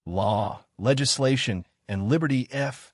Law, Legislation, and Liberty F.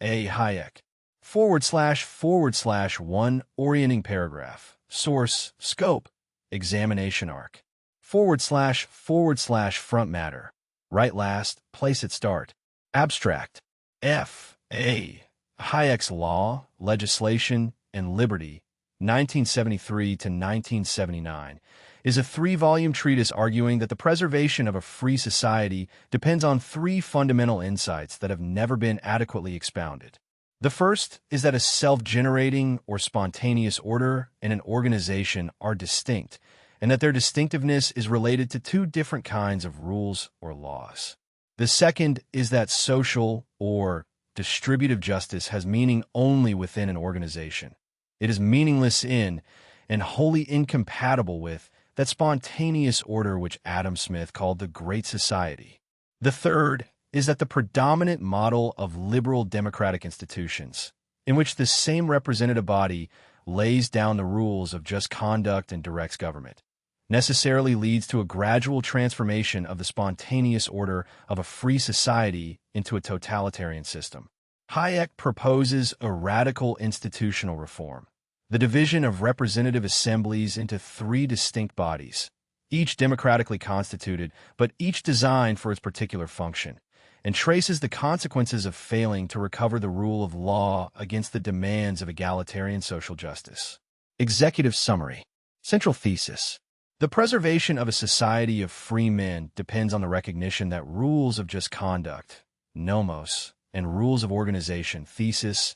A. Hayek. //1 orienting paragraph. Source, Scope, Examination Arc. // front matter. Right last, place at start. Abstract. F. A. Hayek's Law, Legislation, and Liberty, 1973 to 1979, is a three-volume treatise arguing that the preservation of a free society depends on three fundamental insights that have never been adequately expounded. The first is that a self-generating or spontaneous order and an organization are distinct, and that their distinctiveness is related to two different kinds of rules or laws. The second is that social or distributive justice has meaning only within an organization. It is meaningless in, and wholly incompatible with, that spontaneous order which Adam Smith called the Great Society. The third is that the predominant model of liberal democratic institutions, in which the same representative body lays down the rules of just conduct and directs government, necessarily leads to a gradual transformation of the spontaneous order of a free society into a totalitarian system. Hayek proposes a radical institutional reform, the division of representative assemblies into three distinct bodies, each democratically constituted, but each designed for its particular function, and traces the consequences of failing to recover the rule of law against the demands of egalitarian social justice. Executive summary. Central thesis. The preservation of a society of free men depends on the recognition that rules of just conduct, nomos, and rules of organization, thesis,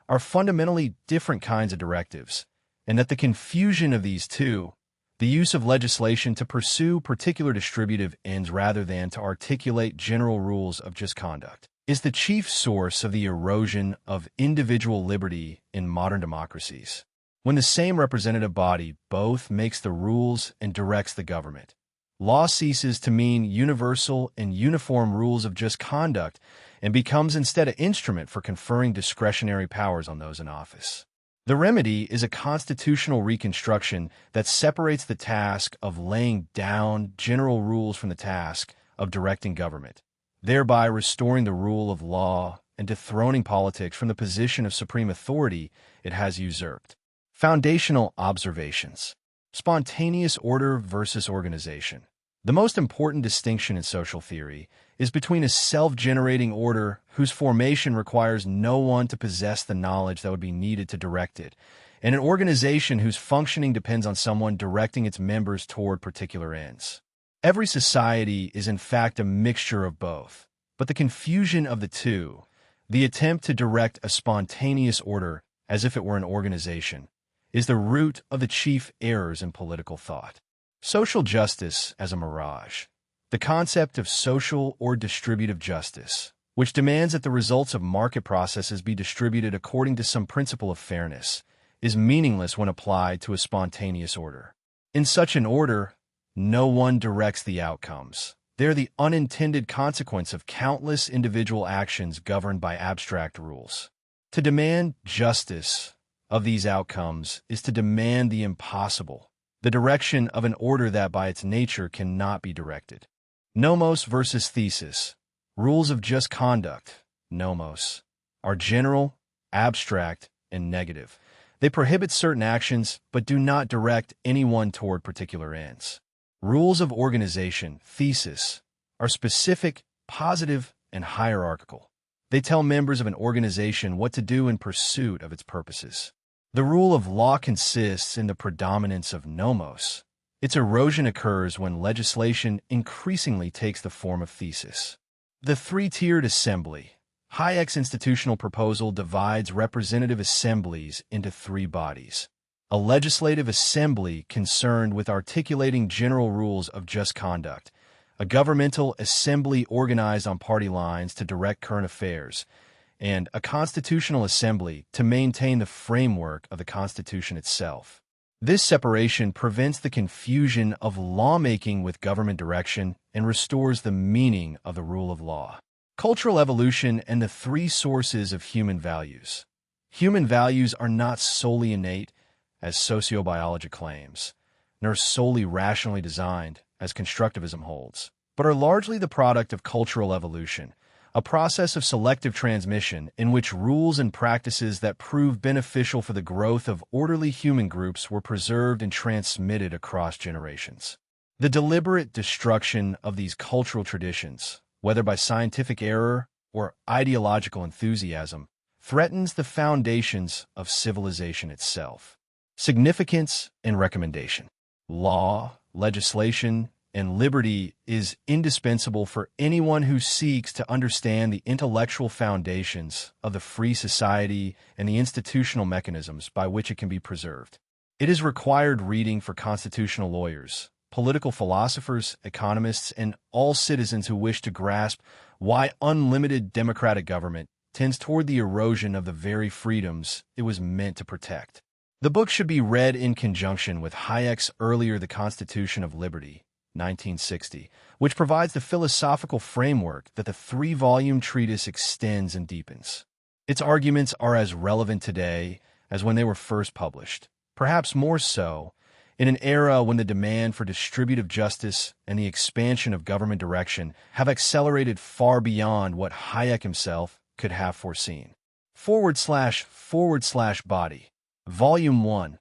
are fundamentally different kinds of directives, and that the confusion of these two, the use of legislation to pursue particular distributive ends rather than to articulate general rules of just conduct, is the chief source of the erosion of individual liberty in modern democracies. When the same representative body both makes the rules and directs the government, law ceases to mean universal and uniform rules of just conduct and becomes instead an instrument for conferring discretionary powers on those in office. The remedy is a constitutional reconstruction that separates the task of laying down general rules from the task of directing government, thereby restoring the rule of law and dethroning politics from the position of supreme authority it has usurped. Foundational observations. Spontaneous order versus organization. The most important distinction in social theory is between a self-generating order whose formation requires no one to possess the knowledge that would be needed to direct it, and an organization whose functioning depends on someone directing its members toward particular ends. Every society is in fact a mixture of both, but the confusion of the two, the attempt to direct a spontaneous order as if it were an organization, is the root of the chief errors in political thought. Social justice as a mirage. The concept of social or distributive justice, which demands that the results of market processes be distributed according to some principle of fairness, is meaningless when applied to a spontaneous order. In such an order, no one directs the outcomes. They are the unintended consequence of countless individual actions governed by abstract rules. To demand justice of these outcomes is to demand the impossible, the direction of an order that by its nature cannot be directed. Nomos versus thesis. Rules of just conduct, nomos, are general, abstract, and negative. They prohibit certain actions but do not direct anyone toward particular ends. Rules of organization, thesis, are specific, positive, and hierarchical. They tell members of an organization what to do in pursuit of its purposes. The rule of law consists in the predominance of nomos. Its erosion occurs when legislation increasingly takes the form of thesis. The three-tiered assembly. Hayek's institutional proposal divides representative assemblies into three bodies. A legislative assembly concerned with articulating general rules of just conduct, a governmental assembly organized on party lines to direct current affairs, and a constitutional assembly to maintain the framework of the Constitution itself. This separation prevents the confusion of lawmaking with government direction and restores the meaning of the rule of law. Cultural evolution and the three sources of human values. Human values are not solely innate, as sociobiology claims, nor solely rationally designed, as constructivism holds. but are largely the product of cultural evolution, a process of selective transmission in which rules and practices that prove beneficial for the growth of orderly human groups were preserved and transmitted across generations. The deliberate destruction of these cultural traditions, whether by scientific error or ideological enthusiasm, threatens the foundations of civilization itself. Significance and recommendation. Law, legislation, and liberty is indispensable for anyone who seeks to understand the intellectual foundations of the free society and the institutional mechanisms by which it can be preserved. It is required reading for constitutional lawyers, political philosophers, economists, and all citizens who wish to grasp why unlimited democratic government tends toward the erosion of the very freedoms it was meant to protect. The book should be read in conjunction with Hayek's earlier The Constitution of Liberty, 1960, which provides the philosophical framework that the three-volume treatise extends and deepens. Its arguments are as relevant today as when they were first published, perhaps more so, in an era when the demand for distributive justice and the expansion of government direction have accelerated far beyond what Hayek himself could have foreseen. / Body. Volume 1.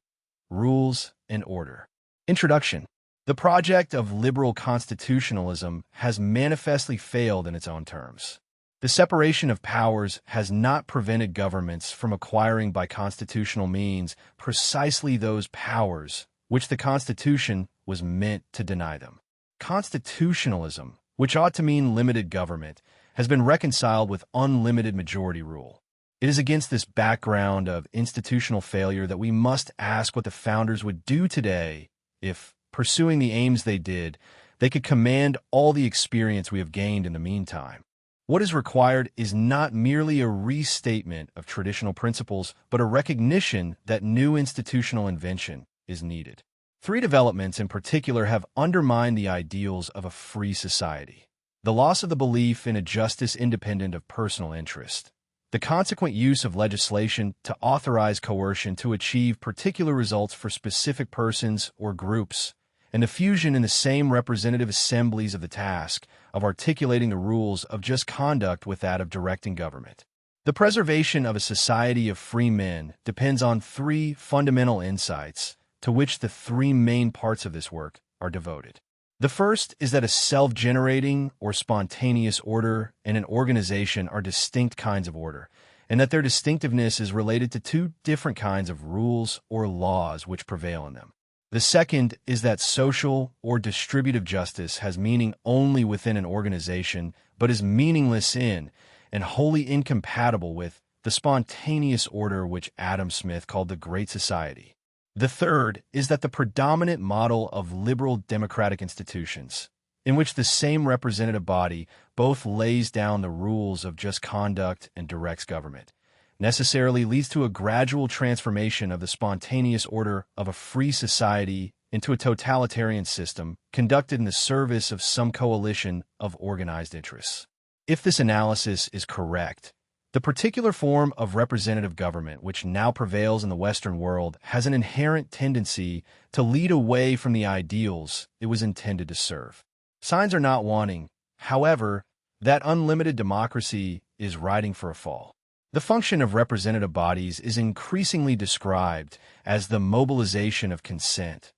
Rules and Order. Introduction. The project of liberal constitutionalism has manifestly failed in its own terms. The separation of powers has not prevented governments from acquiring by constitutional means precisely those powers which the Constitution was meant to deny them. Constitutionalism, which ought to mean limited government, has been reconciled with unlimited majority rule. It is against this background of institutional failure that we must ask what the founders would do today if, pursuing the aims they did, they could command all the experience we have gained in the meantime. What is required is not merely a restatement of traditional principles, but a recognition that new institutional invention is needed. Three developments in particular have undermined the ideals of a free society: the loss of the belief in a justice independent of personal interest, the consequent use of legislation to authorize coercion to achieve particular results for specific persons or groups, and the fusion in the same representative assemblies of the task of articulating the rules of just conduct with that of directing government. The preservation of a society of free men depends on three fundamental insights to which the three main parts of this work are devoted. The first is that a self-generating or spontaneous order and an organization are distinct kinds of order, and that their distinctiveness is related to two different kinds of rules or laws which prevail in them. The second is that social or distributive justice has meaning only within an organization, but is meaningless in and wholly incompatible with the spontaneous order which Adam Smith called the Great Society. The third is that the predominant model of liberal democratic institutions, in which the same representative body both lays down the rules of just conduct and directs government, necessarily leads to a gradual transformation of the spontaneous order of a free society into a totalitarian system conducted in the service of some coalition of organized interests. If this analysis is correct, the particular form of representative government which now prevails in the Western world has an inherent tendency to lead away from the ideals it was intended to serve. Signs are not wanting, however, that unlimited democracy is riding for a fall. The function of representative bodies is increasingly described as the mobilization of consent,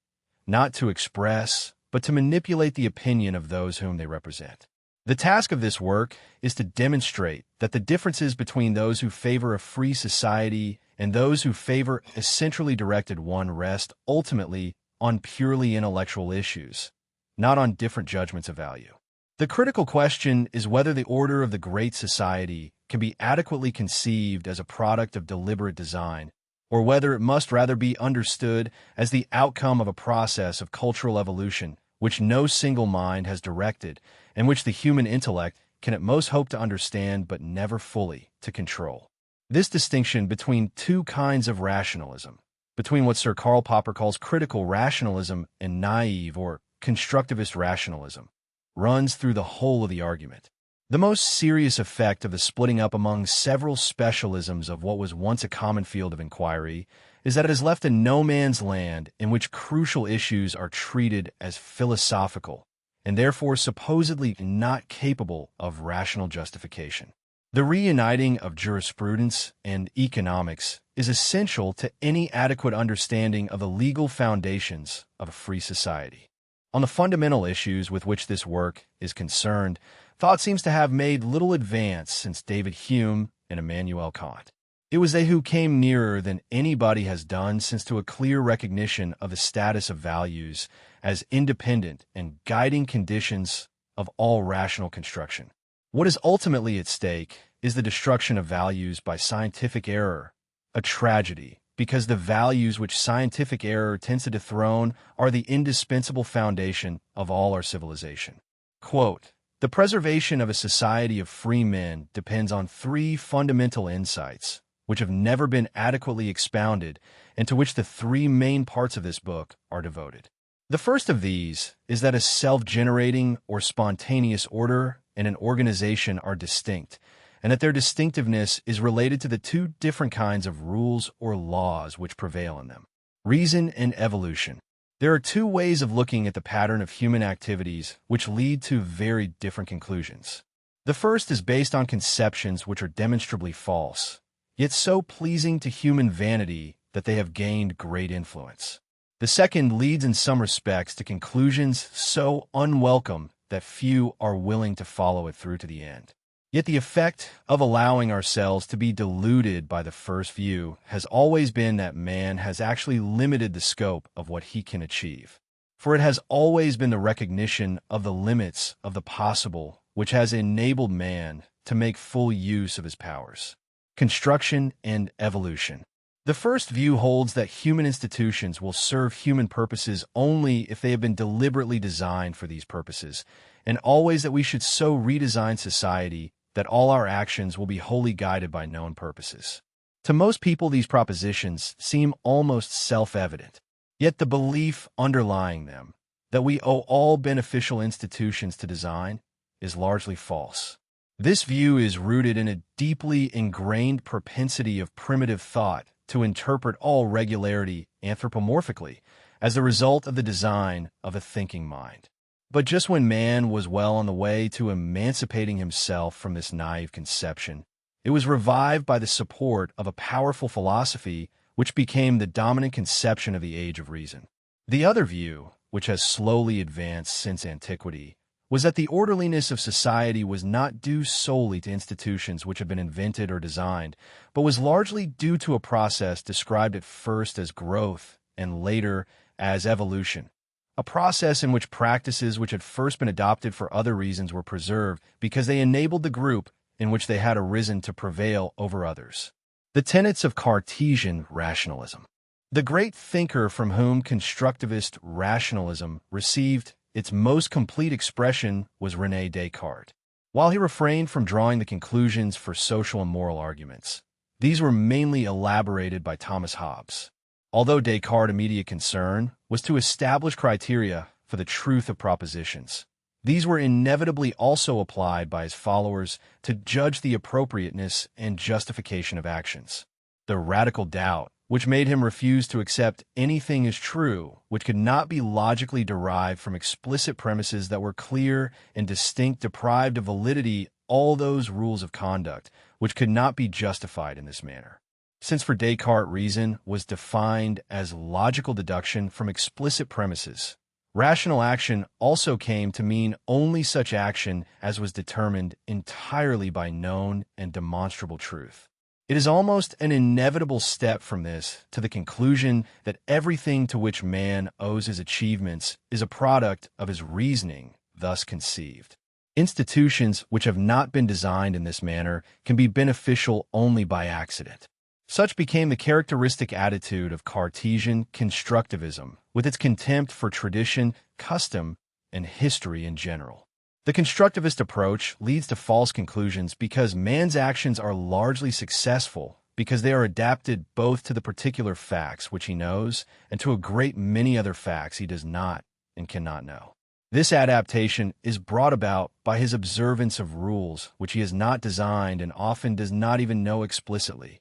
not to express, but to manipulate the opinion of those whom they represent. The task of this work is to demonstrate that the differences between those who favor a free society and those who favor a centrally directed one rest ultimately on purely intellectual issues, not on different judgments of value. The critical question is whether the order of the Great Society can be adequately conceived as a product of deliberate design, or whether it must rather be understood as the outcome of a process of cultural evolution which no single mind has directed, and which the human intellect can at most hope to understand but never fully to control. This distinction between two kinds of rationalism, between what Sir Karl Popper calls critical rationalism and naive or constructivist rationalism, runs through the whole of the argument. The most serious effect of the splitting up among several specialisms of what was once a common field of inquiry is that it has left a no man's land in which crucial issues are treated as philosophical and therefore supposedly not capable of rational justification. The reuniting of jurisprudence and economics is essential to any adequate understanding of the legal foundations of a free society. On the fundamental issues with which this work is concerned, thought seems to have made little advance since David Hume and Immanuel Kant. It was they who came nearer than anybody has done since to a clear recognition of the status of values as independent and guiding conditions of all rational construction. What is ultimately at stake is the destruction of values by scientific error, a tragedy, because the values which scientific error tends to dethrone are the indispensable foundation of all our civilization. Quote, "The preservation of a society of free men depends on three fundamental insights, which have never been adequately expounded and to which the three main parts of this book are devoted. The first of these is that a self-generating or spontaneous order and an organization are distinct, and that their distinctiveness is related to the two different kinds of rules or laws which prevail in them. Reason and evolution. There are two ways of looking at the pattern of human activities which lead to very different conclusions. The first is based on conceptions which are demonstrably false, yet so pleasing to human vanity that they have gained great influence. The second leads in some respects to conclusions so unwelcome that few are willing to follow it through to the end. Yet the effect of allowing ourselves to be deluded by the first view has always been that man has actually limited the scope of what he can achieve. For it has always been the recognition of the limits of the possible which has enabled man to make full use of his powers. Construction and evolution. The first view holds that human institutions will serve human purposes only if they have been deliberately designed for these purposes, and always that we should so redesign society that all our actions will be wholly guided by known purposes. To most people, these propositions seem almost self-evident, yet the belief underlying them, that we owe all beneficial institutions to design, is largely false. This view is rooted in a deeply ingrained propensity of primitive thought to interpret all regularity anthropomorphically as the result of the design of a thinking mind. But just when man was well on the way to emancipating himself from this naive conception, it was revived by the support of a powerful philosophy which became the dominant conception of the age of reason. The other view, which has slowly advanced since antiquity, was that the orderliness of society was not due solely to institutions which had been invented or designed, but was largely due to a process described at first as growth and later as evolution, a process in which practices which had first been adopted for other reasons were preserved because they enabled the group in which they had arisen to prevail over others. The tenets of Cartesian rationalism. The great thinker from whom constructivist rationalism received its most complete expression was René Descartes. While he refrained from drawing the conclusions for social and moral arguments, these were mainly elaborated by Thomas Hobbes. Although Descartes' immediate concern was to establish criteria for the truth of propositions, these were inevitably also applied by his followers to judge the appropriateness and justification of actions. The radical doubt, which made him refuse to accept anything as true, which could not be logically derived from explicit premises that were clear and distinct, deprived of validity all those rules of conduct, which could not be justified in this manner. Since for Descartes reason was defined as logical deduction from explicit premises, rational action also came to mean only such action as was determined entirely by known and demonstrable truth. It is almost an inevitable step from this to the conclusion that everything to which man owes his achievements is a product of his reasoning, thus conceived. Institutions which have not been designed in this manner can be beneficial only by accident. Such became the characteristic attitude of Cartesian constructivism, with its contempt for tradition, custom, and history in general. The constructivist approach leads to false conclusions because man's actions are largely successful because they are adapted both to the particular facts which he knows and to a great many other facts he does not and cannot know. This adaptation is brought about by his observance of rules which he has not designed and often does not even know explicitly,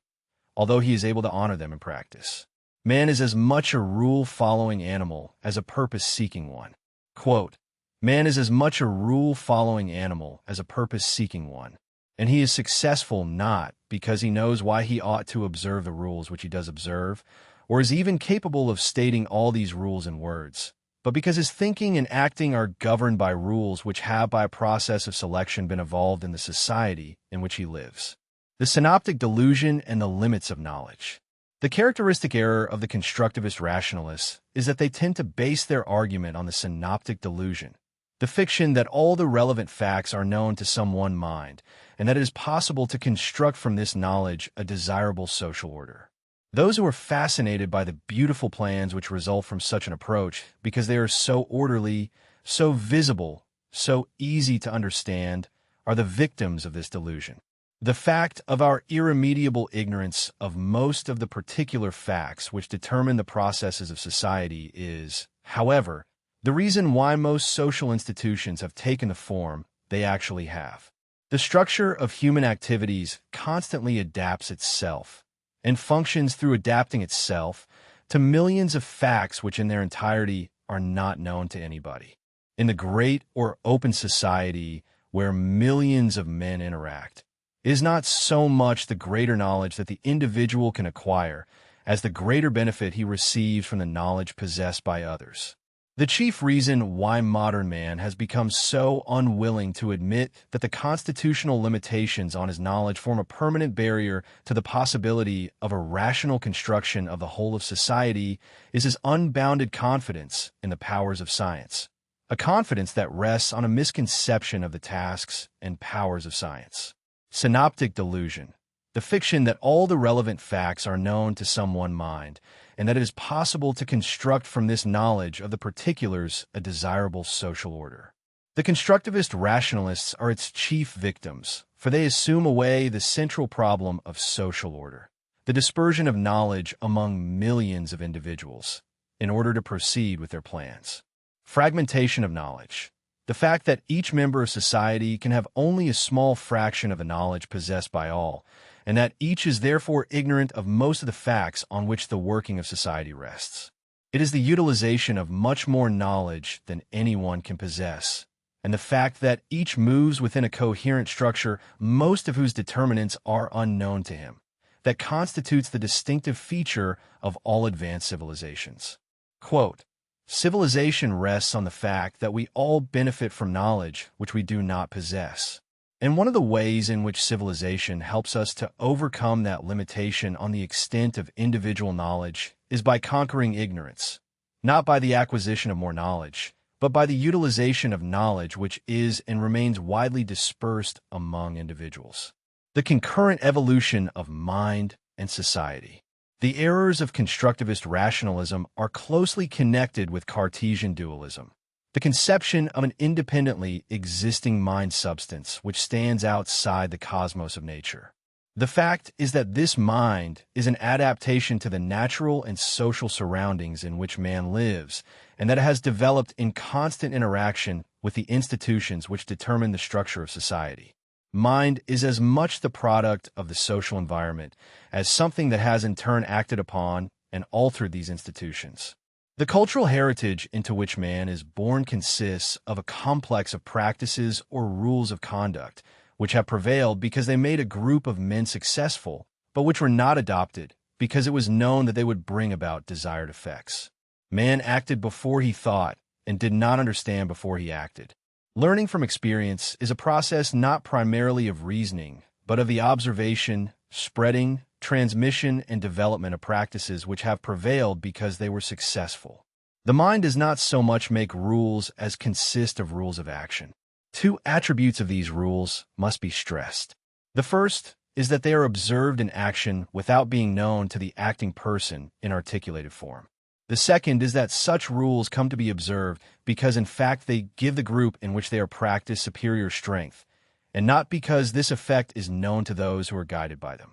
although he is able to honor them in practice. Man is as much a rule-following animal as a purpose-seeking one. Quote, Man is as much a rule-following animal as a purpose-seeking one, and he is successful not because he knows why he ought to observe the rules which he does observe, or is even capable of stating all these rules in words, but because his thinking and acting are governed by rules which have by a process of selection been evolved in the society in which he lives. The synoptic delusion and the limits of knowledge. The characteristic error of the constructivist rationalists is that they tend to base their argument on the synoptic delusion, the fiction that all the relevant facts are known to some one mind, and that it is possible to construct from this knowledge a desirable social order. Those who are fascinated by the beautiful plans which result from such an approach, because they are so orderly, so visible, so easy to understand, are the victims of this delusion. The fact of our irremediable ignorance of most of the particular facts which determine the processes of society is, however, the reason why most social institutions have taken the form they actually have. The structure of human activities constantly adapts itself and functions through adapting itself to millions of facts which in their entirety are not known to anybody. In the great or open society where millions of men interact, it is not so much the greater knowledge that the individual can acquire as the greater benefit he receives from the knowledge possessed by others. The chief reason why modern man has become so unwilling to admit that the constitutional limitations on his knowledge form a permanent barrier to the possibility of a rational construction of the whole of society is his unbounded confidence in the powers of science, a confidence that rests on a misconception of the tasks and powers of science. Synoptic delusion, the fiction that all the relevant facts are known to some one mind, and that it is possible to construct from this knowledge of the particulars a desirable social order. The constructivist rationalists are its chief victims, for they assume away the central problem of social order, the dispersion of knowledge among millions of individuals, in order to proceed with their plans. Fragmentation of knowledge. The fact that each member of society can have only a small fraction of the knowledge possessed by all, and that each is therefore ignorant of most of the facts on which the working of society rests. It is the utilization of much more knowledge than anyone can possess, and the fact that each moves within a coherent structure, most of whose determinants are unknown to him, that constitutes the distinctive feature of all advanced civilizations. Quote, civilization rests on the fact that we all benefit from knowledge which we do not possess. And one of the ways in which civilization helps us to overcome that limitation on the extent of individual knowledge is by conquering ignorance, not by the acquisition of more knowledge, but by the utilization of knowledge which is and remains widely dispersed among individuals. The concurrent evolution of mind and society. The errors of constructivist rationalism are closely connected with Cartesian dualism, the conception of an independently existing mind substance which stands outside the cosmos of nature. The fact is that this mind is an adaptation to the natural and social surroundings in which man lives, and that it has developed in constant interaction with the institutions which determine the structure of society. Mind is as much the product of the social environment as something that has in turn acted upon and altered these institutions. The cultural heritage into which man is born consists of a complex of practices or rules of conduct which have prevailed because they made a group of men successful, but which were not adopted because it was known that they would bring about desired effects. Man acted before he thought and did not understand before he acted. Learning from experience is a process not primarily of reasoning, but of the observation, spreading, transmission, and development of practices which have prevailed because they were successful. The mind does not so much make rules as consist of rules of action. Two attributes of these rules must be stressed. The first is that they are observed in action without being known to the acting person in articulated form. The second is that such rules come to be observed because in fact they give the group in which they are practiced superior strength, and not because this effect is known to those who are guided by them.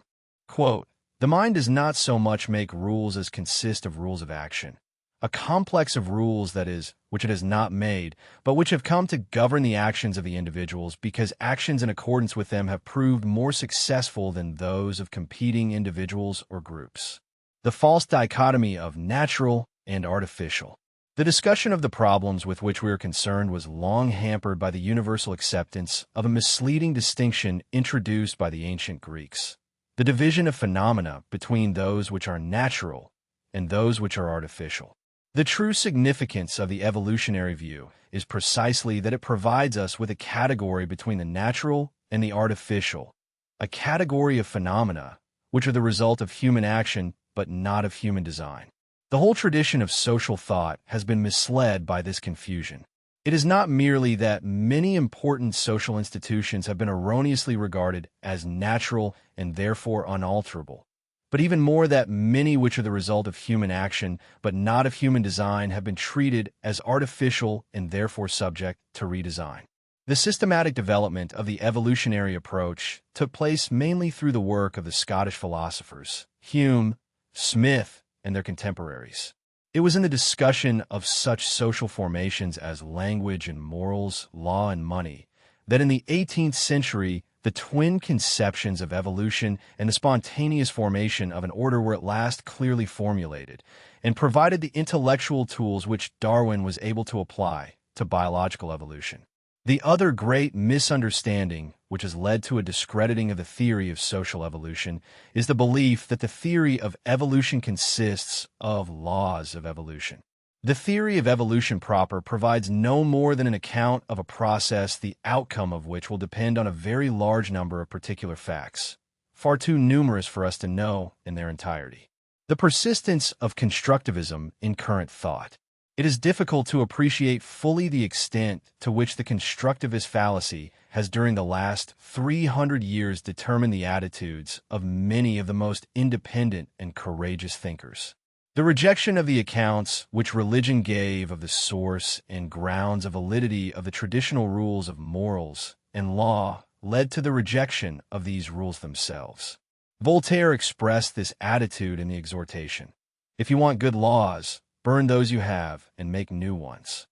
Quote, the mind does not so much make rules as consist of rules of action, a complex of rules, that is, which it has not made, but which have come to govern the actions of the individuals because actions in accordance with them have proved more successful than those of competing individuals or groups. The false dichotomy of natural and artificial. The discussion of the problems with which we are concerned was long hampered by the universal acceptance of a misleading distinction introduced by the ancient Greeks: the division of phenomena between those which are natural and those which are artificial. The true significance of the evolutionary view is precisely that it provides us with a category between the natural and the artificial, a category of phenomena which are the result of human action but not of human design. The whole tradition of social thought has been misled by this confusion. It is not merely that many important social institutions have been erroneously regarded as natural and therefore unalterable, but even more that many which are the result of human action but not of human design have been treated as artificial and therefore subject to redesign. The systematic development of the evolutionary approach took place mainly through the work of the Scottish philosophers Hume, Smith, and their contemporaries. It was in the discussion of such social formations as language and morals, law and money, that in the 18th century the twin conceptions of evolution and the spontaneous formation of an order were at last clearly formulated, and provided the intellectual tools which Darwin was able to apply to biological evolution. The other great misunderstanding which has led to a discrediting of the theory of social evolution is the belief that the theory of evolution consists of laws of evolution. The theory of evolution proper provides no more than an account of a process the outcome of which will depend on a very large number of particular facts, far too numerous for us to know in their entirety. The persistence of constructivism in current thought. It is difficult to appreciate fully the extent to which the constructivist fallacy has during the last 300 years determined the attitudes of many of the most independent and courageous thinkers. The rejection of the accounts which religion gave of the source and grounds of validity of the traditional rules of morals and law led to the rejection of these rules themselves. Voltaire expressed this attitude in the exhortation: "If you want good laws, burn those you have and make new ones."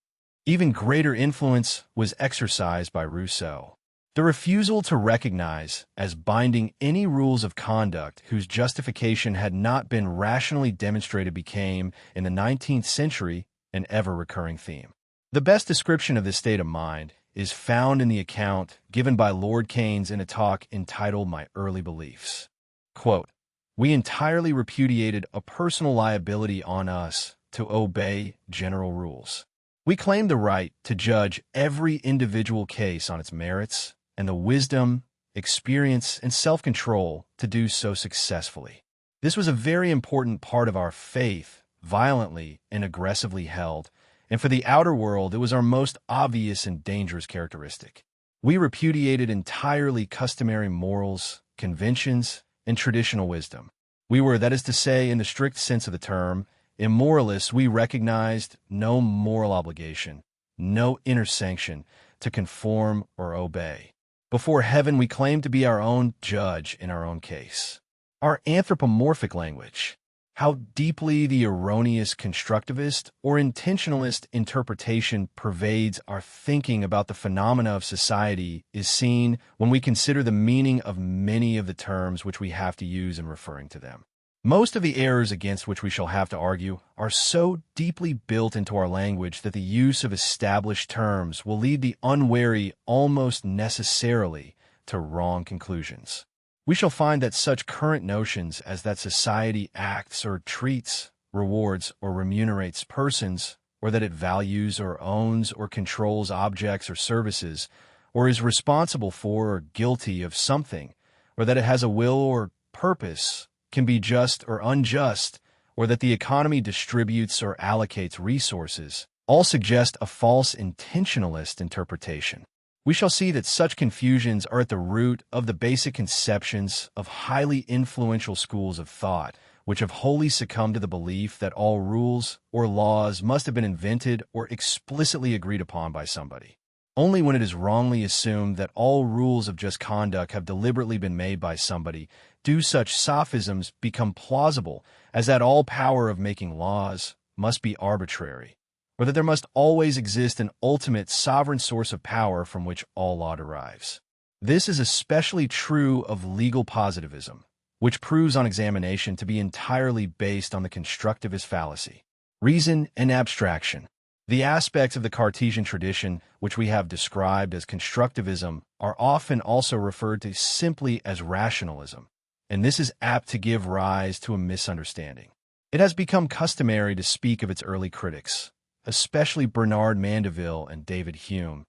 Even greater influence was exercised by Rousseau. The refusal to recognize as binding any rules of conduct whose justification had not been rationally demonstrated became, in the 19th century, an ever-recurring theme. The best description of this state of mind is found in the account given by Lord Keynes in a talk entitled My Early Beliefs. Quote, "We entirely repudiated a personal liability on us to obey general rules. We claimed the right to judge every individual case on its merits and the wisdom, experience, and self-control to do so successfully. This was a very important part of our faith, violently and aggressively held, and for the outer world it was our most obvious and dangerous characteristic. We repudiated entirely customary morals, conventions, and traditional wisdom. We were, that is to say, in the strict sense of the term, immoralists. We recognized no moral obligation, no inner sanction to conform or obey. Before heaven, we claimed to be our own judge in our own case." Our anthropomorphic language. How deeply the erroneous constructivist or intentionalist interpretation pervades our thinking about the phenomena of society is seen when we consider the meaning of many of the terms which we have to use in referring to them. Most of the errors against which we shall have to argue are so deeply built into our language that the use of established terms will lead the unwary almost necessarily to wrong conclusions. We shall find that such current notions as that society acts or treats, rewards or remunerates persons, or that it values or owns or controls objects or services, or is responsible for or guilty of something, or that it has a will or purpose, can be just or unjust, or that the economy distributes or allocates resources, all suggest a false intentionalist interpretation. We shall see that such confusions are at the root of the basic conceptions of highly influential schools of thought, which have wholly succumbed to the belief that all rules or laws must have been invented or explicitly agreed upon by somebody. Only when it is wrongly assumed that all rules of just conduct have deliberately been made by somebody do such sophisms become plausible as that all power of making laws must be arbitrary, or that there must always exist an ultimate sovereign source of power from which all law derives. This is especially true of legal positivism, which proves on examination to be entirely based on the constructivist fallacy. Reason and abstraction. The aspects of the Cartesian tradition which we have described as constructivism are often also referred to simply as rationalism, and this is apt to give rise to a misunderstanding. It has become customary to speak of its early critics, especially Bernard Mandeville and David Hume,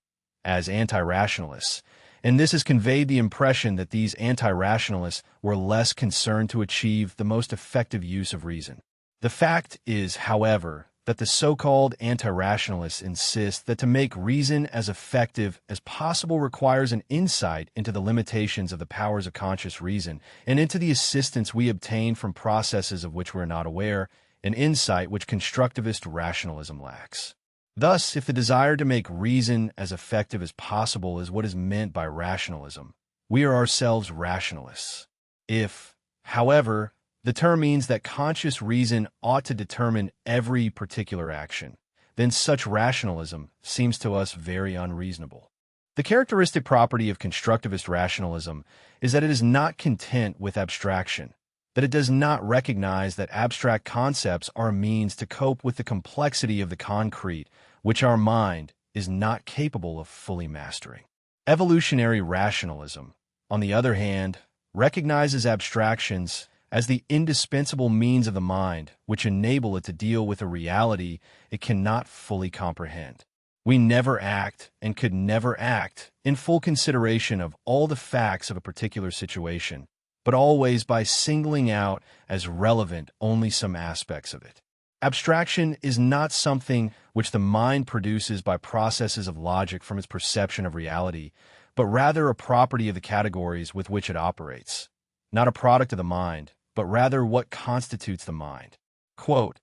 as anti-rationalists, and this has conveyed the impression that these anti-rationalists were less concerned to achieve the most effective use of reason. The fact is, however, that the so-called anti-rationalists insist that to make reason as effective as possible requires an insight into the limitations of the powers of conscious reason and into the assistance we obtain from processes of which we are not aware, an insight which constructivist rationalism lacks. Thus, if the desire to make reason as effective as possible is what is meant by rationalism, we are ourselves rationalists. If, however, the term means that conscious reason ought to determine every particular action, then such rationalism seems to us very unreasonable. The characteristic property of constructivist rationalism is that it is not content with abstraction, that it does not recognize that abstract concepts are a means to cope with the complexity of the concrete, which our mind is not capable of fully mastering. Evolutionary rationalism, on the other hand, recognizes abstractions as the indispensable means of the mind which enable it to deal with a reality it cannot fully comprehend. We never act and could never act in full consideration of all the facts of a particular situation, but always by singling out as relevant only some aspects of it. Abstraction is not something which the mind produces by processes of logic from its perception of reality, but rather a property of the categories with which it operates, not a product of the mind, but rather what constitutes the mind. Quote,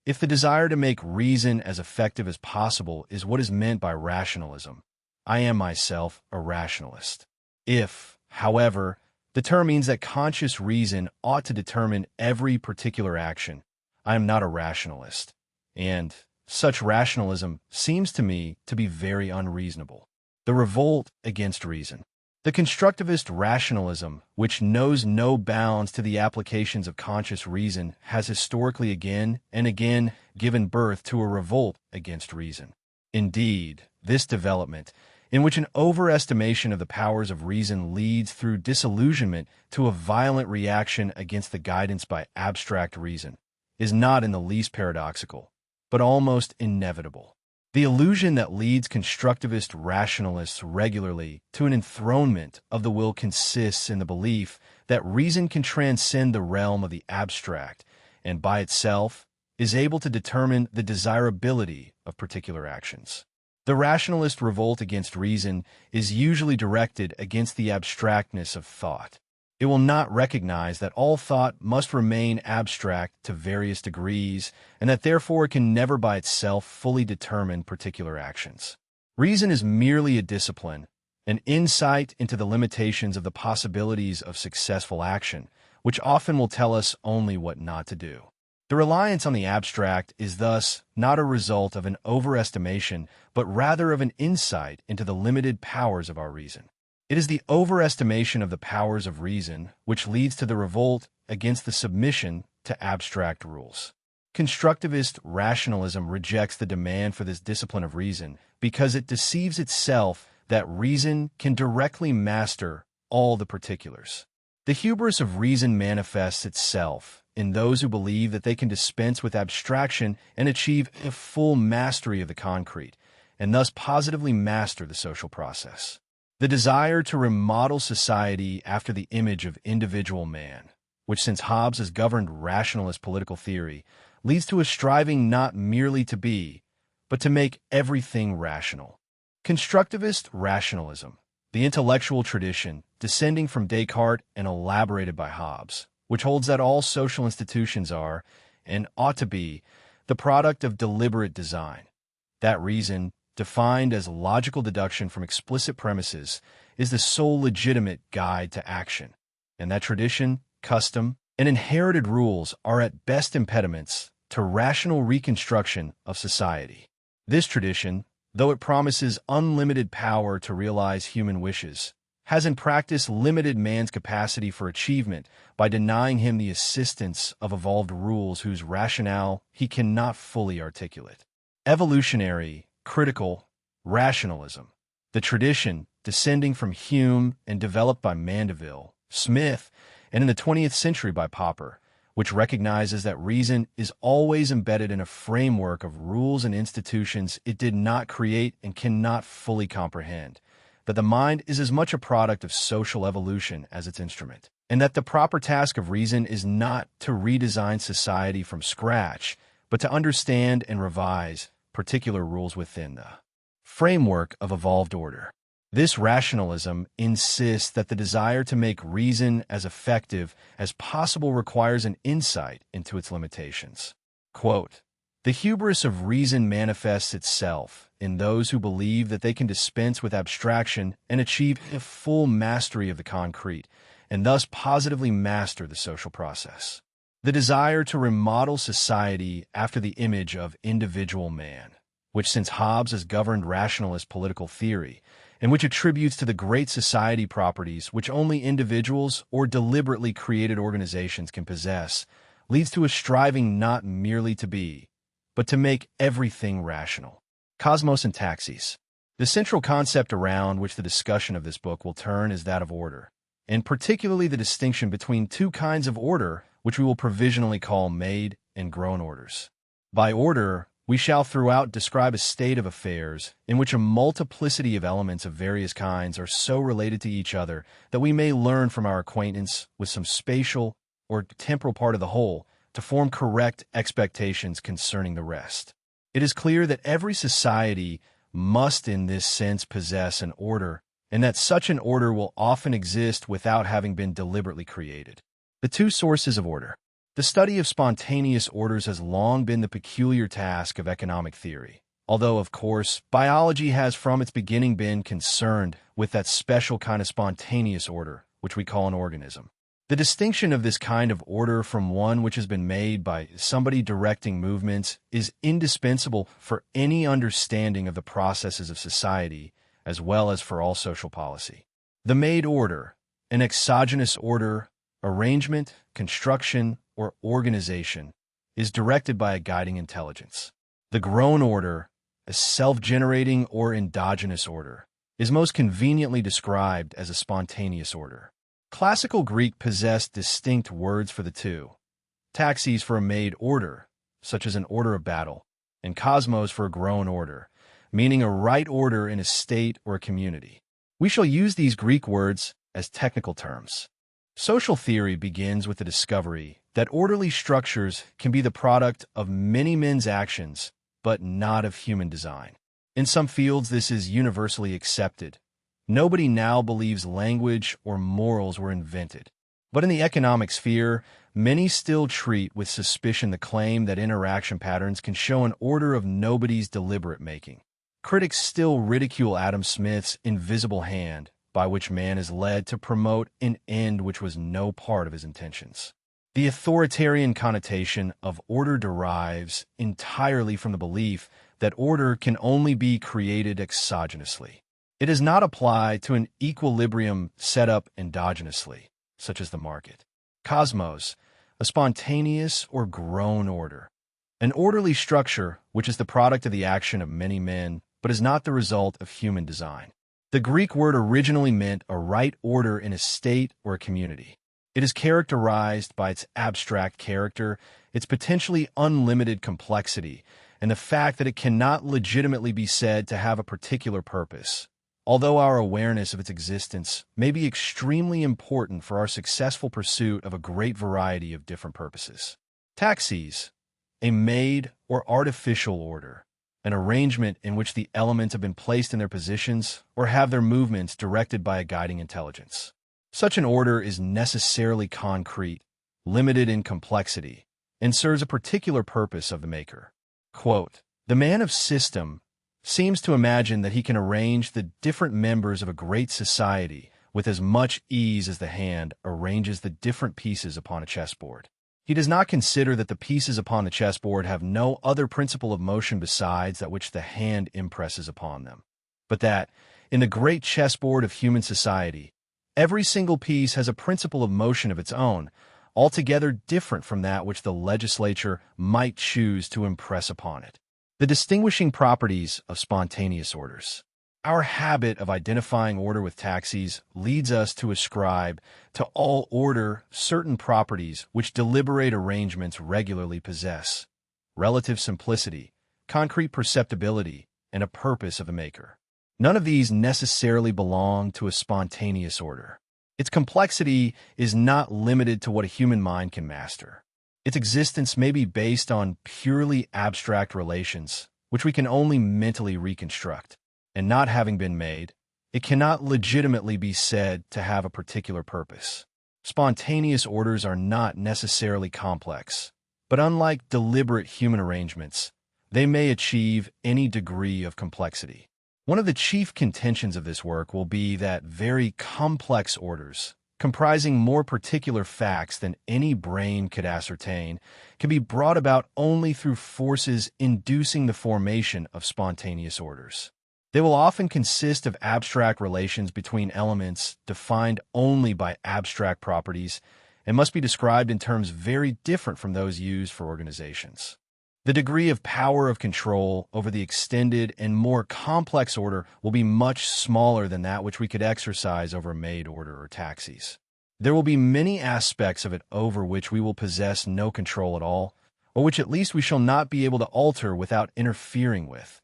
if the desire to make reason as effective as possible is what is meant by rationalism, I am myself a rationalist. If, however, the term means that conscious reason ought to determine every particular action, I am not a rationalist, and such rationalism seems to me to be very unreasonable. The revolt against reason. The constructivist rationalism, which knows no bounds to the applications of conscious reason, has historically again and again given birth to a revolt against reason. Indeed, this development, in which an overestimation of the powers of reason leads through disillusionment to a violent reaction against the guidance by abstract reason, is not in the least paradoxical, but almost inevitable. The illusion that leads constructivist rationalists regularly to an enthronement of the will consists in the belief that reason can transcend the realm of the abstract and by itself is able to determine the desirability of particular actions. The rationalist revolt against reason is usually directed against the abstractness of thought. It will not recognize that all thought must remain abstract to various degrees, and that therefore it can never by itself fully determine particular actions. Reason is merely a discipline, an insight into the limitations of the possibilities of successful action, which often will tell us only what not to do. The reliance on the abstract is thus not a result of an overestimation, but rather of an insight into the limited powers of our reason. It is the overestimation of the powers of reason which leads to the revolt against the submission to abstract rules. Constructivist rationalism rejects the demand for this discipline of reason because it deceives itself that reason can directly master all the particulars. The hubris of reason manifests itself in those who believe that they can dispense with abstraction and achieve a full mastery of the concrete, and thus positively master the social process. The desire to remodel society after the image of individual man, which since Hobbes has governed rationalist political theory, leads to a striving not merely to be, but to make everything rational. Constructivist rationalism, the intellectual tradition descending from Descartes and elaborated by Hobbes, which holds that all social institutions are, and ought to be, the product of deliberate design. That reason, defined as logical deduction from explicit premises, is the sole legitimate guide to action, and that tradition, custom, and inherited rules are at best impediments to rational reconstruction of society. This tradition, though it promises unlimited power to realize human wishes, has in practice limited man's capacity for achievement by denying him the assistance of evolved rules whose rationale he cannot fully articulate. Evolutionary, critical, rationalism. The tradition, descending from Hume and developed by Mandeville, Smith, and in the 20th century by Popper, which recognizes that reason is always embedded in a framework of rules and institutions it did not create and cannot fully comprehend, that the mind is as much a product of social evolution as its instrument, and that the proper task of reason is not to redesign society from scratch, but to understand and revise particular rules within the framework of evolved order. This rationalism insists that the desire to make reason as effective as possible requires an insight into its limitations. Quote, "The hubris of reason manifests itself in those who believe that they can dispense with abstraction and achieve a full mastery of the concrete, and thus positively master the social process. The desire to remodel society after the image of individual man, which since Hobbes has governed rationalist political theory, and which attributes to the great society properties which only individuals or deliberately created organizations can possess, leads to a striving not merely to be, but to make everything rational." Cosmos and Taxis. The central concept around which the discussion of this book will turn is that of order, and particularly the distinction between two kinds of order which we will provisionally call made and grown orders. By order, we shall throughout describe a state of affairs in which a multiplicity of elements of various kinds are so related to each other that we may learn from our acquaintance with some spatial or temporal part of the whole to form correct expectations concerning the rest. It is clear that every society must in this sense possess an order, and that such an order will often exist without having been deliberately created. The two sources of order. The study of spontaneous orders has long been the peculiar task of economic theory, although, of course, biology has from its beginning been concerned with that special kind of spontaneous order, which we call an organism. The distinction of this kind of order from one which has been made by somebody directing movements is indispensable for any understanding of the processes of society, as well as for all social policy. The made order, an exogenous order, arrangement, construction, or organization, is directed by a guiding intelligence. The grown order, a self-generating or endogenous order, is most conveniently described as a spontaneous order. Classical Greek possessed distinct words for the two: taxis for a made order, such as an order of battle, and cosmos for a grown order, meaning a right order in a state or a community. We shall use these Greek words as technical terms. Social theory begins with the discovery that orderly structures can be the product of many men's actions, but not of human design. In some fields, this is universally accepted. Nobody now believes language or morals were invented. But in the economic sphere, many still treat with suspicion the claim that interaction patterns can show an order of nobody's deliberate making. Critics still ridicule Adam Smith's invisible hand, by which man is led to promote an end which was no part of his intentions. The authoritarian connotation of order derives entirely from the belief that order can only be created exogenously. It does not apply to an equilibrium set up endogenously, such as the market. Cosmos, a spontaneous or grown order. An orderly structure which is the product of the action of many men, but is not the result of human design. The Greek word originally meant a right order in a state or a community. It is characterized by its abstract character, its potentially unlimited complexity, and the fact that it cannot legitimately be said to have a particular purpose, although our awareness of its existence may be extremely important for our successful pursuit of a great variety of different purposes. Taxis, a made or artificial order, an arrangement in which the elements have been placed in their positions or have their movements directed by a guiding intelligence. Such an order is necessarily concrete, limited in complexity, and serves a particular purpose of the maker. Quote, "The man of system seems to imagine that he can arrange the different members of a great society with as much ease as the hand arranges the different pieces upon a chessboard. He does not consider that the pieces upon the chessboard have no other principle of motion besides that which the hand impresses upon them, but that, in the great chessboard of human society, Every single piece has a principle of motion of its own, altogether different from that which the legislature might choose to impress upon it. The distinguishing properties of spontaneous orders. Our habit of identifying order with taxis leads us to ascribe to all order certain properties which deliberate arrangements regularly possess: relative simplicity, concrete perceptibility, and a purpose of the maker. None of these necessarily belong to a spontaneous order. Its complexity is not limited to what a human mind can master. Its existence may be based on purely abstract relations, which we can only mentally reconstruct. And not having been made, it cannot legitimately be said to have a particular purpose. Spontaneous orders are not necessarily complex, but unlike deliberate human arrangements, they may achieve any degree of complexity. One of the chief contentions of this work will be that very complex orders, comprising more particular facts than any brain could ascertain, can be brought about only through forces inducing the formation of spontaneous orders. They will often consist of abstract relations between elements defined only by abstract properties and must be described in terms very different from those used for organizations. The degree of power of control over the extended and more complex order will be much smaller than that which we could exercise over made order or taxis. There will be many aspects of it over which we will possess no control at all, or which at least we shall not be able to alter without interfering with,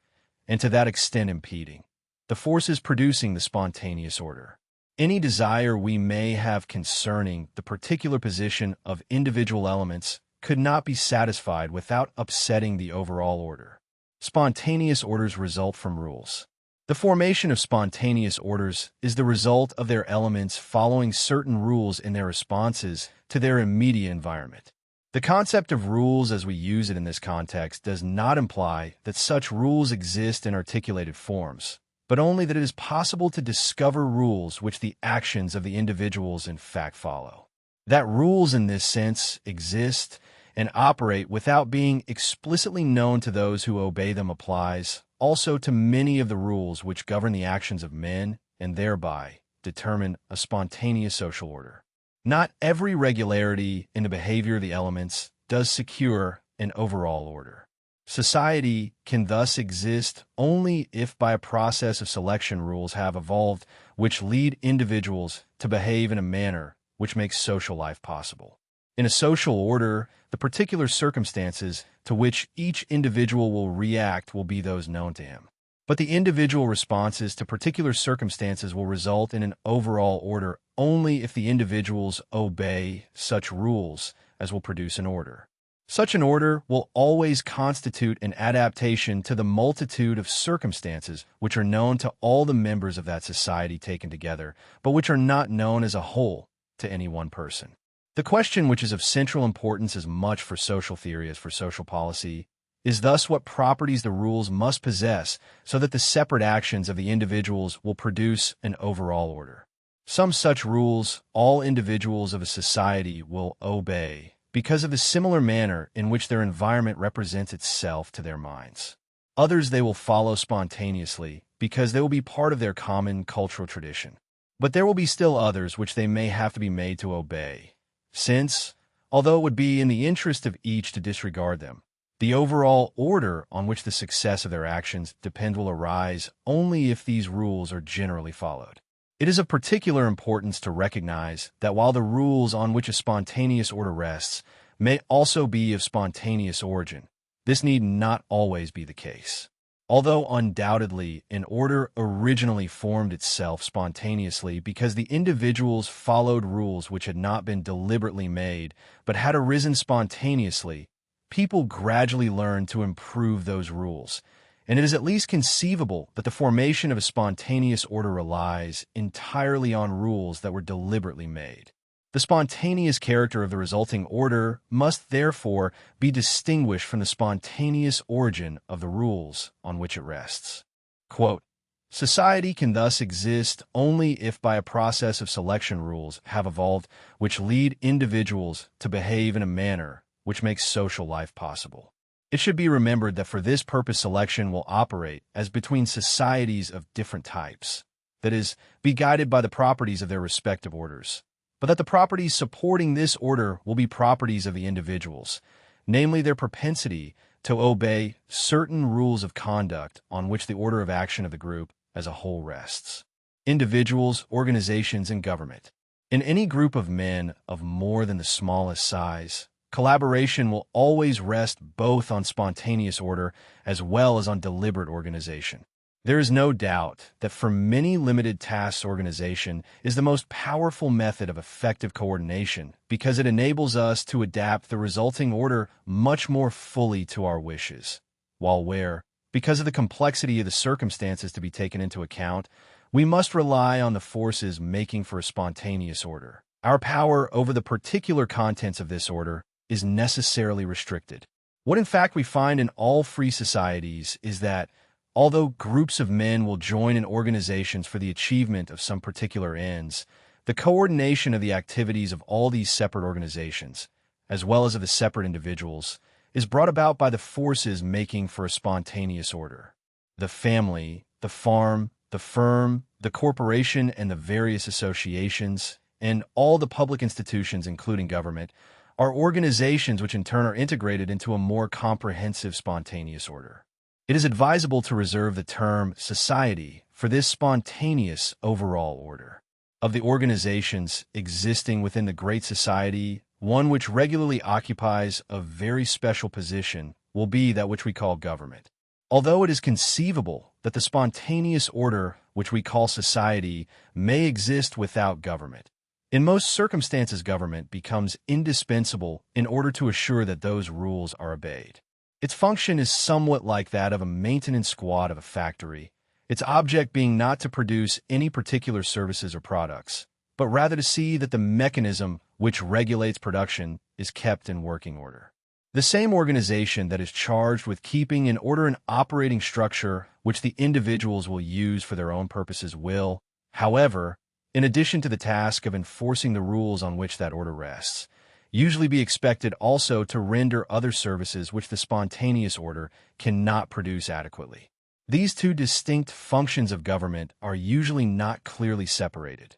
and to that extent impeding, the forces producing the spontaneous order. Any desire we may have concerning the particular position of individual elements could not be satisfied without upsetting the overall order. Spontaneous orders result from rules. The formation of spontaneous orders is the result of their elements following certain rules in their responses to their immediate environment. The concept of rules as we use it in this context does not imply that such rules exist in articulated forms, but only that it is possible to discover rules which the actions of the individuals in fact follow. That rules in this sense exist and operate without being explicitly known to those who obey them applies also to many of the rules which govern the actions of men and thereby determine a spontaneous social order. Not every regularity in the behavior of the elements does secure an overall order. Society can thus exist only if by a process of selection rules have evolved which lead individuals to behave in a manner which makes social life possible. In a social order, the particular circumstances to which each individual will react will be those known to him. But the individual responses to particular circumstances will result in an overall order only if the individuals obey such rules as will produce an order. Such an order will always constitute an adaptation to the multitude of circumstances which are known to all the members of that society taken together, but which are not known as a whole to any one person. The question, which is of central importance as much for social theory as for social policy, is thus what properties the rules must possess so that the separate actions of the individuals will produce an overall order. Some such rules all individuals of a society will obey because of the similar manner in which their environment represents itself to their minds. Others they will follow spontaneously because they will be part of their common cultural tradition. But there will be still others which they may have to be made to obey, since, although it would be in the interest of each to disregard them, the overall order on which the success of their actions depend will arise only if these rules are generally followed. It is of particular importance to recognize that while the rules on which a spontaneous order rests may also be of spontaneous origin, this need not always be the case. Although undoubtedly an order originally formed itself spontaneously because the individuals followed rules which had not been deliberately made but had arisen spontaneously, people gradually learned to improve those rules, and it is at least conceivable that the formation of a spontaneous order relies entirely on rules that were deliberately made. The spontaneous character of the resulting order must therefore be distinguished from the spontaneous origin of the rules on which it rests. Quote, "Society can thus exist only if by a process of selection rules have evolved which lead individuals to behave in a manner which makes social life possible. It should be remembered that for this purpose selection will operate as between societies of different types. that is, be guided by the properties of their respective orders, but that the properties supporting this order will be properties of the individuals, namely their propensity to obey certain rules of conduct on which the order of action of the group as a whole rests. Individuals, organizations, and government. In any group of men of more than the smallest size, collaboration will always rest both on spontaneous order as well as on deliberate organization. There is no doubt that for many limited tasks, organization is the most powerful method of effective coordination because it enables us to adapt the resulting order much more fully to our wishes. While where, because of the complexity of the circumstances to be taken into account, we must rely on the forces making for a spontaneous order. Our power over the particular contents of this order is necessarily restricted. What in fact we find in all free societies is that although groups of men will join in organizations for the achievement of some particular ends, the coordination of the activities of all these separate organizations, as well as of the separate individuals, is brought about by the forces making for a spontaneous order. The family, the farm, the firm, the corporation, and the various associations, and all the public institutions, including government, are organizations which in turn are integrated into a more comprehensive spontaneous order. It is advisable to reserve the term society for this spontaneous overall order. Of the organizations existing within the Great Society, one which regularly occupies a very special position will be that which we call government. Although it is conceivable that the spontaneous order which we call society may exist without government, in most circumstances government becomes indispensable in order to assure that those rules are obeyed. Its function is somewhat like that of a maintenance squad of a factory, its object being not to produce any particular services or products, but rather to see that the mechanism which regulates production is kept in working order. The same organization that is charged with keeping in order an operating structure which the individuals will use for their own purposes will, however, in addition to the task of enforcing the rules on which that order rests, usually be expected also to render other services which the spontaneous order cannot produce adequately. These two distinct functions of government are usually not clearly separated.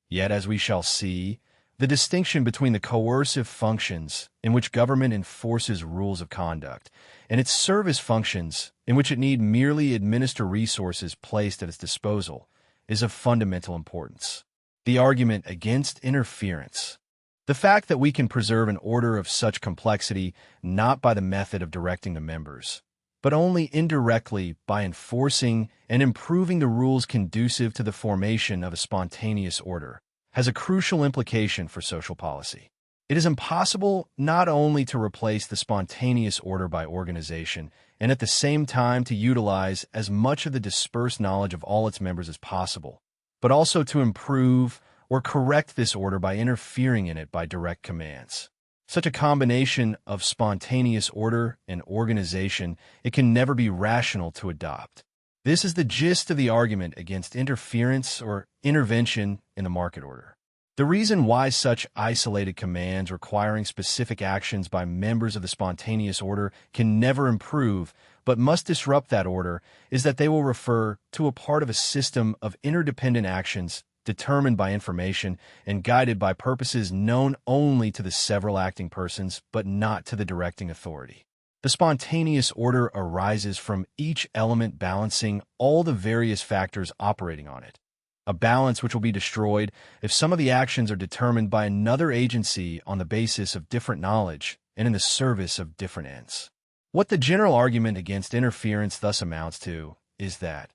Yet, as we shall see, the distinction between the coercive functions in which government enforces rules of conduct and its service functions in which it need merely administer resources placed at its disposal is of fundamental importance. The argument against interference. The fact that we can preserve an order of such complexity not by the method of directing the members, but only indirectly by enforcing and improving the rules conducive to the formation of a spontaneous order, has a crucial implication for social policy. It is impossible not only to replace the spontaneous order by organization and at the same time to utilize as much of the dispersed knowledge of all its members as possible, but also to improve or correct this order by interfering in it by direct commands. Such a combination of spontaneous order and organization it can never be rational to adopt. This is the gist of the argument against interference or intervention in the market order. The reason why such isolated commands requiring specific actions by members of the spontaneous order can never improve but must disrupt that order is that they will refer to a part of a system of interdependent actions determined by information and guided by purposes known only to the several acting persons but not to the directing authority. The spontaneous order arises from each element balancing all the various factors operating on it, a balance which will be destroyed if some of the actions are determined by another agency on the basis of different knowledge and in the service of different ends. What the general argument against interference thus amounts to is that,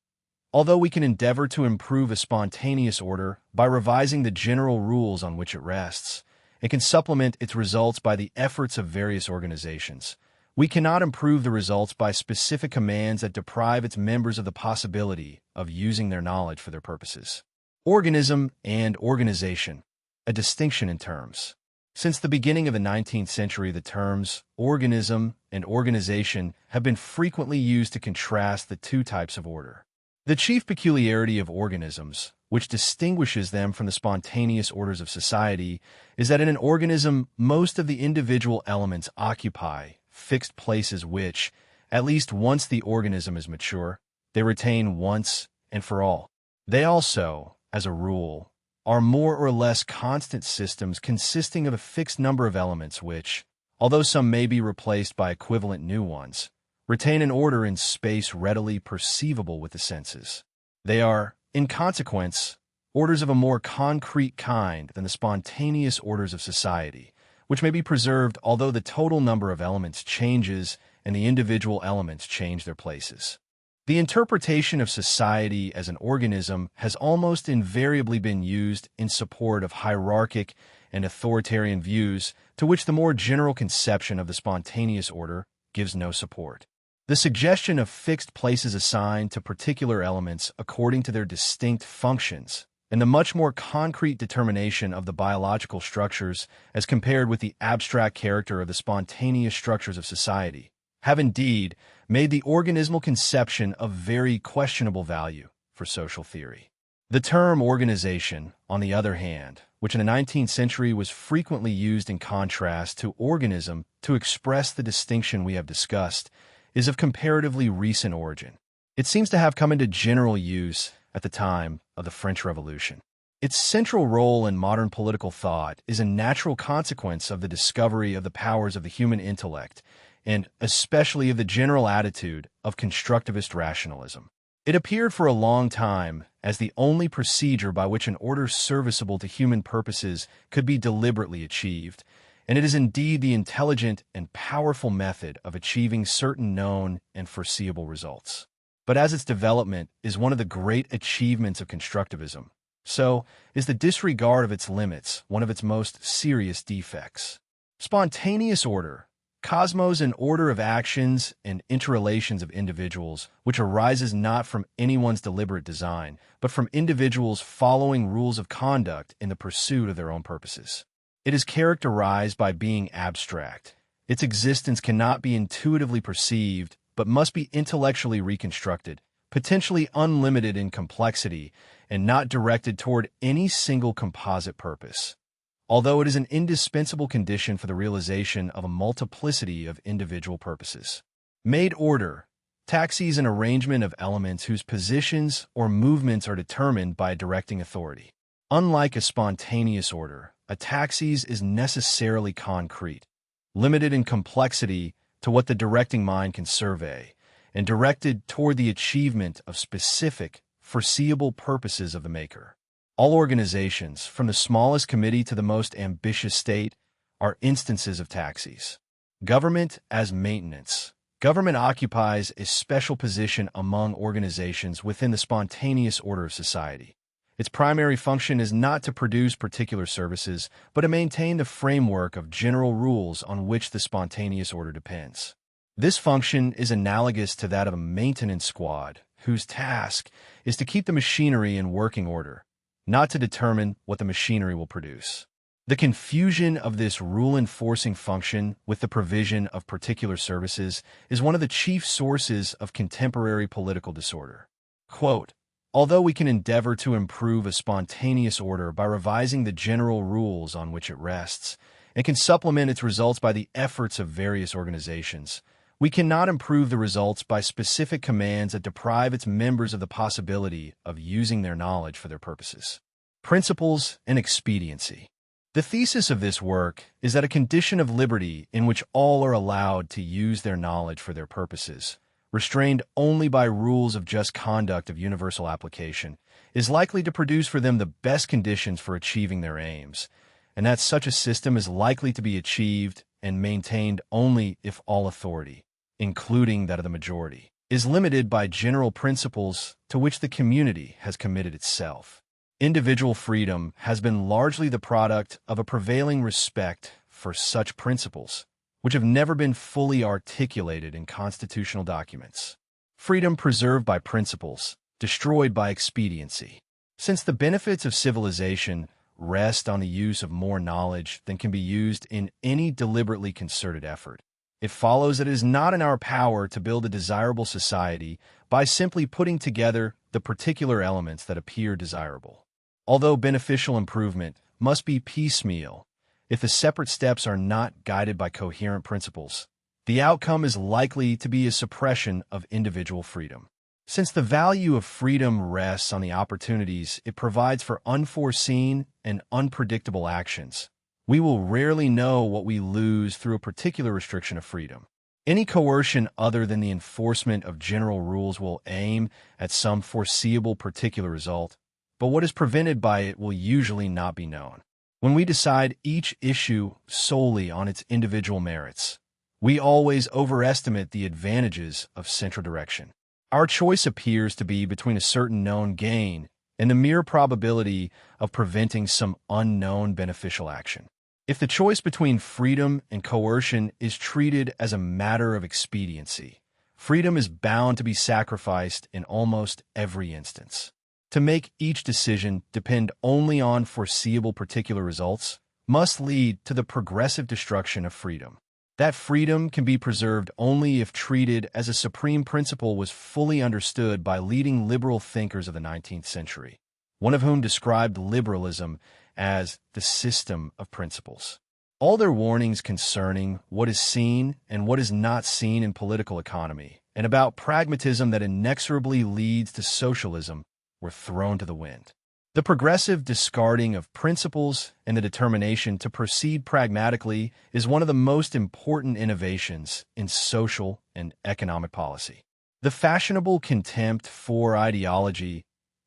although we can endeavor to improve a spontaneous order by revising the general rules on which it rests, and can supplement its results by the efforts of various organizations, we cannot improve the results by specific commands that deprive its members of the possibility of using their knowledge for their purposes. Organism and organization, a distinction in terms. Since the beginning of the 19th century, the terms organism and organization have been frequently used to contrast the two types of order. The chief peculiarity of organisms, which distinguishes them from the spontaneous orders of society, is that in an organism, most of the individual elements occupy fixed places which, at least once the organism is mature, they retain once and for all. They also, as a rule, are more or less constant systems consisting of a fixed number of elements which, although some may be replaced by equivalent new ones, retain an order in space readily perceivable with the senses. They are, in consequence, orders of a more concrete kind than the spontaneous orders of society, which may be preserved although the total number of elements changes and the individual elements change their places. The interpretation of society as an organism has almost invariably been used in support of hierarchic and authoritarian views to which the more general conception of the spontaneous order gives no support. The suggestion of fixed places assigned to particular elements according to their distinct functions, and the much more concrete determination of the biological structures as compared with the abstract character of the spontaneous structures of society, have indeed made the organismal conception of very questionable value for social theory. The term organization, on the other hand, which in the 19th century was frequently used in contrast to organism to express the distinction we have discussed, is of comparatively recent origin. It seems to have come into general use at the time of the French Revolution. Its central role in modern political thought is a natural consequence of the discovery of the powers of the human intellect, and especially of the general attitude of constructivist rationalism. It appeared for a long time as the only procedure by which an order serviceable to human purposes could be deliberately achieved, and it is indeed the intelligent and powerful method of achieving certain known and foreseeable results. But as its development is one of the great achievements of constructivism, so is the disregard of its limits one of its most serious defects. Spontaneous order, cosmos, an order of actions and interrelations of individuals, which arises not from anyone's deliberate design, but from individuals following rules of conduct in the pursuit of their own purposes. It is characterized by being abstract. Its existence cannot be intuitively perceived, but must be intellectually reconstructed, potentially unlimited in complexity, and not directed toward any single composite purpose, although it is an indispensable condition for the realization of a multiplicity of individual purposes. Made order, taxis an arrangement of elements whose positions or movements are determined by a directing authority. Unlike a spontaneous order, a taxis is necessarily concrete, limited in complexity to what the directing mind can survey, and directed toward the achievement of specific, foreseeable purposes of the maker. All organizations, from the smallest committee to the most ambitious state, are instances of taxis. Government as maintenance. Government occupies a special position among organizations within the spontaneous order of society. Its primary function is not to produce particular services, but to maintain the framework of general rules on which the spontaneous order depends. This function is analogous to that of a maintenance squad, whose task is to keep the machinery in working order, not to determine what the machinery will produce. The confusion of this rule-enforcing function with the provision of particular services is one of the chief sources of contemporary political disorder. Quote, although we can endeavor to improve a spontaneous order by revising the general rules on which it rests, and can supplement its results by the efforts of various organizations, we cannot improve the results by specific commands that deprive its members of the possibility of using their knowledge for their purposes. Principles and expediency. The thesis of this work is that a condition of liberty in which all are allowed to use their knowledge for their purposes, restrained only by rules of just conduct of universal application, is likely to produce for them the best conditions for achieving their aims, and that such a system is likely to be achieved and maintained only if all authority, including that of the majority, is limited by general principles to which the community has committed itself. Individual freedom has been largely the product of a prevailing respect for such principles, which have never been fully articulated in constitutional documents. Freedom preserved by principles, destroyed by expediency. Since the benefits of civilization rest on the use of more knowledge than can be used in any deliberately concerted effort, it follows that it is not in our power to build a desirable society by simply putting together the particular elements that appear desirable. Although beneficial improvement must be piecemeal, if the separate steps are not guided by coherent principles, the outcome is likely to be a suppression of individual freedom. Since the value of freedom rests on the opportunities it provides for unforeseen and unpredictable actions, we will rarely know what we lose through a particular restriction of freedom. Any coercion other than the enforcement of general rules will aim at some foreseeable particular result, but what is prevented by it will usually not be known. When we decide each issue solely on its individual merits, we always overestimate the advantages of central direction. Our choice appears to be between a certain known gain and the mere probability of preventing some unknown beneficial action. If the choice between freedom and coercion is treated as a matter of expediency, freedom is bound to be sacrificed in almost every instance. To make each decision depend only on foreseeable particular results must lead to the progressive destruction of freedom. That freedom can be preserved only if treated as a supreme principle was fully understood by leading liberal thinkers of the 19th century, one of whom described liberalism as the system of principles. All their warnings concerning what is seen and what is not seen in political economy, and about pragmatism that inexorably leads to socialism, were thrown to the wind. The progressive discarding of principles and the determination to proceed pragmatically is one of the most important innovations in social and economic policy. The fashionable contempt for ideology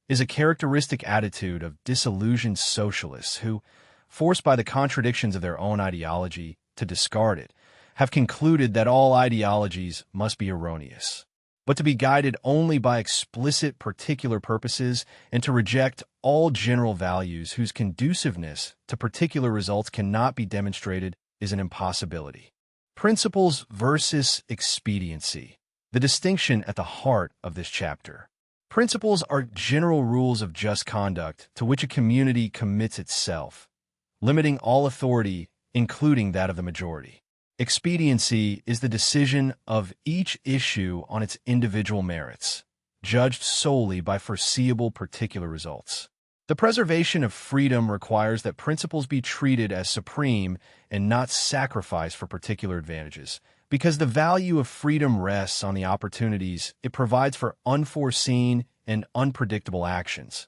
is a characteristic attitude of disillusioned socialists who, forced by the contradictions of their own ideology to discard it, have concluded that all ideologies must be erroneous, but to be guided only by explicit particular purposes and to reject all general values whose conduciveness to particular results cannot be demonstrated is an impossibility. Principles versus expediency. The distinction at the heart of this chapter. Principles are general rules of just conduct to which a community commits itself, limiting all authority, including that of the majority. Expediency is the decision of each issue on its individual merits, judged solely by foreseeable particular results. The preservation of freedom requires that principles be treated as supreme and not sacrificed for particular advantages, because the value of freedom rests on the opportunities it provides for unforeseen and unpredictable actions,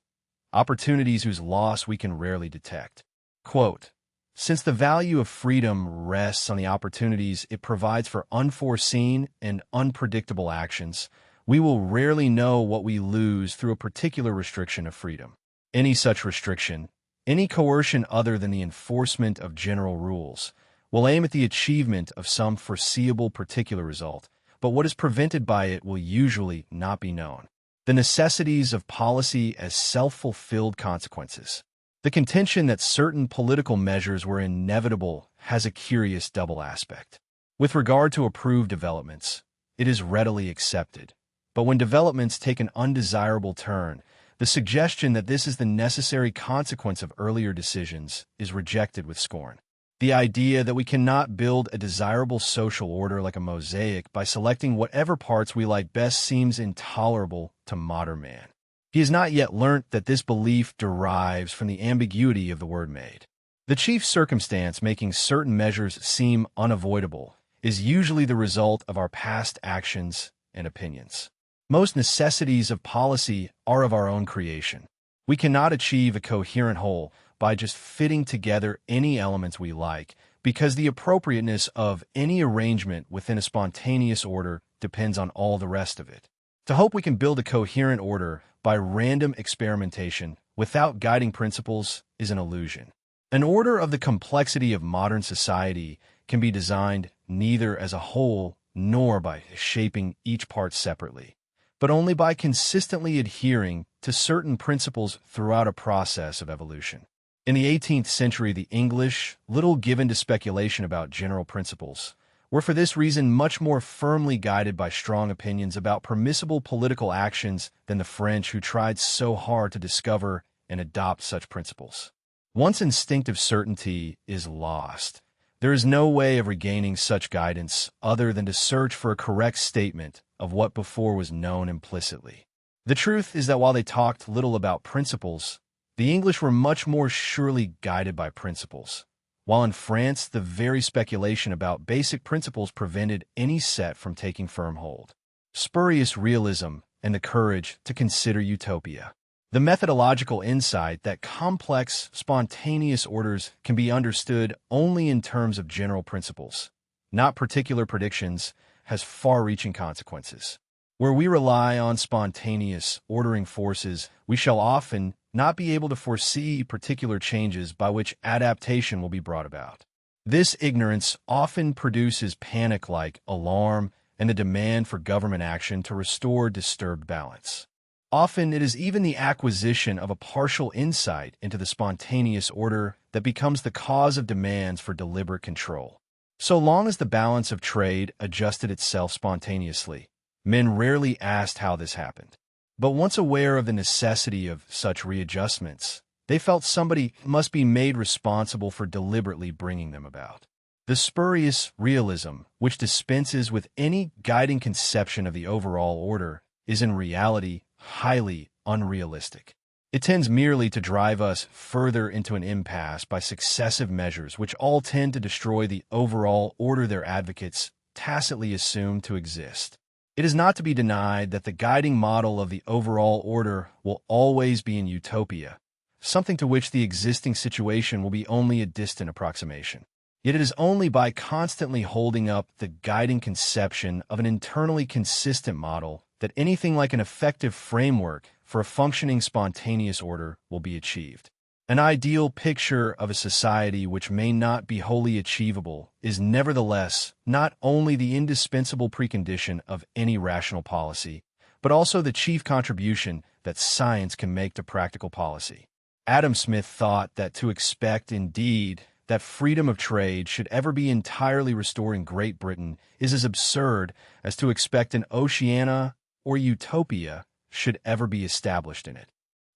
opportunities whose loss we can rarely detect. Quote, "Since the value of freedom rests on the opportunities it provides for unforeseen and unpredictable actions, we will rarely know what we lose through a particular restriction of freedom. Any such restriction, any coercion other than the enforcement of general rules, will aim at the achievement of some foreseeable particular result, but what is prevented by it will usually not be known. The necessities of policy as self-fulfilled consequences. The contention that certain political measures were inevitable has a curious double aspect. With regard to approved developments, it is readily accepted. But when developments take an undesirable turn, the suggestion that this is the necessary consequence of earlier decisions is rejected with scorn. The idea that we cannot build a desirable social order like a mosaic by selecting whatever parts we like best seems intolerable to modern man. He has not yet learnt that this belief derives from the ambiguity of the word made. The chief circumstance making certain measures seem unavoidable is usually the result of our past actions and opinions. Most necessities of policy are of our own creation. We cannot achieve a coherent whole by just fitting together any elements we like, because the appropriateness of any arrangement within a spontaneous order depends on all the rest of it. To hope we can build a coherent order by random experimentation without guiding principles is an illusion. An order of the complexity of modern society can be designed neither as a whole nor by shaping each part separately, but only by consistently adhering to certain principles throughout a process of evolution. In the 18th century, the English, little given to speculation about general principles, were for this reason much more firmly guided by strong opinions about permissible political actions than the French, who tried so hard to discover and adopt such principles. Once instinctive certainty is lost, there is no way of regaining such guidance other than to search for a correct statement of what before was known implicitly. The truth is that while they talked little about principles, the English were much more surely guided by principles, while in France the very speculation about basic principles prevented any set from taking firm hold. Spurious realism and the courage to consider utopia. The methodological insight that complex, spontaneous orders can be understood only in terms of general principles, not particular predictions, has far-reaching consequences. Where we rely on spontaneous, ordering forces, we shall often not be able to foresee particular changes by which adaptation will be brought about. This ignorance often produces panic-like alarm and the demand for government action to restore disturbed balance. Often it is even the acquisition of a partial insight into the spontaneous order that becomes the cause of demands for deliberate control. So long as the balance of trade adjusted itself spontaneously, men rarely asked how this happened. But once aware of the necessity of such readjustments, they felt somebody must be made responsible for deliberately bringing them about. The spurious realism, which dispenses with any guiding conception of the overall order, is in reality highly unrealistic. It tends merely to drive us further into an impasse by successive measures which all tend to destroy the overall order their advocates tacitly assume to exist. It is not to be denied that the guiding model of the overall order will always be in utopia, something to which the existing situation will be only a distant approximation. Yet it is only by constantly holding up the guiding conception of an internally consistent model that anything like an effective framework for a functioning spontaneous order will be achieved. An ideal picture of a society which may not be wholly achievable is nevertheless not only the indispensable precondition of any rational policy, but also the chief contribution that science can make to practical policy. Adam Smith thought that to expect, indeed, that freedom of trade should ever be entirely restored in Great Britain is as absurd as to expect an Oceania or utopia should ever be established in it.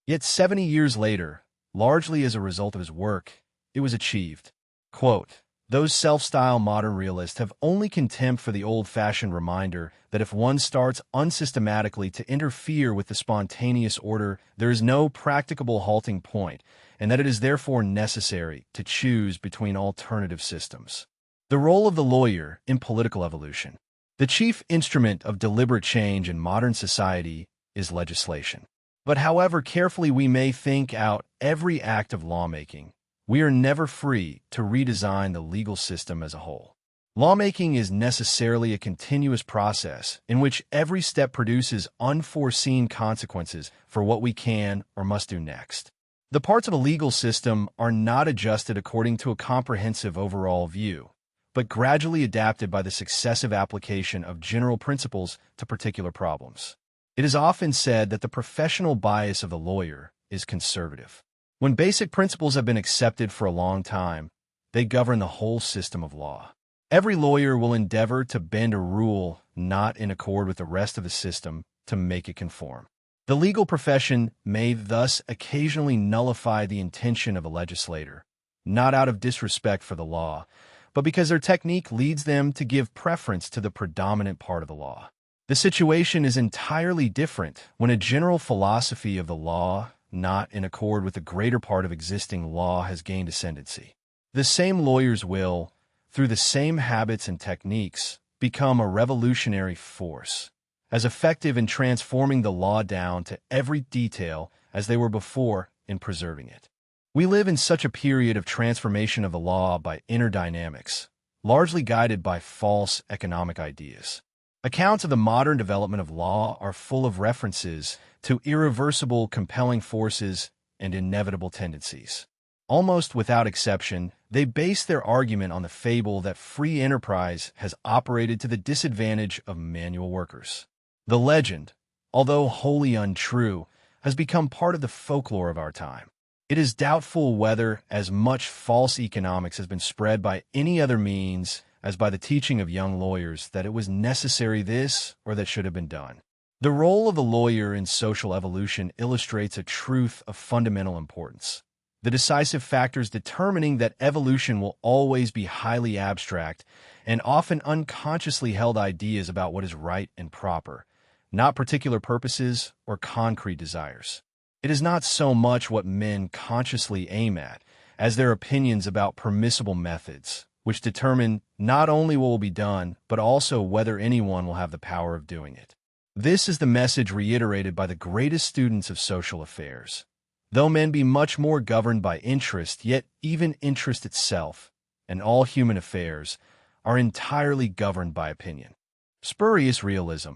Yet 70 years later, largely as a result of his work, it was achieved. Quote, "Those self-styled modern realists have only contempt for the old-fashioned reminder that if one starts unsystematically to interfere with the spontaneous order, there is no practicable halting point, and that it is therefore necessary to choose between alternative systems." The role of the lawyer in political evolution. The chief instrument of deliberate change in modern society is legislation. But however carefully we may think out every act of lawmaking, we are never free to redesign the legal system as a whole. Lawmaking is necessarily a continuous process in which every step produces unforeseen consequences for what we can or must do next. The parts of a legal system are not adjusted according to a comprehensive overall view, but gradually adapted by the successive application of general principles to particular problems. It is often said that the professional bias of the lawyer is conservative. When basic principles have been accepted for a long time, they govern the whole system of law. Every lawyer will endeavor to bend a rule not in accord with the rest of the system to make it conform. The legal profession may thus occasionally nullify the intention of a legislator, not out of disrespect for the law, but because their technique leads them to give preference to the predominant part of the law. The situation is entirely different when a general philosophy of the law, not in accord with the greater part of existing law, has gained ascendancy. The same lawyers will, through the same habits and techniques, become a revolutionary force, as effective in transforming the law down to every detail as they were before in preserving it. We live in such a period of transformation of the law by inner dynamics, largely guided by false economic ideas. Accounts of the modern development of law are full of references to irreversible compelling forces and inevitable tendencies. Almost without exception, they base their argument on the fable that free enterprise has operated to the disadvantage of manual workers. The legend, although wholly untrue, has become part of the folklore of our time. It is doubtful whether as much false economics has been spread by any other means as by the teaching of young lawyers that it was necessary this or that should have been done. The role of the lawyer in social evolution illustrates a truth of fundamental importance. The decisive factors determining that evolution will always be highly abstract and often unconsciously held ideas about what is right and proper, not particular purposes or concrete desires. It is not so much what men consciously aim at as their opinions about permissible methods, which determine not only what will be done, but also whether anyone will have the power of doing it. This is the message reiterated by the greatest students of social affairs. Though men be much more governed by interest, yet even interest itself, and all human affairs, are entirely governed by opinion. Spurious realism,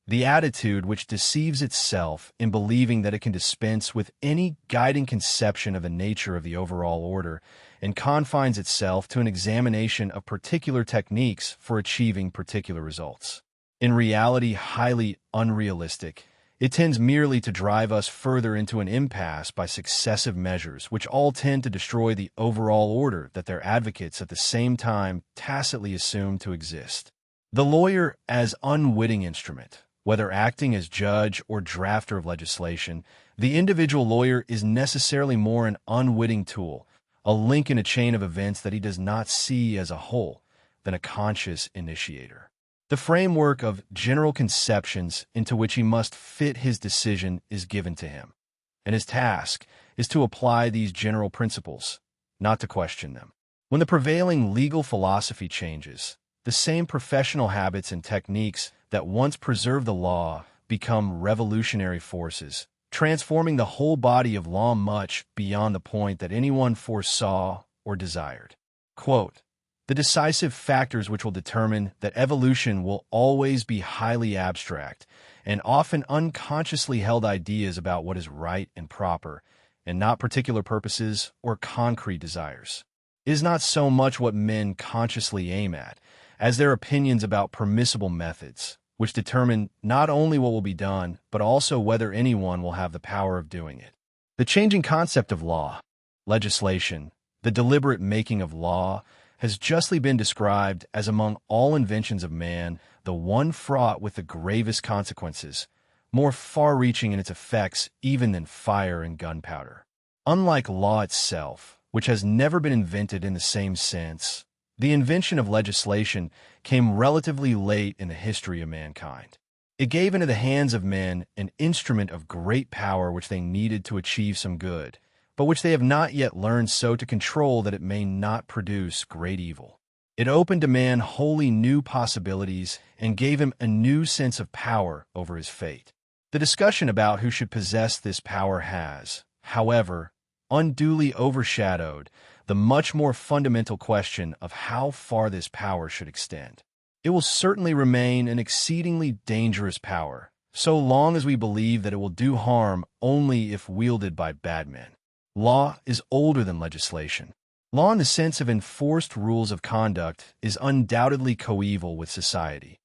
the attitude which deceives itself in believing that it can dispense with any guiding conception of the nature of the overall order and confines itself to an examination of particular techniques for achieving particular results. In reality, highly unrealistic, it tends merely to drive us further into an impasse by successive measures which all tend to destroy the overall order that their advocates at the same time tacitly assume to exist. The lawyer as unwitting instrument, whether acting as judge or drafter of legislation, the individual lawyer is necessarily more an unwitting tool, a link in a chain of events that he does not see as a whole, than a conscious initiator. The framework of general conceptions into which he must fit his decision is given to him, and his task is to apply these general principles, not to question them. When the prevailing legal philosophy changes, the same professional habits and techniques that once preserved the law become revolutionary forces, transforming the whole body of law much beyond the point that anyone foresaw or desired. Quote, "The decisive factors which will determine that evolution will always be highly abstract and often unconsciously held ideas about what is right and proper, and not particular purposes or concrete desires, is not so much what men consciously aim at, as their opinions about permissible methods, which determine not only what will be done, but also whether anyone will have the power of doing it." The changing concept of law, legislation, the deliberate making of law, has justly been described as among all inventions of man, the one fraught with the gravest consequences, more far-reaching in its effects even than fire and gunpowder. Unlike law itself, which has never been invented in the same sense, the invention of legislation came relatively late in the history of mankind. It gave into the hands of men an instrument of great power which they needed to achieve some good, but which they have not yet learned so to control that it may not produce great evil. It opened to man wholly new possibilities and gave him a new sense of power over his fate. The discussion about who should possess this power has, however, unduly overshadowed the much more fundamental question of how far this power should extend. It will certainly remain an exceedingly dangerous power, so long as we believe that it will do harm only if wielded by bad men. Law is older than legislation. Law in the sense of enforced rules of conduct is undoubtedly coeval with society.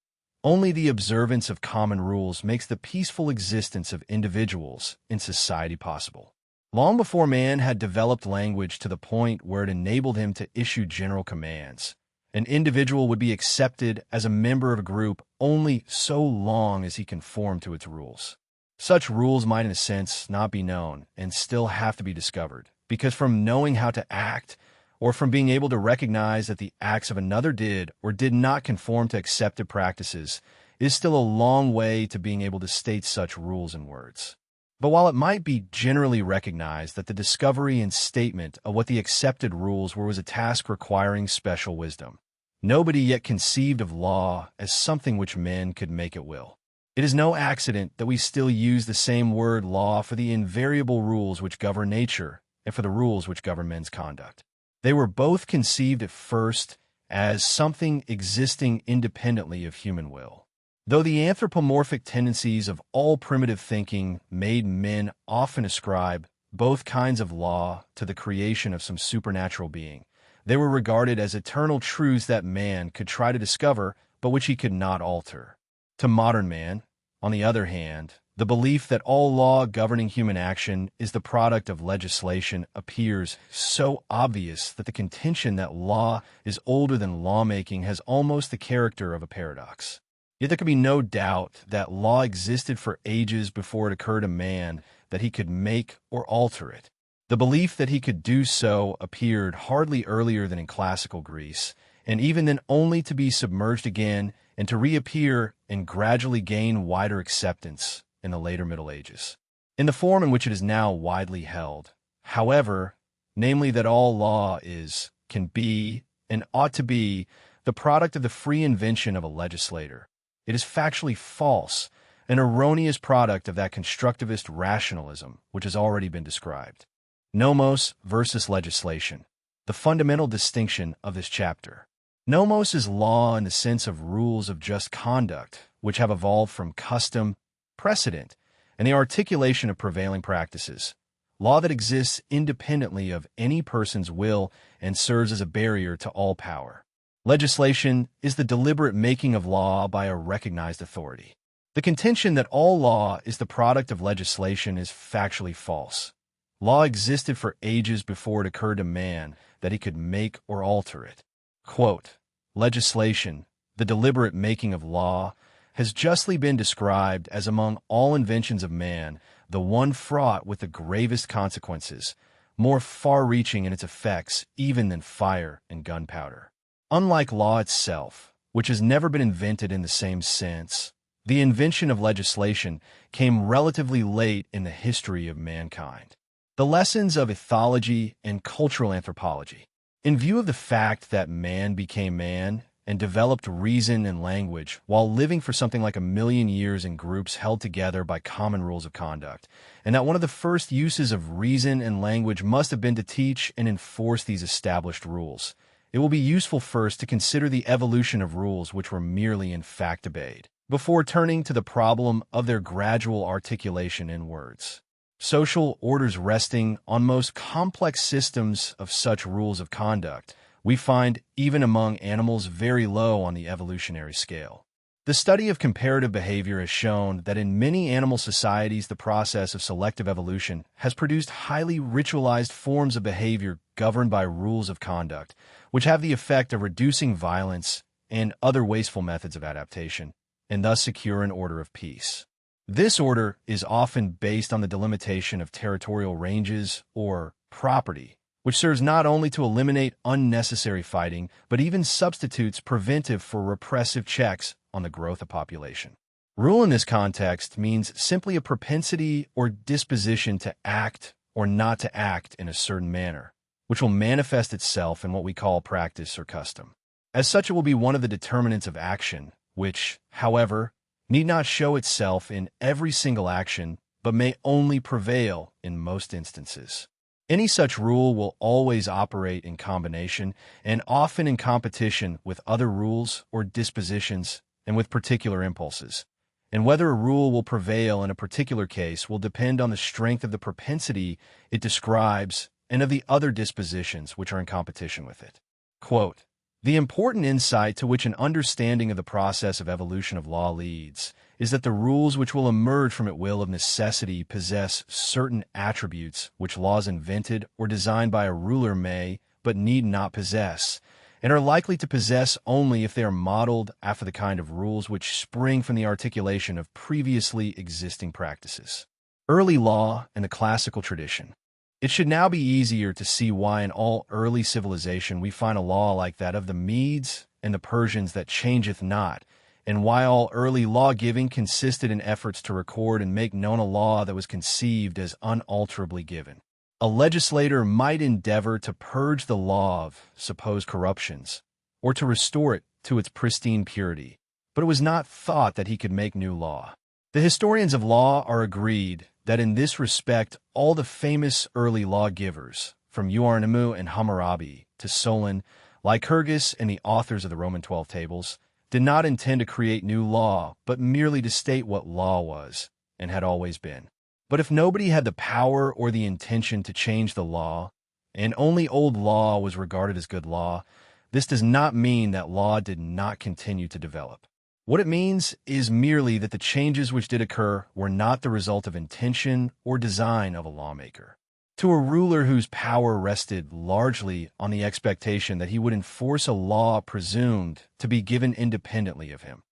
Only the observance of common rules makes the peaceful existence of individuals in society possible. Long before man had developed language to the point where it enabled him to issue general commands, an individual would be accepted as a member of a group only so long as he conformed to its rules. Such rules might, in a sense, not be known and still have to be discovered, because from knowing how to act, or from being able to recognize that the acts of another did or did not conform to accepted practices, is still a long way to being able to state such rules in words. But while it might be generally recognized that the discovery and statement of what the accepted rules were was a task requiring special wisdom, nobody yet conceived of law as something which men could make at will. It is no accident that we still use the same word law for the invariable rules which govern nature and for the rules which govern men's conduct. They were both conceived at first as something existing independently of human will. Though the anthropomorphic tendencies of all primitive thinking made men often ascribe both kinds of law to the creation of some supernatural being, they were regarded as eternal truths that man could try to discover, but which he could not alter. To modern man, on the other hand, the belief that all law governing human action is the product of legislation appears so obvious that the contention that law is older than lawmaking has almost the character of a paradox. Yet there can be no doubt that law existed for ages before it occurred to man that he could make or alter it. The belief that he could do so appeared hardly earlier than in classical Greece, and even then only to be submerged again and to reappear and gradually gain wider acceptance in the later Middle Ages, in the form in which it is now widely held. However, namely that all law is, can be, and ought to be the product of the free invention of a legislator. It is factually false, an erroneous product of that constructivist rationalism which has already been described. Nomos versus legislation. The fundamental distinction of this chapter. Nomos is law in the sense of rules of just conduct, which have evolved from custom, precedent, and the articulation of prevailing practices. Law that exists independently of any person's will and serves as a barrier to all power. Legislation is the deliberate making of law by a recognized authority. The contention that all law is the product of legislation is factually false. Law existed for ages before it occurred to man that he could make or alter it. Quote, legislation, the deliberate making of law, has justly been described as among all inventions of man, the one fraught with the gravest consequences, more far-reaching in its effects even than fire and gunpowder. Unlike law itself, which has never been invented in the same sense, the invention of legislation came relatively late in the history of mankind. The lessons of ethology and cultural anthropology. In view of the fact that man became man and developed reason and language while living for something like 1 million years in groups held together by common rules of conduct, and that one of the first uses of reason and language must have been to teach and enforce these established rules, it will be useful first to consider the evolution of rules which were merely in fact obeyed, before turning to the problem of their gradual articulation in words. Social orders resting on most complex systems of such rules of conduct, we find even among animals very low on the evolutionary scale. The study of comparative behavior has shown that in many animal societies the process of selective evolution has produced highly ritualized forms of behavior governed by rules of conduct, which have the effect of reducing violence and other wasteful methods of adaptation, and thus secure an order of peace. This order is often based on the delimitation of territorial ranges or property, which serves not only to eliminate unnecessary fighting, but even substitutes preventive for repressive checks on the growth of population. Rule in this context means simply a propensity or disposition to act or not to act in a certain manner, which will manifest itself in what we call practice or custom. As such, it will be one of the determinants of action, which, however, need not show itself in every single action, but may only prevail in most instances. Any such rule will always operate in combination and often in competition with other rules or dispositions and with particular impulses. And whether a rule will prevail in a particular case will depend on the strength of the propensity it describes and of the other dispositions which are in competition with it. Quote, the important insight to which an understanding of the process of evolution of law leads is that the rules which will emerge from it will of necessity possess certain attributes which laws invented or designed by a ruler may, but need not possess, and are likely to possess only if they are modeled after the kind of rules which spring from the articulation of previously existing practices. Early law and the classical tradition. It should now be easier to see why in all early civilization we find a law like that of the Medes and the Persians that changeth not, and why all early law-giving consisted in efforts to record and make known a law that was conceived as unalterably given. A legislator might endeavor to purge the law of supposed corruptions, or to restore it to its pristine purity, but it was not thought that he could make new law. The historians of law are agreed that in this respect all the famous early lawgivers, from Euarnemu and Hammurabi to Solon, Lycurgus, and the authors of the Roman 12 Tables, did not intend to create new law, but merely to state what law was and had always been. But if nobody had the power or the intention to change the law, and only old law was regarded as good law, this does not mean that law did not continue to develop. What it means is merely that the changes which did occur were not the result of intention or design of a lawmaker. To a ruler whose power rested largely on the expectation that he would enforce a law presumed to be given independently of him,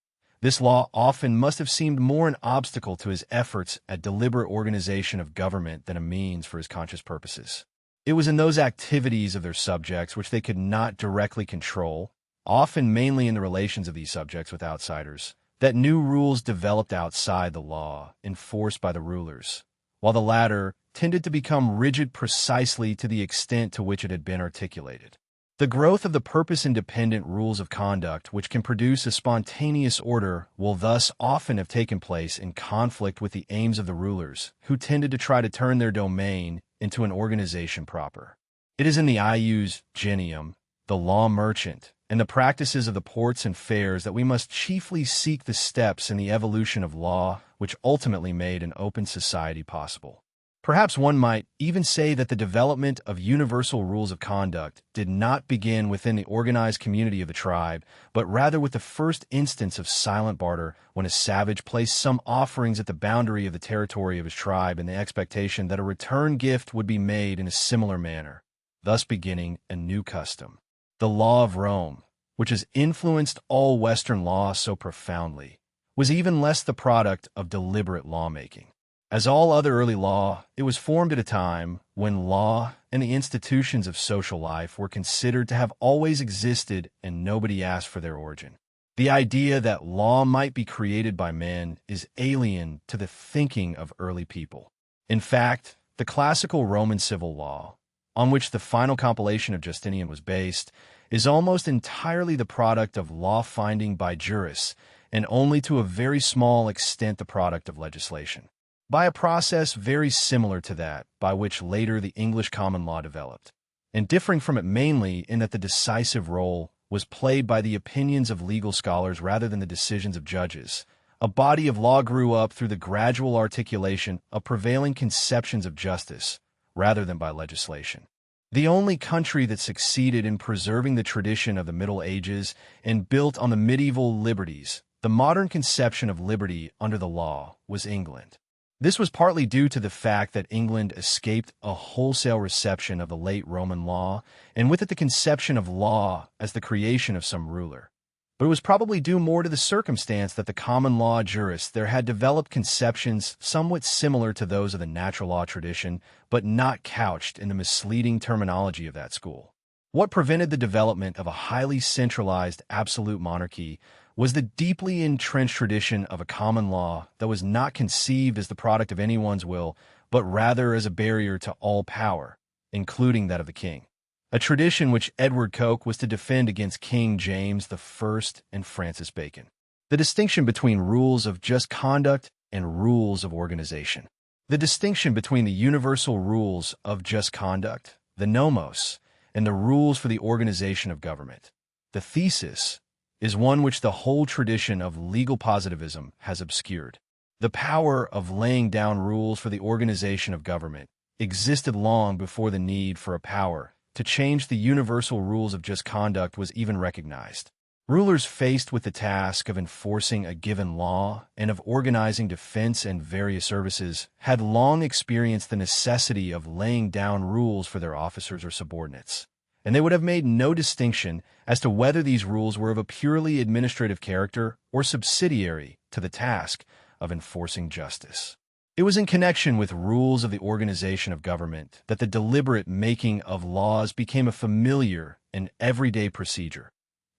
this law often must have seemed more an obstacle to his efforts at deliberate organization of government than a means for his conscious purposes. It was in those activities of their subjects which they could not directly control, often mainly in the relations of these subjects with outsiders, that new rules developed outside the law, enforced by the rulers, while the latter tended to become rigid precisely to the extent to which it had been articulated. The growth of the purpose-independent rules of conduct which can produce a spontaneous order will thus often have taken place in conflict with the aims of the rulers, who tended to try to turn their domain into an organization proper. It is in the ius gentium, the law merchant, and the practices of the ports and fairs that we must chiefly seek the steps in the evolution of law which ultimately made an open society possible. Perhaps one might even say that the development of universal rules of conduct did not begin within the organized community of the tribe, but rather with the first instance of silent barter, when a savage placed some offerings at the boundary of the territory of his tribe in the expectation that a return gift would be made in a similar manner, thus beginning a new custom. The law of Rome, which has influenced all Western law so profoundly, was even less the product of deliberate lawmaking. As all other early law, it was formed at a time when law and the institutions of social life were considered to have always existed and nobody asked for their origin. The idea that law might be created by men is alien to the thinking of early people. In fact, the classical Roman civil law, on which the final compilation of Justinian was based, is almost entirely the product of law finding by jurists, and only to a very small extent the product of legislation, by a process very similar to that by which later the English common law developed, and differing from it mainly in that the decisive role was played by the opinions of legal scholars rather than the decisions of judges. A body of law grew up through the gradual articulation of prevailing conceptions of justice, rather than by legislation. The only country that succeeded in preserving the tradition of the Middle Ages and built on the medieval liberties, the modern conception of liberty under the law, was England. This was partly due to the fact that England escaped a wholesale reception of the late Roman law, and with it the conception of law as the creation of some ruler. But it was probably due more to the circumstance that the common law jurists there had developed conceptions somewhat similar to those of the natural law tradition, but not couched in the misleading terminology of that school. What prevented the development of a highly centralized absolute monarchy was the deeply entrenched tradition of a common law that was not conceived as the product of anyone's will, but rather as a barrier to all power, including that of the king. A tradition which Edward Coke was to defend against King James I and Francis Bacon. The distinction between rules of just conduct and rules of organization. The distinction between the universal rules of just conduct, the nomos, and the rules for the organization of government, the thesis, is one which the whole tradition of legal positivism has obscured. The power of laying down rules for the organization of government existed long before the need for a power to change the universal rules of just conduct was even recognized. Rulers faced with the task of enforcing a given law and of organizing defense and various services had long experienced the necessity of laying down rules for their officers or subordinates, and they would have made no distinction as to whether these rules were of a purely administrative character or subsidiary to the task of enforcing justice. It was in connection with rules of the organization of government that the deliberate making of laws became a familiar and everyday procedure.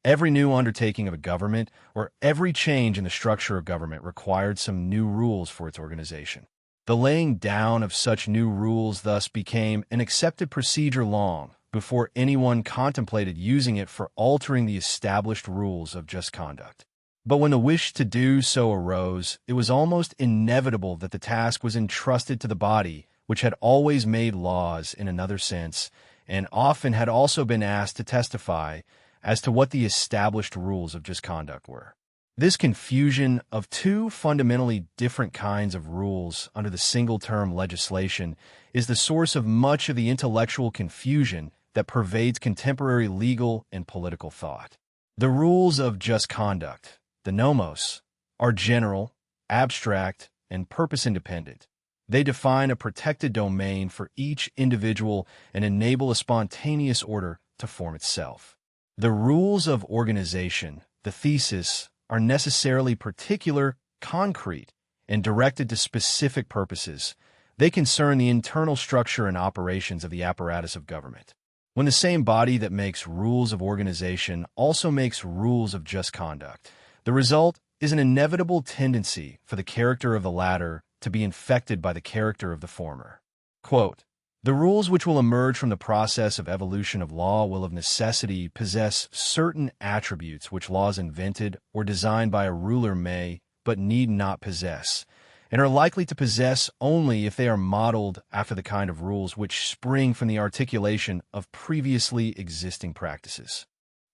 Every new undertaking of a government or every change in the structure of government required some new rules for its organization. The laying down of such new rules thus became an accepted procedure long before anyone contemplated using it for altering the established rules of just conduct. But when the wish to do so arose, it was almost inevitable that the task was entrusted to the body which had always made laws in another sense, and often had also been asked to testify as to what the established rules of just conduct were. This confusion of two fundamentally different kinds of rules under the single term legislation is the source of much of the intellectual confusion that pervades contemporary legal and political thought. The rules of just conduct, the nomos, are general, abstract, and purpose-independent. They define a protected domain for each individual and enable a spontaneous order to form itself. The rules of organization, the thesis, are necessarily particular, concrete, and directed to specific purposes. They concern the internal structure and operations of the apparatus of government. When the same body that makes rules of organization also makes rules of just conduct, the result is an inevitable tendency for the character of the latter to be infected by the character of the former. Quote, The rules which will emerge from the process of evolution of law will of necessity possess certain attributes which laws invented or designed by a ruler may, but need not possess, and are likely to possess only if they are modeled after the kind of rules which spring from the articulation of previously existing practices.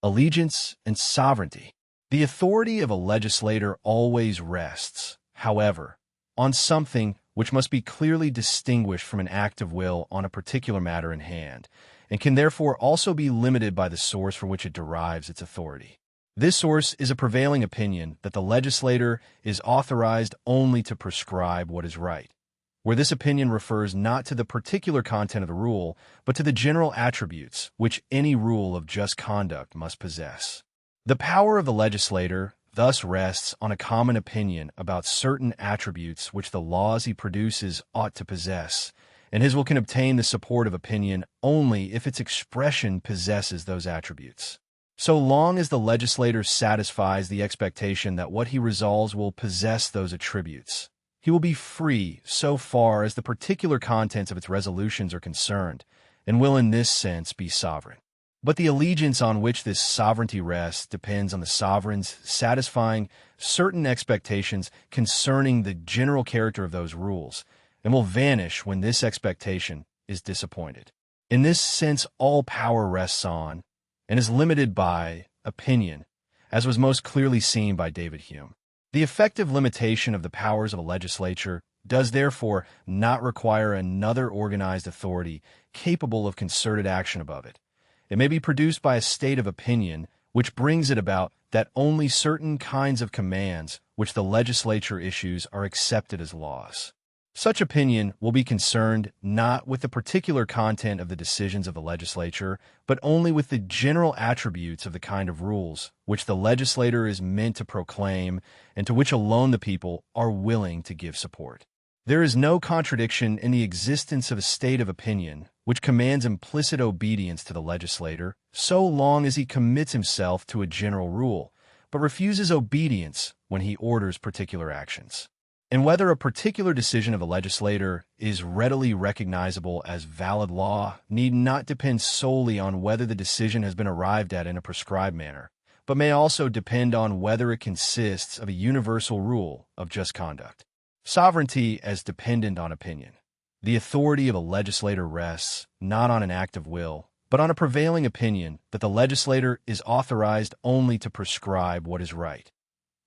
Allegiance and sovereignty. The authority of a legislator always rests, however, on something which must be clearly distinguished from an act of will on a particular matter in hand, and can therefore also be limited by the source from which it derives its authority. This source is a prevailing opinion that the legislator is authorized only to prescribe what is right, where this opinion refers not to the particular content of the rule, but to the general attributes which any rule of just conduct must possess. The power of the legislator thus rests on a common opinion about certain attributes which the laws he produces ought to possess, and his will can obtain the support of opinion only if its expression possesses those attributes. So long as the legislator satisfies the expectation that what he resolves will possess those attributes, he will be free so far as the particular contents of its resolutions are concerned, and will in this sense be sovereign. But the allegiance on which this sovereignty rests depends on the sovereign's satisfying certain expectations concerning the general character of those rules, and will vanish when this expectation is disappointed. In this sense, all power rests on, and is limited by, opinion, as was most clearly seen by David Hume. The effective limitation of the powers of a legislature does therefore not require another organized authority capable of concerted action above it. It may be produced by a state of opinion which brings it about that only certain kinds of commands which the legislature issues are accepted as laws. Such opinion will be concerned not with the particular content of the decisions of the legislature, but only with the general attributes of the kind of rules which the legislator is meant to proclaim and to which alone the people are willing to give support. There is no contradiction in the existence of a state of opinion which commands implicit obedience to the legislator so long as he commits himself to a general rule, but refuses obedience when he orders particular actions. And whether a particular decision of a legislator is readily recognizable as valid law need not depend solely on whether the decision has been arrived at in a prescribed manner, but may also depend on whether it consists of a universal rule of just conduct. Sovereignty as dependent on opinion. The authority of a legislator rests not on an act of will, but on a prevailing opinion that the legislator is authorized only to prescribe what is right,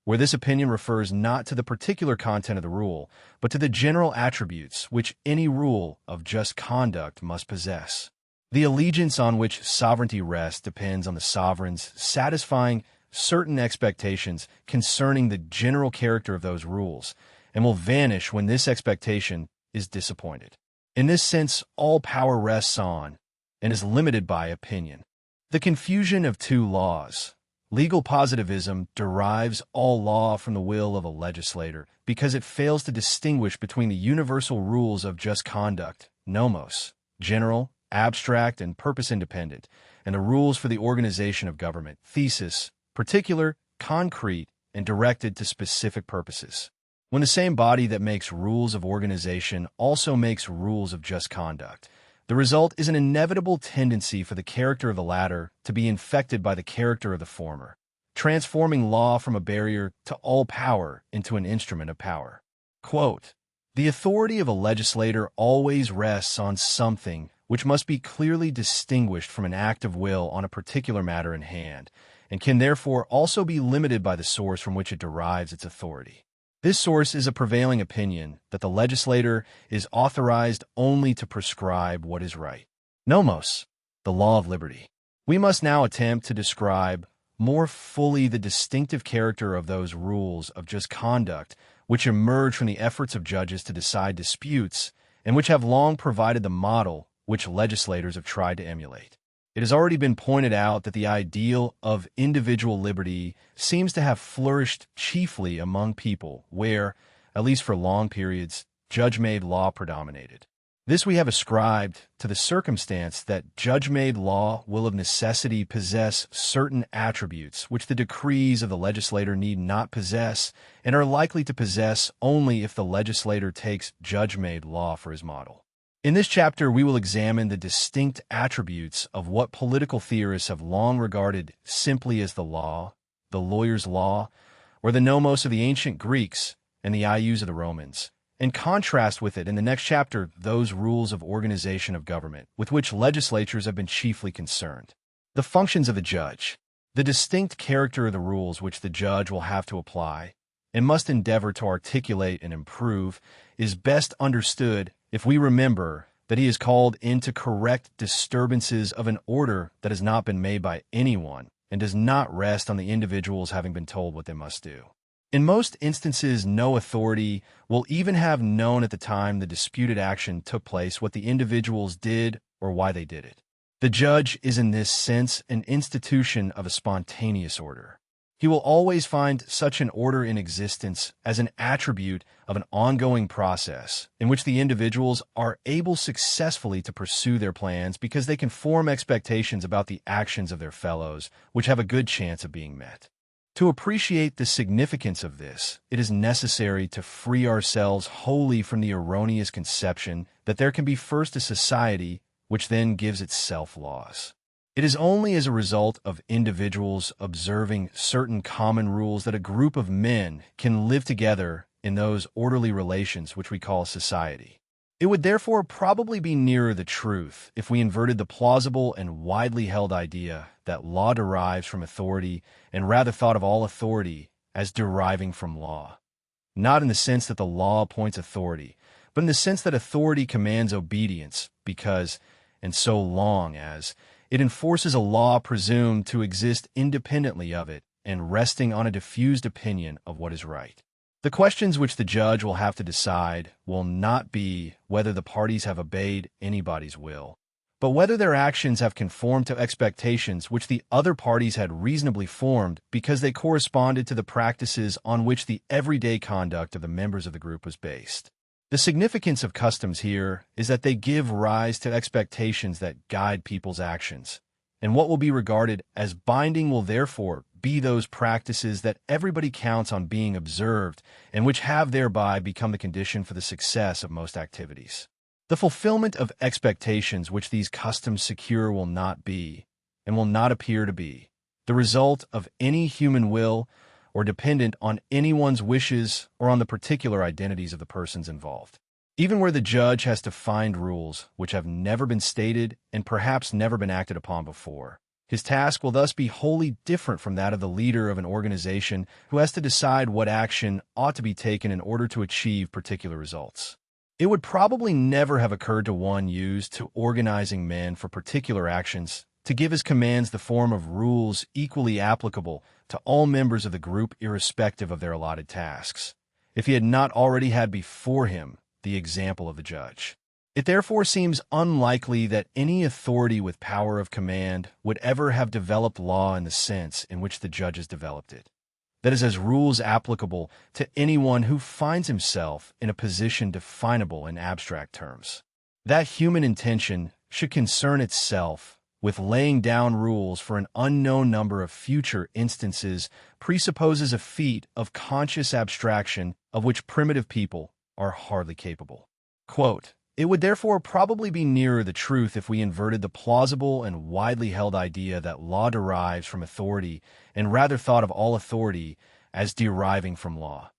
where this opinion refers not to the particular content of the rule, but to the general attributes which any rule of just conduct must possess. The allegiance on which sovereignty rests depends on the sovereign's satisfying certain expectations concerning the general character of those rules, and will vanish when this expectation is disappointed. In this sense, all power rests on, and is limited by, opinion. The confusion of two laws. Legal positivism derives all law from the will of a legislator because it fails to distinguish between the universal rules of just conduct, nomos, general, abstract, and purpose-independent, and the rules for the organization of government, thesis, particular, concrete, and directed to specific purposes. When the same body that makes rules of organization also makes rules of just conduct, the result is an inevitable tendency for the character of the latter to be infected by the character of the former, transforming law from a barrier to all power into an instrument of power. Quote, "The authority of a legislator always rests on something which must be clearly distinguished from an act of will on a particular matter in hand, and can therefore also be limited by the source from which it derives its authority. This source is a prevailing opinion that the legislator is authorized only to prescribe what is right." Nomos, the law of liberty. We must now attempt to describe more fully the distinctive character of those rules of just conduct which emerge from the efforts of judges to decide disputes and which have long provided the model which legislators have tried to emulate. It has already been pointed out that the ideal of individual liberty seems to have flourished chiefly among people where, at least for long periods, judge-made law predominated. This we have ascribed to the circumstance that judge-made law will of necessity possess certain attributes which the decrees of the legislator need not possess and are likely to possess only if the legislator takes judge-made law for his model. In this chapter, we will examine the distinct attributes of what political theorists have long regarded simply as the law, the lawyer's law, or the nomos of the ancient Greeks and the ius of the Romans, and contrast with it in the next chapter those rules of organization of government with which legislatures have been chiefly concerned. The functions of the judge. The distinct character of the rules which the judge will have to apply and must endeavor to articulate and improve is best understood if we remember that he is called in to correct disturbances of an order that has not been made by anyone and does not rest on the individuals having been told what they must do. In most instances, no authority will even have known at the time the disputed action took place what the individuals did or why they did it. The judge is in this sense an institution of a spontaneous order. He will always find such an order in existence as an attribute of an ongoing process in which the individuals are able successfully to pursue their plans because they can form expectations about the actions of their fellows which have a good chance of being met. To appreciate the significance of this, it is necessary to free ourselves wholly from the erroneous conception that there can be first a society which then gives itself laws. It is only as a result of individuals observing certain common rules that a group of men can live together in those orderly relations which we call society. It would therefore probably be nearer the truth if we inverted the plausible and widely held idea that law derives from authority and rather thought of all authority as deriving from law. Not in the sense that the law appoints authority, but in the sense that authority commands obedience because, and so long as, it enforces a law presumed to exist independently of it and resting on a diffused opinion of what is right. The questions which the judge will have to decide will not be whether the parties have obeyed anybody's will, but whether their actions have conformed to expectations which the other parties had reasonably formed because they corresponded to the practices on which the everyday conduct of the members of the group was based. The significance of customs here is that they give rise to expectations that guide people's actions, and what will be regarded as binding will therefore be those practices that everybody counts on being observed and which have thereby become the condition for the success of most activities. The fulfillment of expectations which these customs secure will not be, and will not appear to be, the result of any human will or dependent on anyone's wishes or on the particular identities of the persons involved. Even where the judge has to find rules which have never been stated and perhaps never been acted upon before, his task will thus be wholly different from that of the leader of an organization who has to decide what action ought to be taken in order to achieve particular results. It would probably never have occurred to one used to organizing men for particular actions to give his commands the form of rules equally applicable to all members of the group irrespective of their allotted tasks, if he had not already had before him the example of the judge. It therefore seems unlikely that any authority with power of command would ever have developed law in the sense in which the judges developed it. That is, as rules applicable to anyone who finds himself in a position definable in abstract terms. That human intention should concern itself with laying down rules for an unknown number of future instances presupposes a feat of conscious abstraction of which primitive people are hardly capable. Quote, "It would therefore probably be nearer the truth if we inverted the plausible and widely held idea that law derives from authority and rather thought of all authority as deriving from law.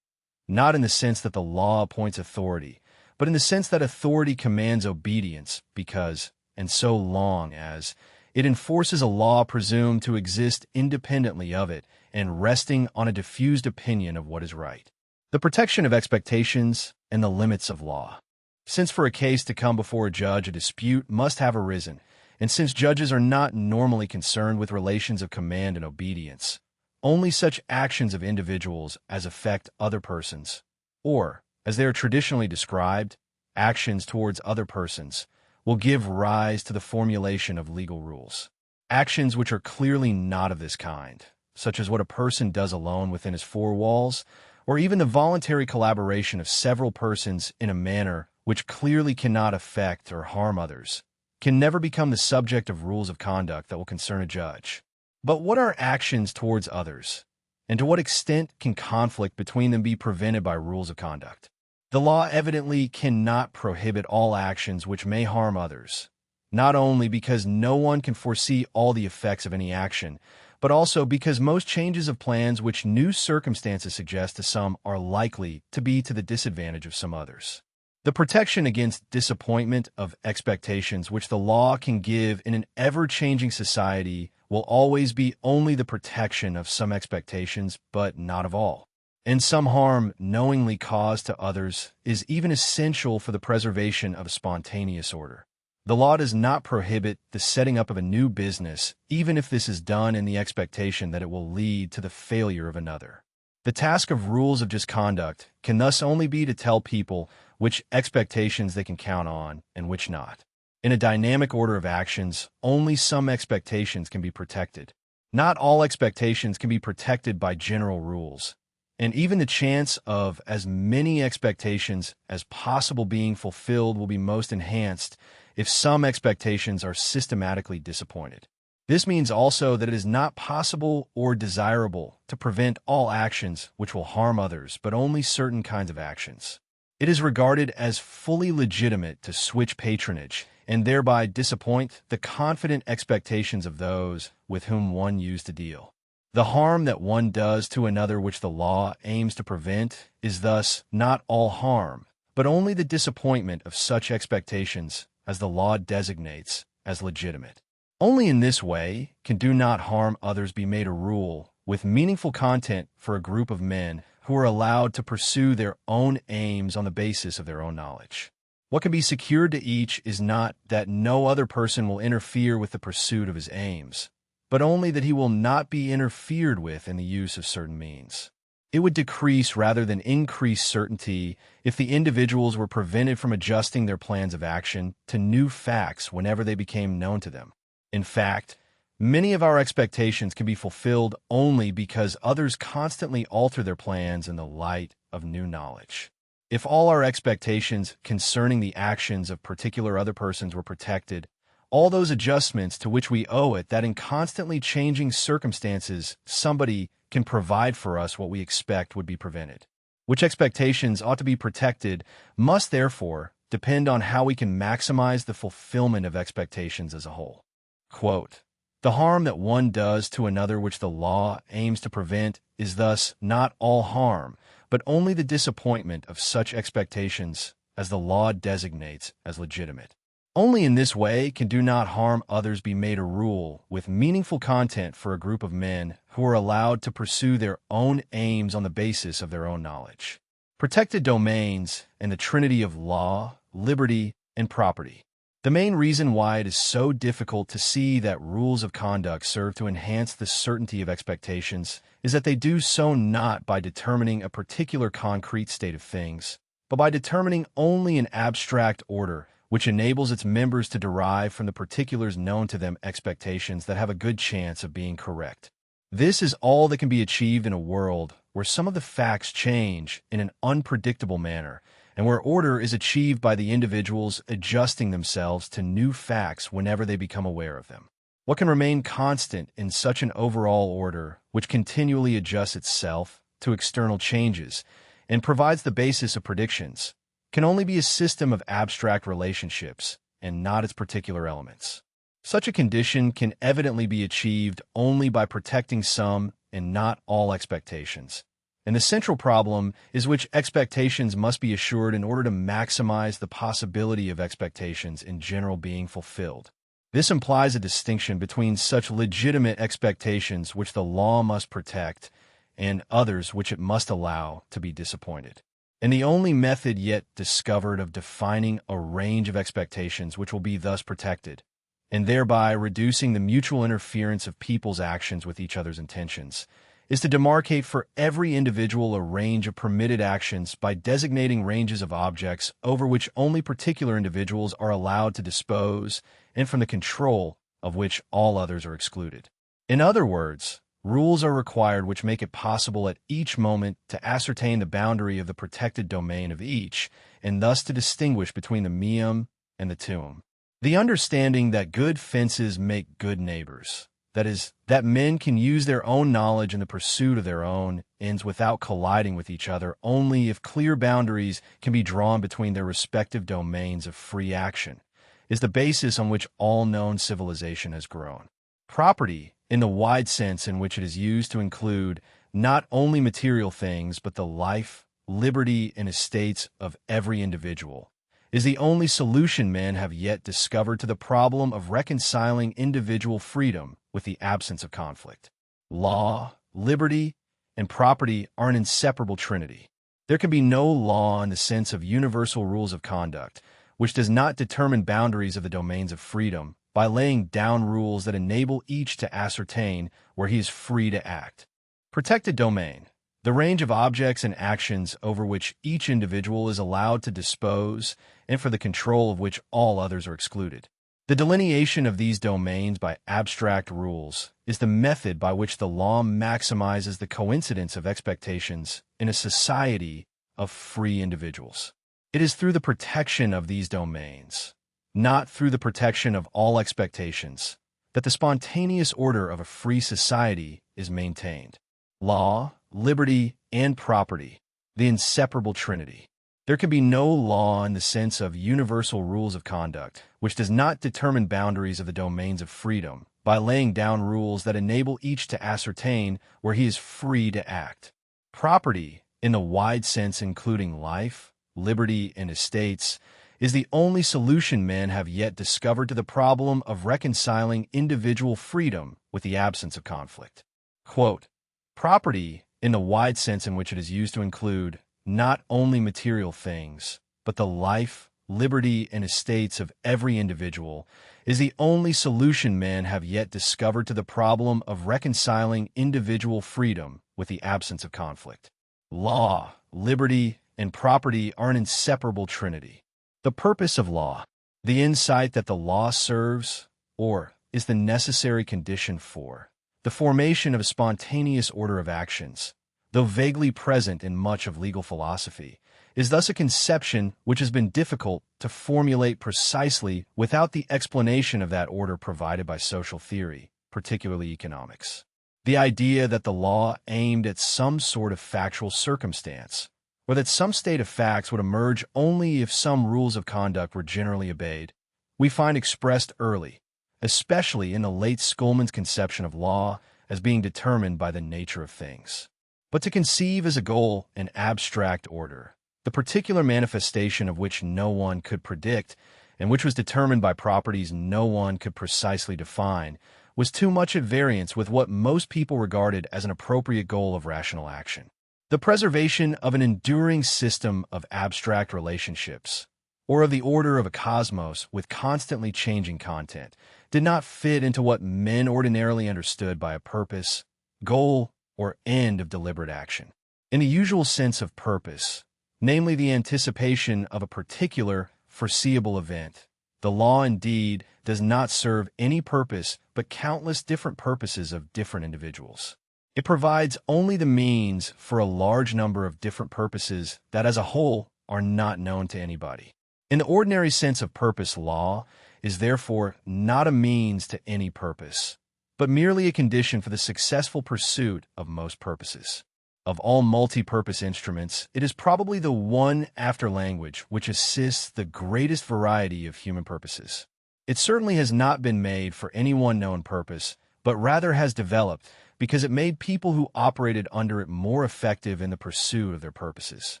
Not in the sense that the law appoints authority, but in the sense that authority commands obedience because, and so long as, it enforces a law presumed to exist independently of it and resting on a diffused opinion of what is right. The protection of expectations and the limits of law. Since for a case to come before a judge, a dispute must have arisen, and since judges are not normally concerned with relations of command and obedience, only such actions of individuals as affect other persons, or, as they are traditionally described, actions towards other persons, will give rise to the formulation of legal rules. Actions which are clearly not of this kind, such as what a person does alone within his four walls, or even the voluntary collaboration of several persons in a manner which clearly cannot affect or harm others, can never become the subject of rules of conduct that will concern a judge. But what are actions towards others, and to what extent can conflict between them be prevented by rules of conduct? The law evidently cannot prohibit all actions which may harm others, not only because no one can foresee all the effects of any action, but also because most changes of plans which new circumstances suggest to some are likely to be to the disadvantage of some others. The protection against disappointment of expectations which the law can give in an ever-changing society will always be only the protection of some expectations, but not of all. And some harm knowingly caused to others is even essential for the preservation of a spontaneous order. The law does not prohibit the setting up of a new business, even if this is done in the expectation that it will lead to the failure of another. The task of rules of just conduct can thus only be to tell people which expectations they can count on and which not. In a dynamic order of actions, only some expectations can be protected. Not all expectations can be protected by general rules, and even the chance of as many expectations as possible being fulfilled will be most enhanced if some expectations are systematically disappointed. This means also that it is not possible or desirable to prevent all actions which will harm others, but only certain kinds of actions. It is regarded as fully legitimate to switch patronage and thereby disappoint the confident expectations of those with whom one used to deal. The harm that one does to another which the law aims to prevent is thus not all harm, but only the disappointment of such expectations as the law designates as legitimate. Only in this way can do not harm others be made a rule with meaningful content for a group of men who are allowed to pursue their own aims on the basis of their own knowledge. What can be secured to each is not that no other person will interfere with the pursuit of his aims, but only that he will not be interfered with in the use of certain means. It would decrease rather than increase certainty if the individuals were prevented from adjusting their plans of action to new facts whenever they became known to them. In fact, many of our expectations can be fulfilled only because others constantly alter their plans in the light of new knowledge. If all our expectations concerning the actions of particular other persons were protected, all those adjustments to which we owe it that in constantly changing circumstances somebody can provide for us what we expect would be prevented. Which expectations ought to be protected must therefore depend on how we can maximize the fulfillment of expectations as a whole. Quote, "The harm that one does to another which the law aims to prevent is thus not all harm, but only the disappointment of such expectations as the law designates as legitimate. Only in this way can do not harm others be made a rule with meaningful content for a group of men who are allowed to pursue their own aims on the basis of their own knowledge. Protected domains and the trinity of law, liberty, and property. The main reason why it is so difficult to see that rules of conduct serve to enhance the certainty of expectations is that they do so not by determining a particular concrete state of things, but by determining only an abstract order which enables its members to derive from the particulars known to them expectations that have a good chance of being correct. This is all that can be achieved in a world where some of the facts change in an unpredictable manner, and where order is achieved by the individuals adjusting themselves to new facts whenever they become aware of them. What can remain constant in such an overall order, which continually adjusts itself to external changes and provides the basis of predictions, can only be a system of abstract relationships and not its particular elements. Such a condition can evidently be achieved only by protecting some and not all expectations. And the central problem is which expectations must be assured in order to maximize the possibility of expectations in general being fulfilled. This implies a distinction between such legitimate expectations which the law must protect and others which it must allow to be disappointed. And the only method yet discovered of defining a range of expectations which will be thus protected, and thereby reducing the mutual interference of people's actions with each other's intentions, is to demarcate for every individual a range of permitted actions by designating ranges of objects over which only particular individuals are allowed to dispose and from the control of which all others are excluded. In other words, rules are required which make it possible at each moment to ascertain the boundary of the protected domain of each, and thus to distinguish between the meum and the tuum. The understanding that good fences make good neighbors, that is, that men can use their own knowledge in the pursuit of their own ends without colliding with each other only if clear boundaries can be drawn between their respective domains of free action, is the basis on which all known civilization has grown. Property, in the wide sense in which it is used to include not only material things but the life, liberty, and estates of every individual, is the only solution men have yet discovered to the problem of reconciling individual freedom with the absence of conflict. Law, liberty, and property are an inseparable trinity. There can be no law in the sense of universal rules of conduct, which does not determine boundaries of the domains of freedom by laying down rules that enable each to ascertain where he is free to act. Protected domain, the range of objects and actions over which each individual is allowed to dispose and for the control of which all others are excluded. The delineation of these domains by abstract rules is the method by which the law maximizes the coincidence of expectations in a society of free individuals. It is through the protection of these domains, not through the protection of all expectations, that the spontaneous order of a free society is maintained. Law, liberty, and property, the inseparable trinity. There can be no law in the sense of universal rules of conduct, which does not determine boundaries of the domains of freedom by laying down rules that enable each to ascertain where he is free to act. Property, in the wide sense including life, liberty, and estates, is the only solution men have yet discovered to the problem of reconciling individual freedom with the absence of conflict. Quote, property, in the wide sense in which it is used to include not only material things, but the life, liberty, and estates of every individual, is the only solution men have yet discovered to the problem of reconciling individual freedom with the absence of conflict. Law, liberty, and property are an inseparable trinity. The purpose of law, the insight that the law serves, or is the necessary condition for, the formation of a spontaneous order of actions, though vaguely present in much of legal philosophy, is thus a conception which has been difficult to formulate precisely without the explanation of that order provided by social theory, particularly economics. The idea that the law aimed at some sort of factual circumstance, or that some state of facts would emerge only if some rules of conduct were generally obeyed, we find expressed early, especially in the late Skolman's conception of law as being determined by the nature of things. But to conceive as a goal an abstract order, the particular manifestation of which no one could predict, and which was determined by properties no one could precisely define, was too much at variance with what most people regarded as an appropriate goal of rational action. The preservation of an enduring system of abstract relationships, or of the order of a cosmos with constantly changing content, did not fit into what men ordinarily understood by a purpose, goal, or end of deliberate action. In the usual sense of purpose, namely the anticipation of a particular, foreseeable event, the law indeed does not serve any purpose but countless different purposes of different individuals. It provides only the means for a large number of different purposes that as a whole are not known to anybody. In the ordinary sense of purpose, law is therefore not a means to any purpose, but merely a condition for the successful pursuit of most purposes. Of all multi-purpose instruments, it is probably the one after language which assists the greatest variety of human purposes. It certainly has not been made for any one known purpose, but rather has developed because it made people who operated under it more effective in the pursuit of their purposes.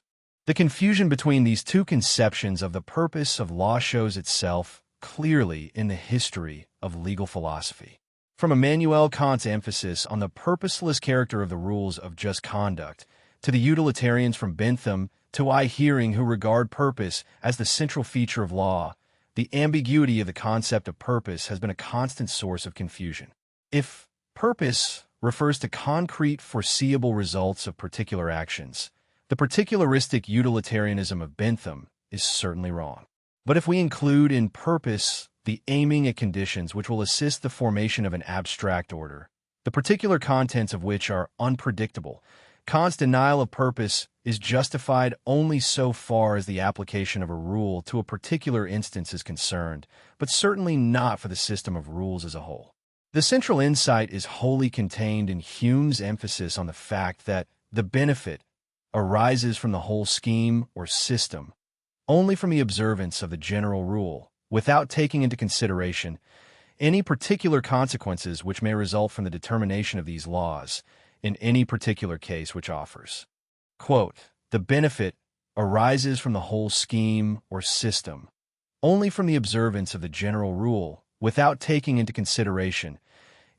The confusion between these two conceptions of the purpose of law shows itself clearly in the history of legal philosophy. From Immanuel Kant's emphasis on the purposeless character of the rules of just conduct, to the utilitarians from Bentham to I. Hearing who regard purpose as the central feature of law, the ambiguity of the concept of purpose has been a constant source of confusion. If purpose refers to concrete foreseeable results of particular actions, the particularistic utilitarianism of Bentham is certainly wrong. But if we include in purpose the aiming at conditions which will assist the formation of an abstract order, the particular contents of which are unpredictable, Kant's denial of purpose is justified only so far as the application of a rule to a particular instance is concerned, but certainly not for the system of rules as a whole. The central insight is wholly contained in Hume's emphasis on the fact that the benefit arises from the whole scheme or system, only from the observance of the general rule, without taking into consideration any particular consequences which may result from the determination of these laws in any particular case which offers. Quote, the benefit arises from the whole scheme or system, only from the observance of the general rule, without taking into consideration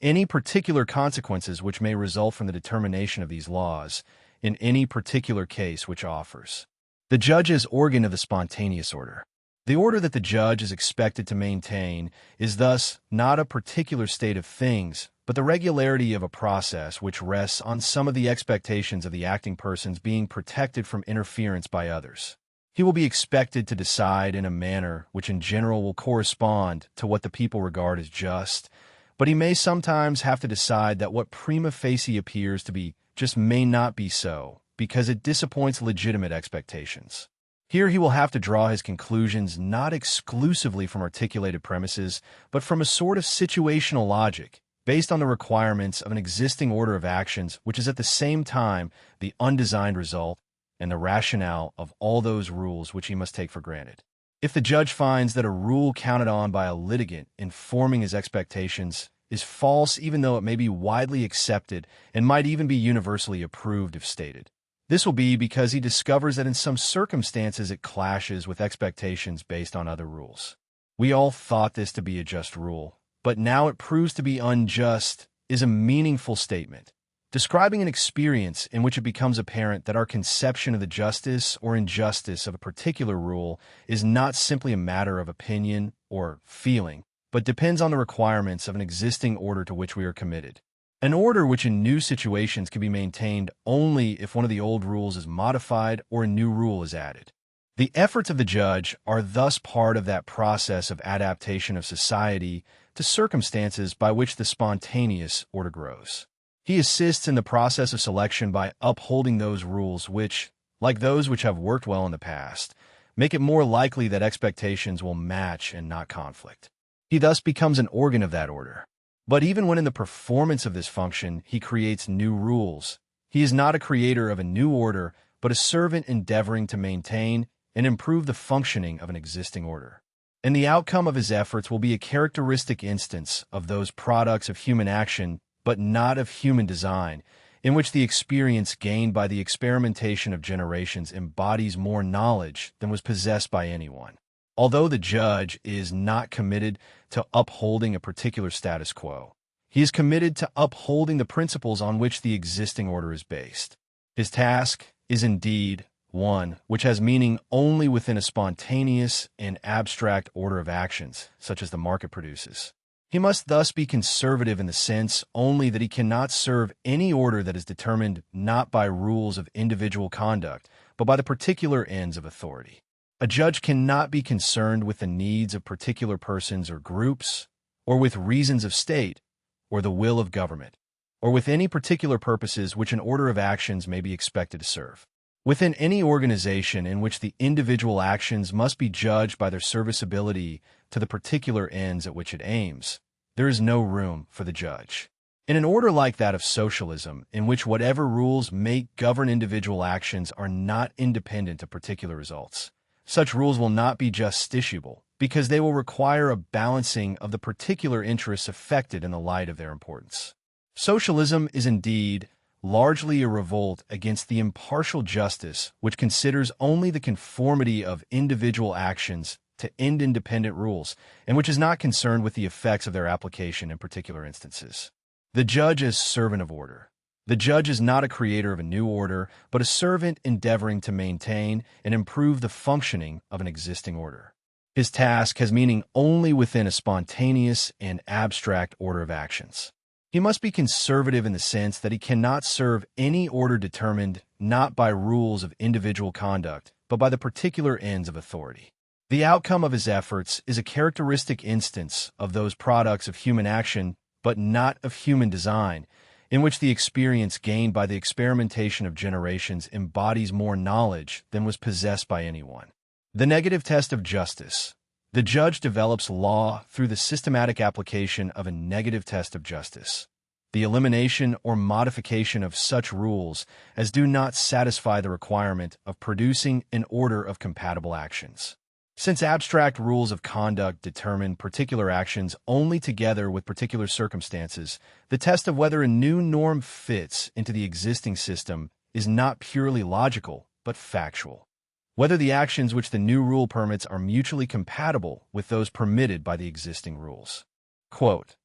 any particular consequences which may result from the determination of these laws in any particular case which offers. The judge is organ of the spontaneous order. The order that the judge is expected to maintain is thus not a particular state of things, but the regularity of a process which rests on some of the expectations of the acting persons being protected from interference by others. He will be expected to decide in a manner which in general will correspond to what the people regard as just, but he may sometimes have to decide that what prima facie appears to be just may not be so, because it disappoints legitimate expectations. Here he will have to draw his conclusions not exclusively from articulated premises, but from a sort of situational logic, based on the requirements of an existing order of actions, which is at the same time the undesigned result and the rationale of all those rules which he must take for granted. If the judge finds that a rule counted on by a litigant in forming his expectations is false, even though it may be widely accepted and might even be universally approved if stated, this will be because he discovers that in some circumstances it clashes with expectations based on other rules. We all thought this to be a just rule, but now it proves to be unjust is a meaningful statement, describing an experience in which it becomes apparent that our conception of the justice or injustice of a particular rule is not simply a matter of opinion or feeling, but depends on the requirements of an existing order to which we are committed. An order which in new situations can be maintained only if one of the old rules is modified or a new rule is added. The efforts of the judge are thus part of that process of adaptation of society to circumstances by which the spontaneous order grows. He assists in the process of selection by upholding those rules which, like those which have worked well in the past, make it more likely that expectations will match and not conflict. He thus becomes an organ of that order. But even when in the performance of this function he creates new rules, he is not a creator of a new order, but a servant endeavoring to maintain and improve the functioning of an existing order. And the outcome of his efforts will be a characteristic instance of those products of human action, but not of human design, in which the experience gained by the experimentation of generations embodies more knowledge than was possessed by anyone. Although the judge is not committed to upholding a particular status quo, he is committed to upholding the principles on which the existing order is based. His task is indeed one which has meaning only within a spontaneous and abstract order of actions, such as the market produces. He must thus be conservative in the sense only that he cannot serve any order that is determined not by rules of individual conduct, but by the particular ends of authority. A judge cannot be concerned with the needs of particular persons or groups, or with reasons of state, or the will of government, or with any particular purposes which an order of actions may be expected to serve. Within any organization in which the individual actions must be judged by their serviceability to the particular ends at which it aims, there is no room for the judge. In an order like that of socialism, in which whatever rules may govern individual actions are not independent of particular results, such rules will not be justiciable, because they will require a balancing of the particular interests affected in the light of their importance. Socialism is indeed largely a revolt against the impartial justice which considers only the conformity of individual actions to independent rules, and which is not concerned with the effects of their application in particular instances. The judge is servant of order. The judge is not a creator of a new order, but a servant endeavoring to maintain and improve the functioning of an existing order. His task has meaning only within a spontaneous and abstract order of actions. He must be conservative in the sense that he cannot serve any order determined not by rules of individual conduct, but by the particular ends of authority. The outcome of his efforts is a characteristic instance of those products of human action, but not of human design, in which the experience gained by the experimentation of generations embodies more knowledge than was possessed by anyone. The negative test of justice, The judge develops law through the systematic application of a negative test of justice, the elimination or modification of such rules as do not satisfy the requirement of producing an order of compatible actions. Since abstract rules of conduct determine particular actions only together with particular circumstances, the test of whether a new norm fits into the existing system is not purely logical, but factual. Whether the actions which the new rule permits are mutually compatible with those permitted by the existing rules. Quote,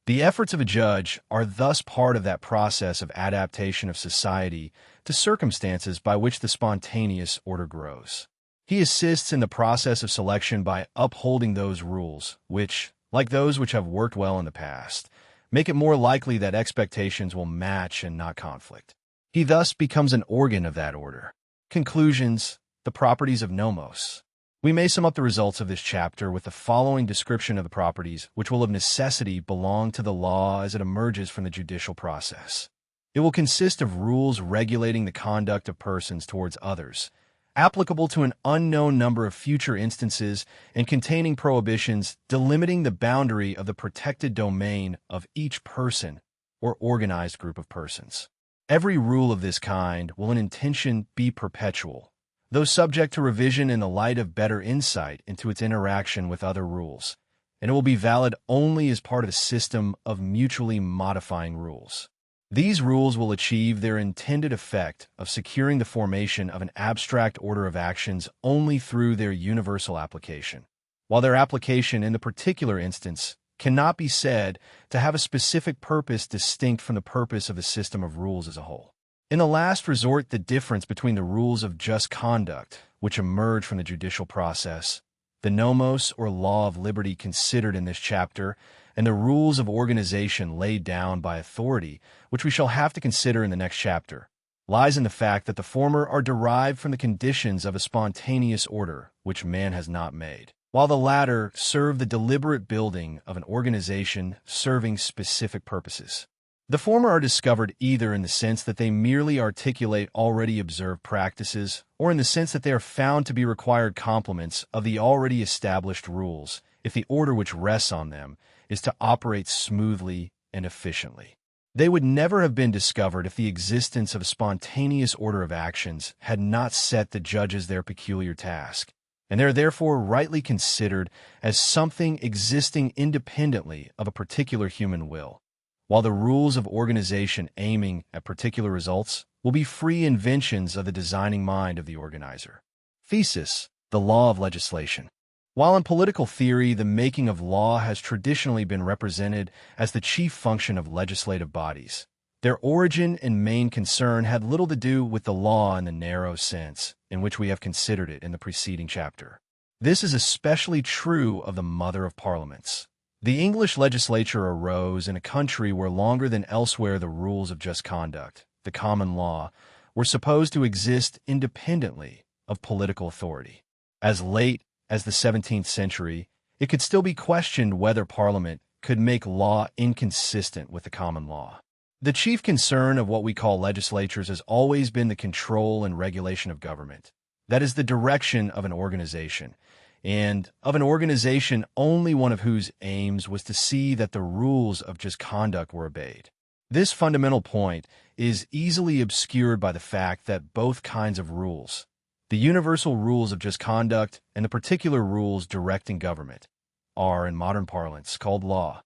"The efforts of a judge are thus part of that process of adaptation of society to circumstances by which the spontaneous order grows. He assists in the process of selection by upholding those rules which, like those which have worked well in the past, make it more likely that expectations will match and not conflict. He thus becomes an organ of that order." Conclusions. The properties of nomos. We may sum up the results of this chapter with the following description of the properties which will of necessity belong to the law as it emerges from the judicial process. It will consist of rules regulating the conduct of persons towards others, applicable to an unknown number of future instances and containing prohibitions delimiting the boundary of the protected domain of each person or organized group of persons. Every rule of this kind will in intention be perpetual, though subject to revision in the light of better insight into its interaction with other rules, and it will be valid only as part of a system of mutually modifying rules. These rules will achieve their intended effect of securing the formation of an abstract order of actions only through their universal application, while their application in the particular instance cannot be said to have a specific purpose distinct from the purpose of the system of rules as a whole. In the last resort, the difference between the rules of just conduct, which emerge from the judicial process, the nomos or law of liberty considered in this chapter, and the rules of organization laid down by authority, which we shall have to consider in the next chapter, lies in the fact that the former are derived from the conditions of a spontaneous order which man has not made, while the latter serve the deliberate building of an organization serving specific purposes. The former are discovered either in the sense that they merely articulate already observed practices, or in the sense that they are found to be required complements of the already established rules, if the order which rests on them is to operate smoothly and efficiently. They would never have been discovered if the existence of a spontaneous order of actions had not set the judges their peculiar task, and they are therefore rightly considered as something existing independently of a particular human will, while the rules of organization aiming at particular results will be free inventions of the designing mind of the organizer. Thesis: the law of legislation. While in political theory the making of law has traditionally been represented as the chief function of legislative bodies, their origin and main concern had little to do with the law in the narrow sense in which we have considered it in the preceding chapter. This is especially true of the mother of parliaments. The English legislature arose in a country where longer than elsewhere the rules of just conduct, the common law, were supposed to exist independently of political authority. As late as the 17th century, it could still be questioned whether Parliament could make law inconsistent with the common law. The chief concern of what we call legislatures has always been the control and regulation of government, that is, the direction of an organization, and of an organization only one of whose aims was to see that the rules of just conduct were obeyed. This fundamental point is easily obscured by the fact that both kinds of rules, the universal rules of just conduct and the particular rules directing government, are, in modern parlance, called law.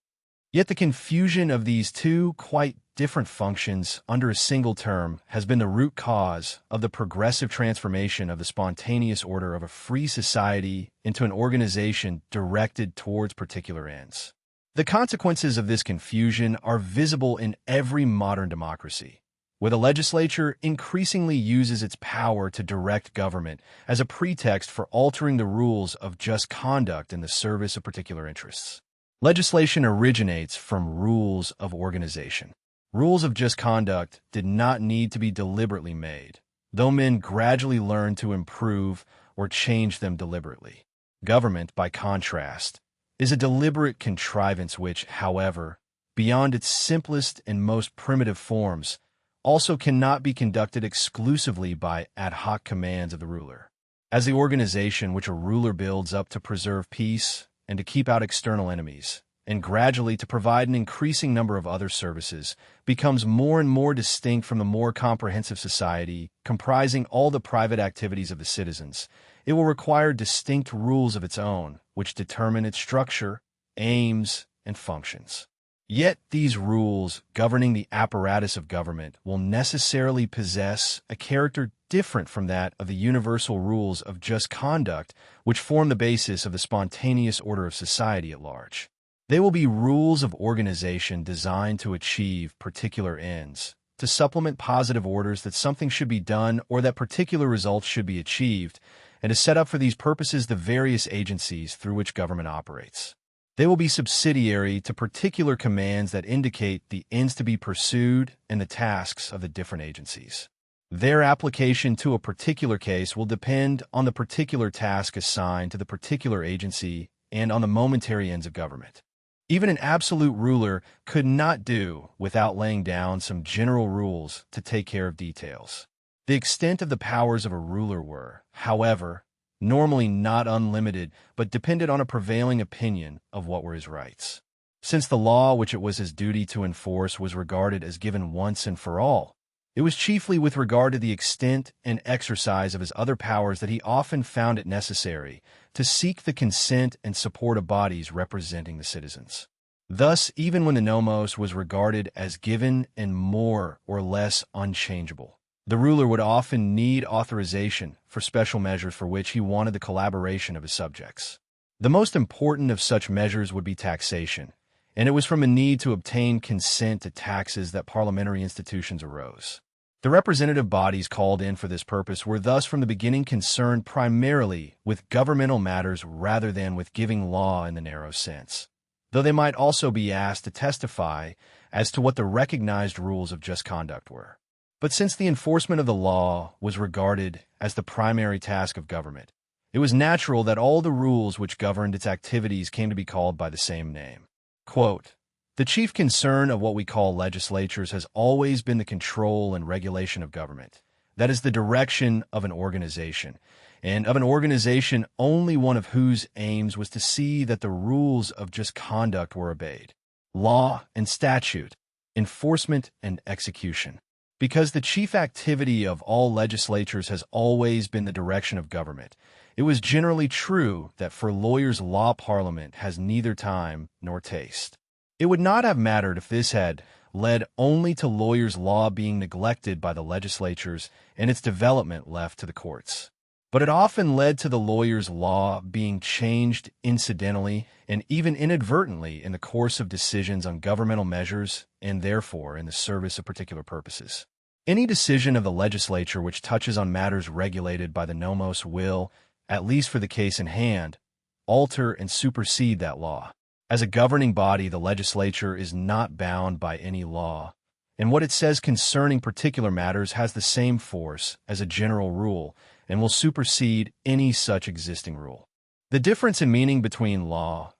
Yet the confusion of these two quite different functions under a single term has been the root cause of the progressive transformation of the spontaneous order of a free society into an organization directed towards particular ends. The consequences of this confusion are visible in every modern democracy, where the legislature increasingly uses its power to direct government as a pretext for altering the rules of just conduct in the service of particular interests. Legislation originates from rules of organization. Rules of just conduct did not need to be deliberately made, though men gradually learned to improve or change them deliberately. Government, by contrast, is a deliberate contrivance which, however, beyond its simplest and most primitive forms, also cannot be conducted exclusively by ad hoc commands of the ruler. as the organization which a ruler builds up to preserve peace and to keep out external enemies, and gradually to provide an increasing number of other services, becomes more and more distinct from the more comprehensive society comprising all the private activities of the citizens. It will require distinct rules of its own, which determine its structure, aims, and functions. Yet these rules governing the apparatus of government will necessarily possess a character different from that of the universal rules of just conduct, which form the basis of the spontaneous order of society at large. They will be rules of organization designed to achieve particular ends, to supplement positive orders that something should be done or that particular results should be achieved, and to set up for these purposes the various agencies through which government operates. They will be subsidiary to particular commands that indicate the ends to be pursued and the tasks of the different agencies. Their application to a particular case will depend on the particular task assigned to the particular agency and on the momentary ends of government. Even an absolute ruler could not do without laying down some general rules to take care of details. The extent of the powers of a ruler were, however, normally not unlimited, but depended on a prevailing opinion of what were his rights. Since the law which it was his duty to enforce was regarded as given once and for all, it was chiefly with regard to the extent and exercise of his other powers that he often found it necessary to seek the consent and support of bodies representing the citizens. Thus, even when the nomos was regarded as given and more or less unchangeable, the ruler would often need authorization for special measures for which he wanted the collaboration of his subjects. The most important of such measures would be taxation, and it was from a need to obtain consent to taxes that parliamentary institutions arose. The representative bodies called in for this purpose were thus from the beginning concerned primarily with governmental matters rather than with giving law in the narrow sense, though they might also be asked to testify as to what the recognized rules of just conduct were. But since the enforcement of the law was regarded as the primary task of government, it was natural that all the rules which governed its activities came to be called by the same name. Quote, "The chief concern of what we call legislatures has always been the control and regulation of government. That is the direction of an organization, and of an organization only one of whose aims was to see that the rules of just conduct were obeyed. Law and statute, enforcement and execution. Because the chief activity of all legislatures has always been the direction of government, it was generally true that for lawyers law parliament has neither time nor taste. It would not have mattered if this had led only to lawyers law being neglected by the legislatures and its development left to the courts. But it often led to the lawyers law being changed incidentally and even inadvertently in the course of decisions on governmental measures and therefore in the service of particular purposes. Any decision of the legislature which touches on matters regulated by the nomos will, at least for the case in hand, alter and supersede that law. As a governing body, the legislature is not bound by any law, and what it says concerning particular matters has the same force as a general rule and will supersede any such existing rule. The difference in meaning between law,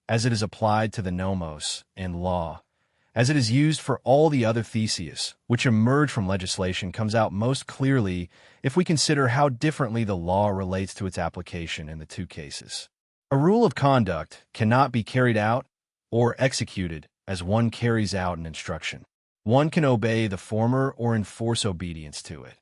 as it is applied to the nomos, and law, as it is used for all the other theses which emerge from legislation, comes out most clearly if we consider how differently the law relates to its application in the two cases. A rule of conduct cannot be carried out or executed as one carries out an instruction. One can obey the former or enforce obedience to it.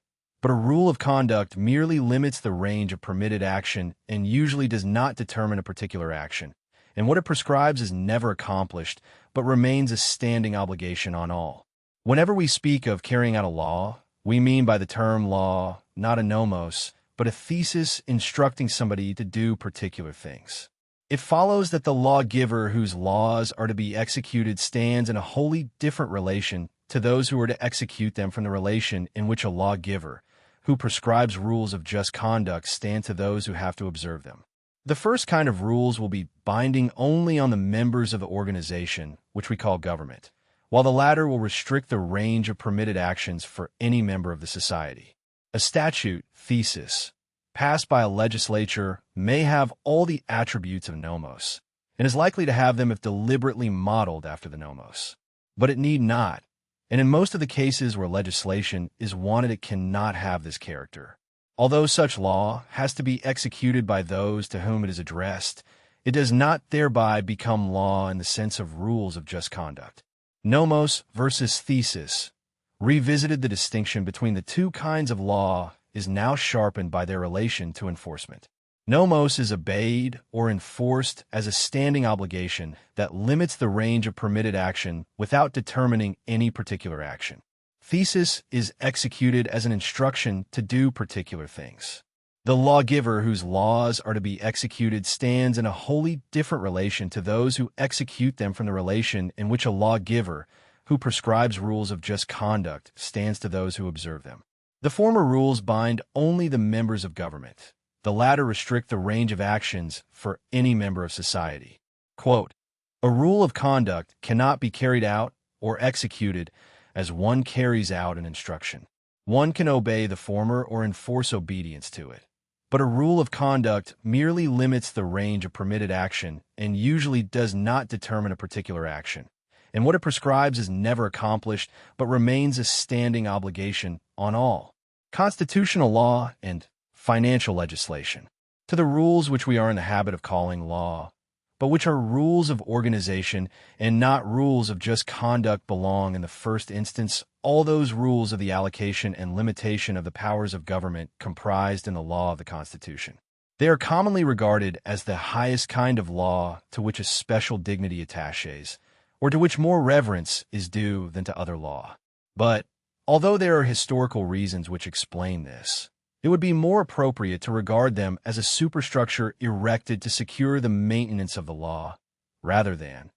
But a rule of conduct merely limits the range of permitted action and usually does not determine a particular action, and what it prescribes is never accomplished, but remains a standing obligation on all. Whenever we speak of carrying out a law, we mean by the term law not a nomos, but a thesis instructing somebody to do particular things. It follows that the lawgiver whose laws are to be executed stands in a wholly different relation to those who are to execute them from the relation in which a lawgiver, who prescribes rules of just conduct, stand to those who have to observe them. The first kind of rules will be binding only on the members of the organization, which we call government, while the latter will restrict the range of permitted actions for any member of the society. A statute, thesis, passed by a legislature may have all the attributes of nomos, and is likely to have them if deliberately modeled after the nomos. But it need not, and in most of the cases where legislation is wanted, it cannot have this character. Although such law has to be executed by those to whom it is addressed, it does not thereby become law in the sense of rules of just conduct. Nomos versus thesis revisited the distinction between the two kinds of law is now sharpened by their relation to enforcement. Nomos is obeyed or enforced as a standing obligation that limits the range of permitted action without determining any particular action. Thesis is executed as an instruction to do particular things. The lawgiver whose laws are to be executed stands in a wholly different relation to those who execute them from the relation in which a lawgiver who prescribes rules of just conduct stands to those who observe them. The former rules bind only the members of government. The latter restrict the range of actions for any member of society. Quote, "A rule of conduct cannot be carried out or executed as one carries out an instruction. One can obey the former or enforce obedience to it. But a rule of conduct merely limits the range of permitted action and usually does not determine a particular action. And what it prescribes is never accomplished, but remains a standing obligation on all. Constitutional law and financial legislation. To the rules which we are in the habit of calling law, but which are rules of organization and not rules of just conduct belong in the first instance all those rules of the allocation and limitation of the powers of government comprised in the law of the Constitution. They are commonly regarded as the highest kind of law to which a special dignity attaches, or to which more reverence is due than to other law. But, although there are historical reasons which explain this, it would be more appropriate to regard them as a superstructure erected to secure the maintenance of the law, rather than,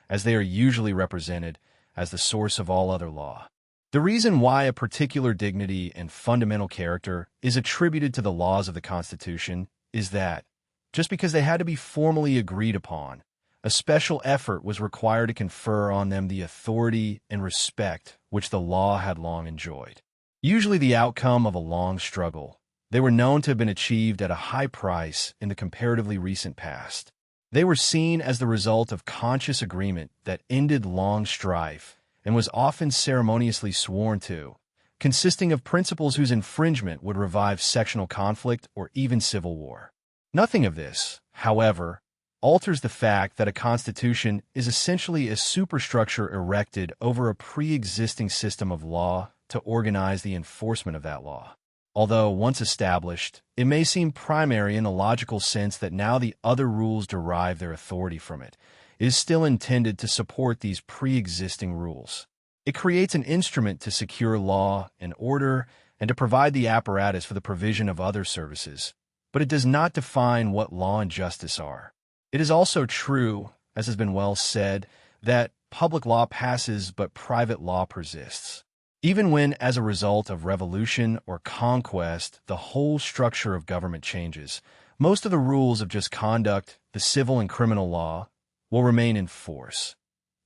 as they are usually represented, as the source of all other law. The reason why a particular dignity and fundamental character is attributed to the laws of the Constitution is that, just because they had to be formally agreed upon, a special effort was required to confer on them the authority and respect which the law had long enjoyed. Usually the outcome of a long struggle, they were known to have been achieved at a high price in the comparatively recent past. They were seen as the result of conscious agreement that ended long strife and was often ceremoniously sworn to, consisting of principles whose infringement would revive sectional conflict or even civil war. Nothing of this, however, alters the fact that a constitution is essentially a superstructure erected over a pre-existing system of law to organize the enforcement of that law. Although once established, it may seem primary in the logical sense that now the other rules derive their authority from it. It is still intended to support these pre-existing rules. It creates an instrument to secure law and order and to provide the apparatus for the provision of other services, but it does not define what law and justice are. It is also true, as has been well said, that public law passes but private law persists. Even when, as a result of revolution or conquest, the whole structure of government changes, most of the rules of just conduct, the civil and criminal law, will remain in force,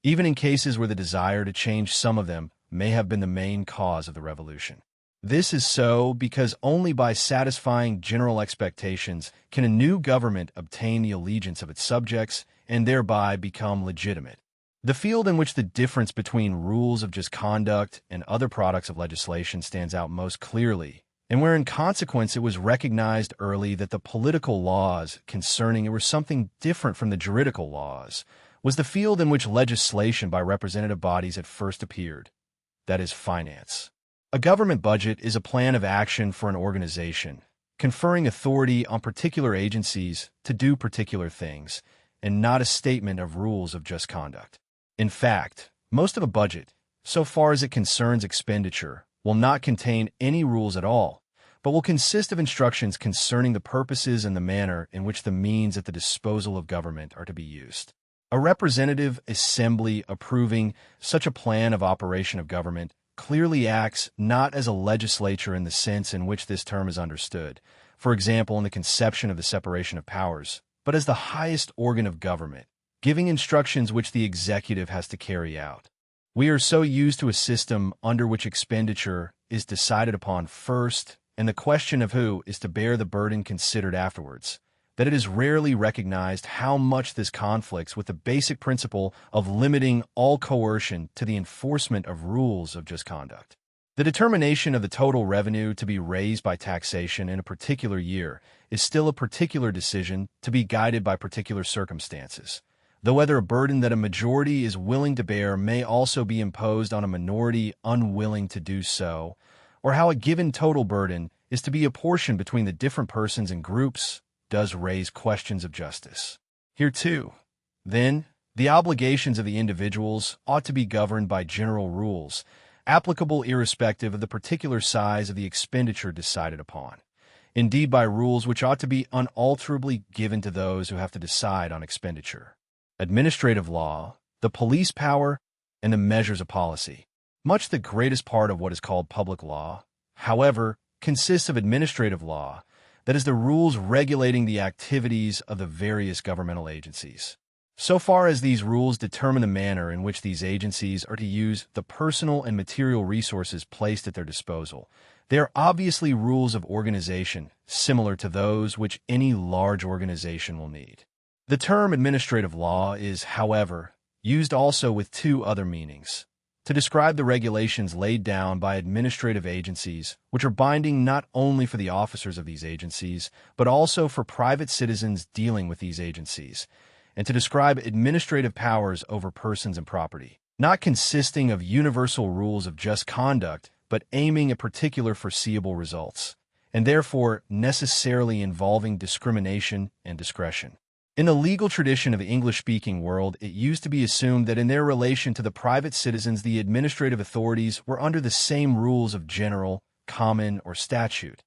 even in cases where the desire to change some of them may have been the main cause of the revolution. This is so because only by satisfying general expectations can a new government obtain the allegiance of its subjects and thereby become legitimate. The field in which the difference between rules of just conduct and other products of legislation stands out most clearly, and where in consequence it was recognized early that the political laws concerning it were something different from the juridical laws, was the field in which legislation by representative bodies at first appeared, that is, finance. A government budget is a plan of action for an organization, conferring authority on particular agencies to do particular things, and not a statement of rules of just conduct. In fact, most of a budget, so far as it concerns expenditure, will not contain any rules at all, but will consist of instructions concerning the purposes and the manner in which the means at the disposal of government are to be used. A representative assembly approving such a plan of operation of government clearly acts not as a legislature in the sense in which this term is understood, for example in the conception of the separation of powers, but as the highest organ of government, giving instructions which the executive has to carry out. We are so used to a system under which expenditure is decided upon first and the question of who is to bear the burden considered afterwards, that it is rarely recognized how much this conflicts with the basic principle of limiting all coercion to the enforcement of rules of just conduct. The determination of the total revenue to be raised by taxation in a particular year is still a particular decision to be guided by particular circumstances, though whether a burden that a majority is willing to bear may also be imposed on a minority unwilling to do so, or how a given total burden is to be apportioned between the different persons and groups, does raise questions of justice. Here too, then, the obligations of the individuals ought to be governed by general rules, applicable irrespective of the particular size of the expenditure decided upon. Indeed, by rules which ought to be unalterably given to those who have to decide on expenditure. Administrative law, the police power, and the measures of policy. Much the greatest part of what is called public law, however, consists of administrative law, that is, the rules regulating the activities of the various governmental agencies. So far as these rules determine the manner in which these agencies are to use the personal and material resources placed at their disposal, they are obviously rules of organization similar to those which any large organization will need. The term administrative law is, however, used also with two other meanings: to describe the regulations laid down by administrative agencies, which are binding not only for the officers of these agencies, but also for private citizens dealing with these agencies, and to describe administrative powers over persons and property, not consisting of universal rules of just conduct, but aiming at particular foreseeable results, and therefore necessarily involving discrimination and discretion. In the legal tradition of the English-speaking world, it used to be assumed that in their relation to the private citizens, the administrative authorities were under the same rules of general, common, or statute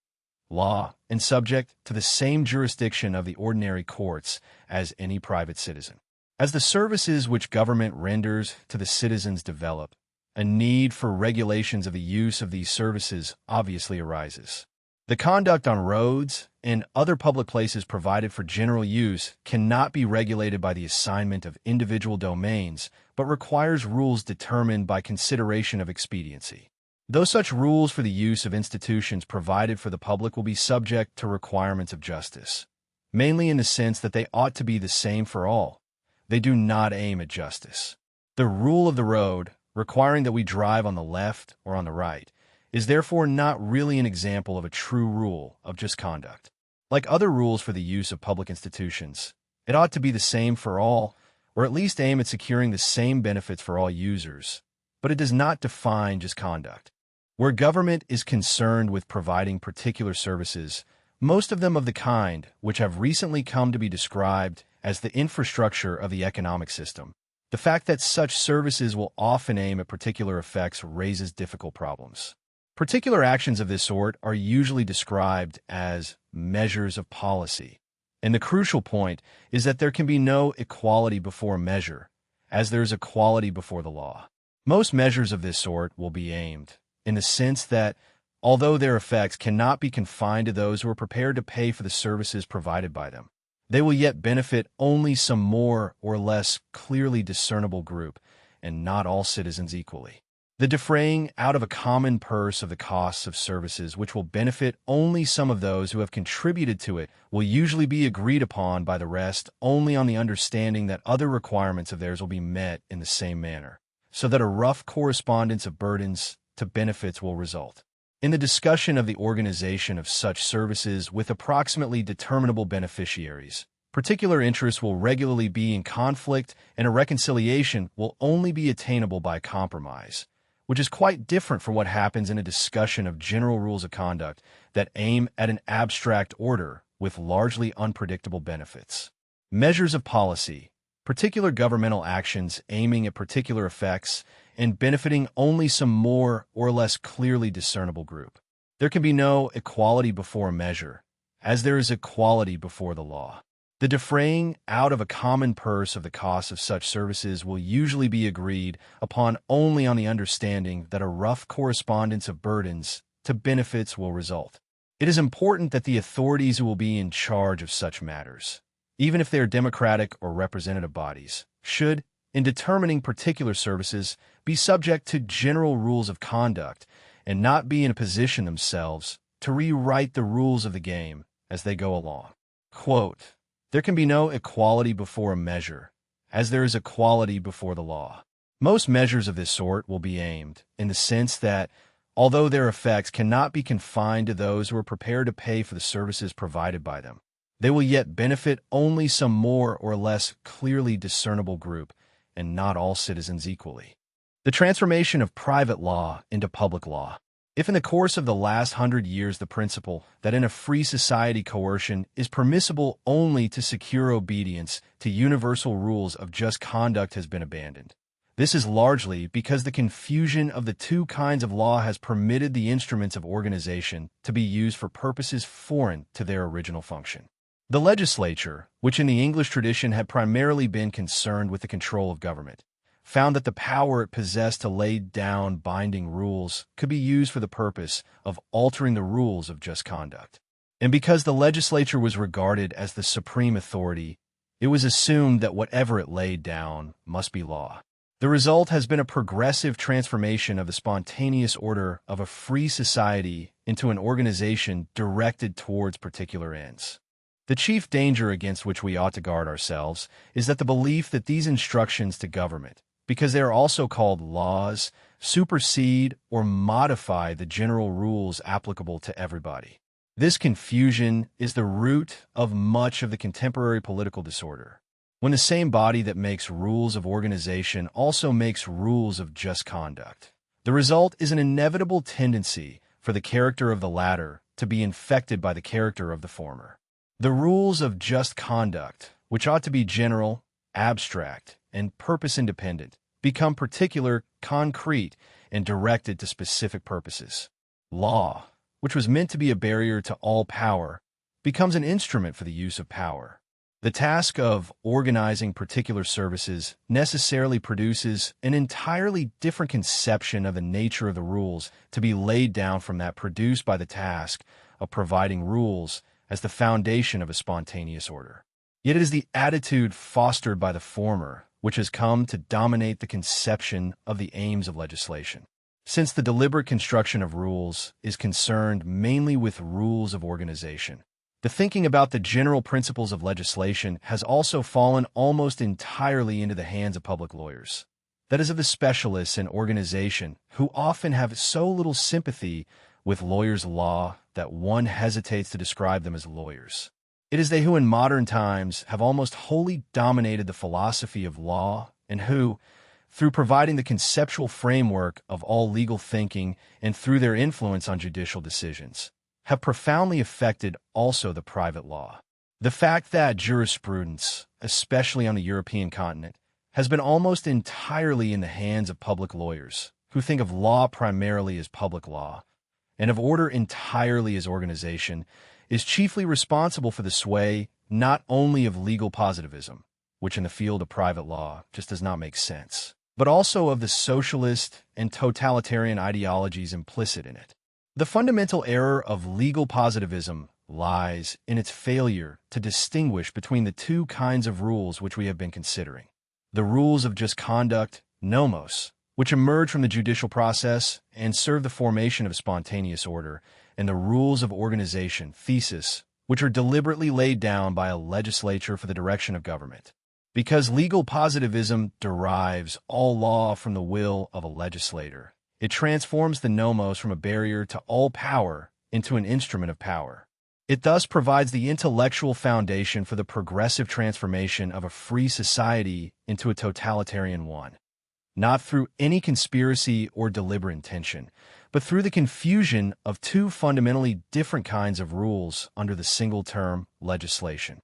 law, and subject to the same jurisdiction of the ordinary courts as any private citizen. As the services which government renders to the citizens develop, a need for regulations of the use of these services obviously arises. The conduct on roads and other public places provided for general use cannot be regulated by the assignment of individual domains, but requires rules determined by consideration of expediency. Though such rules for the use of institutions provided for the public will be subject to requirements of justice, mainly in the sense that they ought to be the same for all, they do not aim at justice. The rule of the road, requiring that we drive on the left or on the right, is therefore not really an example of a true rule of just conduct. Like other rules for the use of public institutions, it ought to be the same for all, or at least aim at securing the same benefits for all users, but it does not define just conduct. Where government is concerned with providing particular services, most of them of the kind which have recently come to be described as the infrastructure of the economic system, the fact that such services will often aim at particular effects raises difficult problems. Particular actions of this sort are usually described as measures of policy, and the crucial point is that there can be no equality before measure, as there is equality before the law. Most measures of this sort will be aimed, in the sense that, although their effects cannot be confined to those who are prepared to pay for the services provided by them, they will yet benefit only some more or less clearly discernible group, and not all citizens equally. The defraying out of a common purse of the costs of services which will benefit only some of those who have contributed to it will usually be agreed upon by the rest only on the understanding that other requirements of theirs will be met in the same manner, so that a rough correspondence of burdens to benefits will result. In the discussion of the organization of such services with approximately determinable beneficiaries, particular interests will regularly be in conflict, and a reconciliation will only be attainable by compromise, which is quite different from what happens in a discussion of general rules of conduct that aim at an abstract order with largely unpredictable benefits. Measures of policy, particular governmental actions aiming at particular effects and benefiting only some more or less clearly discernible group. There can be no equality before measure, as there is equality before the law. The defraying out of a common purse of the costs of such services will usually be agreed upon only on the understanding that a rough correspondence of burdens to benefits will result. It is important that the authorities who will be in charge of such matters, even if they are democratic or representative bodies, should, in determining particular services, be subject to general rules of conduct and not be in a position themselves to rewrite the rules of the game as they go along. Quote, "There can be no equality before a measure, as there is equality before the law." Most measures of this sort will be aimed, in the sense that, although their effects cannot be confined to those who are prepared to pay for the services provided by them. They will yet benefit only some more or less clearly discernible group, and not all citizens equally. The transformation of private law into public law. If in the course of the last 100 years the principle that in a free society coercion is permissible only to secure obedience to universal rules of just conduct has been abandoned, this is largely because the confusion of the two kinds of law has permitted the instruments of organization to be used for purposes foreign to their original function. The legislature, which in the English tradition had primarily been concerned with the control of government, found that the power it possessed to lay down binding rules could be used for the purpose of altering the rules of just conduct. And because the legislature was regarded as the supreme authority, it was assumed that whatever it laid down must be law. The result has been a progressive transformation of the spontaneous order of a free society into an organization directed towards particular ends. The chief danger against which we ought to guard ourselves is that the belief that these instructions to government, because they are also called laws, supersede or modify the general rules applicable to everybody. This confusion is the root of much of the contemporary political disorder. When the same body that makes rules of organization also makes rules of just conduct, the result is an inevitable tendency for the character of the latter to be infected by the character of the former. The rules of just conduct, which ought to be general, abstract, and purpose-independent, become particular, concrete, and directed to specific purposes. Law, which was meant to be a barrier to all power, becomes an instrument for the use of power. The task of organizing particular services necessarily produces an entirely different conception of the nature of the rules to be laid down from that produced by the task of providing rules as the foundation of a spontaneous order. Yet it is the attitude fostered by the former which has come to dominate the conception of the aims of legislation. Since the deliberate construction of rules is concerned mainly with rules of organization, the thinking about the general principles of legislation has also fallen almost entirely into the hands of public lawyers. That is, of the specialists in organization who often have so little sympathy with lawyers' law that one hesitates to describe them as lawyers. It is they who in modern times have almost wholly dominated the philosophy of law and who, through providing the conceptual framework of all legal thinking and through their influence on judicial decisions, have profoundly affected also the private law. The fact that jurisprudence, especially on the European continent, has been almost entirely in the hands of public lawyers who think of law primarily as public law and of order entirely as organization is chiefly responsible for the sway not only of legal positivism, which in the field of private law just does not make sense, but also of the socialist and totalitarian ideologies implicit in it. The fundamental error of legal positivism lies in its failure to distinguish between the two kinds of rules which we have been considering. The rules of just conduct, nomos, which emerge from the judicial process and serve the formation of spontaneous order, and the rules of organization, thesis, which are deliberately laid down by a legislature for the direction of government. Because legal positivism derives all law from the will of a legislator, it transforms the nomos from a barrier to all power into an instrument of power. It thus provides the intellectual foundation for the progressive transformation of a free society into a totalitarian one, not through any conspiracy or deliberate intention, but through the confusion of two fundamentally different kinds of rules under the single term legislation.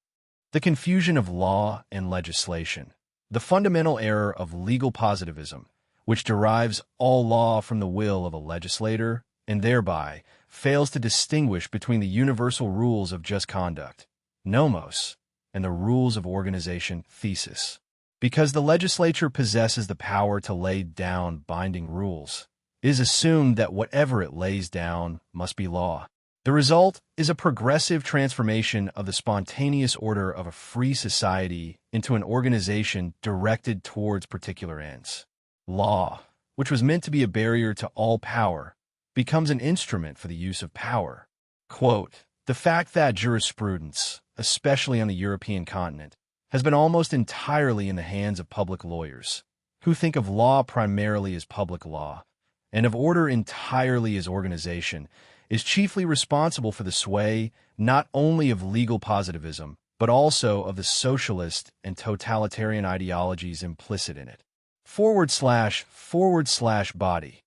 The confusion of law and legislation, the fundamental error of legal positivism, which derives all law from the will of a legislator, and thereby fails to distinguish between the universal rules of just conduct, nomos, and the rules of organization, thesis. Because the legislature possesses the power to lay down binding rules, it is assumed that whatever it lays down must be law. The result is a progressive transformation of the spontaneous order of a free society into an organization directed towards particular ends. Law, which was meant to be a barrier to all power, becomes an instrument for the use of power. Quote, the fact that jurisprudence, especially on the European continent, has been almost entirely in the hands of public lawyers, who think of law primarily as public law, and of order entirely as organization, is chiefly responsible for the sway not only of legal positivism, but also of the socialist and totalitarian ideologies implicit in it. / Body.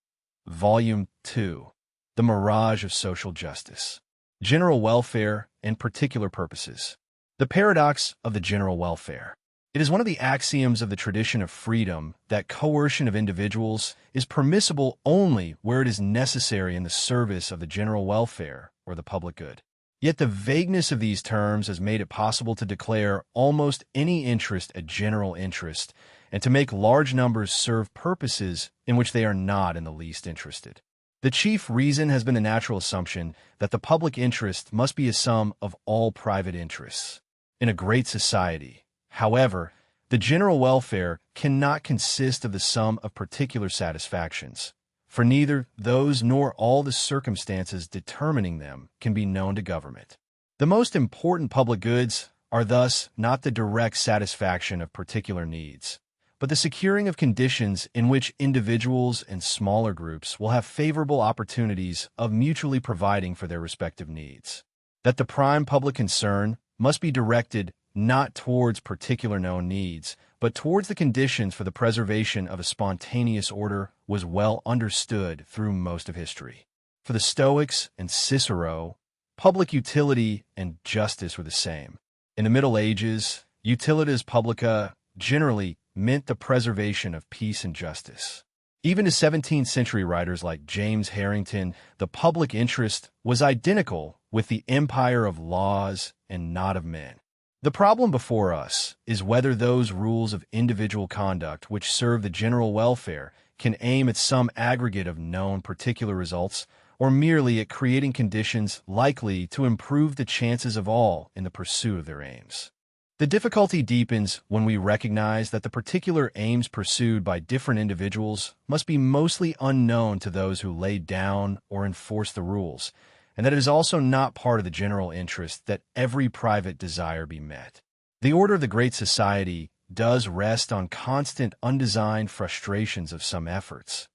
Volume 2. The Mirage of Social Justice. General Welfare and Particular Purposes. The Paradox of the General Welfare. It is one of the axioms of the tradition of freedom that coercion of individuals is permissible only where it is necessary in the service of the general welfare or the public good. Yet the vagueness of these terms has made it possible to declare almost any interest a general interest and to make large numbers serve purposes in which they are not in the least interested. The chief reason has been the natural assumption that the public interest must be a sum of all private interests. In a great society, however, the general welfare cannot consist of the sum of particular satisfactions, for neither those nor all the circumstances determining them can be known to government. The most important public goods are thus not the direct satisfaction of particular needs, but the securing of conditions in which individuals and smaller groups will have favorable opportunities of mutually providing for their respective needs. That the prime public concern must be directed not towards particular known needs, but towards the conditions for the preservation of a spontaneous order was well understood through most of history. For the Stoics and Cicero, public utility and justice were the same. In the Middle Ages, utilitas publica generally meant the preservation of peace and justice. Even to 17th-century writers like James Harrington, the public interest was identical with the empire of laws and not of men. The problem before us is whether those rules of individual conduct which serve the general welfare can aim at some aggregate of known particular results or merely at creating conditions likely to improve the chances of all in the pursuit of their aims. The difficulty deepens when we recognize that the particular aims pursued by different individuals must be mostly unknown to those who lay down or enforce the rules, and that it is also not part of the general interest that every private desire be met. The order of the great society does rest on constant undesigned frustrations of some efforts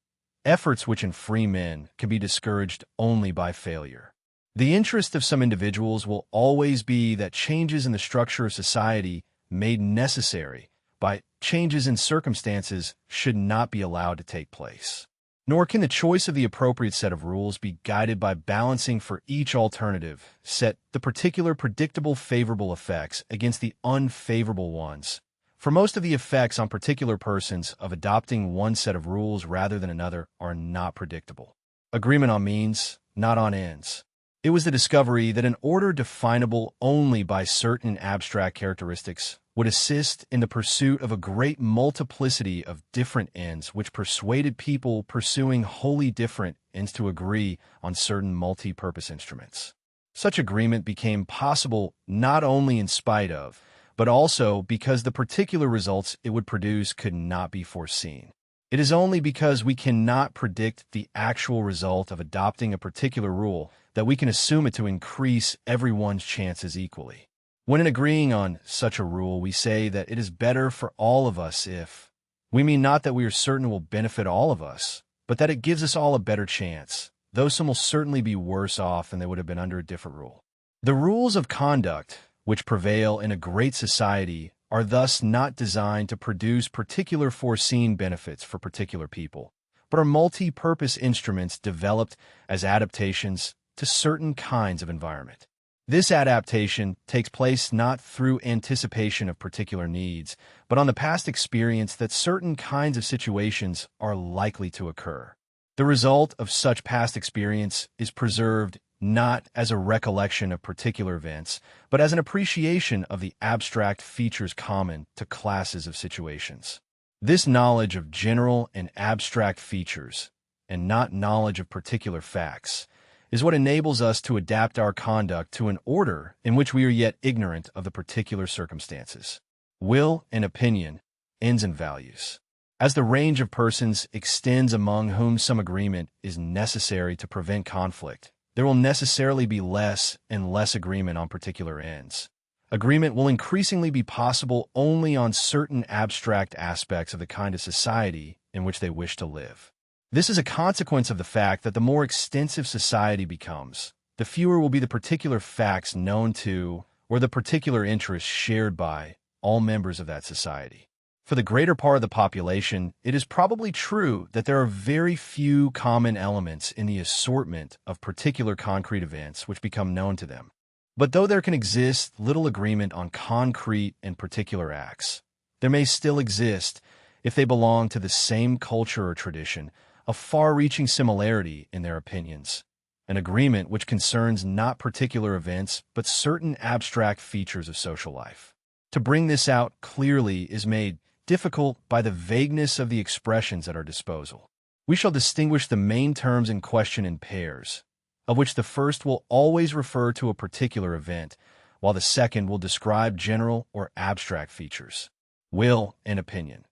which in free men can be discouraged only by failure. The interest of some individuals will always be that changes in the structure of society made necessary by changes in circumstances should not be allowed to take place. Nor can the choice of the appropriate set of rules be guided by balancing for each alternative set the particular predictable favorable effects against the unfavorable ones. For most of the effects on particular persons of adopting one set of rules rather than another are not predictable. Agreement on means, not on ends. It was the discovery that an order definable only by certain abstract characteristics would assist in the pursuit of a great multiplicity of different ends which persuaded people pursuing wholly different ends to agree on certain multi-purpose instruments. Such agreement became possible not only in spite of, but also because the particular results it would produce could not be foreseen. It is only because we cannot predict the actual result of adopting a particular rule that we can assume it to increase everyone's chances equally. When in agreeing on such a rule, we say that it is better for all of us if, we mean not that we are certain it will benefit all of us, but that it gives us all a better chance, though some will certainly be worse off than they would have been under a different rule. The rules of conduct which prevail in a great society are thus not designed to produce particular foreseen benefits for particular people, but are multi-purpose instruments developed as adaptations to certain kinds of environment. This adaptation takes place not through anticipation of particular needs, but on the past experience that certain kinds of situations are likely to occur. The result of such past experience is preserved not as a recollection of particular events, but as an appreciation of the abstract features common to classes of situations. This knowledge of general and abstract features, and not knowledge of particular facts, is what enables us to adapt our conduct to an order in which we are yet ignorant of the particular circumstances. Will and opinion, ends and values. As the range of persons extends among whom some agreement is necessary to prevent conflict, there will necessarily be less and less agreement on particular ends. Agreement will increasingly be possible only on certain abstract aspects of the kind of society in which they wish to live. This is a consequence of the fact that the more extensive society becomes, the fewer will be the particular facts known to or the particular interests shared by all members of that society. For the greater part of the population, it is probably true that there are very few common elements in the assortment of particular concrete events which become known to them. But though there can exist little agreement on concrete and particular acts, there may still exist, if they belong to the same culture or tradition, a far-reaching similarity in their opinions, an agreement which concerns not particular events but certain abstract features of social life. To bring this out clearly is made difficult by the vagueness of the expressions at our disposal. We shall distinguish the main terms in question in pairs, of which the first will always refer to a particular event, while the second will describe general or abstract features. Will and opinion.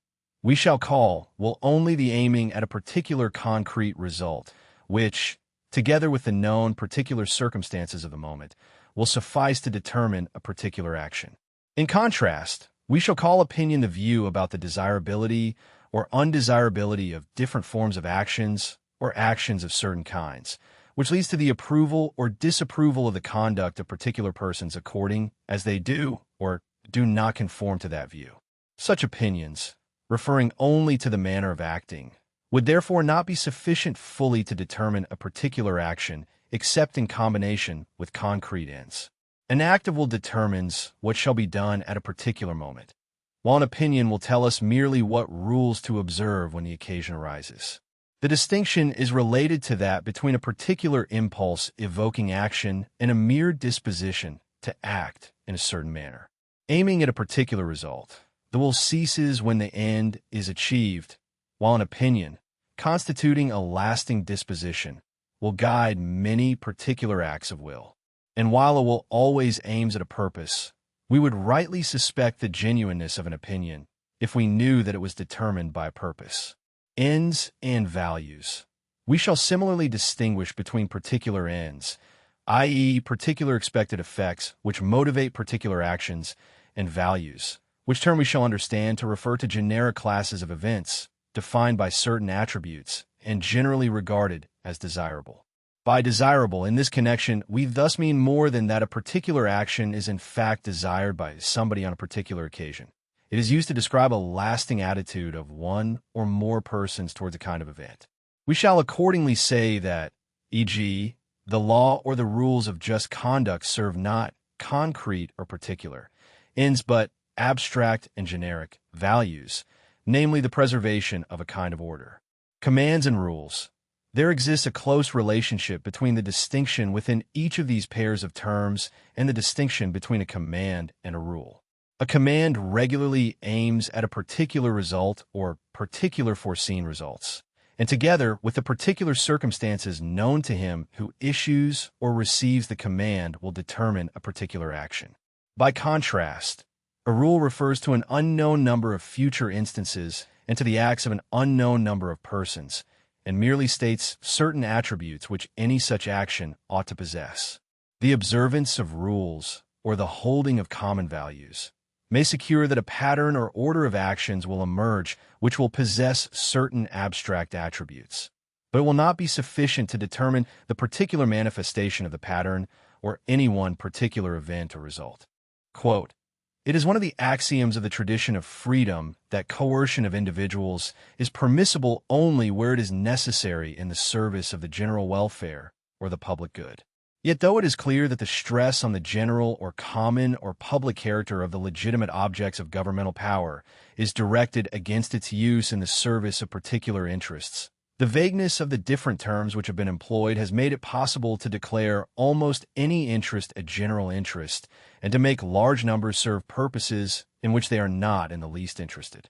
We shall call will only the aiming at a particular concrete result, which, together with the known particular circumstances of the moment, will suffice to determine a particular action. In contrast, we shall call opinion the view about the desirability or undesirability of different forms of actions or actions of certain kinds, which leads to the approval or disapproval of the conduct of particular persons according as they do or do not conform to that view. Such opinions, referring only to the manner of acting, would therefore not be sufficient fully to determine a particular action except in combination with concrete ends. An act of will determines what shall be done at a particular moment, while an opinion will tell us merely what rules to observe when the occasion arises. The distinction is related to that between a particular impulse evoking action and a mere disposition to act in a certain manner. Aiming at a particular result, the will ceases when the end is achieved, while an opinion, constituting a lasting disposition, will guide many particular acts of will. And while a will always aims at a purpose, we would rightly suspect the genuineness of an opinion if we knew that it was determined by a purpose. Ends and values. We shall similarly distinguish between particular ends, i.e., particular expected effects which motivate particular actions, and values, which term we shall understand to refer to generic classes of events defined by certain attributes and generally regarded as desirable. By desirable, in this connection, we thus mean more than that a particular action is in fact desired by somebody on a particular occasion. It is used to describe a lasting attitude of one or more persons towards a kind of event. We shall accordingly say that, e.g., the law or the rules of just conduct serve not concrete or particular ends but abstract and generic values, namely the preservation of a kind of order. Commands and rules. There exists a close relationship between the distinction within each of these pairs of terms and the distinction between a command and a rule. A command regularly aims at a particular result or particular foreseen results, and together with the particular circumstances known to him who issues or receives the command will determine a particular action. By contrast, a rule refers to an unknown number of future instances and to the acts of an unknown number of persons, and merely states certain attributes which any such action ought to possess. The observance of rules, or the holding of common values, may secure that a pattern or order of actions will emerge which will possess certain abstract attributes, but it will not be sufficient to determine the particular manifestation of the pattern or any one particular event or result. Quote, "It is one of the axioms of the tradition of freedom that coercion of individuals is permissible only where it is necessary in the service of the general welfare or the public good. Yet though it is clear that the stress on the general or common or public character of the legitimate objects of governmental power is directed against its use in the service of particular interests, the vagueness of the different terms which have been employed has made it possible to declare almost any interest a general interest and to make large numbers serve purposes in which they are not in the least interested.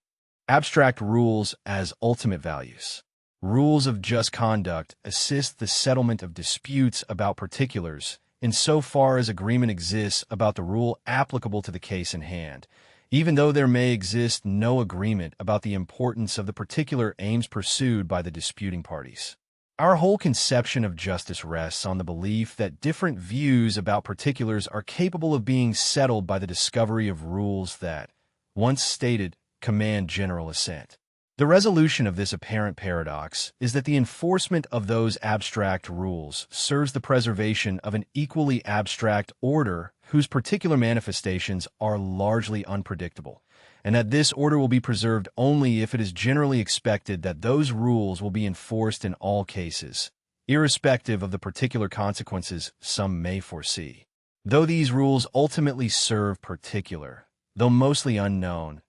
Abstract rules as ultimate values. Rules of just conduct assist the settlement of disputes about particulars insofar as agreement exists about the rule applicable to the case in hand, even though there may exist no agreement about the importance of the particular aims pursued by the disputing parties. Our whole conception of justice rests on the belief that different views about particulars are capable of being settled by the discovery of rules that, once stated, command general assent. The resolution of this apparent paradox is that the enforcement of those abstract rules serves the preservation of an equally abstract order whose particular manifestations are largely unpredictable, and that this order will be preserved only if it is generally expected that those rules will be enforced in all cases, irrespective of the particular consequences some may foresee. Though these rules ultimately serve particular, though mostly unknown,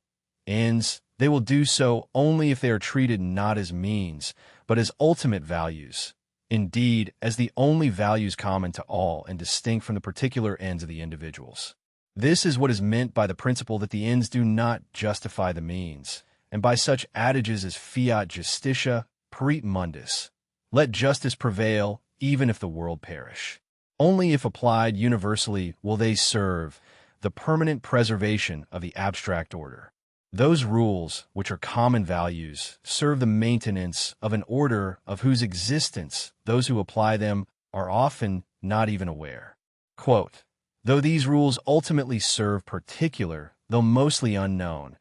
ends, they will do so only if they are treated not as means, but as ultimate values, indeed, as the only values common to all and distinct from the particular ends of the individuals. This is what is meant by the principle that the ends do not justify the means, and by such adages as fiat justitia, perit mundus, let justice prevail even if the world perish. Only if applied universally will they serve the permanent preservation of the abstract order. Those rules, which are common values, serve the maintenance of an order of whose existence those who apply them are often not even aware. Quote, though these rules ultimately serve particular, though mostly unknown,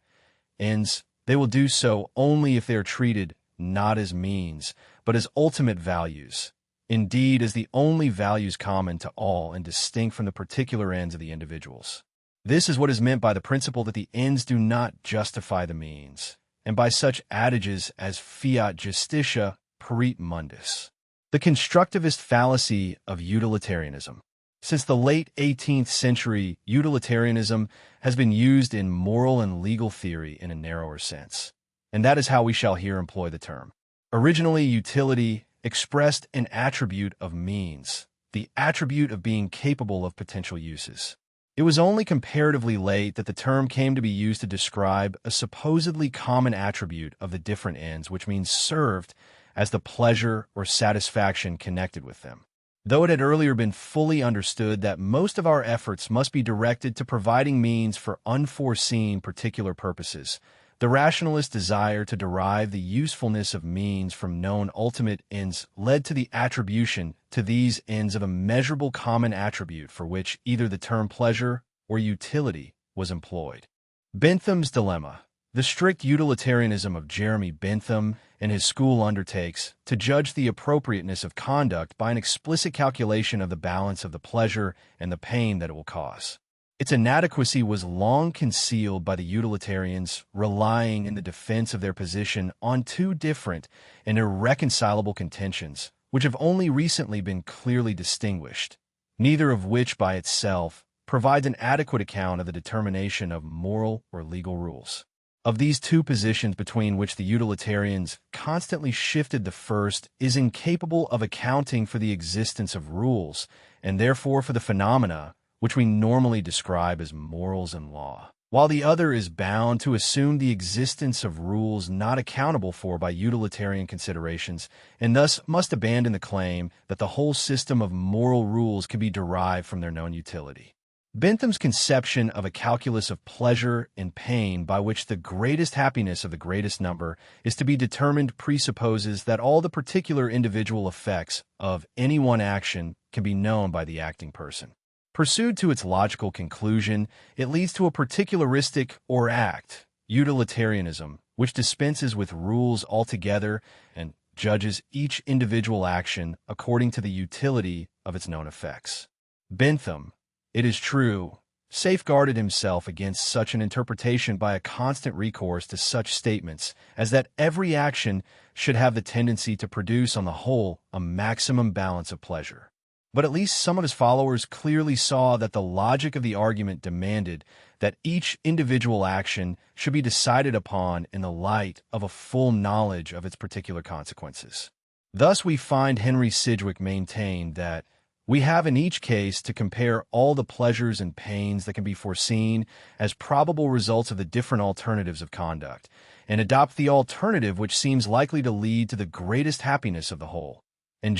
ends, they will do so only if they are treated not as means, but as ultimate values, indeed as the only values common to all and distinct from the particular ends of the individuals. This is what is meant by the principle that the ends do not justify the means, and by such adages as fiat justitia, perit mundus. The constructivist fallacy of utilitarianism. Since the late 18th century, utilitarianism has been used in moral and legal theory in a narrower sense, and that is how we shall here employ the term. Originally, utility expressed an attribute of means, the attribute of being capable of potential uses. It was only comparatively late that the term came to be used to describe a supposedly common attribute of the different ends, which means served, as the pleasure or satisfaction connected with them. Though it had earlier been fully understood that most of our efforts must be directed to providing means for unforeseen particular purposes, the rationalist desire to derive the usefulness of means from known ultimate ends led to the attribution to these ends of a measurable common attribute for which either the term pleasure or utility was employed. Bentham's dilemma. The strict utilitarianism of Jeremy Bentham and his school undertakes to judge the appropriateness of conduct by an explicit calculation of the balance of the pleasure and the pain that it will cause. Its inadequacy was long concealed by the utilitarians, relying in the defense of their position on two different and irreconcilable contentions, which have only recently been clearly distinguished, neither of which by itself provides an adequate account of the determination of moral or legal rules. Of these two positions between which the utilitarians constantly shifted, the first is incapable of accounting for the existence of rules, and therefore for the phenomena which we normally describe as morals and law, while the other is bound to assume the existence of rules not accountable for by utilitarian considerations, and thus must abandon the claim that the whole system of moral rules can be derived from their known utility. Bentham's conception of a calculus of pleasure and pain by which the greatest happiness of the greatest number is to be determined presupposes that all the particular individual effects of any one action can be known by the acting person. Pursued to its logical conclusion, it leads to a particularistic or act, utilitarianism, which dispenses with rules altogether and judges each individual action according to the utility of its known effects. Bentham, it is true, safeguarded himself against such an interpretation by a constant recourse to such statements as that every action should have the tendency to produce on the whole a maximum balance of pleasure. But at least some of his followers clearly saw that the logic of the argument demanded that each individual action should be decided upon in the light of a full knowledge of its particular consequences. Thus we find Henry Sidgwick maintained that we have in each case to compare all the pleasures and pains that can be foreseen as probable results of the different alternatives of conduct, and adopt the alternative which seems likely to lead to the greatest happiness of the whole. And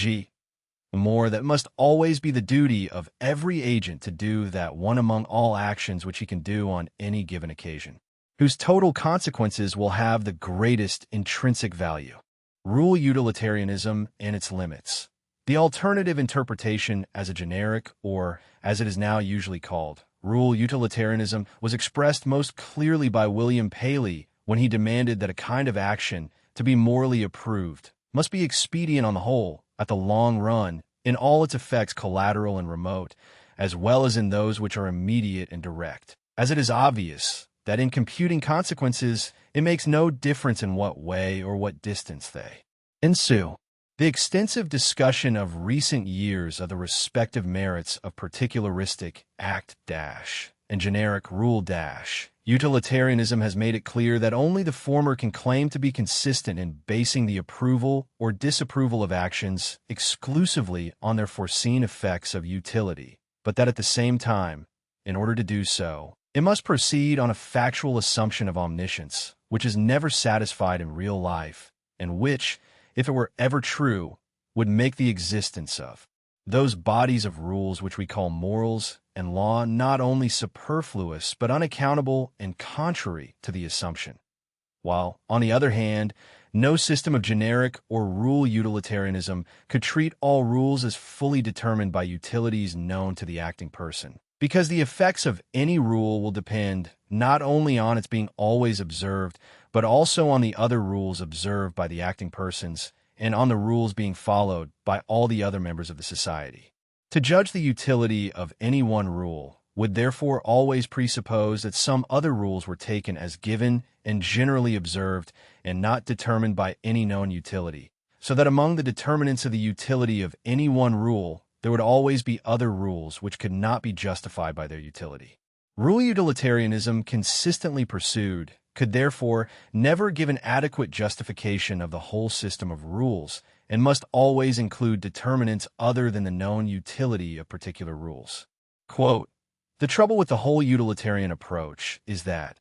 more, that must always be the duty of every agent to do that one among all actions which he can do on any given occasion, whose total consequences will have the greatest intrinsic value. Rule utilitarianism and its limits. The alternative interpretation as a generic, or as it is now usually called, rule utilitarianism, was expressed most clearly by William Paley when he demanded that a kind of action, to be morally approved, must be expedient on the whole, at the long run, in all its effects collateral and remote, as well as in those which are immediate and direct, as it is obvious that in computing consequences it makes no difference in what way or what distance they ensue. The extensive discussion of recent years of the respective merits of particularistic and generic rule utilitarianism has made it clear that only the former can claim to be consistent in basing the approval or disapproval of actions exclusively on their foreseen effects of utility, but that at the same time, in order to do so, it must proceed on a factual assumption of omniscience, which is never satisfied in real life, and which, if it were ever true, would make the existence of those bodies of rules which we call morals and law not only superfluous but unaccountable and contrary to the assumption, while, on the other hand, no system of generic or rule utilitarianism could treat all rules as fully determined by utilities known to the acting person, because the effects of any rule will depend not only on its being always observed, but also on the other rules observed by the acting persons and on the rules being followed by all the other members of the society. To judge the utility of any one rule would therefore always presuppose that some other rules were taken as given and generally observed and not determined by any known utility, so that among the determinants of the utility of any one rule there would always be other rules which could not be justified by their utility. Rule utilitarianism consistently pursued could therefore never give an adequate justification of the whole system of rules and must always include determinants other than the known utility of particular rules. Quote, "The trouble with the whole utilitarian approach is that,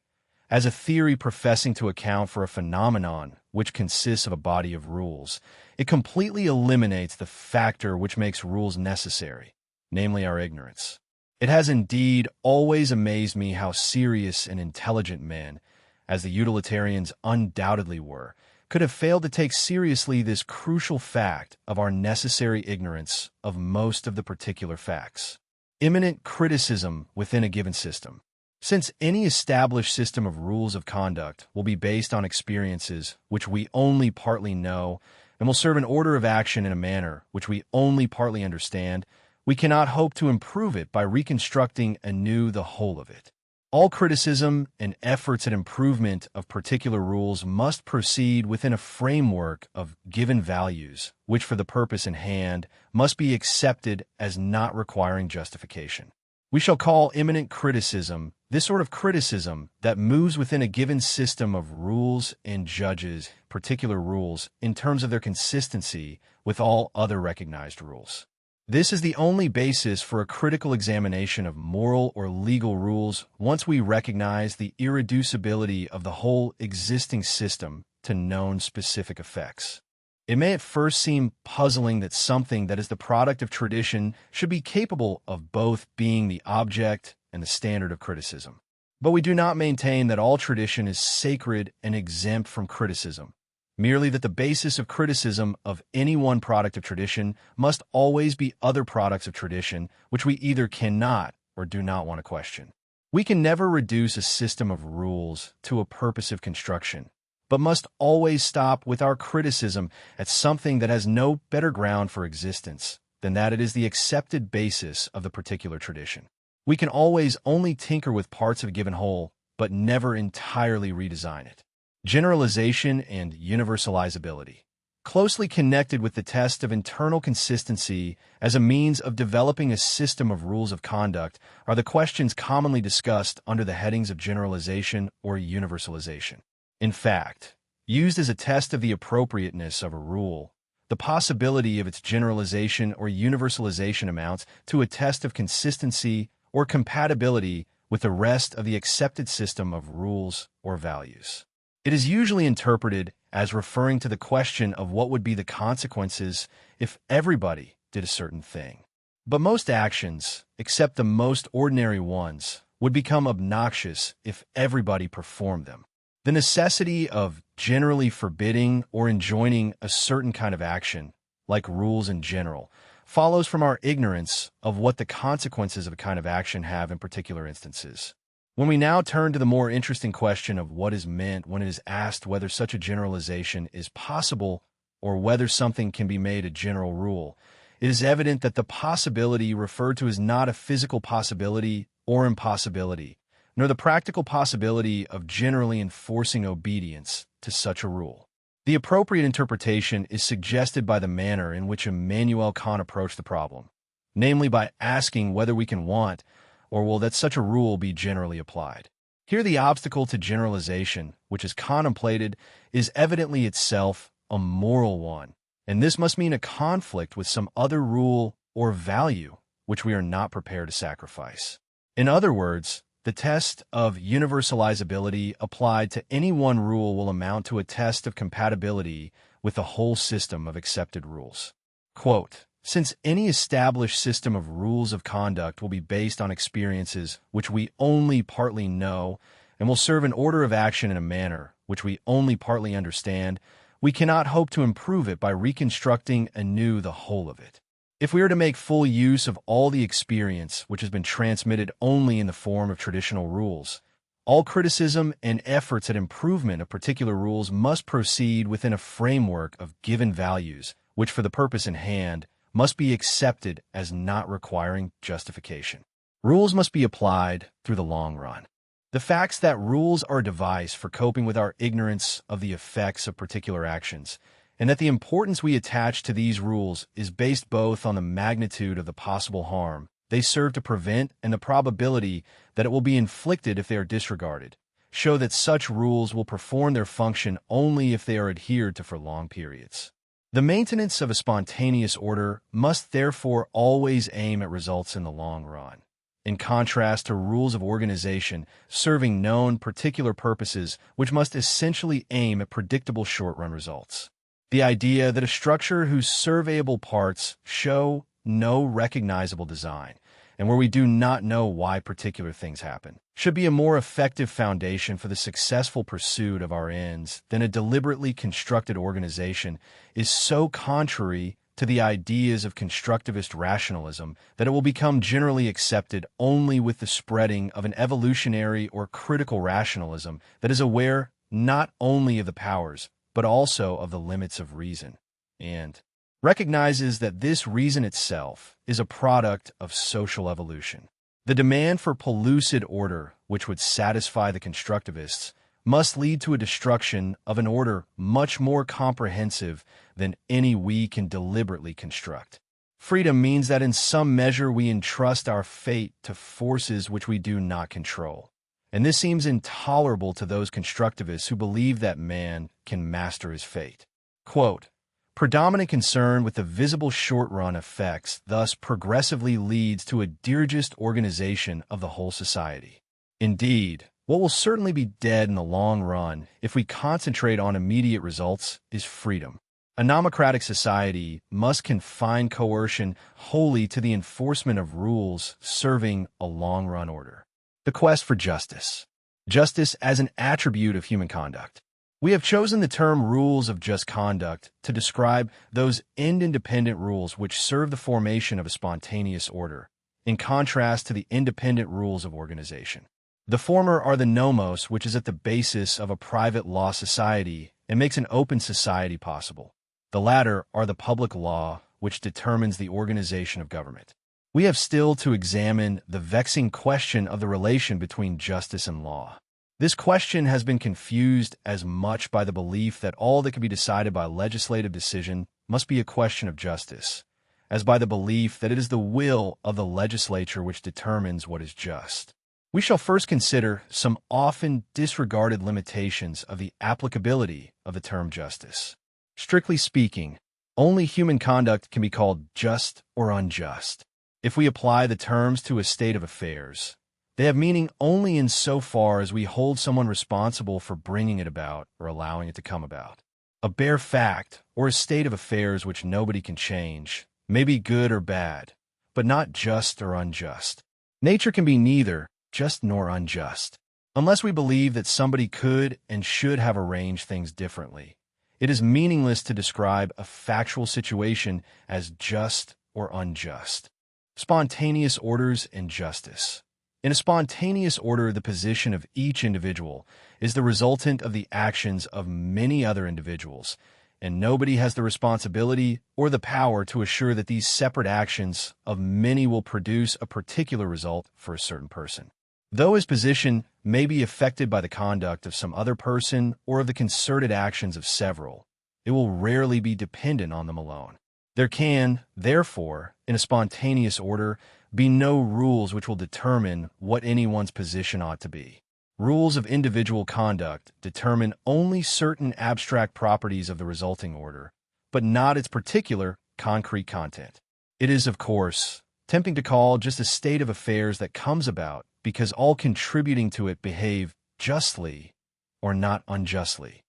as a theory professing to account for a phenomenon which consists of a body of rules, it completely eliminates the factor which makes rules necessary, namely our ignorance. It has indeed always amazed me how serious and intelligent men, as the utilitarians undoubtedly were, could have failed to take seriously this crucial fact of our necessary ignorance of most of the particular facts. Imminent criticism within a given system. Since any established system of rules of conduct will be based on experiences which we only partly know and will serve an order of action in a manner which we only partly understand, we cannot hope to improve it by reconstructing anew the whole of it. All criticism and efforts at improvement of particular rules must proceed within a framework of given values, which for the purpose in hand must be accepted as not requiring justification. We shall call imminent criticism this sort of criticism that moves within a given system of rules and judges particular rules in terms of their consistency with all other recognized rules. This is the only basis for a critical examination of moral or legal rules once we recognize the irreducibility of the whole existing system to known specific effects. It may at first seem puzzling that something that is the product of tradition should be capable of both being the object and the standard of criticism. But we do not maintain that all tradition is sacred and exempt from criticism, merely that the basis of criticism of any one product of tradition must always be other products of tradition which we either cannot or do not want to question. We can never reduce a system of rules to a purposive construction, but must always stop with our criticism at something that has no better ground for existence than that it is the accepted basis of the particular tradition. We can always only tinker with parts of a given whole, but never entirely redesign it. Generalization and universalizability. Closely connected with the test of internal consistency as a means of developing a system of rules of conduct are the questions commonly discussed under the headings of generalization or universalization. In fact, used as a test of the appropriateness of a rule, the possibility of its generalization or universalization amounts to a test of consistency or compatibility with the rest of the accepted system of rules or values. It is usually interpreted as referring to the question of what would be the consequences if everybody did a certain thing. But most actions, except the most ordinary ones, would become obnoxious if everybody performed them. The necessity of generally forbidding or enjoining a certain kind of action, like rules in general, follows from our ignorance of what the consequences of a kind of action have in particular instances. When we now turn to the more interesting question of what is meant when it is asked whether such a generalization is possible or whether something can be made a general rule, it is evident that the possibility referred to is not a physical possibility or impossibility, nor the practical possibility of generally enforcing obedience to such a rule. The appropriate interpretation is suggested by the manner in which Immanuel Kant approached the problem, namely by asking whether we can want or will that such a rule be generally applied. Here the obstacle to generalization, which is contemplated, is evidently itself a moral one, and this must mean a conflict with some other rule or value which we are not prepared to sacrifice. In other words, the test of universalizability applied to any one rule will amount to a test of compatibility with the whole system of accepted rules. Quote, "Since any established system of rules of conduct will be based on experiences which we only partly know and will serve an order of action in a manner which we only partly understand, we cannot hope to improve it by reconstructing anew the whole of it. If we are to make full use of all the experience which has been transmitted only in the form of traditional rules, all criticism and efforts at improvement of particular rules must proceed within a framework of given values, which for the purpose in hand must be accepted as not requiring justification. Rules must be applied through the long run. The facts that rules are a device for coping with our ignorance of the effects of particular actions, and that the importance we attach to these rules is based both on the magnitude of the possible harm they serve to prevent and the probability that it will be inflicted if they are disregarded, show that such rules will perform their function only if they are adhered to for long periods. The maintenance of a spontaneous order must therefore always aim at results in the long run, in contrast to rules of organization serving known particular purposes which must essentially aim at predictable short-run results. The idea that a structure whose surveyable parts show no recognizable design, and where we do not know why particular things happen, should be a more effective foundation for the successful pursuit of our ends than a deliberately constructed organization is so contrary to the ideas of constructivist rationalism that it will become generally accepted only with the spreading of an evolutionary or critical rationalism that is aware not only of the powers, but also of the limits of reason, and recognizes that this reason itself is a product of social evolution. The demand for pellucid order, which would satisfy the constructivists, must lead to a destruction of an order much more comprehensive than any we can deliberately construct. Freedom means that in some measure we entrust our fate to forces which we do not control. And this seems intolerable to those constructivists who believe that man can master his fate. Quote, "Predominant concern with the visible short-run effects thus progressively leads to a dirigist organization of the whole society. Indeed, what will certainly be dead in the long run if we concentrate on immediate results is freedom. A nomocratic society must confine coercion wholly to the enforcement of rules serving a long-run order." The quest for justice. Justice as an attribute of human conduct. We have chosen the term rules of just conduct to describe those end-independent rules which serve the formation of a spontaneous order, in contrast to the independent rules of organization. The former are the nomos, which is at the basis of a private law society and makes an open society possible. The latter are the public law, which determines the organization of government. We have still to examine the vexing question of the relation between justice and law. This question has been confused as much by the belief that all that can be decided by legislative decision must be a question of justice, as by the belief that it is the will of the legislature which determines what is just. We shall first consider some often disregarded limitations of the applicability of the term justice. Strictly speaking, only human conduct can be called just or unjust. If we apply the terms to a state of affairs, they have meaning only in so far as we hold someone responsible for bringing it about or allowing it to come about. A bare fact, or a state of affairs which nobody can change, may be good or bad, but not just or unjust. Nature can be neither just nor unjust. Unless we believe that somebody could and should have arranged things differently, it is meaningless to describe a factual situation as just or unjust. Spontaneous orders and justice. In a spontaneous order, the position of each individual is the resultant of the actions of many other individuals, and nobody has the responsibility or the power to assure that these separate actions of many will produce a particular result for a certain person. Though his position may be affected by the conduct of some other person or of the concerted actions of several, it will rarely be dependent on them alone. There can, therefore, in a spontaneous order, be no rules which will determine what anyone's position ought to be. Rules of individual conduct determine only certain abstract properties of the resulting order, but not its particular, concrete content. It is, of course, tempting to call just a state of affairs that comes about because all contributing to it behave justly or not unjustly.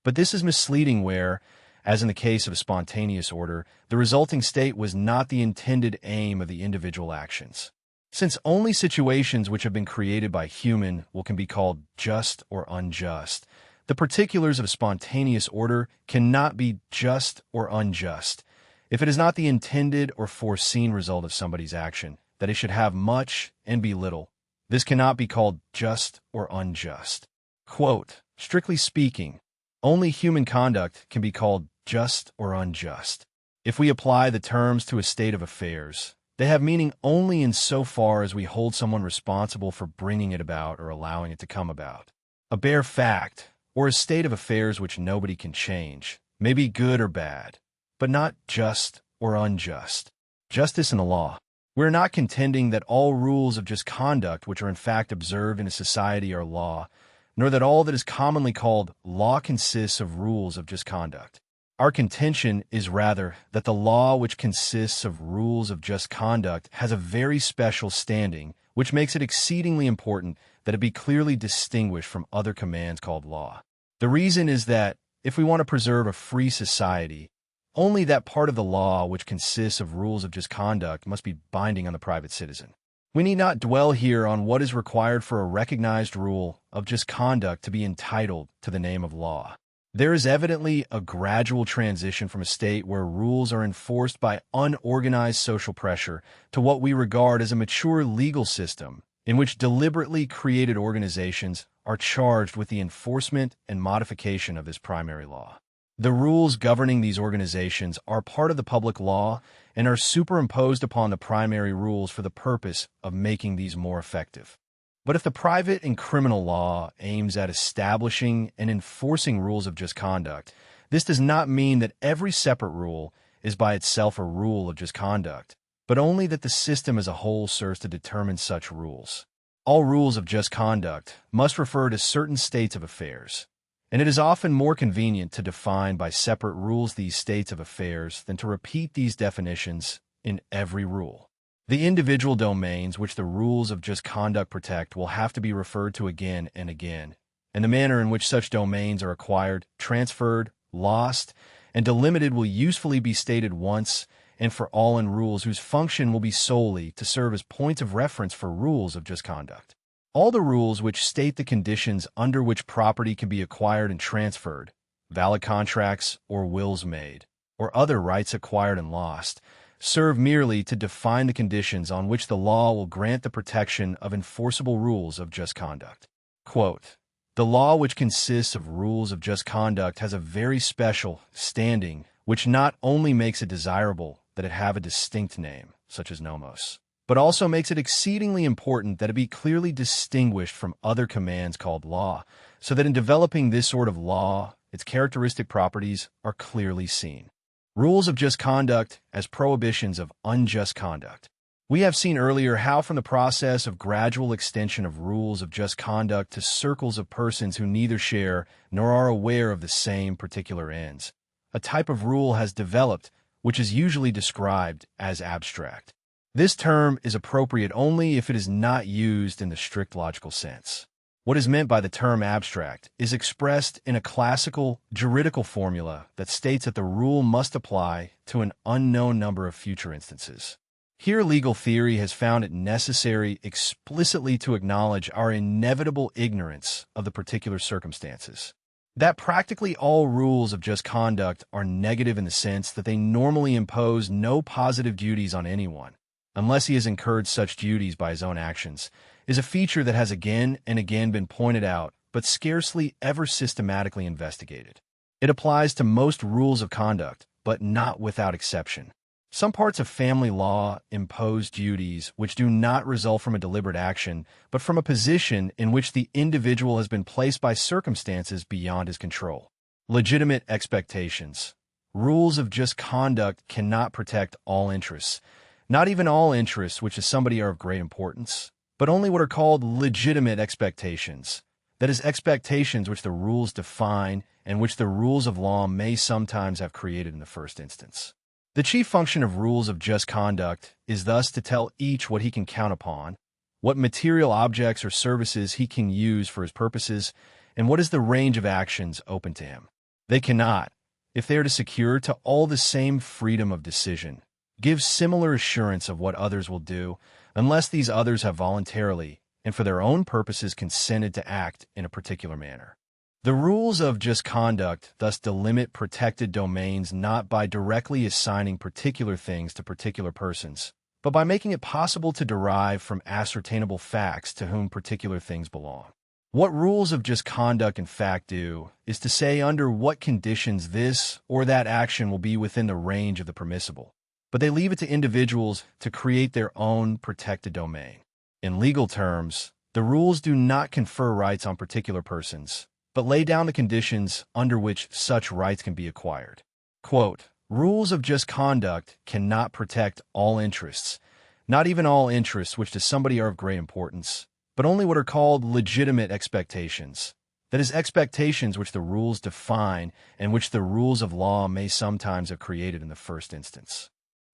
But this is misleading where, as in the case of a spontaneous order, the resulting state was not the intended aim of the individual actions. Since only situations which have been created by human will can be called just or unjust, the particulars of spontaneous order cannot be just or unjust if it is not the intended or foreseen result of somebody's action, that it should have much and be little. This cannot be called just or unjust. Quote, strictly speaking, only human conduct can be called just or unjust. If we apply the terms to a state of affairs, they have meaning only insofar as we hold someone responsible for bringing it about or allowing it to come about. A bare fact, or a state of affairs which nobody can change, may be good or bad, but not just or unjust. Justice in the law. We are not contending that all rules of just conduct which are in fact observed in a society are law, nor that all that is commonly called law consists of rules of just conduct. Our contention is rather that the law which consists of rules of just conduct has a very special standing, which makes it exceedingly important that it be clearly distinguished from other commands called law. The reason is that, if we want to preserve a free society, only that part of the law which consists of rules of just conduct must be binding on the private citizen. We need not dwell here on what is required for a recognized rule of just conduct to be entitled to the name of law. There is evidently a gradual transition from a state where rules are enforced by unorganized social pressure to what we regard as a mature legal system in which deliberately created organizations are charged with the enforcement and modification of this primary law. The rules governing these organizations are part of the public law and are superimposed upon the primary rules for the purpose of making these more effective. But if the private and criminal law aims at establishing and enforcing rules of just conduct, this does not mean that every separate rule is by itself a rule of just conduct, but only that the system as a whole serves to determine such rules. All rules of just conduct must refer to certain states of affairs, and it is often more convenient to define by separate rules these states of affairs than to repeat these definitions in every rule. The individual domains which the rules of just conduct protect will have to be referred to again and again, and the manner in which such domains are acquired, transferred, lost, and delimited will usefully be stated once and for all in rules whose function will be solely to serve as points of reference for rules of just conduct. All the rules which state the conditions under which property can be acquired and transferred, valid contracts or wills made, or other rights acquired and lost, serve merely to define the conditions on which the law will grant the protection of enforceable rules of just conduct. Quote, the law which consists of rules of just conduct has a very special standing, which not only makes it desirable that it have a distinct name, such as nomos, but also makes it exceedingly important that it be clearly distinguished from other commands called law, so that in developing this sort of law, its characteristic properties are clearly seen. Rules of just conduct as prohibitions of unjust conduct. We have seen earlier how from the process of gradual extension of rules of just conduct to circles of persons who neither share nor are aware of the same particular ends, a type of rule has developed which is usually described as abstract. This term is appropriate only if it is not used in the strict logical sense. What is meant by the term abstract is expressed in a classical juridical formula that states that the rule must apply to an unknown number of future instances. Here, legal theory has found it necessary explicitly to acknowledge our inevitable ignorance of the particular circumstances. That practically all rules of just conduct are negative in the sense that they normally impose no positive duties on anyone, unless he has incurred such duties by his own actions, is a feature that has again and again been pointed out but scarcely ever systematically investigated. It applies to most rules of conduct, but not without exception. Some parts of family law impose duties which do not result from a deliberate action, but from a position in which the individual has been placed by circumstances beyond his control. Legitimate expectations. Rules of just conduct cannot protect all interests, not even all interests which to somebody are of great importance, but only what are called legitimate expectations. That is, expectations which the rules define and which the rules of law may sometimes have created in the first instance. The chief function of rules of just conduct is thus to tell each what he can count upon, what material objects or services he can use for his purposes, and what is the range of actions open to him. They cannot, if they are to secure to all the same freedom of decision, give similar assurance of what others will do, unless these others have voluntarily and for their own purposes consented to act in a particular manner. The rules of just conduct thus delimit protected domains not by directly assigning particular things to particular persons, but by making it possible to derive from ascertainable facts to whom particular things belong. What rules of just conduct in fact do is to say under what conditions this or that action will be within the range of the permissible, but they leave it to individuals to create their own protected domain. In legal terms, the rules do not confer rights on particular persons, but lay down the conditions under which such rights can be acquired. Quote, rules of just conduct cannot protect all interests, not even all interests which to somebody are of great importance, but only what are called legitimate expectations. That is, expectations which the rules define and which the rules of law may sometimes have created in the first instance.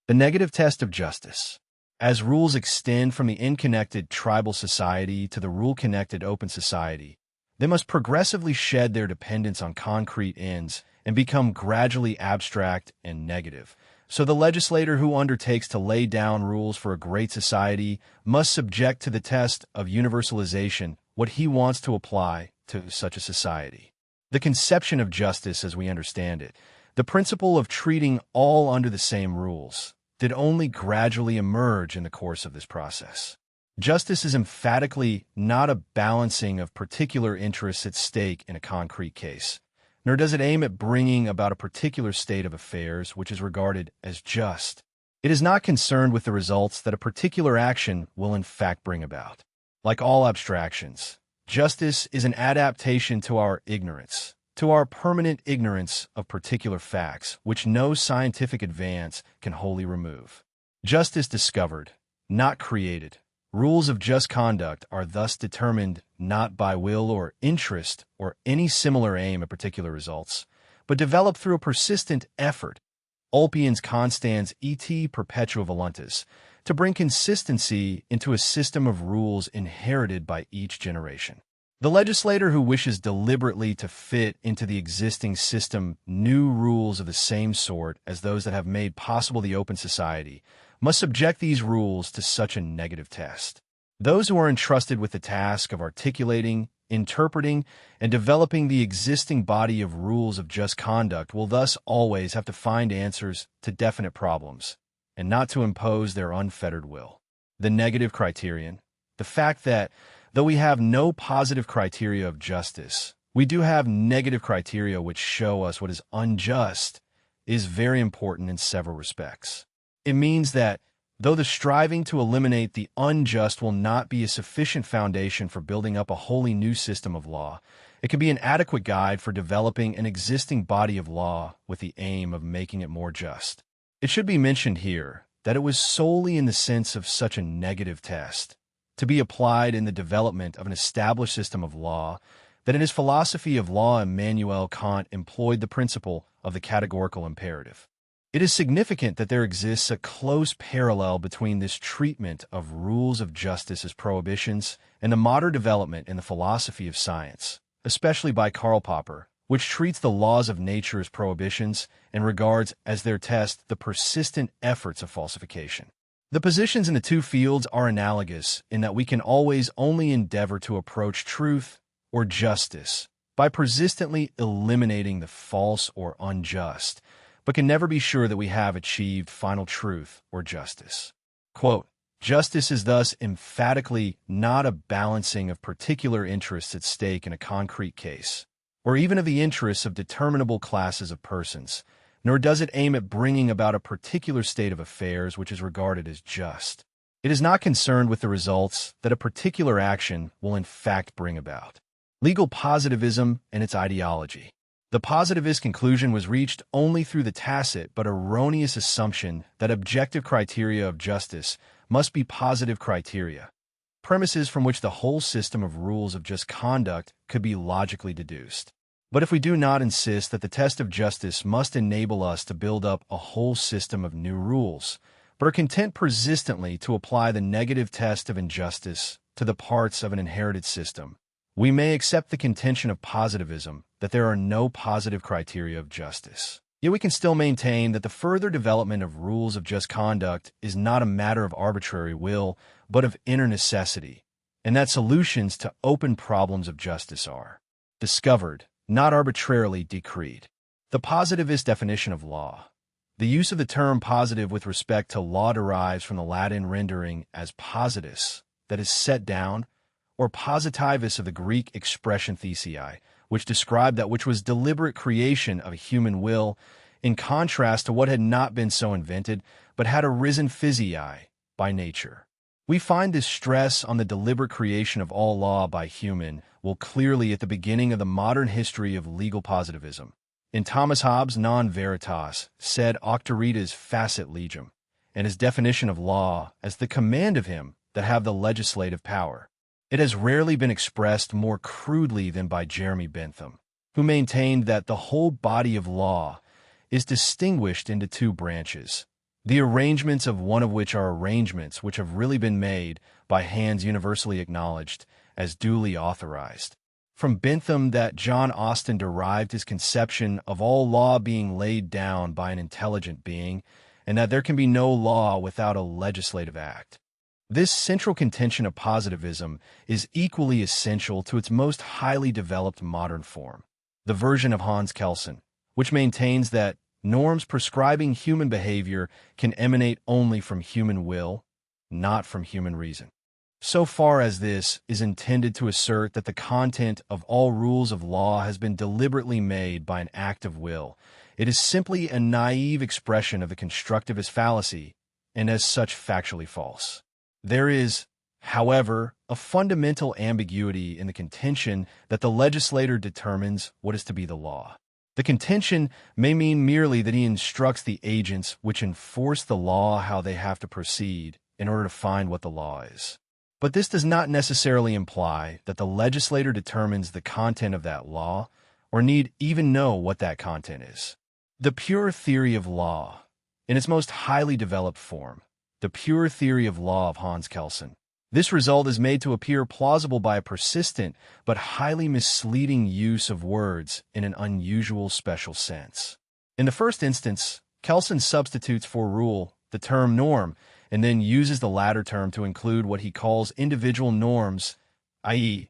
The negative test of justice. As rules extend from the unconnected tribal society to the rule-connected open society, they must progressively shed their dependence on concrete ends and become gradually abstract and negative. So the legislator who undertakes to lay down rules for a great society must subject to the test of universalization what he wants to apply to such a society. The conception of justice as we understand it, the principle of treating all under the same rules, did only gradually emerge in the course of this process. Justice is emphatically not a balancing of particular interests at stake in a concrete case, nor does it aim at bringing about a particular state of affairs which is regarded as just. It is not concerned with the results that a particular action will in fact bring about. Like all abstractions, justice is an adaptation to our ignorance, to our permanent ignorance of particular facts, which no scientific advance can wholly remove. Justice discovered, not created. Rules of just conduct are thus determined not by will or interest or any similar aim at particular results, but developed through a persistent effort, Ulpians constans et perpetua voluntas, to bring consistency into a system of rules inherited by each generation. The legislator who wishes deliberately to fit into the existing system new rules of the same sort as those that have made possible the open society must subject these rules to such a negative test. Those who are entrusted with the task of articulating, interpreting, and developing the existing body of rules of just conduct will thus always have to find answers to definite problems, and not to impose their unfettered will. The negative criterion, the fact that, though we have no positive criteria of justice, we do have negative criteria which show us what is unjust, is very important in several respects. It means that, though the striving to eliminate the unjust will not be a sufficient foundation for building up a wholly new system of law, it can be an adequate guide for developing an existing body of law with the aim of making it more just. It should be mentioned here that it was solely in the sense of such a negative test, to be applied in the development of an established system of law, that in his philosophy of law Immanuel Kant employed the principle of the categorical imperative. It is significant that there exists a close parallel between this treatment of rules of justice as prohibitions and the modern development in the philosophy of science, especially by Karl Popper, which treats the laws of nature as prohibitions and regards as their test the persistent efforts of falsification. The positions in the two fields are analogous in that we can always only endeavor to approach truth or justice by persistently eliminating the false or unjust, but can never be sure that we have achieved final truth or justice. Quote, "Justice is thus emphatically not a balancing of particular interests at stake in a concrete case, or even of the interests of determinable classes of persons, nor does it aim at bringing about a particular state of affairs which is regarded as just. It is not concerned with the results that a particular action will in fact bring about." Legal positivism and its ideology. The positivist conclusion was reached only through the tacit but erroneous assumption that objective criteria of justice must be positive criteria, premises from which the whole system of rules of just conduct could be logically deduced. But if we do not insist that the test of justice must enable us to build up a whole system of new rules, but are content persistently to apply the negative test of injustice to the parts of an inherited system, we may accept the contention of positivism that there are no positive criteria of justice. Yet we can still maintain that the further development of rules of just conduct is not a matter of arbitrary will, but of inner necessity, and that solutions to open problems of justice are discovered, not arbitrarily decreed. The positivist definition of law. The use of the term positive with respect to law derives from the Latin rendering as positus, that is set down, or positivus of the Greek expression thesei, which described that which was deliberate creation of a human will, in contrast to what had not been so invented, but had arisen physii, by nature. We find this stress on the deliberate creation of all law by human will clearly at the beginning of the modern history of legal positivism. In Thomas Hobbes' Non Veritas, said auctoritas facit legem, and his definition of law as the command of him that have the legislative power. It has rarely been expressed more crudely than by Jeremy Bentham, who maintained that the whole body of law is distinguished into two branches, the arrangements of one of which are arrangements which have really been made by hands universally acknowledged as duly authorized. From Bentham that John Austin derived his conception of all law being laid down by an intelligent being, and that there can be no law without a legislative act. This central contention of positivism is equally essential to its most highly developed modern form, the version of Hans Kelsen, which maintains that norms prescribing human behavior can emanate only from human will, not from human reason. So far as this is intended to assert that the content of all rules of law has been deliberately made by an act of will, it is simply a naive expression of the constructivist fallacy, and as such factually false. There is, however, a fundamental ambiguity in the contention that the legislator determines what is to be the law. The contention may mean merely that he instructs the agents which enforce the law how they have to proceed in order to find what the law is. But this does not necessarily imply that the legislator determines the content of that law or need even know what that content is. The pure theory of law, in its most highly developed form, the pure theory of law of Hans Kelsen. This result is made to appear plausible by a persistent but highly misleading use of words in an unusual special sense. In the first instance, Kelsen substitutes for rule the term norm and then uses the latter term to include what he calls individual norms, i.e.,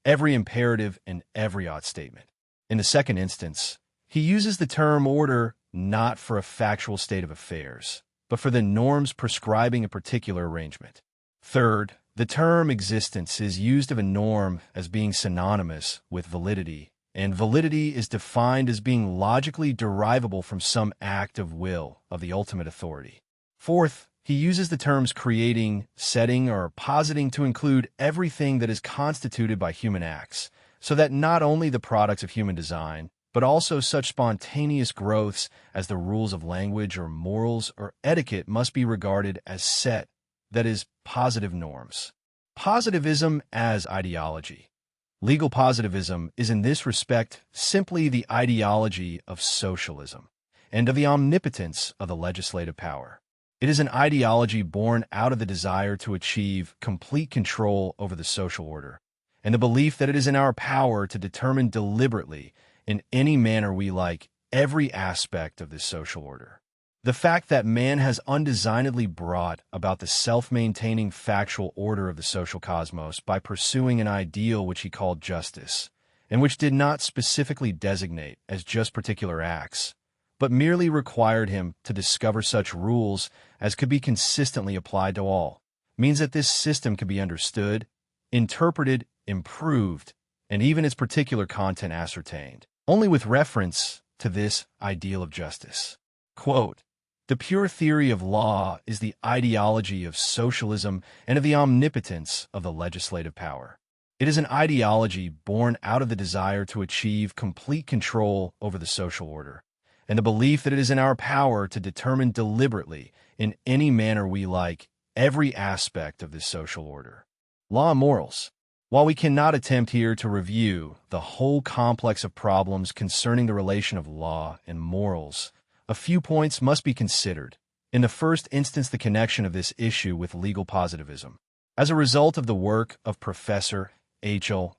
every imperative and every ought statement. In the second instance, he uses the term order not for a factual state of affairs, but for the norms prescribing a particular arrangement. Third, the term existence is used of a norm as being synonymous with validity, and validity is defined as being logically derivable from some act of will of the ultimate authority. Fourth, he uses the terms creating, setting, or positing to include everything that is constituted by human acts, so that not only the products of human design, but also such spontaneous growths as the rules of language or morals or etiquette must be regarded as set, that is, positive norms. Positivism as ideology. Legal positivism is in this respect simply the ideology of socialism and of the omnipotence of the legislative power. It is an ideology born out of the desire to achieve complete control over the social order and the belief that it is in our power to determine deliberately in any manner we like every aspect of this social order. The fact that man has undesignedly brought about the self-maintaining factual order of the social cosmos by pursuing an ideal which he called justice, and which did not specifically designate as just particular acts, but merely required him to discover such rules as could be consistently applied to all. Means that this system can be understood, interpreted, improved, and even its particular content ascertained, only with reference to this ideal of justice. Quote, "The pure theory of law is the ideology of socialism and of the omnipotence of the legislative power. It is an ideology born out of the desire to achieve complete control over the social order, and the belief that it is in our power to determine deliberately, in any manner we like, every aspect of this social order." Law and morals. While we cannot attempt here to review the whole complex of problems concerning the relation of law and morals, a few points must be considered. In the first instance, the connection of this issue with legal positivism. As a result of the work of Professor H.L.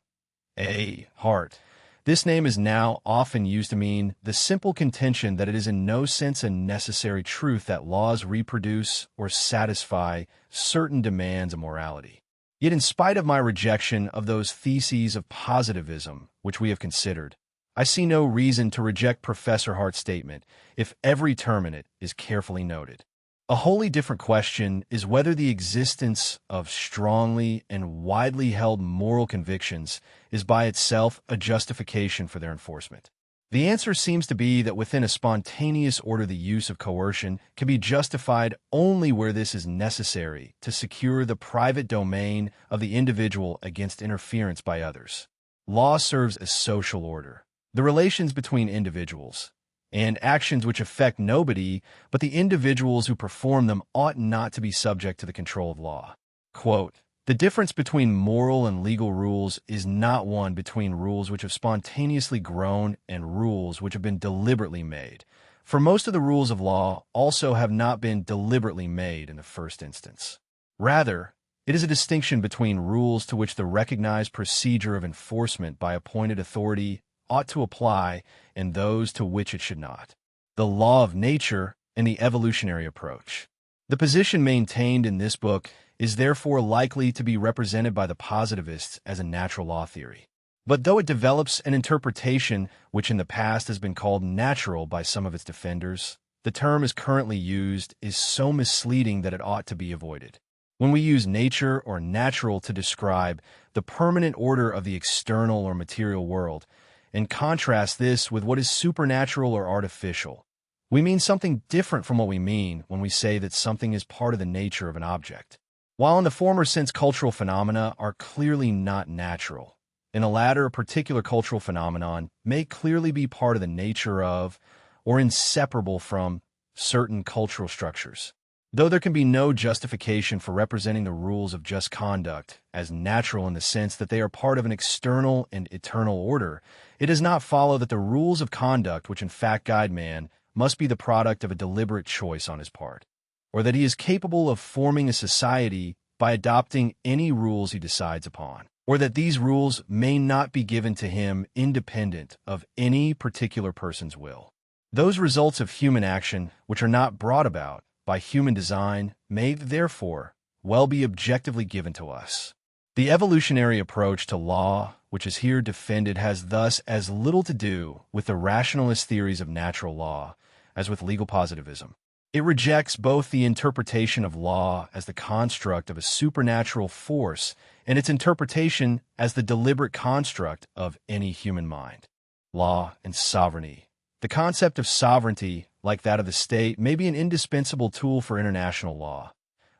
A. Hart, this name is now often used to mean the simple contention that it is in no sense a necessary truth that laws reproduce or satisfy certain demands of morality. Yet in spite of my rejection of those theses of positivism which we have considered, I see no reason to reject Professor Hart's statement if every term in it is carefully noted. A wholly different question is whether the existence of strongly and widely held moral convictions is by itself a justification for their enforcement. The answer seems to be that within a spontaneous order the use of coercion can be justified only where this is necessary to secure the private domain of the individual against interference by others. Law serves as social order. The relations between individuals and actions which affect nobody but the individuals who perform them ought not to be subject to the control of law. Quote, "The difference between moral and legal rules is not one between rules which have spontaneously grown and rules which have been deliberately made, for most of the rules of law also have not been deliberately made in the first instance. Rather, it is a distinction between rules to which the recognized procedure of enforcement by appointed authority ought to apply and those to which it should not. The law of nature and the evolutionary approach." The position maintained in this book is therefore likely to be represented by the positivists as a natural law theory. But though it develops an interpretation which in the past has been called natural by some of its defenders, the term as currently used is so misleading that it ought to be avoided. When we use nature or natural to describe the permanent order of the external or material world, and contrast this with what is supernatural or artificial, we mean something different from what we mean when we say that something is part of the nature of an object. While in the former sense cultural phenomena are clearly not natural, in the latter a particular cultural phenomenon may clearly be part of the nature of, or inseparable from, certain cultural structures. Though there can be no justification for representing the rules of just conduct as natural in the sense that they are part of an external and eternal order, it does not follow that the rules of conduct which in fact guide man must be the product of a deliberate choice on his part, or that he is capable of forming a society by adopting any rules he decides upon, or that these rules may not be given to him independent of any particular person's will. Those results of human action which are not brought about by human design may, therefore, well be objectively given to us. The evolutionary approach to law, which is here defended, has thus as little to do with the rationalist theories of natural law as with legal positivism. It rejects both the interpretation of law as the construct of a supernatural force and its interpretation as the deliberate construct of any human mind. Law and sovereignty. The concept of sovereignty, like that of the state, may be an indispensable tool for international law,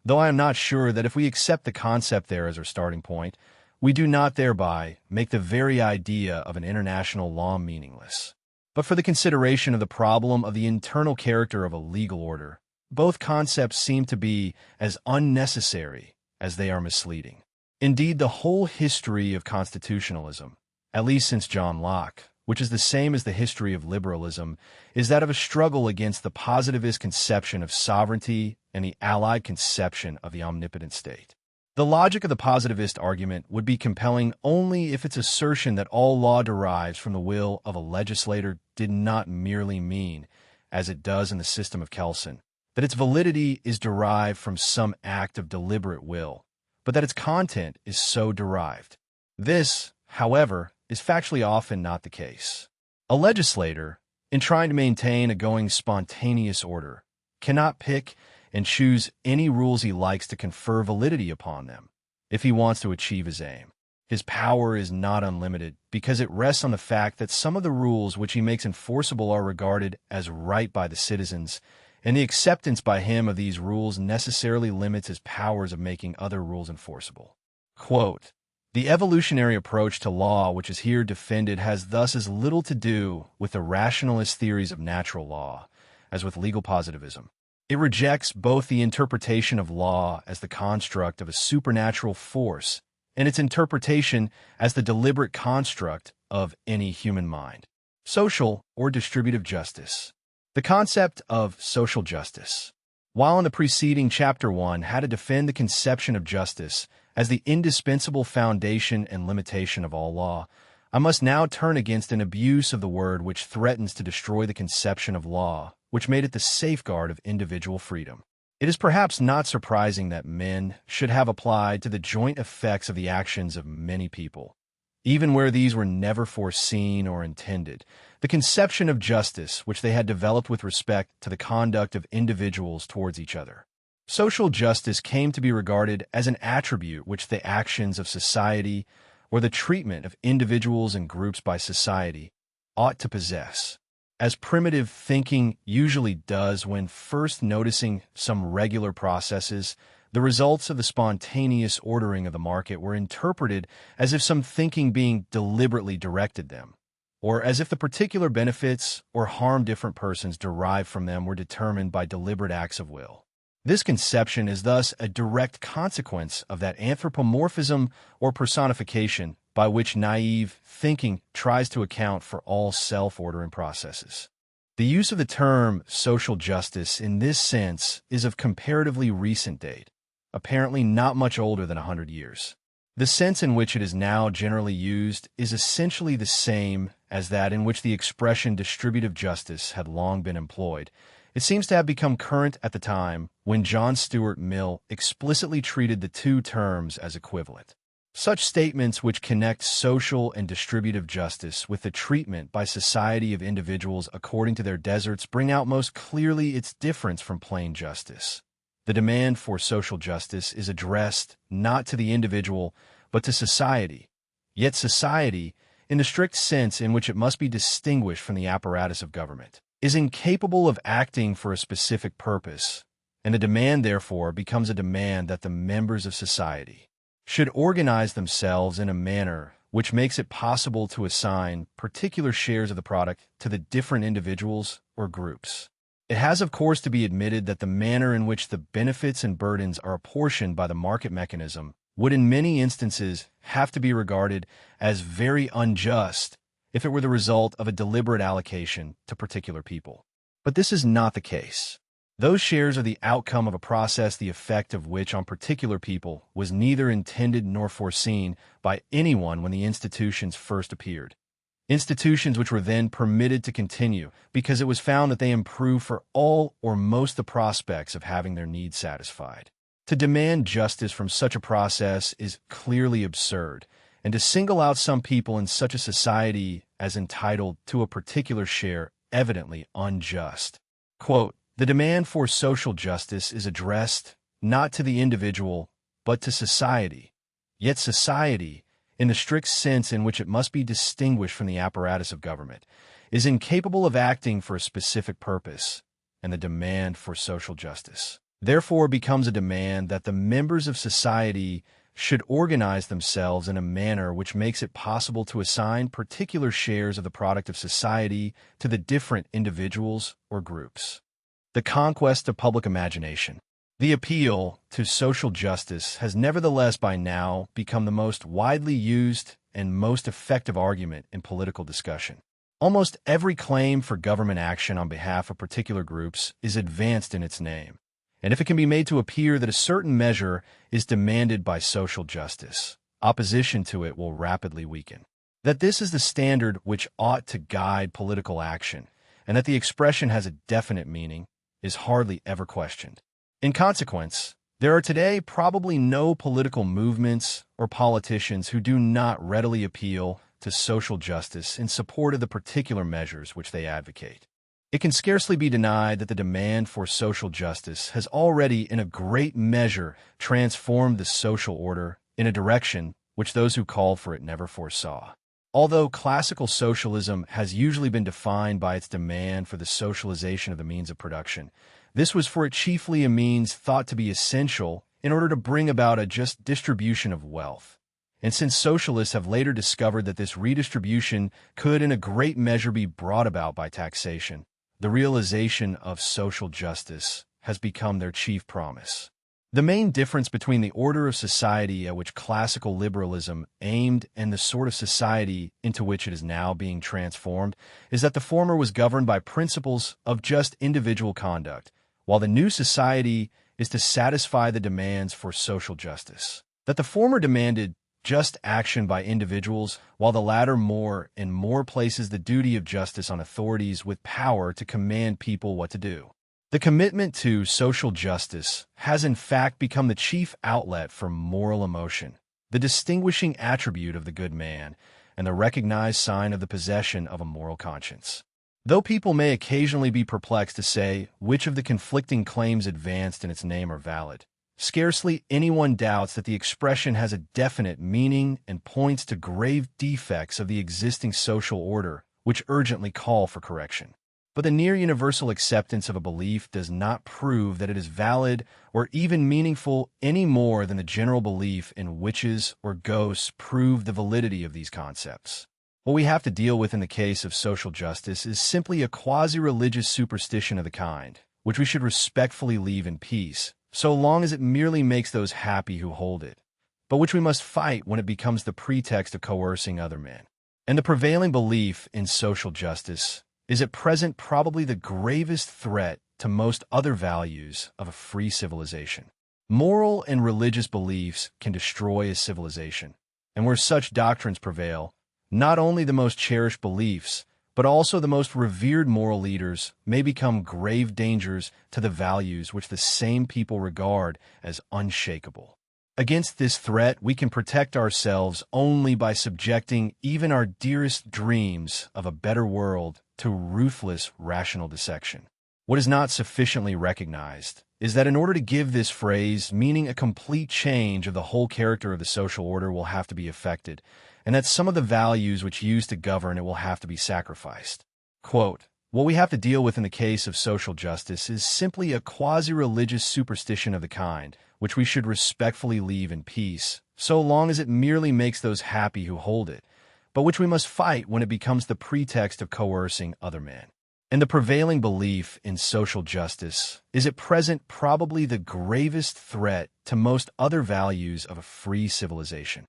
though I am not sure that if we accept the concept there as our starting point, we do not thereby make the very idea of an international law meaningless. But for the consideration of the problem of the internal character of a legal order, both concepts seem to be as unnecessary as they are misleading. Indeed, the whole history of constitutionalism, at least since John Locke, which is the same as the history of liberalism, is that of a struggle against the positivist conception of sovereignty and the allied conception of the omnipotent state. The logic of the positivist argument would be compelling only if its assertion that all law derives from the will of a legislator did not merely mean, as it does in the system of Kelsen, that its validity is derived from some act of deliberate will, but that its content is so derived. This, however, is factually often not the case. A legislator, in trying to maintain a going spontaneous order, cannot pick and choose any rules he likes to confer validity upon them if he wants to achieve his aim. His power is not unlimited because it rests on the fact that some of the rules which he makes enforceable are regarded as right by the citizens, and the acceptance by him of these rules necessarily limits his powers of making other rules enforceable. Quote, "The evolutionary approach to law which is here defended has thus as little to do with the rationalist theories of natural law as with legal positivism. It rejects both the interpretation of law as the construct of a supernatural force and its interpretation as the deliberate construct of any human mind." Social or distributive justice. The concept of social justice. While in the preceding Chapter 1 had to defend the conception of justice as the indispensable foundation and limitation of all law, I must now turn against an abuse of the word which threatens to destroy the conception of law, which made it the safeguard of individual freedom. It is perhaps not surprising that men should have applied to the joint effects of the actions of many people, even where these were never foreseen or intended, the conception of justice which they had developed with respect to the conduct of individuals towards each other. Social justice came to be regarded as an attribute which the actions of society, or the treatment of individuals and groups by society, ought to possess, as primitive thinking usually does when first noticing some regular processes. The results of the spontaneous ordering of the market were interpreted as if some thinking being deliberately directed them, or as if the particular benefits or harm different persons derive from them were determined by deliberate acts of will. This conception is thus a direct consequence of that anthropomorphism or personification by which naive thinking tries to account for all self-ordering processes. The use of the term social justice in this sense is of comparatively recent date, apparently not much older than 100 years. The sense in which it is now generally used is essentially the same as that in which the expression distributive justice had long been employed. It seems to have become current at the time when John Stuart Mill explicitly treated the two terms as equivalent. Such statements which connect social and distributive justice with the treatment by society of individuals according to their deserts bring out most clearly its difference from plain justice. The demand for social justice is addressed not to the individual, but to society. Yet society, in the strict sense in which it must be distinguished from the apparatus of government, is incapable of acting for a specific purpose, and the demand, therefore, becomes a demand that the members of society should organize themselves in a manner which makes it possible to assign particular shares of the product to the different individuals or groups. It has, of course, to be admitted that the manner in which the benefits and burdens are apportioned by the market mechanism would in many instances have to be regarded as very unjust if it were the result of a deliberate allocation to particular people. But this is not the case. Those shares are the outcome of a process the effect of which on particular people was neither intended nor foreseen by anyone when the institutions first appeared. Institutions which were then permitted to continue because it was found that they improve for all or most the prospects of having their needs satisfied. To demand justice from such a process is clearly absurd, and to single out some people in such a society as entitled to a particular share evidently unjust. Quote, "The demand for social justice is addressed not to the individual, but to society. Yet society, in the strict sense in which it must be distinguished from the apparatus of government, is incapable of acting for a specific purpose, and the demand for social justice therefore becomes a demand that the members of society should organize themselves in a manner which makes it possible to assign particular shares of the product of society to the different individuals or groups." The conquest of public imagination. The appeal to social justice has nevertheless by now become the most widely used and most effective argument in political discussion. Almost every claim for government action on behalf of particular groups is advanced in its name, and if it can be made to appear that a certain measure is demanded by social justice, opposition to it will rapidly weaken. That this is the standard which ought to guide political action, and that the expression has a definite meaning, is hardly ever questioned. In consequence, there are today probably no political movements or politicians who do not readily appeal to social justice in support of the particular measures which they advocate. It can scarcely be denied that the demand for social justice has already, in a great measure, transformed the social order in a direction which those who called for it never foresaw. Although classical socialism has usually been defined by its demand for the socialization of the means of production, this was for it chiefly a means thought to be essential in order to bring about a just distribution of wealth. And since socialists have later discovered that this redistribution could in a great measure be brought about by taxation, the realization of social justice has become their chief promise. The main difference between the order of society at which classical liberalism aimed and the sort of society into which it is now being transformed is that the former was governed by principles of just individual conduct, while the new society is to satisfy the demands for social justice. That the former demanded just action by individuals, while the latter more and more places the duty of justice on authorities with power to command people what to do. The commitment to social justice has in fact become the chief outlet for moral emotion, the distinguishing attribute of the good man, and the recognized sign of the possession of a moral conscience. Though people may occasionally be perplexed to say which of the conflicting claims advanced in its name are valid, scarcely anyone doubts that the expression has a definite meaning and points to grave defects of the existing social order which urgently call for correction. But the near-universal acceptance of a belief does not prove that it is valid or even meaningful any more than the general belief in witches or ghosts prove the validity of these concepts. What we have to deal with in the case of social justice is simply a quasi-religious superstition of the kind, which we should respectfully leave in peace, so long as it merely makes those happy who hold it, but which we must fight when it becomes the pretext of coercing other men. And the prevailing belief in social justice is at present probably the gravest threat to most other values of a free civilization. Moral and religious beliefs can destroy a civilization, and where such doctrines prevail, not only the most cherished beliefs, but also the most revered moral leaders may become grave dangers to the values which the same people regard as unshakable. Against this threat, we can protect ourselves only by subjecting even our dearest dreams of a better world to ruthless rational dissection. What is not sufficiently recognized is that in order to give this phrase meaning a complete change of the whole character of the social order will have to be effected, and that some of the values which used to govern it will have to be sacrificed. Quote, "What we have to deal with in the case of social justice is simply a quasi-religious superstition of the kind, which we should respectfully leave in peace, so long as it merely makes those happy who hold it, but which we must fight when it becomes the pretext of coercing other men. And the prevailing belief in social justice is at present probably the gravest threat to most other values of a free civilization.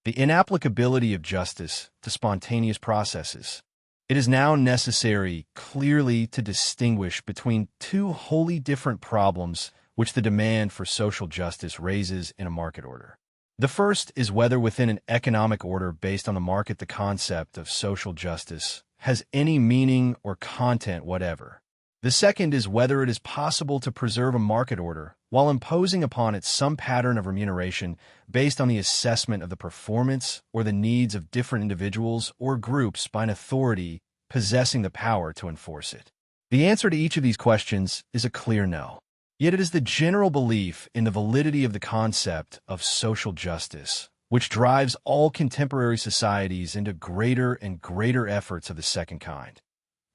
The inapplicability of justice to spontaneous processes. It is now necessary clearly to distinguish between two wholly different problems which the demand for social justice raises in a market order. The first is whether within an economic order based on the market the concept of social justice has any meaning or content whatever. The second is whether it is possible to preserve a market order while imposing upon it some pattern of remuneration based on the assessment of the performance or the needs of different individuals or groups by an authority possessing the power to enforce it. The answer to each of these questions is a clear no. Yet it is the general belief in the validity of the concept of social justice which drives all contemporary societies into greater and greater efforts of the second kind.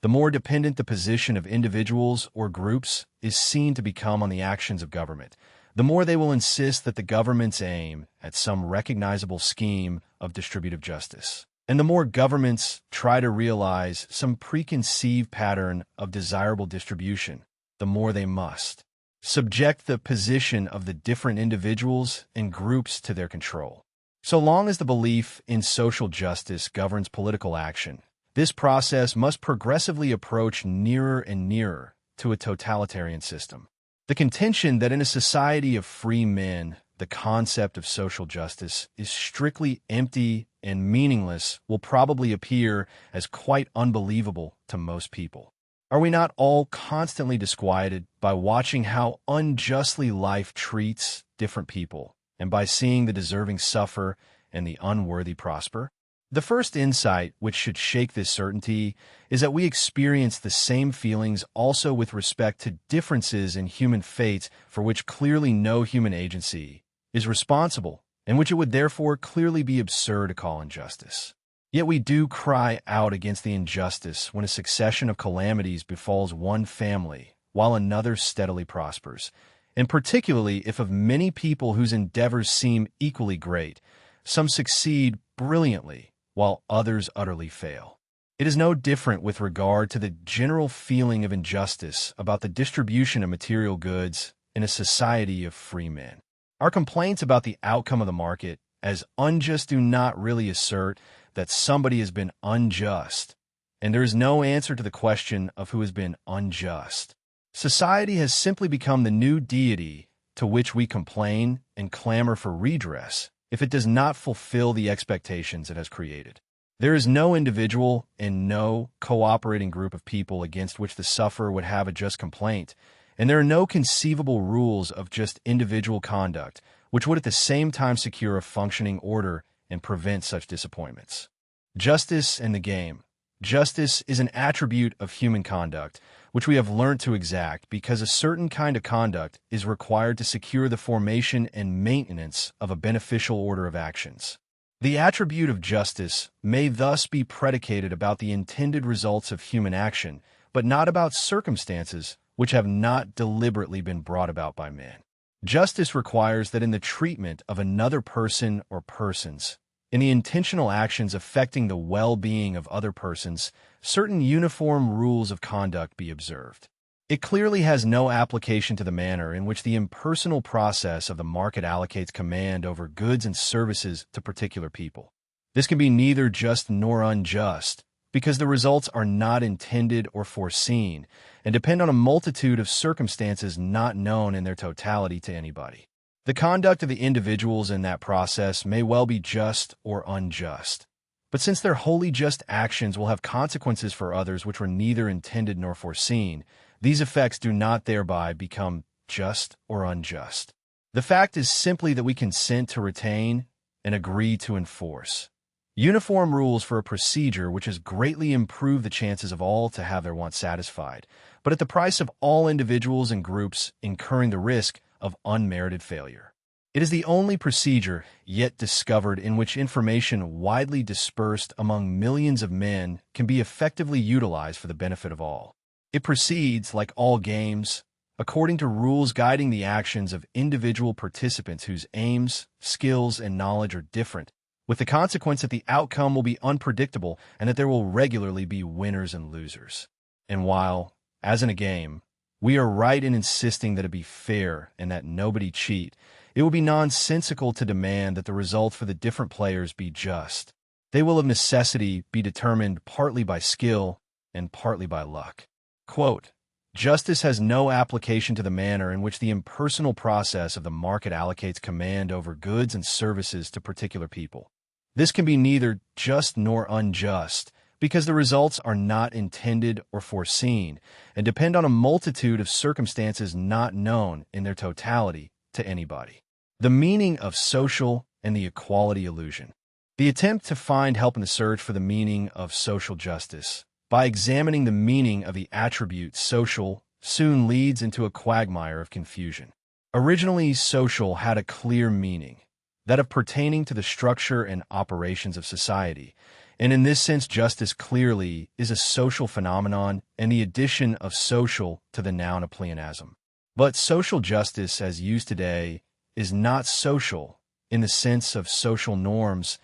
The more dependent the position of individuals or groups is seen to become on the actions of government, the more they will insist that the governments aim at some recognizable scheme of distributive justice. And the more governments try to realize some preconceived pattern of desirable distribution, the more they must subject the position of the different individuals and groups to their control. So long as the belief in social justice governs political action, this process must progressively approach nearer and nearer to a totalitarian system. The contention that in a society of free men, the concept of social justice is strictly empty and meaningless will probably appear as quite unbelievable to most people. Are we not all constantly disquieted by watching how unjustly life treats different people, and by seeing the deserving suffer and the unworthy prosper? The first insight, which should shake this certainty, is that we experience the same feelings also with respect to differences in human fates for which clearly no human agency is responsible, and which it would therefore clearly be absurd to call injustice. Yet we do cry out against the injustice when a succession of calamities befalls one family while another steadily prospers, and particularly if of many people whose endeavors seem equally great, some succeed brilliantly while others utterly fail. It is no different with regard to the general feeling of injustice about the distribution of material goods in a society of free men. Our complaints about the outcome of the market as unjust do not really assert that somebody has been unjust, and there is no answer to the question of who has been unjust. Society has simply become the new deity to which we complain and clamor for redress if it does not fulfill the expectations it has created. There is no individual and no cooperating group of people against which the sufferer would have a just complaint, and there are no conceivable rules of just individual conduct which would at the same time secure a functioning order and prevent such disappointments. Justice and the game. Justice is an attribute of human conduct which we have learnt to exact because a certain kind of conduct is required to secure the formation and maintenance of a beneficial order of actions. The attribute of justice may thus be predicated about the intended results of human action, but not about circumstances which have not deliberately been brought about by man. Justice requires that in the treatment of another person or persons, in the intentional actions affecting the well-being of other persons, certain uniform rules of conduct be observed. It clearly has no application to the manner in which the impersonal process of the market allocates command over goods and services to particular people. This can be neither just nor unjust, because the results are not intended or foreseen, and depend on a multitude of circumstances not known in their totality to anybody. The conduct of the individuals in that process may well be just or unjust, but since their wholly just actions will have consequences for others which were neither intended nor foreseen, these effects do not thereby become just or unjust. The fact is simply that we consent to retain and agree to enforce uniform rules for a procedure which has greatly improved the chances of all to have their wants satisfied, but at the price of all individuals and groups incurring the risk of unmerited failure. It is the only procedure yet discovered in which information widely dispersed among millions of men can be effectively utilized for the benefit of all. It proceeds, like all games, according to rules guiding the actions of individual participants whose aims, skills, and knowledge are different, with the consequence that the outcome will be unpredictable and that there will regularly be winners and losers. And while, as in a game, we are right in insisting that it be fair and that nobody cheat, it will be nonsensical to demand that the results for the different players be just. They will of necessity be determined partly by skill and partly by luck. Quote, justice has no application to the manner in which the impersonal process of the market allocates command over goods and services to particular people. This can be neither just nor unjust, because the results are not intended or foreseen, and depend on a multitude of circumstances not known in their totality to anybody. The meaning of social and the equality illusion. The attempt to find help in the search for the meaning of social justice by examining the meaning of the attribute social soon leads into a quagmire of confusion. Originally, social had a clear meaning, that of pertaining to the structure and operations of society, and in this sense justice clearly is a social phenomenon and the addition of social to the noun a pleonasm. But social justice as used today is not social in the sense of social norms,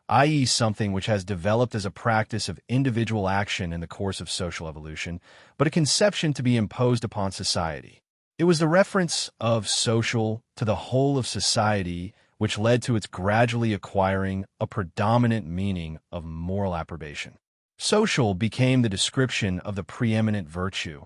i.e. something which has developed as a practice of individual action in the course of social evolution, but a conception to be imposed upon society. It was the reference of social to the whole of society which led to its gradually acquiring a predominant meaning of moral approbation. Social became the description of the preeminent virtue.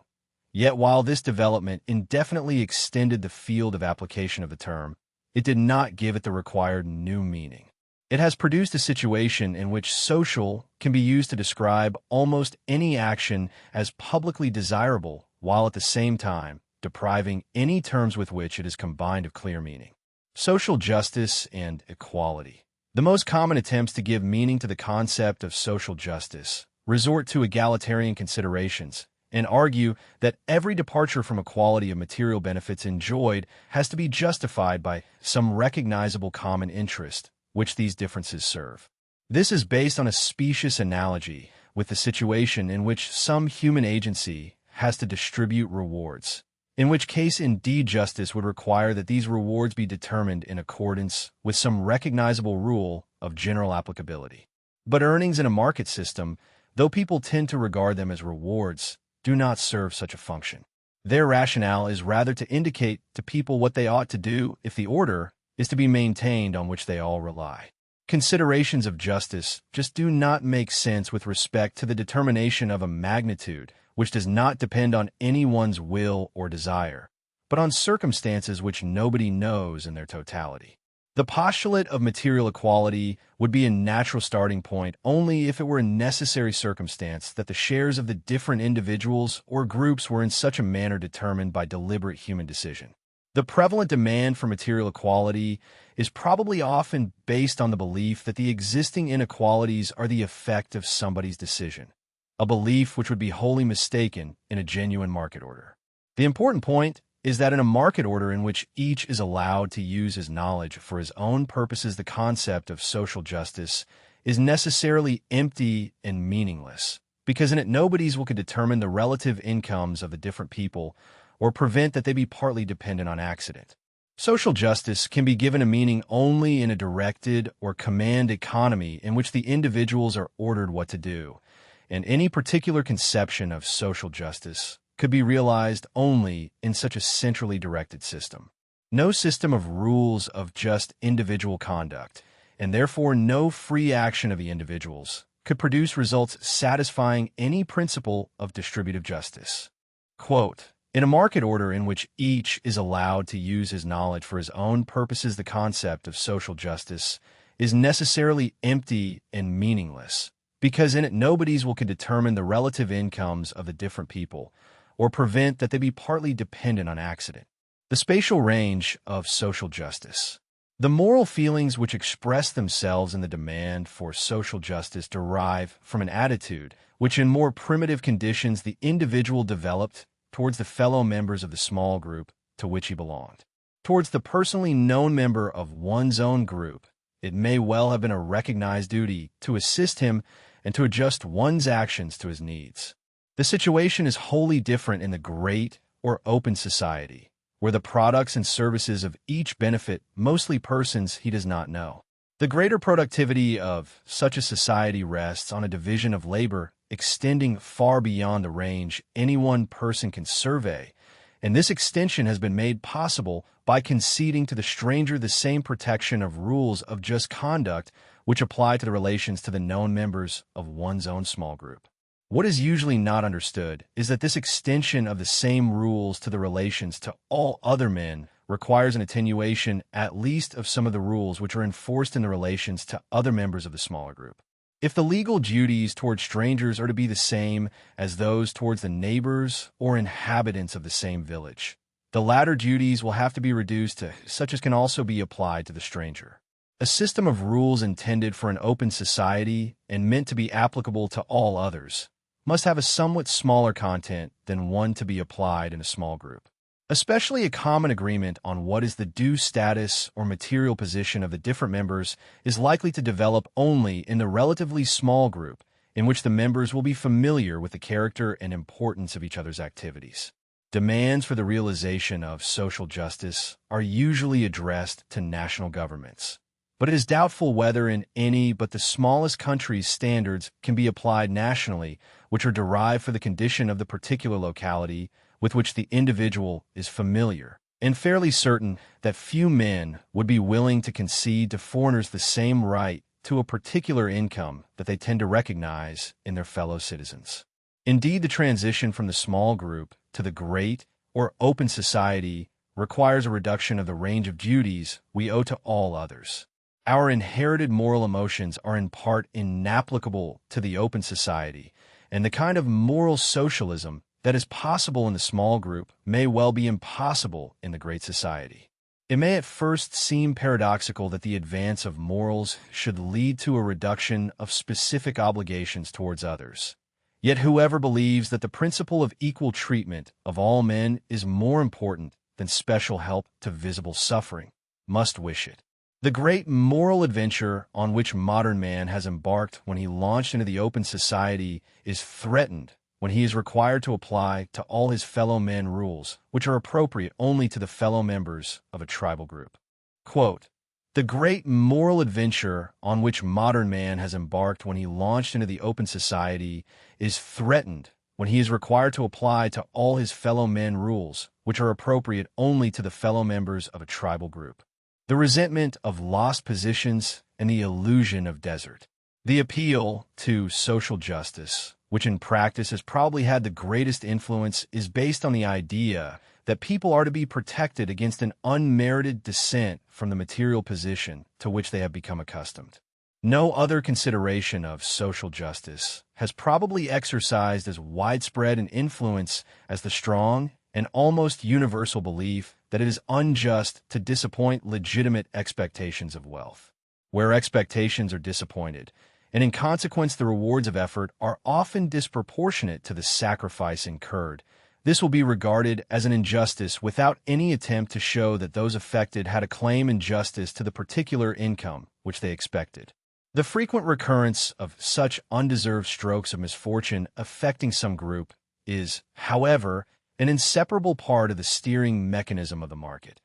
Yet while this development indefinitely extended the field of application of the term, it did not give it the required new meaning. It has produced a situation in which social can be used to describe almost any action as publicly desirable, while at the same time depriving any terms with which it is combined of clear meaning. Social justice and equality. The most common attempts to give meaning to the concept of social justice resort to egalitarian considerations and argue that every departure from equality of material benefits enjoyed has to be justified by some recognizable common interest which these differences serve. This is based on a specious analogy with the situation in which some human agency has to distribute rewards, in which case indeed justice would require that these rewards be determined in accordance with some recognizable rule of general applicability. But earnings in a market system, though people tend to regard them as rewards, do not serve such a function. Their rationale is rather to indicate to people what they ought to do if the order is to be maintained on which they all rely. Considerations of justice just do not make sense with respect to the determination of a magnitude which does not depend on anyone's will or desire, but on circumstances which nobody knows in their totality. The postulate of material equality would be a natural starting point only if it were a necessary circumstance that the shares of the different individuals or groups were in such a manner determined by deliberate human decision. The prevalent demand for material equality is probably often based on the belief that the existing inequalities are the effect of somebody's decision, a belief which would be wholly mistaken in a genuine market order. The important point is that in a market order in which each is allowed to use his knowledge for his own purposes, the concept of social justice is necessarily empty and meaningless, because in it nobodies will could determine the relative incomes of the different people or prevent that they be partly dependent on accident. Social justice can be given a meaning only in a directed or command economy in which the individuals are ordered what to do, and any particular conception of social justice could be realized only in such a centrally directed system. No system of rules of just individual conduct, and therefore no free action of the individuals, could produce results satisfying any principle of distributive justice. Quote, in a market order in which each is allowed to use his knowledge for his own purposes, the concept of social justice is necessarily empty and meaningless, because in it nobodies will could determine the relative incomes of the different people, or prevent that they be partly dependent on accident. The spatial range of social justice. The moral feelings which express themselves in the demand for social justice derive from an attitude which in more primitive conditions the individual developed towards the fellow members of the small group to which he belonged. Towards the personally known member of one's own group, it may well have been a recognized duty to assist him and to adjust one's actions to his needs. The situation is wholly different in the great or open society, where the products and services of each benefit mostly persons he does not know. The greater productivity of such a society rests on a division of labor extending far beyond the range any one person can survey, and this extension has been made possible by conceding to the stranger the same protection of rules of just conduct which apply to the relations to the known members of one's own small group. What is usually not understood is that this extension of the same rules to the relations to all other men requires an attenuation at least of some of the rules which are enforced in the relations to other members of the smaller group. If the legal duties towards strangers are to be the same as those towards the neighbors or inhabitants of the same village, the latter duties will have to be reduced to such as can also be applied to the stranger. A system of rules intended for an open society and meant to be applicable to all others must have a somewhat smaller content than one to be applied in a small group. Especially a common agreement on what is the due status or material position of the different members is likely to develop only in the relatively small group in which the members will be familiar with the character and importance of each other's activities. Demands for the realization of social justice are usually addressed to national governments, but it is doubtful whether in any but the smallest countries standards can be applied nationally which are derived for the condition of the particular locality with which the individual is familiar, and fairly certain that few men would be willing to concede to foreigners the same right to a particular income that they tend to recognize in their fellow citizens. Indeed, the transition from the small group to the great or open society requires a reduction of the range of duties we owe to all others. Our inherited moral emotions are in part inapplicable to the open society, and the kind of moral socialism that is possible in the small group may well be impossible in the great society. It may at first seem paradoxical that the advance of morals should lead to a reduction of specific obligations towards others. Yet whoever believes that the principle of equal treatment of all men is more important than special help to visible suffering must wish it. The great moral adventure on which modern man has embarked when he launched into the open society is threatened when he is required to apply to all his fellow men rules which are appropriate only to the fellow members of a tribal group. Quote, "The great moral adventure on which modern man has embarked when he launched into the open society is threatened when he is required to apply to all his fellow men rules which are appropriate only to the fellow members of a tribal group. The resentment of lost positions and the illusion of desert. The appeal to social justice, which in practice has probably had the greatest influence, is based on the idea that people are to be protected against an unmerited descent from the material position to which they have become accustomed. No other consideration of social justice has probably exercised as widespread an influence as the strong and almost universal belief that it is unjust to disappoint legitimate expectations of wealth. Where expectations are disappointed, and in consequence the rewards of effort are often disproportionate to the sacrifice incurred, this will be regarded as an injustice without any attempt to show that those affected had a claim in justice to the particular income which they expected. The frequent recurrence of such undeserved strokes of misfortune affecting some group is, however, an inseparable part of the steering mechanism of the market.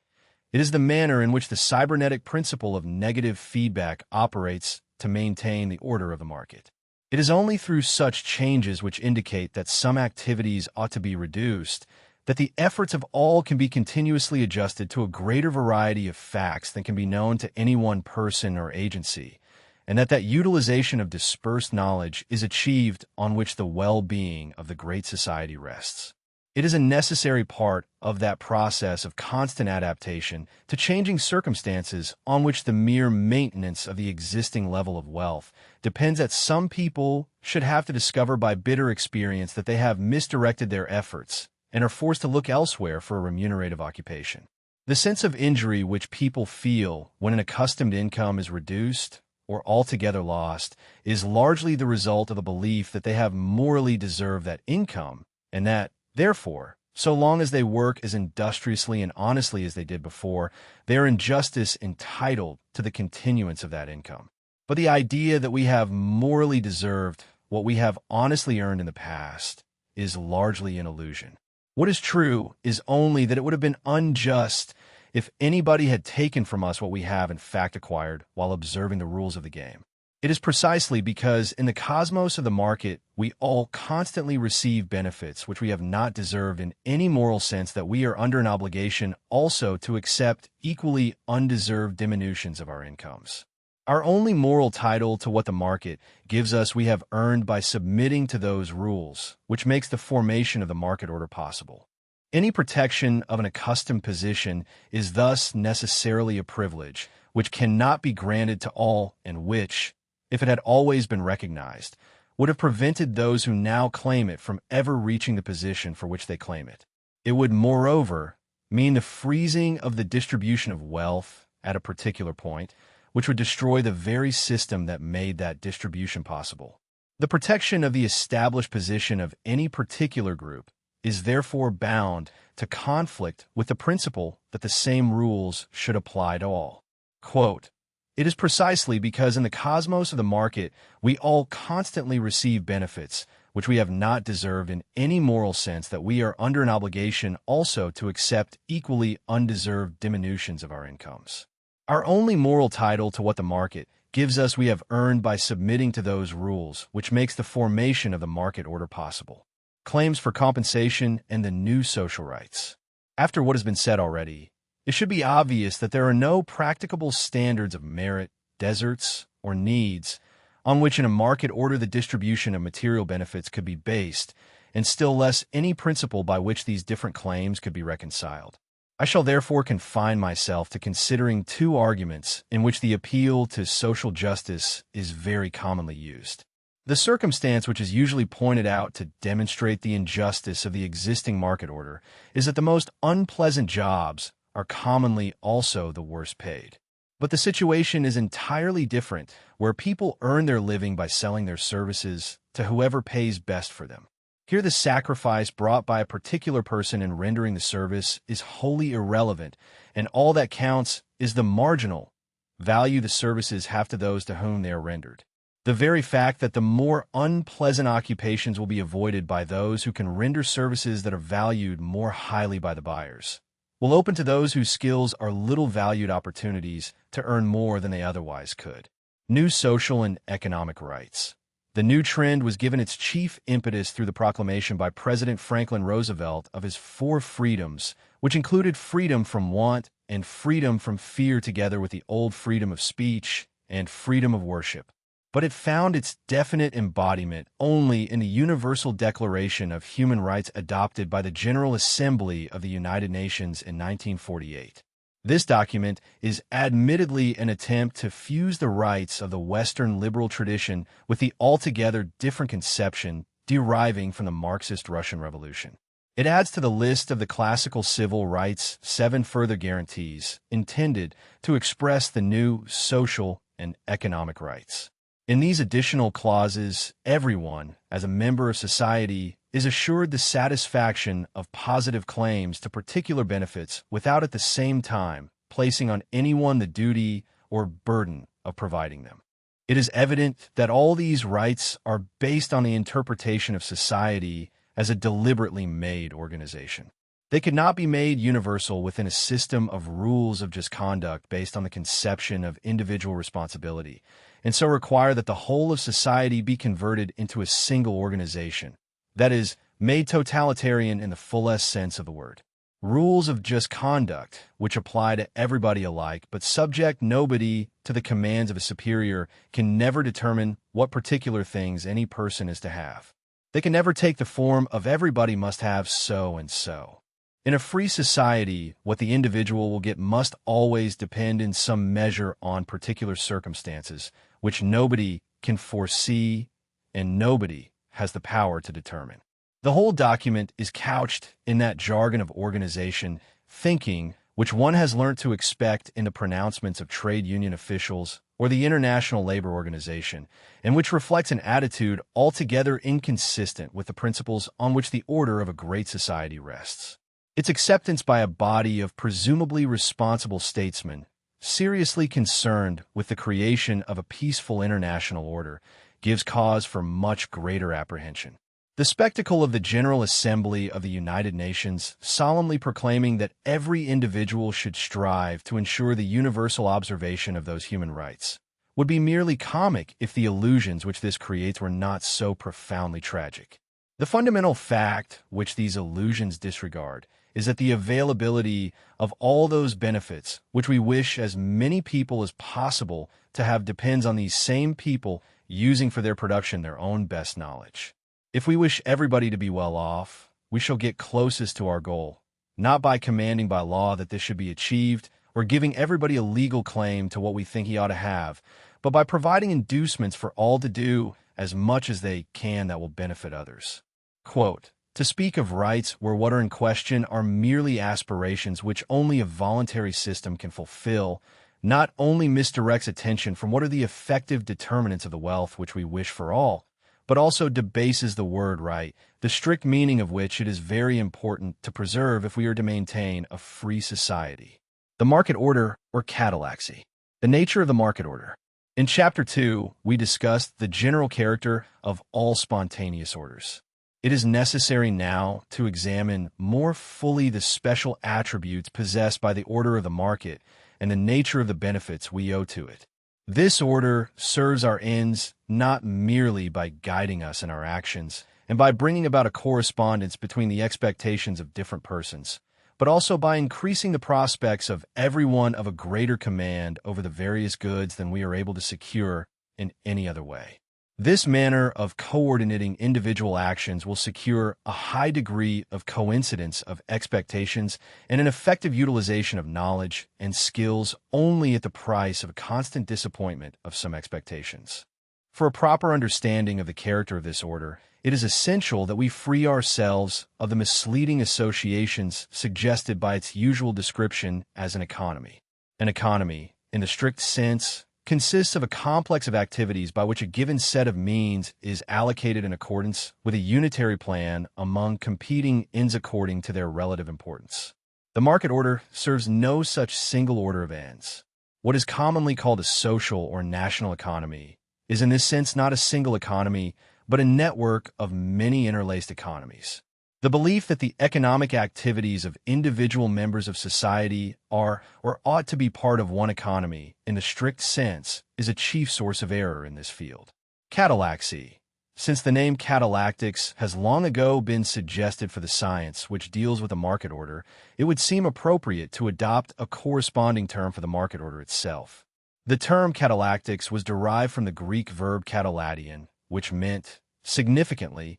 It is the manner in which the cybernetic principle of negative feedback operates to maintain the order of the market. It is only through such changes which indicate that some activities ought to be reduced that the efforts of all can be continuously adjusted to a greater variety of facts than can be known to any one person or agency, and that utilization of dispersed knowledge is achieved on which the well-being of the great society rests. It is a necessary part of that process of constant adaptation to changing circumstances on which the mere maintenance of the existing level of wealth depends, that some people should have to discover by bitter experience that they have misdirected their efforts and are forced to look elsewhere for a remunerative occupation. The sense of injury which people feel when an accustomed income is reduced or altogether lost is largely the result of the belief that they have morally deserved that income, and that, therefore, so long as they work as industriously and honestly as they did before, they are in justice entitled to the continuance of that income. But the idea that we have morally deserved what we have honestly earned in the past is largely an illusion. What is true is only that it would have been unjust if anybody had taken from us what we have in fact acquired while observing the rules of the game. It is precisely because in the cosmos of the market we all constantly receive benefits which we have not deserved in any moral sense that we are under an obligation also to accept equally undeserved diminutions of our incomes. Our only moral title to what the market gives us we have earned by submitting to those rules, which makes the formation of the market order possible. Any protection of an accustomed position is thus necessarily a privilege, which cannot be granted to all, and which, if it had always been recognized, would have prevented those who now claim it from ever reaching the position for which they claim it. It would, moreover, mean the freezing of the distribution of wealth at a particular point, which would destroy the very system that made that distribution possible. The protection of the established position of any particular group is therefore bound to conflict with the principle that the same rules should apply to all. Quote, "It is precisely because in the cosmos of the market we all constantly receive benefits which we have not deserved in any moral sense that we are under an obligation also to accept equally undeserved diminutions of our incomes. Our only moral title to what the market gives us we have earned by submitting to those rules, which makes the formation of the market order possible. Claims for compensation and the new social rights. After what has been said already, it should be obvious that there are no practicable standards of merit, deserts, or needs on which in a market order the distribution of material benefits could be based, and still less any principle by which these different claims could be reconciled. I shall therefore confine myself to considering two arguments in which the appeal to social justice is very commonly used. The circumstance which is usually pointed out to demonstrate the injustice of the existing market order is that the most unpleasant jobs are commonly also the worst paid. But the situation is entirely different, where people earn their living by selling their services to whoever pays best for them. Here, the sacrifice brought by a particular person in rendering the service is wholly irrelevant, and all that counts is the marginal value the services have to those to whom they are rendered. The very fact that the more unpleasant occupations will be avoided by those who can render services that are valued more highly by the buyers will open to those whose skills are little valued opportunities to earn more than they otherwise could. New social and economic rights. The new trend was given its chief impetus through the proclamation by President Franklin Roosevelt of his 4 freedoms, which included freedom from want and freedom from fear, together with the old freedom of speech and freedom of worship. But it found its definite embodiment only in the Universal Declaration of Human Rights adopted by the General Assembly of the United Nations in 1948. This document is admittedly an attempt to fuse the rights of the Western liberal tradition with the altogether different conception deriving from the Marxist Russian Revolution. It adds to the list of the classical civil rights 7 further guarantees intended to express the new social and economic rights. In these additional clauses, everyone, as a member of society, is assured the satisfaction of positive claims to particular benefits without at the same time placing on anyone the duty or burden of providing them. It is evident that all these rights are based on the interpretation of society as a deliberately made organization. They could not be made universal within a system of rules of just conduct based on the conception of individual responsibility, and so require that the whole of society be converted into a single organization, that is, made totalitarian in the fullest sense of the word. Rules of just conduct, which apply to everybody alike but subject nobody to the commands of a superior, can never determine what particular things any person is to have. They can never take the form of everybody must have so and so. In a free society, what the individual will get must always depend in some measure on particular circumstances, which nobody can foresee and nobody has the power to determine. The whole document is couched in that jargon of organization thinking which one has learnt to expect in the pronouncements of trade union officials or the International Labor Organization, and which reflects an attitude altogether inconsistent with the principles on which the order of a great society rests. Its acceptance by a body of presumably responsible statesmen, seriously concerned with the creation of a peaceful international order, gives cause for much greater apprehension. The spectacle of the General Assembly of the United Nations solemnly proclaiming that every individual should strive to ensure the universal observation of those human rights would be merely comic if the illusions which this creates were not so profoundly tragic. The fundamental fact which these illusions disregard is that the availability of all those benefits which we wish as many people as possible to have depends on these same people using for their production their own best knowledge. If we wish everybody to be well off, we shall get closest to our goal, not by commanding by law that this should be achieved or giving everybody a legal claim to what we think he ought to have, but by providing inducements for all to do as much as they can that will benefit others. Quote, to speak of rights where what are in question are merely aspirations which only a voluntary system can fulfill, not only misdirects attention from what are the effective determinants of the wealth which we wish for all, but also debases the word right, the strict meaning of which it is very important to preserve if we are to maintain a free society. The market order, or catalaxy. The nature of the market order. In Chapter 2, we discussed the general character of all spontaneous orders. It is necessary now to examine more fully the special attributes possessed by the order of the market and the nature of the benefits we owe to it. This order serves our ends not merely by guiding us in our actions and by bringing about a correspondence between the expectations of different persons, but also by increasing the prospects of everyone of a greater command over the various goods than we are able to secure in any other way. This manner of coordinating individual actions will secure a high degree of coincidence of expectations and an effective utilization of knowledge and skills only at the price of a constant disappointment of some expectations. For a proper understanding of the character of this order, it is essential that we free ourselves of the misleading associations suggested by its usual description as an economy. An economy, in the strict sense, consists of a complex of activities by which a given set of means is allocated in accordance with a unitary plan among competing ends according to their relative importance. The market order serves no such single order of ends. What is commonly called a social or national economy is in this sense not a single economy, but a network of many interlaced economies. The belief that the economic activities of individual members of society are or ought to be part of one economy in the strict sense is a chief source of error in this field. Catalaxy. Since the name catalactics has long ago been suggested for the science which deals with the market order, it would seem appropriate to adopt a corresponding term for the market order itself. The term catalactics was derived from the Greek verb kataladion, which meant, significantly,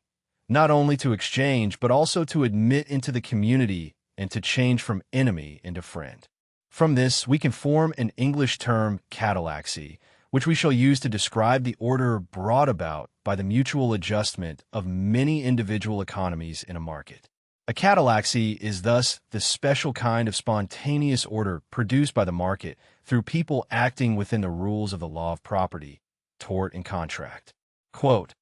not only to exchange but also to admit into the community and to change from enemy into friend. From this, we can form an English term catalaxy, which we shall use to describe the order brought about by the mutual adjustment of many individual economies in a market. A catalaxy is thus the special kind of spontaneous order produced by the market through people acting within the rules of the law of property, tort, and contract. Quote,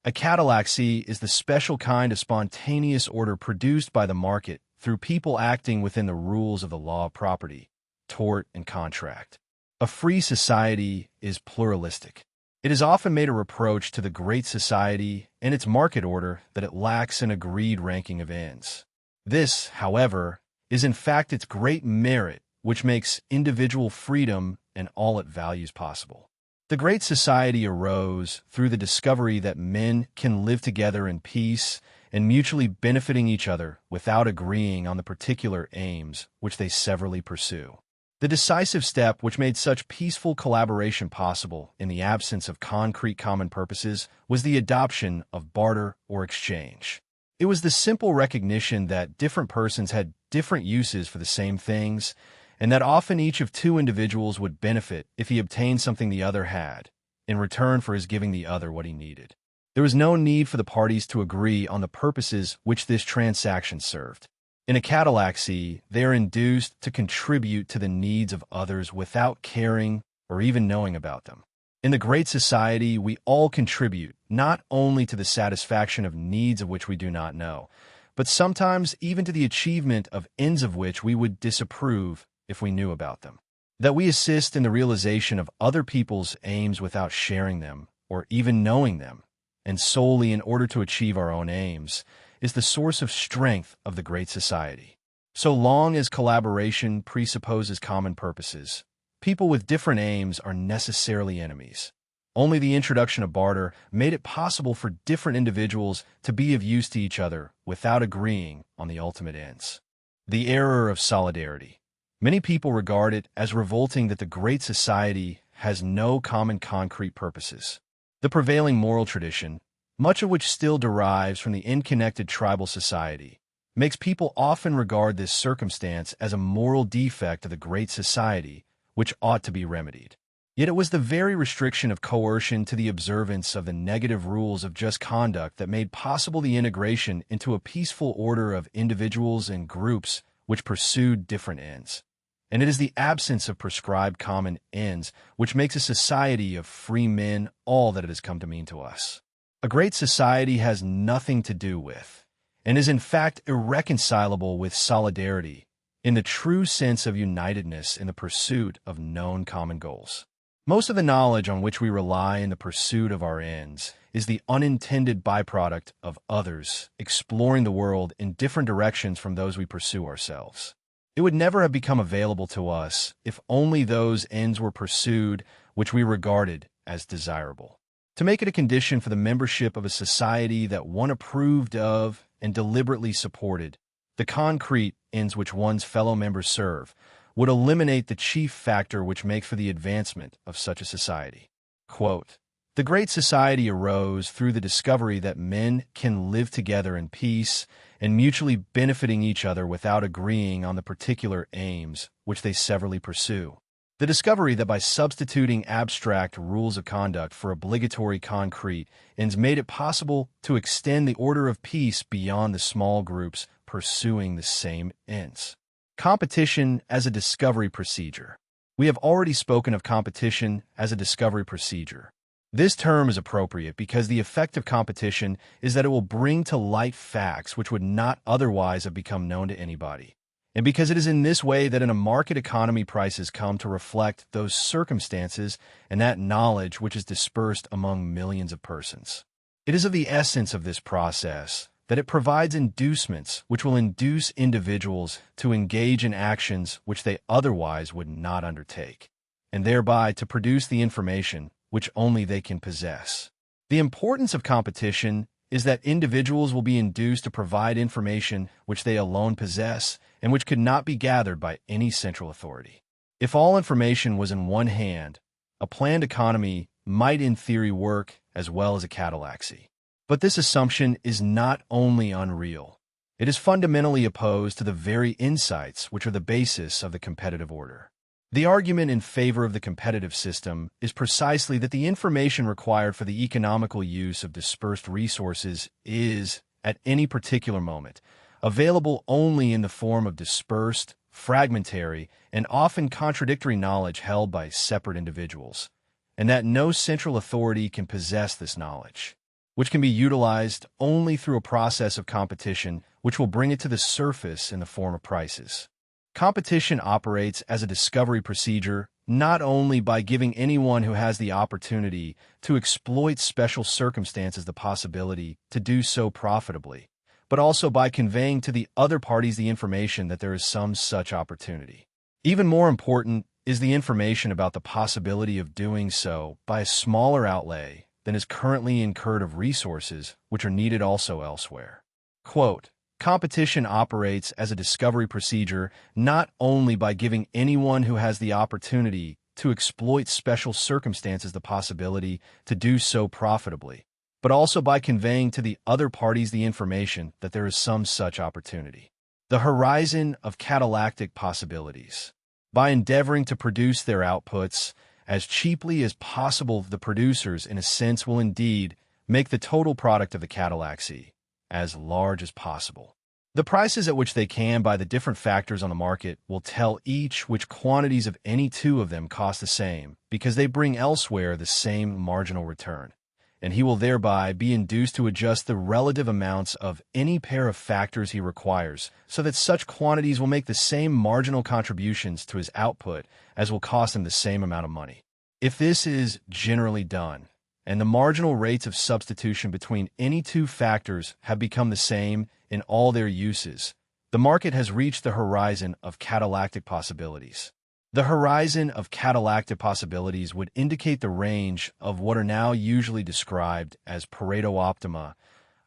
a catalaxy is the special kind of spontaneous order produced by the market through people acting within the rules of the law of property, tort, and contract. A free society is pluralistic. It is often made a reproach to the Great Society and its market order that it lacks an agreed ranking of ends. This, however, is in fact its great merit, which makes individual freedom and all it values possible. The Great Society arose through the discovery that men can live together in peace and mutually benefiting each other without agreeing on the particular aims which they severally pursue. The decisive step which made such peaceful collaboration possible in the absence of concrete common purposes was the adoption of barter or exchange. It was the simple recognition that different persons had different uses for the same things, and that often each of two individuals would benefit if he obtained something the other had, in return for his giving the other what he needed. There was no need for the parties to agree on the purposes which this transaction served. In a catalaxy, they are induced to contribute to the needs of others without caring or even knowing about them. In the Great Society, we all contribute not only to the satisfaction of needs of which we do not know, but sometimes even to the achievement of ends of which we would disapprove if we knew about them. That we assist in the realization of other people's aims without sharing them or even knowing them, and solely in order to achieve our own aims, is the source of strength of the Great Society. So long as collaboration presupposes common purposes, people with different aims are necessarily enemies. Only the introduction of barter made it possible for different individuals to be of use to each other without agreeing on the ultimate ends. The error of solidarity. Many people regard it as revolting that the Great Society has no common concrete purposes. The prevailing moral tradition, much of which still derives from the unconnected tribal society, makes people often regard this circumstance as a moral defect of the Great Society, which ought to be remedied. Yet it was the very restriction of coercion to the observance of the negative rules of just conduct that made possible the integration into a peaceful order of individuals and groups which pursued different ends. And it is the absence of prescribed common ends which makes a society of free men all that it has come to mean to us. A great society has nothing to do with, and is in fact irreconcilable with solidarity, in the true sense of unitedness in the pursuit of known common goals. Most of the knowledge on which we rely in the pursuit of our ends is the unintended byproduct of others exploring the world in different directions from those we pursue ourselves. It would never have become available to us if only those ends were pursued which we regarded as desirable. To make it a condition for the membership of a society that one approved of and deliberately supported, the concrete ends which one's fellow members serve would eliminate the chief factor which makes for the advancement of such a society. Quote, the Great Society arose through the discovery that men can live together in peace and mutually benefiting each other without agreeing on the particular aims which they severally pursue. The discovery that by substituting abstract rules of conduct for obligatory concrete ends made it possible to extend the order of peace beyond the small groups pursuing the same ends. Competition as a discovery procedure. We have already spoken of competition as a discovery procedure. This term is appropriate because the effect of competition is that it will bring to light facts which would not otherwise have become known to anybody. And because it is in this way that in a market economy prices come to reflect those circumstances and that knowledge which is dispersed among millions of persons. It is of the essence of this process that it provides inducements which will induce individuals to engage in actions which they otherwise would not undertake, and thereby to produce the information which only they can possess. The importance of competition is that individuals will be induced to provide information which they alone possess and which could not be gathered by any central authority. If all information was in one hand, a planned economy might in theory work as well as a catalaxy. But this assumption is not only unreal, it is fundamentally opposed to the very insights which are the basis of the competitive order. The argument in favor of the competitive system is precisely that the information required for the economical use of dispersed resources is, at any particular moment, available only in the form of dispersed, fragmentary, and often contradictory knowledge held by separate individuals, and that no central authority can possess this knowledge, which can be utilized only through a process of competition which will bring it to the surface in the form of prices. Competition operates as a discovery procedure not only by giving anyone who has the opportunity to exploit special circumstances the possibility to do so profitably, but also by conveying to the other parties the information that there is some such opportunity. Even more important is the information about the possibility of doing so by a smaller outlay than is currently incurred of resources which are needed also elsewhere. Quote, competition operates as a discovery procedure not only by giving anyone who has the opportunity to exploit special circumstances the possibility to do so profitably, but also by conveying to the other parties the information that there is some such opportunity. The horizon of catalactic possibilities. By endeavoring to produce their outputs as cheaply as possible, the producers, in a sense, will indeed make the total product of the catalaxy as large as possible. The prices at which they can buy the different factors on the market will tell each which quantities of any two of them cost the same, because they bring elsewhere the same marginal return, and he will thereby be induced to adjust the relative amounts of any pair of factors he requires, so that such quantities will make the same marginal contributions to his output as will cost him the same amount of money. If this is generally done, and the marginal rates of substitution between any two factors have become the same in all their uses, the market has reached the horizon of catalactic possibilities. The horizon of catalactic possibilities would indicate the range of what are now usually described as Pareto optima,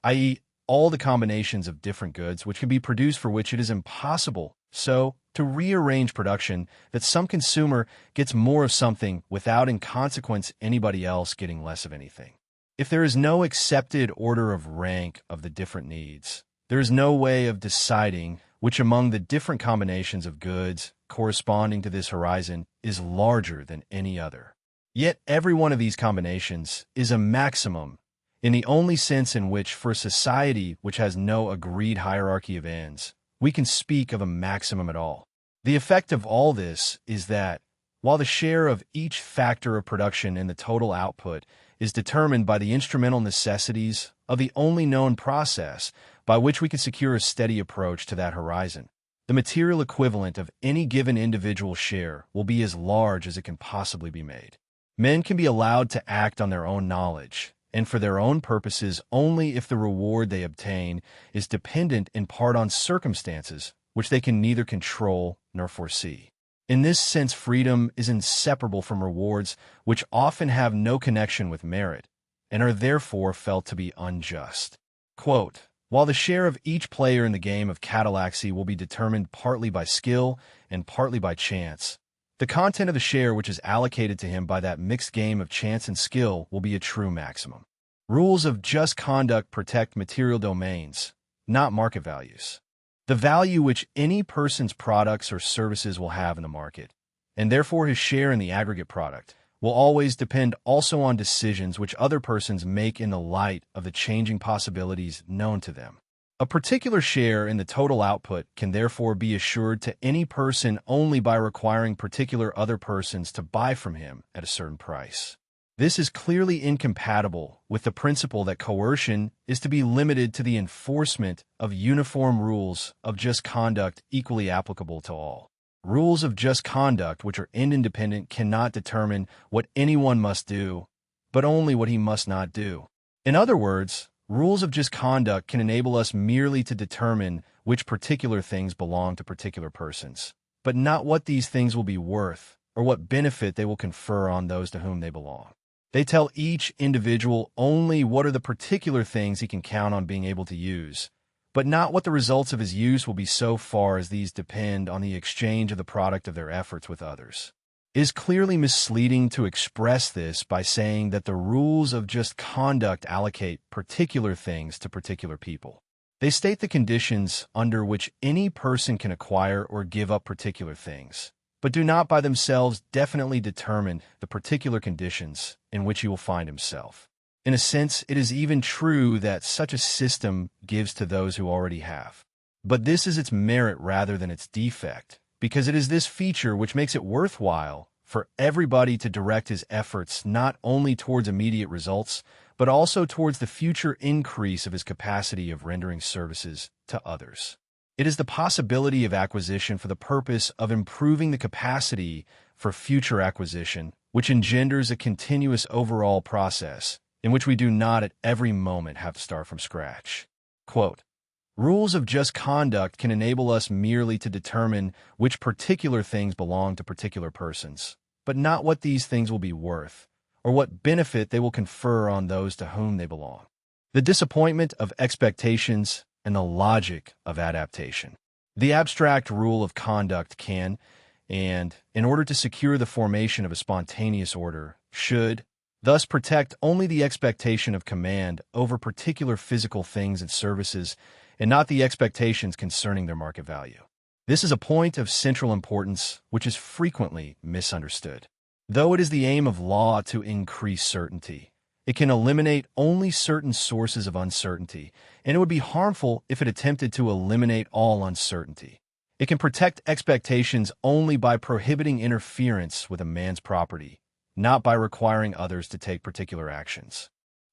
i.e., all the combinations of different goods which can be produced for which it is impossible so to rearrange production that some consumer gets more of something without in consequence anybody else getting less of anything. If there is no accepted order of rank of the different needs, there is no way of deciding which among the different combinations of goods corresponding to this horizon is larger than any other. Yet every one of these combinations is a maximum in the only sense in which, for a society which has no agreed hierarchy of ends, we can speak of a maximum at all. The effect of all this is that, while the share of each factor of production in the total output is determined by the instrumental necessities of the only known process by which we can secure a steady approach to that horizon, the material equivalent of any given individual share will be as large as it can possibly be made. Men can be allowed to act on their own knowledge and for their own purposes only if the reward they obtain is dependent in part on circumstances which they can neither control nor foresee. In this sense, freedom is inseparable from rewards which often have no connection with merit and are therefore felt to be unjust. Quote, while the share of each player in the game of catalaxy will be determined partly by skill and partly by chance, the content of the share which is allocated to him by that mixed game of chance and skill will be a true maximum. Rules of just conduct protect material domains, not market values. The value which any person's products or services will have in the market and therefore his share in the aggregate product, will always depend also on decisions which other persons make in the light of the changing possibilities known to them. A particular share in the total output can therefore be assured to any person only by requiring particular other persons to buy from him at a certain price. This is clearly incompatible with the principle that coercion is to be limited to the enforcement of uniform rules of just conduct equally applicable to all. Rules of just conduct which are independent cannot determine what anyone must do, but only what he must not do. In other words, rules of just conduct can enable us merely to determine which particular things belong to particular persons, but not what these things will be worth or what benefit they will confer on those to whom they belong. They tell each individual only what are the particular things he can count on being able to use, but not what the results of his use will be so far as these depend on the exchange of the product of their efforts with others. It is clearly misleading to express this by saying that the rules of just conduct allocate particular things to particular people. They state the conditions under which any person can acquire or give up particular things, but do not by themselves definitely determine the particular conditions in which he will find himself. In a sense, it is even true that such a system gives to those who already have. But this is its merit rather than its defect, because it is this feature which makes it worthwhile for everybody to direct his efforts not only towards immediate results, but also towards the future increase of his capacity of rendering services to others. It is the possibility of acquisition for the purpose of improving the capacity for future acquisition, which engenders a continuous overall process in which we do not at every moment have to start from scratch. Quote, rules of just conduct can enable us merely to determine which particular things belong to particular persons, but not what these things will be worth, or what benefit they will confer on those to whom they belong. The disappointment of expectations and the logic of adaptation. The abstract rule of conduct can, and, in order to secure the formation of a spontaneous order, should, thus protect only the expectation of command over particular physical things and services, and not the expectations concerning their market value. This is a point of central importance which is frequently misunderstood. Though it is the aim of law to increase certainty, it can eliminate only certain sources of uncertainty, and it would be harmful if it attempted to eliminate all uncertainty. It can protect expectations only by prohibiting interference with a man's property, not by requiring others to take particular actions.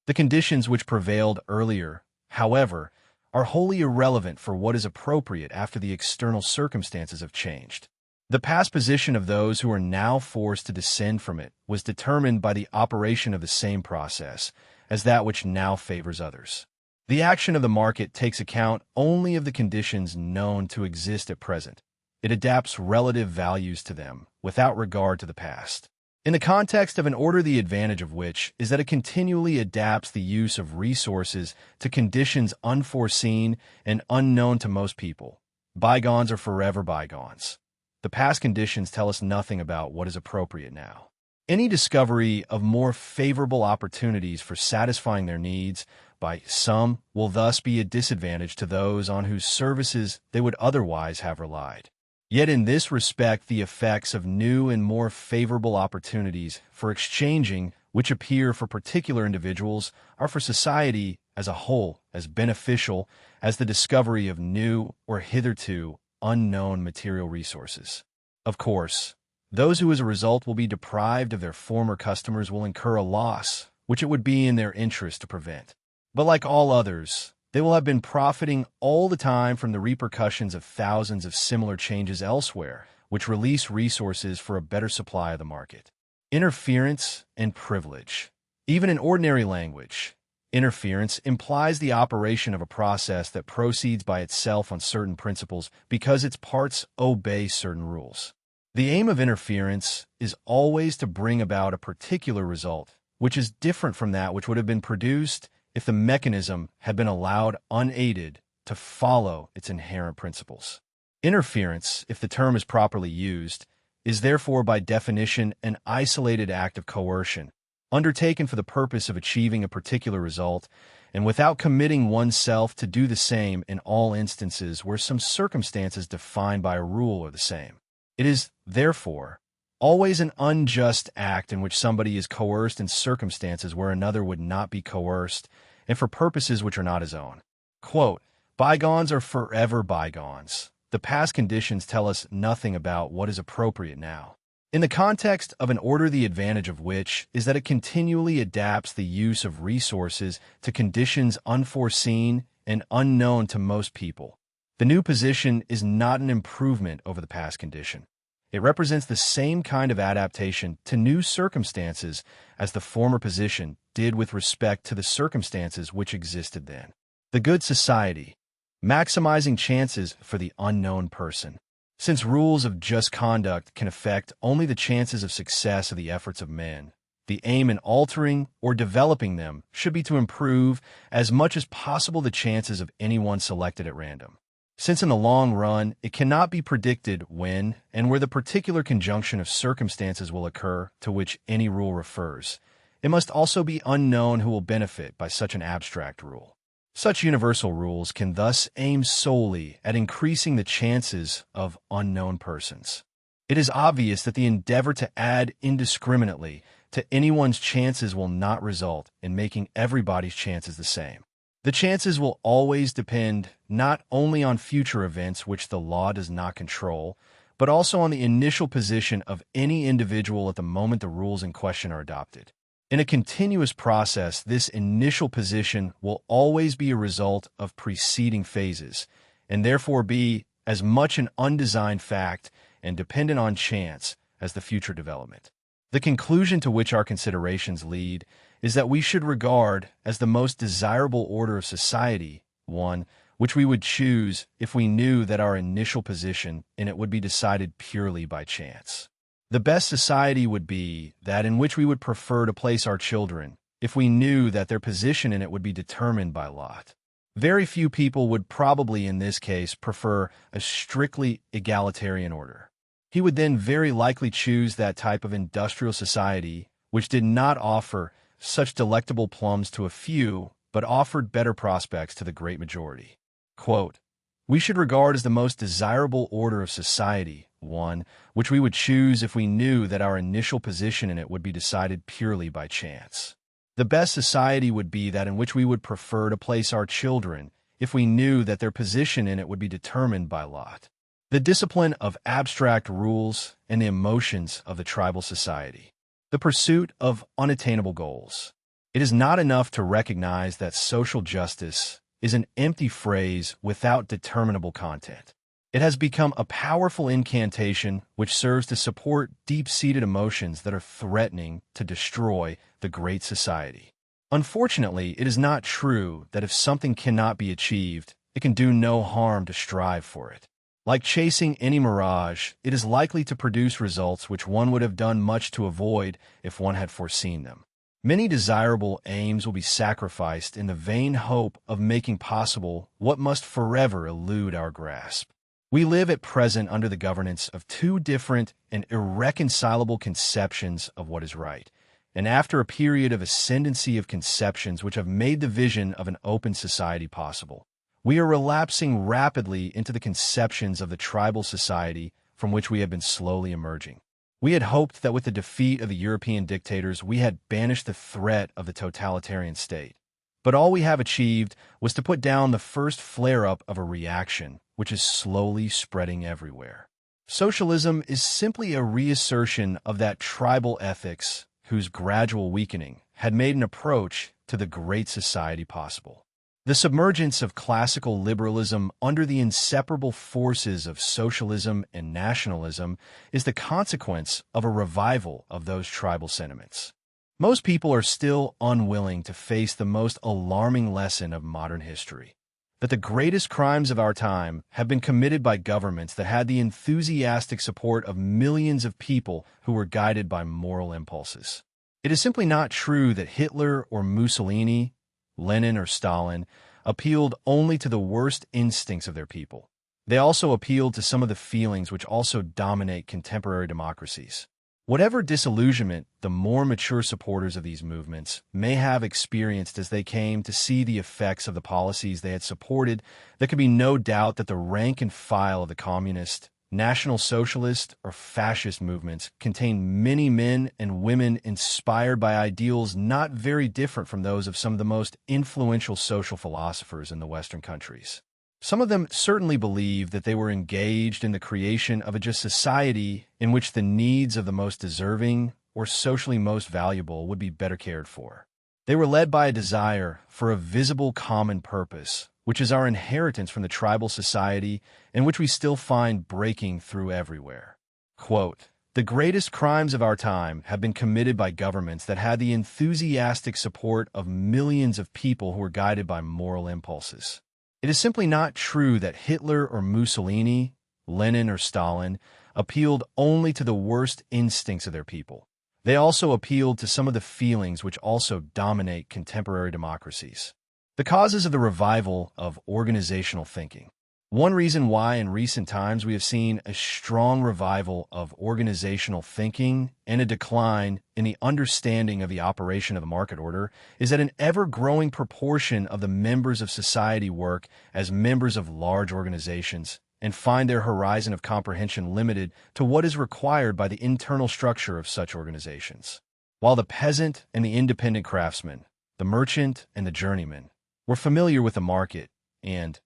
The conditions which prevailed earlier, however, are wholly irrelevant for what is appropriate after the external circumstances have changed. The past position of those who are now forced to descend from it was determined by the operation of the same process as that which now favors others. The action of the market takes account only of the conditions known to exist at present. It adapts relative values to them without regard to the past. In the context of an order, the advantage of which is that it continually adapts the use of resources to conditions unforeseen and unknown to most people. Bygones are forever bygones. The past conditions tell us nothing about what is appropriate now. Any discovery of more favorable opportunities for satisfying their needs by some will thus be a disadvantage to those on whose services they would otherwise have relied. Yet in this respect, the effects of new and more favorable opportunities for exchanging which appear for particular individuals are for society as a whole as beneficial as the discovery of new or hitherto unknown material resources. Of course, those who as a result will be deprived of their former customers will incur a loss which it would be in their interest to prevent. But like all others, they will have been profiting all the time from the repercussions of thousands of similar changes elsewhere, which release resources for a better supply of the market. Interference and privilege. Even in ordinary language, interference implies the operation of a process that proceeds by itself on certain principles because its parts obey certain rules. The aim of interference is always to bring about a particular result, which is different from that which would have been produced if the mechanism had been allowed unaided to follow its inherent principles. Interference, if the term is properly used, is therefore by definition an isolated act of coercion, undertaken for the purpose of achieving a particular result, and without committing oneself to do the same in all instances where some circumstances defined by a rule are the same. It is, therefore, always an unjust act in which somebody is coerced in circumstances where another would not be coerced, and for purposes which are not his own. Quote, bygones are forever bygones. The past conditions tell us nothing about what is appropriate now. In the context of an order, the advantage of which is that it continually adapts the use of resources to conditions unforeseen and unknown to most people. The new position is not an improvement over the past condition. It represents the same kind of adaptation to new circumstances as the former position did with respect to the circumstances which existed then. The good society, maximizing chances for the unknown person. Since rules of just conduct can affect only the chances of success of the efforts of men, the aim in altering or developing them should be to improve as much as possible the chances of anyone selected at random. Since in the long run, it cannot be predicted when and where the particular conjunction of circumstances will occur to which any rule refers, it must also be unknown who will benefit by such an abstract rule. Such universal rules can thus aim solely at increasing the chances of unknown persons. It is obvious that the endeavor to add indiscriminately to anyone's chances will not result in making everybody's chances the same. The chances will always depend not only on future events which the law does not control, but also on the initial position of any individual at the moment the rules in question are adopted. In a continuous process, this initial position will always be a result of preceding phases, and therefore be as much an undesigned fact and dependent on chance as the future development. The conclusion to which our considerations lead is that we should regard as the most desirable order of society one which we would choose if we knew that our initial position in it would be decided purely by chance. The best society would be that in which we would prefer to place our children if we knew that their position in it would be determined by lot. Very few people would probably in this case prefer a strictly egalitarian order. He would then very likely choose that type of industrial society which did not offer such delectable plums to a few, but offered better prospects to the great majority. Quote, we should regard as the most desirable order of society one which we would choose if we knew that our initial position in it would be decided purely by chance. The best society would be that in which we would prefer to place our children if we knew that their position in it would be determined by lot. The discipline of abstract rules and the emotions of the tribal society. The pursuit of unattainable goals. It is not enough to recognize that social justice is an empty phrase without determinable content. It has become a powerful incantation which serves to support deep-seated emotions that are threatening to destroy the great society. Unfortunately, it is not true that if something cannot be achieved, it can do no harm to strive for it. Like chasing any mirage, it is likely to produce results which one would have done much to avoid if one had foreseen them. Many desirable aims will be sacrificed in the vain hope of making possible what must forever elude our grasp. We live at present under the governance of two different and irreconcilable conceptions of what is right, and after a period of ascendancy of conceptions which have made the vision of an open society possible, we are relapsing rapidly into the conceptions of the tribal society from which we have been slowly emerging. We had hoped that with the defeat of the European dictators, we had banished the threat of the totalitarian state. But all we have achieved was to put down the first flare-up of a reaction, which is slowly spreading everywhere. Socialism is simply a reassertion of that tribal ethics whose gradual weakening had made an approach to the great society possible. The submergence of classical liberalism under the inseparable forces of socialism and nationalism is the consequence of a revival of those tribal sentiments. Most people are still unwilling to face the most alarming lesson of modern history, that the greatest crimes of our time have been committed by governments that had the enthusiastic support of millions of people who were guided by moral impulses. It is simply not true that Hitler or Mussolini, Lenin or Stalin appealed only to the worst instincts of their people. They also appealed to some of the feelings which also dominate contemporary democracies. Whatever disillusionment the more mature supporters of these movements may have experienced as they came to see the effects of the policies they had supported, there can be no doubt that the rank and file of the communist, National Socialist or fascist movements contain many men and women inspired by ideals not very different from those of some of the most influential social philosophers in the Western countries. Some of them certainly believed that they were engaged in the creation of a just society in which the needs of the most deserving or socially most valuable would be better cared for. They were led by a desire for a visible common purpose, which is our inheritance from the tribal society and which we still find breaking through everywhere. Quote, "The greatest crimes of our time have been committed by governments that had the enthusiastic support of millions of people who were guided by moral impulses. It is simply not true that Hitler or Mussolini, Lenin or Stalin appealed only to the worst instincts of their people. They also appealed to some of the feelings which also dominate contemporary democracies." The causes of the revival of organizational thinking. One reason why in recent times we have seen a strong revival of organizational thinking and a decline in the understanding of the operation of the market order is that an ever-growing proportion of the members of society work as members of large organizations and find their horizon of comprehension limited to what is required by the internal structure of such organizations. While the peasant and the independent craftsman, the merchant and the journeyman, were familiar with the market and,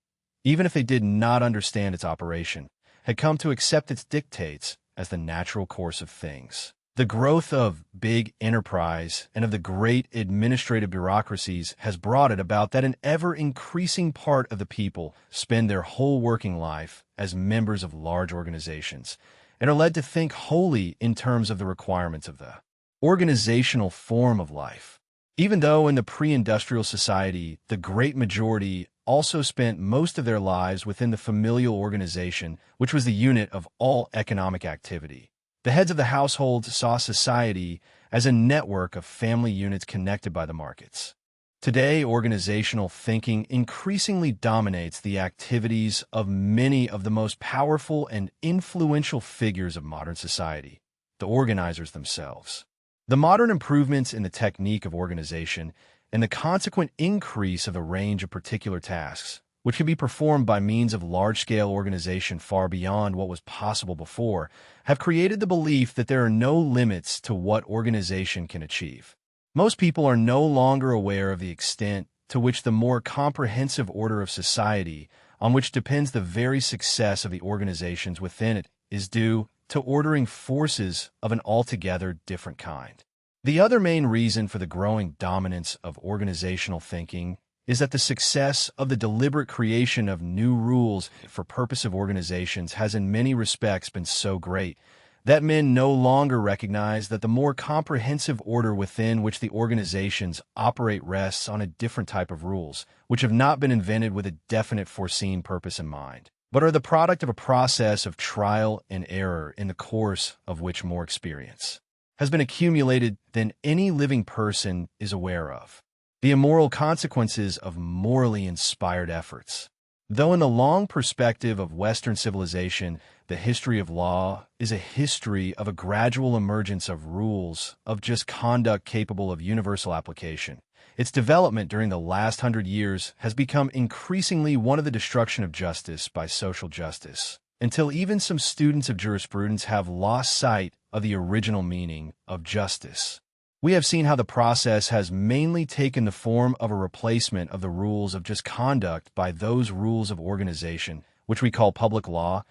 even if they did not understand its operation, had come to accept its dictates as the natural course of things. The growth of big enterprise and of the great administrative bureaucracies has brought it about that an ever-increasing part of the people spend their whole working life as members of large organizations and are led to think wholly in terms of the requirements of the organizational form of life. Even though in the pre-industrial society, the great majority also spent most of their lives within the familial organization, which was the unit of all economic activity. The heads of the households saw society as a network of family units connected by the markets. Today, organizational thinking increasingly dominates the activities of many of the most powerful and influential figures of modern society, the organizers themselves. The modern improvements in the technique of organization and the consequent increase of the range of particular tasks, which can be performed by means of large-scale organization far beyond what was possible before, have created the belief that there are no limits to what organization can achieve. Most people are no longer aware of the extent to which the more comprehensive order of society, on which depends the very success of the organizations within it, is due to ordering forces of an altogether different kind. The other main reason for the growing dominance of organizational thinking is that the success of the deliberate creation of new rules for purpose of organizations has in many respects been so great that men no longer recognize that the more comprehensive order within which the organizations operate rests on a different type of rules, which have not been invented with a definite foreseen purpose in mind, but are the product of a process of trial and error in the course of which more experience has been accumulated than any living person is aware of. The immoral consequences of morally inspired efforts. Though in the long perspective of Western civilization, the history of law is a history of a gradual emergence of rules of just conduct capable of universal application, its development during the last 100 years has become increasingly one of the destruction of justice by social justice, until even some students of jurisprudence have lost sight of the original meaning of justice. We have seen how the process has mainly taken the form of a replacement of the rules of just conduct by those rules of organization, which we call public law,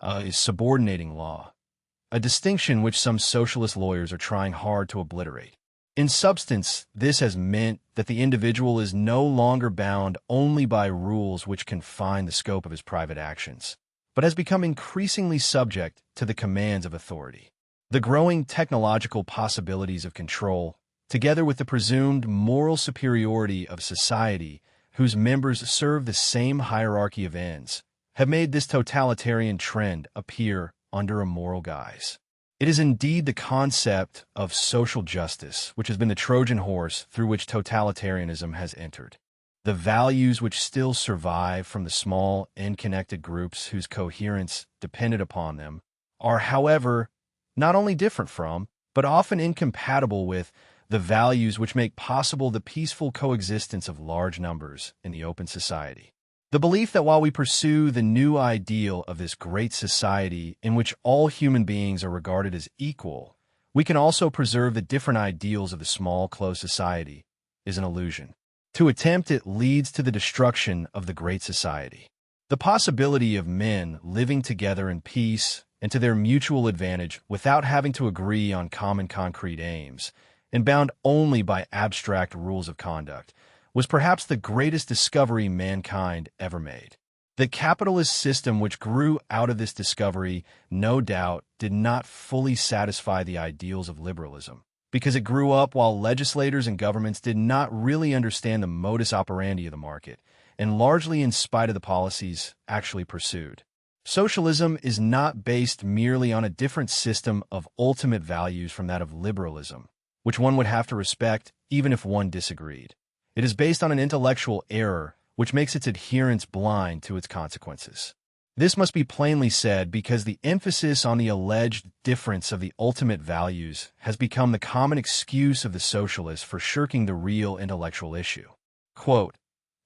is subordinating law, a distinction which some socialist lawyers are trying hard to obliterate. In substance, this has meant that the individual is no longer bound only by rules which confine the scope of his private actions, but has become increasingly subject to the commands of authority. The growing technological possibilities of control, together with the presumed moral superiority of society, whose members serve the same hierarchy of ends, have made this totalitarian trend appear under a moral guise. It is indeed the concept of social justice which has been the Trojan horse through which totalitarianism has entered. The values which still survive from the small and connected groups whose coherence depended upon them are, however, not only different from, but often incompatible with, the values which make possible the peaceful coexistence of large numbers in the open society. The belief that while we pursue the new ideal of this great society in which all human beings are regarded as equal, we can also preserve the different ideals of the small, closed society is an illusion. To attempt it leads to the destruction of the great society. The possibility of men living together in peace and to their mutual advantage without having to agree on common concrete aims, and bound only by abstract rules of conduct, was perhaps the greatest discovery mankind ever made. The capitalist system which grew out of this discovery, no doubt, did not fully satisfy the ideals of liberalism, because it grew up while legislators and governments did not really understand the modus operandi of the market, and largely in spite of the policies actually pursued. Socialism is not based merely on a different system of ultimate values from that of liberalism, which one would have to respect even if one disagreed. It is based on an intellectual error which makes its adherents blind to its consequences. This must be plainly said because the emphasis on the alleged difference of the ultimate values has become the common excuse of the socialists for shirking the real intellectual issue. Quote,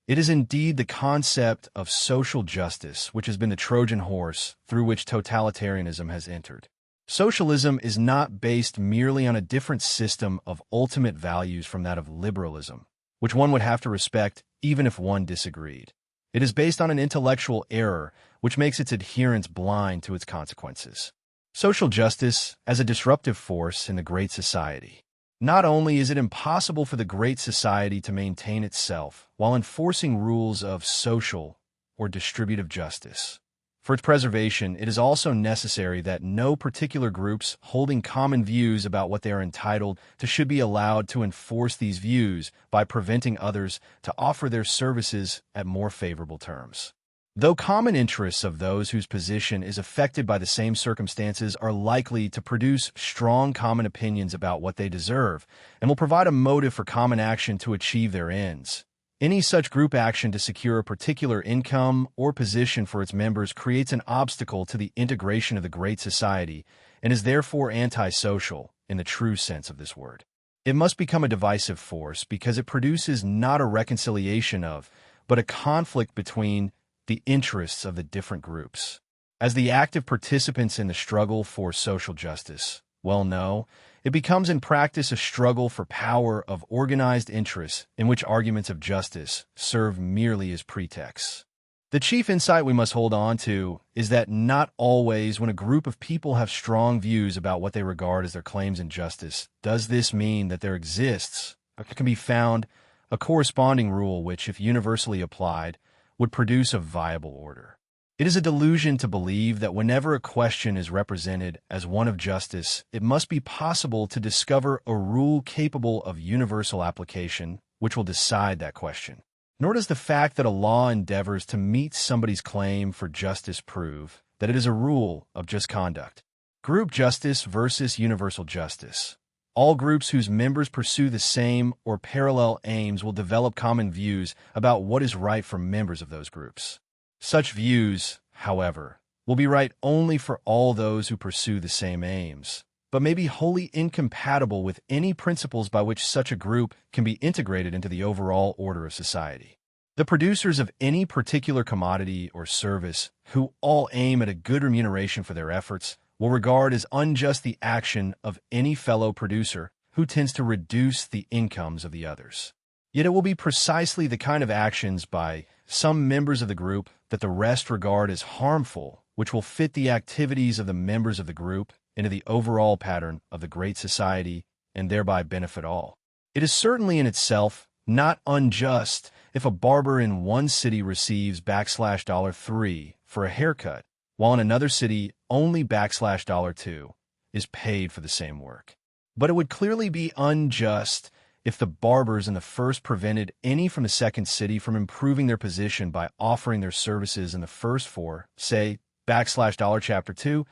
"It is indeed the concept of social justice which has been the Trojan horse through which totalitarianism has entered. Socialism is not based merely on a different system of ultimate values from that of liberalism, which one would have to respect even if one disagreed. It is based on an intellectual error which makes its adherents blind to its consequences. Social justice as a disruptive force in the great society. Not only is it impossible for the great society to maintain itself while enforcing rules of social or distributive justice. For its preservation, it is also necessary that no particular groups holding common views about what they are entitled to should be allowed to enforce these views by preventing others to offer their services at more favorable terms. Though common interests of those whose position is affected by the same circumstances are likely to produce strong common opinions about what they deserve and will provide a motive for common action to achieve their ends, any such group action to secure a particular income or position for its members creates an obstacle to the integration of the great society and is therefore antisocial in the true sense of this word. It must become a divisive force because it produces not a reconciliation of, but a conflict between the interests of the different groups. As the active participants in the struggle for social justice well know, it becomes in practice a struggle for power of organized interests in which arguments of justice serve merely as pretexts. The chief insight we must hold on to is that not always when a group of people have strong views about what they regard as their claims in justice, does this mean that there exists, or can be found, a corresponding rule which, if universally applied, would produce a viable order. It is a delusion to believe that whenever a question is represented as one of justice, it must be possible to discover a rule capable of universal application which will decide that question. Nor does the fact that a law endeavors to meet somebody's claim for justice prove that it is a rule of just conduct. Group justice versus universal justice. All groups whose members pursue the same or parallel aims will develop common views about what is right for members of those groups. Such views, however, will be right only for all those who pursue the same aims, but may be wholly incompatible with any principles by which such a group can be integrated into the overall order of society. The producers of any particular commodity or service, who all aim at a good remuneration for their efforts, will regard as unjust the action of any fellow producer who tends to reduce the incomes of the others. Yet it will be precisely the kind of actions by some members of the group that the rest regard as harmful, which will fit the activities of the members of the group into the overall pattern of the great society and thereby benefit all. It is certainly in itself not unjust if a barber in one city receives $3 for a haircut, while in another city only $2 is paid for the same work. But it would clearly be unjust if the barbers in the first prevented any from the second city from improving their position by offering their services in the first for, say, $chapter 2,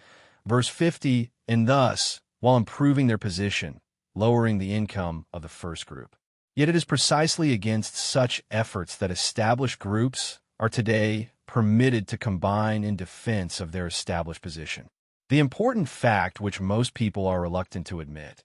verse 50, and thus, while improving their position, lowering the income of the first group. Yet it is precisely against such efforts that established groups are today permitted to combine in defense of their established position. The important fact which most people are reluctant to admit,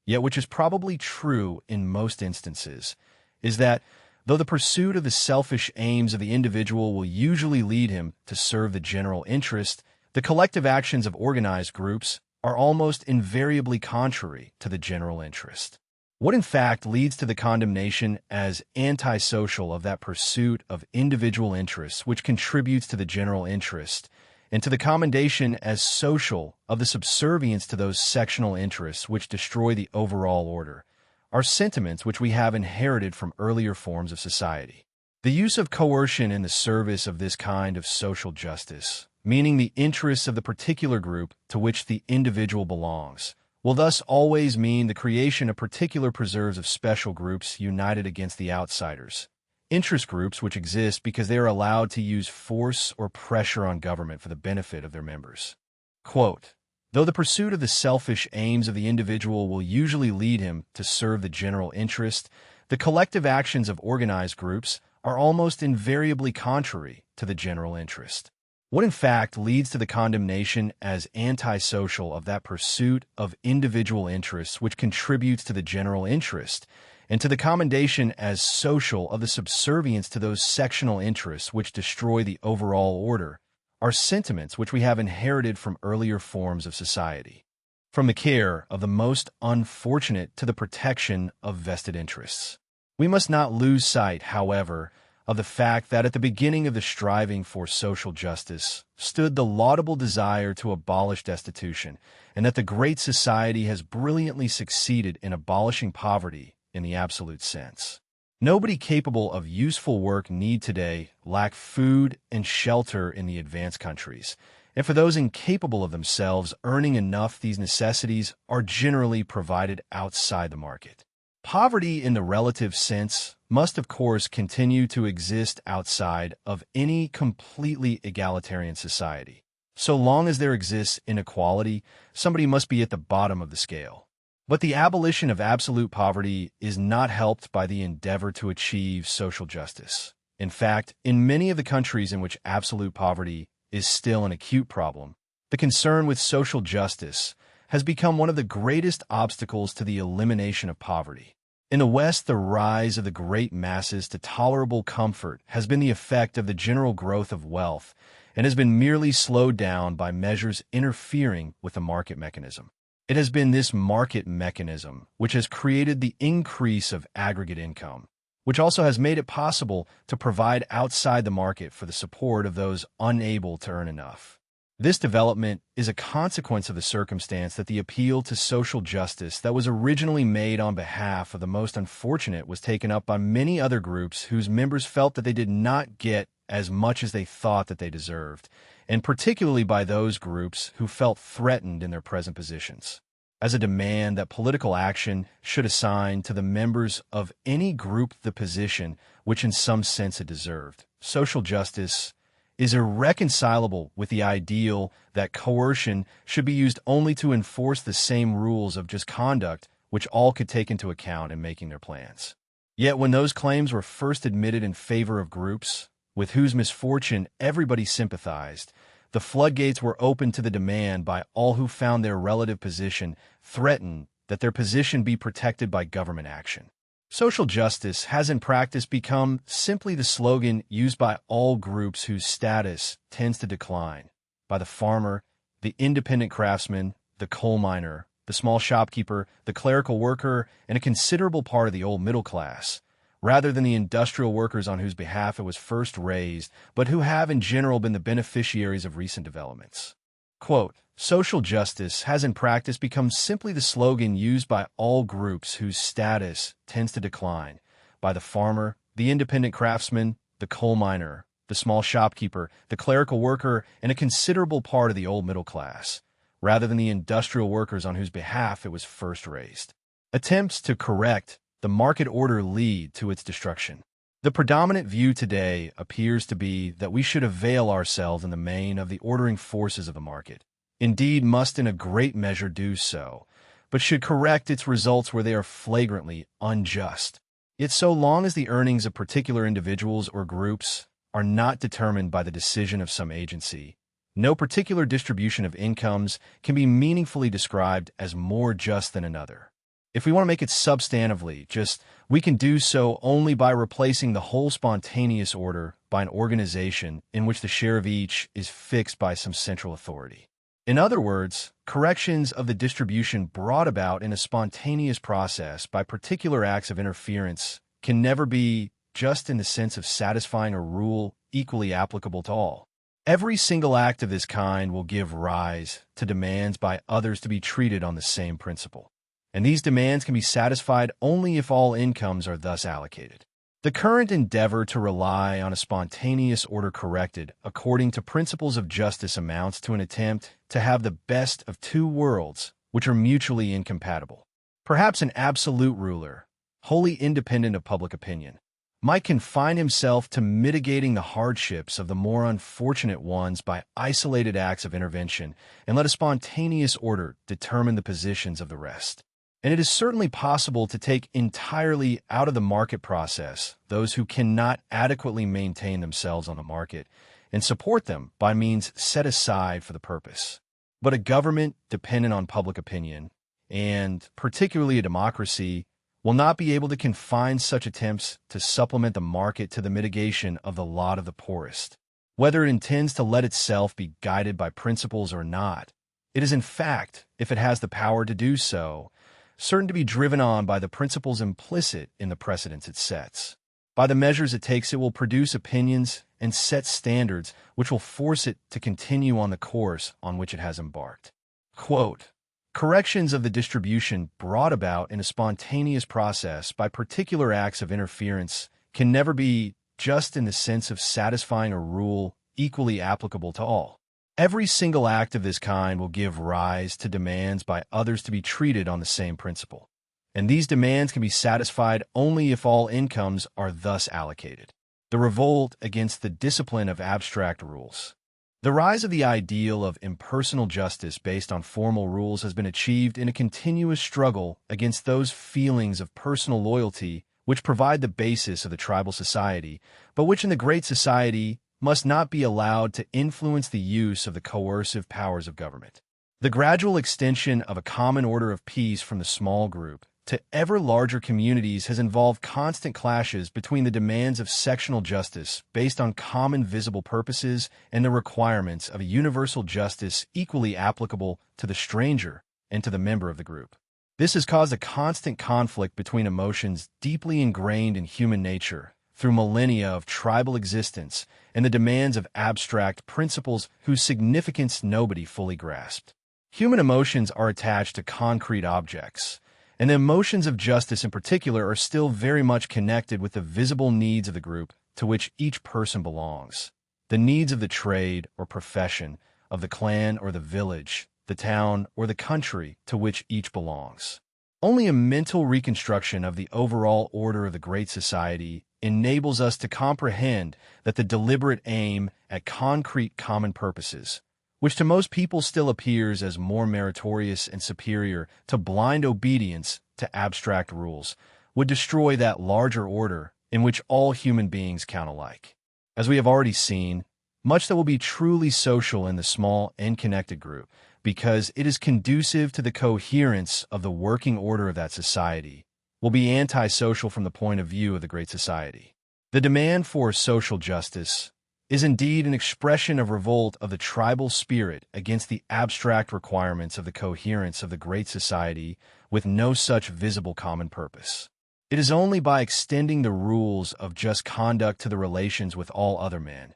yet which is probably true in most instances, is that Though the pursuit of the selfish aims of the individual will usually lead him to serve the general interest, the collective actions of organized groups are almost invariably contrary to the general interest. What in fact leads to the condemnation as antisocial of that pursuit of individual interests which contributes to the general interest, and to the commendation as social of the subservience to those sectional interests which destroy the overall order, are sentiments which we have inherited from earlier forms of society. The use of coercion in the service of this kind of social justice, meaning the interests of the particular group to which the individual belongs, will thus always mean the creation of particular preserves of special groups united against the outsiders, interest groups which exist because they are allowed to use force or pressure on government for the benefit of their members. Quote, though the pursuit of the selfish aims of the individual will usually lead him to serve the general interest, the collective actions of organized groups are almost invariably contrary to the general interest. What in fact leads to the condemnation as antisocial of that pursuit of individual interests which contributes to the general interest, and to the commendation as social of the subservience to those sectional interests which destroy the overall order, are sentiments which we have inherited from earlier forms of society. From the care of the most unfortunate to the protection of vested interests. We must not lose sight, however, of the fact that at the beginning of the striving for social justice stood the laudable desire to abolish destitution, and that the great society has brilliantly succeeded in abolishing poverty in the absolute sense. Nobody capable of useful work need today lack food and shelter in the advanced countries, and for those incapable of themselves earning enough, these necessities are generally provided outside the market. Poverty in the relative sense must of course continue to exist outside of any completely egalitarian society. So long as there exists inequality, somebody must be at the bottom of the scale. But the abolition of absolute poverty is not helped by the endeavor to achieve social justice. In fact, in many of the countries in which absolute poverty is still an acute problem, the concern with social justice has become one of the greatest obstacles to the elimination of poverty. In the West, the rise of the great masses to tolerable comfort has been the effect of the general growth of wealth and has been merely slowed down by measures interfering with the market mechanism. It has been this market mechanism which has created the increase of aggregate income, which also has made it possible to provide outside the market for the support of those unable to earn enough. This development is a consequence of the circumstance that the appeal to social justice that was originally made on behalf of the most unfortunate was taken up by many other groups whose members felt that they did not get as much as they thought that they deserved, and particularly by those groups who felt threatened in their present positions. As a demand that political action should assign to the members of any group the position which in some sense it deserved, social justice is irreconcilable with the ideal that coercion should be used only to enforce the same rules of just conduct which all could take into account in making their plans. Yet when those claims were first admitted in favor of groups with whose misfortune everybody sympathized, the floodgates were opened to the demand by all who found their relative position threatened that their position be protected by government action. Social justice has in practice become simply the slogan used by all groups whose status tends to decline, by the farmer, the independent craftsman, the coal miner, the small shopkeeper, the clerical worker, and a considerable part of the old middle class, rather than the industrial workers on whose behalf it was first raised, but who have in general been the beneficiaries of recent developments. Quote, social justice has in practice become simply the slogan used by all groups whose status tends to decline, by the farmer, the independent craftsman, the coal miner, the small shopkeeper, the clerical worker, and a considerable part of the old middle class, rather than the industrial workers on whose behalf it was first raised. Attempts to correct the market order lead to its destruction. The predominant view today appears to be that we should avail ourselves in the main of the ordering forces of the market. Indeed, must in a great measure do so, but should correct its results where they are flagrantly unjust. Yet so long as the earnings of particular individuals or groups are not determined by the decision of some agency, no particular distribution of incomes can be meaningfully described as more just than another. If we want to make it substantively, we can do so only by replacing the whole spontaneous order by an organization in which the share of each is fixed by some central authority. In other words, corrections of the distribution brought about in a spontaneous process by particular acts of interference can never be just in the sense of satisfying a rule equally applicable to all. Every single act of this kind will give rise to demands by others to be treated on the same principle, and these demands can be satisfied only if all incomes are thus allocated. The current endeavor to rely on a spontaneous order corrected according to principles of justice amounts to an attempt to have the best of two worlds, which are mutually incompatible. Perhaps an absolute ruler, wholly independent of public opinion, might confine himself to mitigating the hardships of the more unfortunate ones by isolated acts of intervention and let a spontaneous order determine the positions of the rest. And it is certainly possible to take entirely out of the market process those who cannot adequately maintain themselves on the market and support them by means set aside for the purpose. But a government dependent on public opinion, and particularly a democracy, will not be able to confine such attempts to supplement the market to the mitigation of the lot of the poorest. Whether it intends to let itself be guided by principles or not, it is in fact, if it has the power to do so, certain to be driven on by the principles implicit in the precedents it sets. By the measures it takes, it will produce opinions and set standards which will force it to continue on the course on which it has embarked. Quote, corrections of the distribution brought about in a spontaneous process by particular acts of interference can never be just in the sense of satisfying a rule equally applicable to all. Every single act of this kind will give rise to demands by others to be treated on the same principle, and these demands can be satisfied only if all incomes are thus allocated. The revolt against the discipline of abstract rules. The rise of the ideal of impersonal justice based on formal rules has been achieved in a continuous struggle against those feelings of personal loyalty which provide the basis of the tribal society, but which in the great society must not be allowed to influence the use of the coercive powers of government. The gradual extension of a common order of peace from the small group to ever larger communities has involved constant clashes between the demands of sectional justice based on common visible purposes and the requirements of a universal justice equally applicable to the stranger and to the member of the group. This has caused a constant conflict between emotions deeply ingrained in human nature through millennia of tribal existence and the demands of abstract principles whose significance nobody fully grasped. Human emotions are attached to concrete objects, and the emotions of justice in particular are still very much connected with the visible needs of the group to which each person belongs. The needs of the trade or profession, of the clan or the village, the town or the country to which each belongs. Only a mental reconstruction of the overall order of the great society enables us to comprehend that the deliberate aim at concrete common purposes, which to most people still appears as more meritorious and superior to blind obedience to abstract rules, would destroy that larger order in which all human beings count alike. As we have already seen, much that will be truly social in the small and connected group, because it is conducive to the coherence of the working order of that society, will be antisocial from the point of view of the great society. The demand for social justice is indeed an expression of revolt of the tribal spirit against the abstract requirements of the coherence of the great society with no such visible common purpose. It is only by extending the rules of just conduct to the relations with all other men,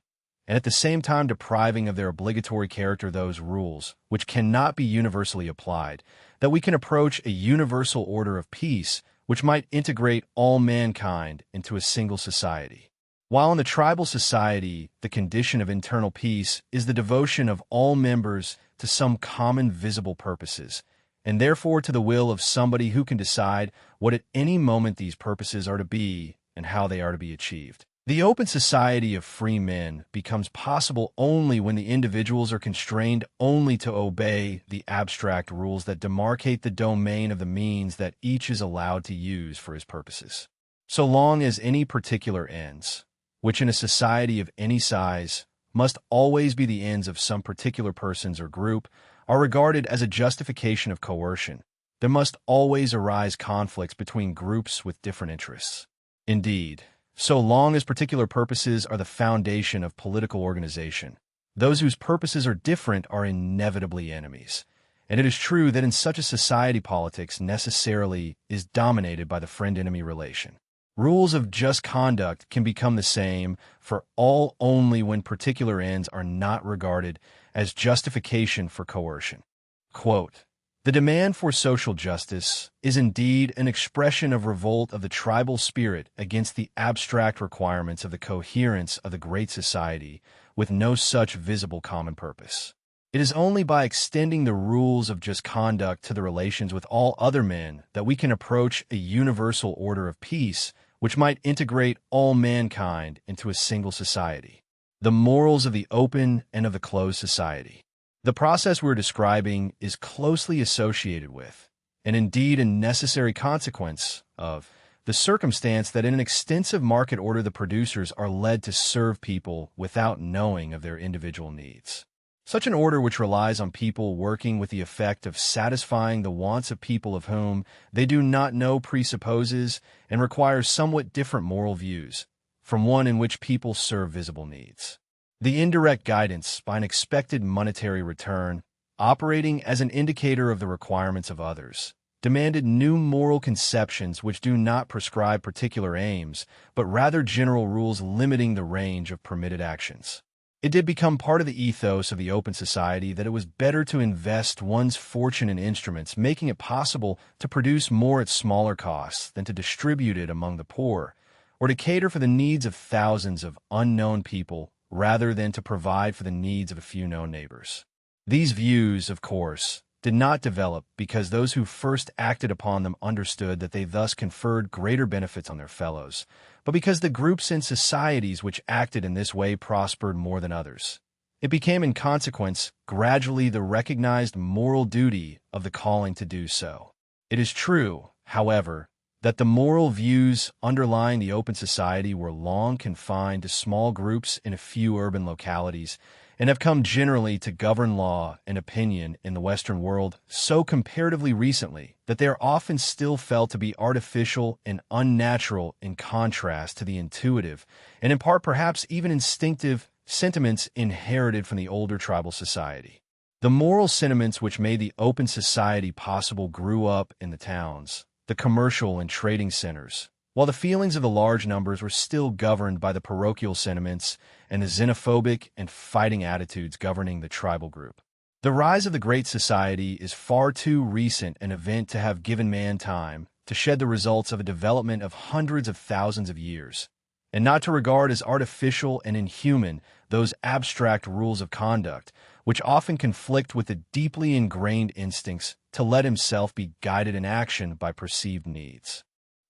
and at the same time depriving of their obligatory character those rules which cannot be universally applied, that we can approach a universal order of peace which might integrate all mankind into a single society. While in the tribal society, the condition of internal peace is the devotion of all members to some common visible purposes, and therefore to the will of somebody who can decide what at any moment these purposes are to be and how they are to be achieved. The open society of free men becomes possible only when the individuals are constrained only to obey the abstract rules that demarcate the domain of the means that each is allowed to use for his purposes. So long as any particular ends, which in a society of any size must always be the ends of some particular persons or group, are regarded as a justification of coercion, there must always arise conflicts between groups with different interests. Indeed, so long as particular purposes are the foundation of political organization, those whose purposes are different are inevitably enemies. And it is true that in such a society, politics necessarily is dominated by the friend-enemy relation. Rules of just conduct can become the same for all only when particular ends are not regarded as justification for coercion. Quote, "The demand for social justice is indeed an expression of revolt of the tribal spirit against the abstract requirements of the coherence of the great society with no such visible common purpose. It is only by extending the rules of just conduct to the relations with all other men that we can approach a universal order of peace which might integrate all mankind into a single society. The morals of the open and of the closed society. The process we're describing is closely associated with, and indeed a necessary consequence of, the circumstance that in an extensive market order the producers are led to serve people without knowing of their individual needs. Such an order which relies on people working with the effect of satisfying the wants of people of whom they do not know presupposes and requires somewhat different moral views from one in which people serve visible needs. The indirect guidance by an expected monetary return, operating as an indicator of the requirements of others, demanded new moral conceptions which do not prescribe particular aims, but rather general rules limiting the range of permitted actions. It did become part of the ethos of the open society that it was better to invest one's fortune in instruments, making it possible to produce more at smaller costs than to distribute it among the poor, or to cater for the needs of thousands of unknown people rather than to provide for the needs of a few known neighbors. These views, of course, did not develop because those who first acted upon them understood that they thus conferred greater benefits on their fellows, but because the groups and societies which acted in this way prospered more than others. It became in consequence gradually the recognized moral duty of the calling to do so. It is true, however, that the moral views underlying the open society were long confined to small groups in a few urban localities, and have come generally to govern law and opinion in the Western world so comparatively recently that they are often still felt to be artificial and unnatural in contrast to the intuitive, and in part perhaps even instinctive, sentiments inherited from the older tribal society. The moral sentiments which made the open society possible grew up in the towns, the commercial and trading centers, while the feelings of the large numbers were still governed by the parochial sentiments and the xenophobic and fighting attitudes governing the tribal group. The rise of the great society is far too recent an event to have given man time to shed the results of a development of hundreds of thousands of years, and not to regard as artificial and inhuman those abstract rules of conduct which often conflict with the deeply ingrained instincts to let himself be guided in action by perceived needs.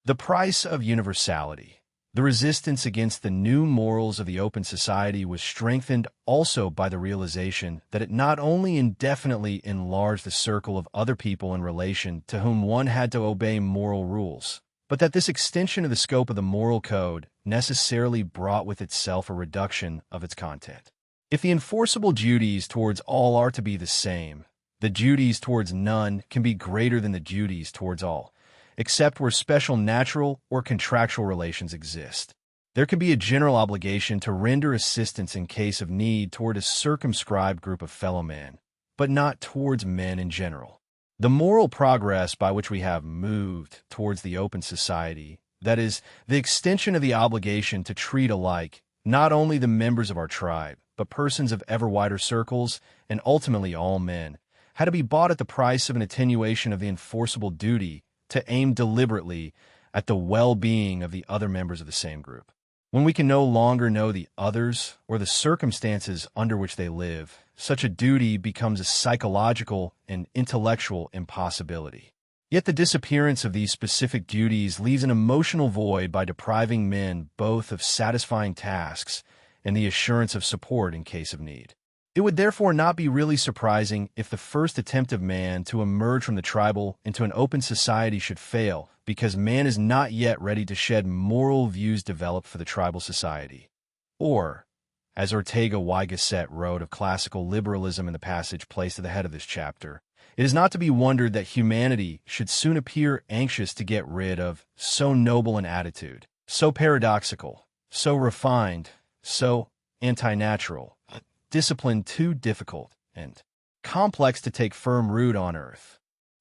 The price of universality, the resistance against the new morals of the open society was strengthened also by the realization that it not only indefinitely enlarged the circle of other people in relation to whom one had to obey moral rules, but that this extension of the scope of the moral code necessarily brought with itself a reduction of its content. If the enforceable duties towards all are to be the same, the duties towards none can be greater than the duties towards all, except where special natural or contractual relations exist. There can be a general obligation to render assistance in case of need toward a circumscribed group of fellow men, but not towards men in general. The moral progress by which we have moved towards the open society, that is, the extension of the obligation to treat alike not only the members of our tribe, but persons of ever wider circles, and ultimately all men, had to be bought at the price of an attenuation of the enforceable duty to aim deliberately at the well-being of the other members of the same group. When we can no longer know the others or the circumstances under which they live, such a duty becomes a psychological and intellectual impossibility. Yet the disappearance of these specific duties leaves an emotional void by depriving men both of satisfying tasks and the assurance of support in case of need. It would therefore not be really surprising if the first attempt of man to emerge from the tribal into an open society should fail, because man is not yet ready to shed moral views developed for the tribal society. Or, as Ortega y Gasset wrote of classical liberalism in the passage placed at the head of this chapter, It is not to be wondered that humanity should soon appear anxious to get rid of so noble an attitude, so paradoxical, so refined, so anti-natural, discipline too difficult and complex to take firm root on earth.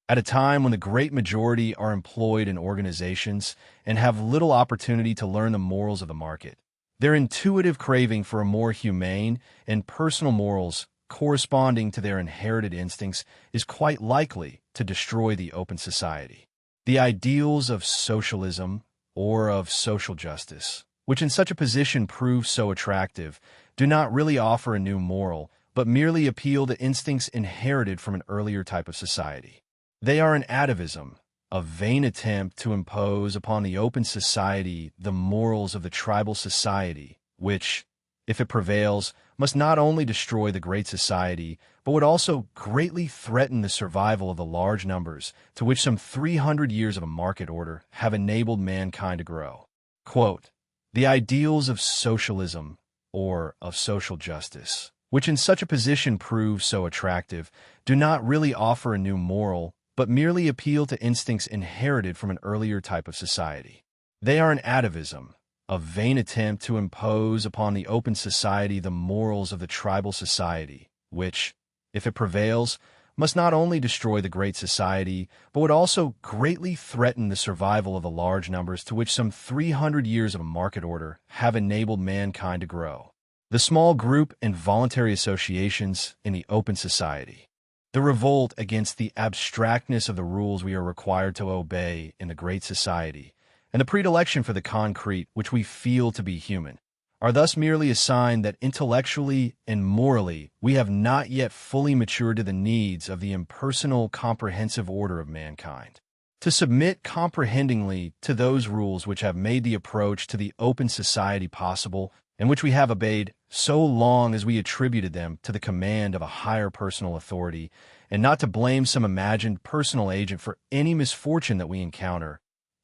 At a time when the great majority are employed in organizations and have little opportunity to learn the morals of the market, their intuitive craving for a more humane and personal morals corresponding to their inherited instincts is quite likely to destroy the open society. The ideals of socialism or of social justice, which in such a position prove so attractive, do not really offer a new moral, but merely appeal to instincts inherited from an earlier type of society. They are an atavism, a vain attempt to impose upon the open society the morals of the tribal society, which, if it prevails, must not only destroy the great society, but would also greatly threaten the survival of the large numbers to which some 300 years of a market order have enabled mankind to grow. Quote, "The ideals of socialism or of social justice, which in such a position prove so attractive, do not really offer a new moral, but merely appeal to instincts inherited from an earlier type of society. They are an atavism, a vain attempt to impose upon the open society the morals of the tribal society, which, if it prevails, must not only destroy the great society, but would also greatly threaten the survival of the large numbers to which some 300 years of a market order have enabled mankind to grow. The small group and voluntary associations in the open society. The revolt against the abstractness of the rules we are required to obey in the great society, and the predilection for the concrete which we feel to be human, are thus merely a sign that intellectually and morally we have not yet fully matured to the needs of the impersonal, comprehensive order of mankind. To submit comprehendingly to those rules which have made the approach to the open society possible, and which we have obeyed so long as we attributed them to the command of a higher personal authority, and not to blame some imagined personal agent for any misfortune that we encounter,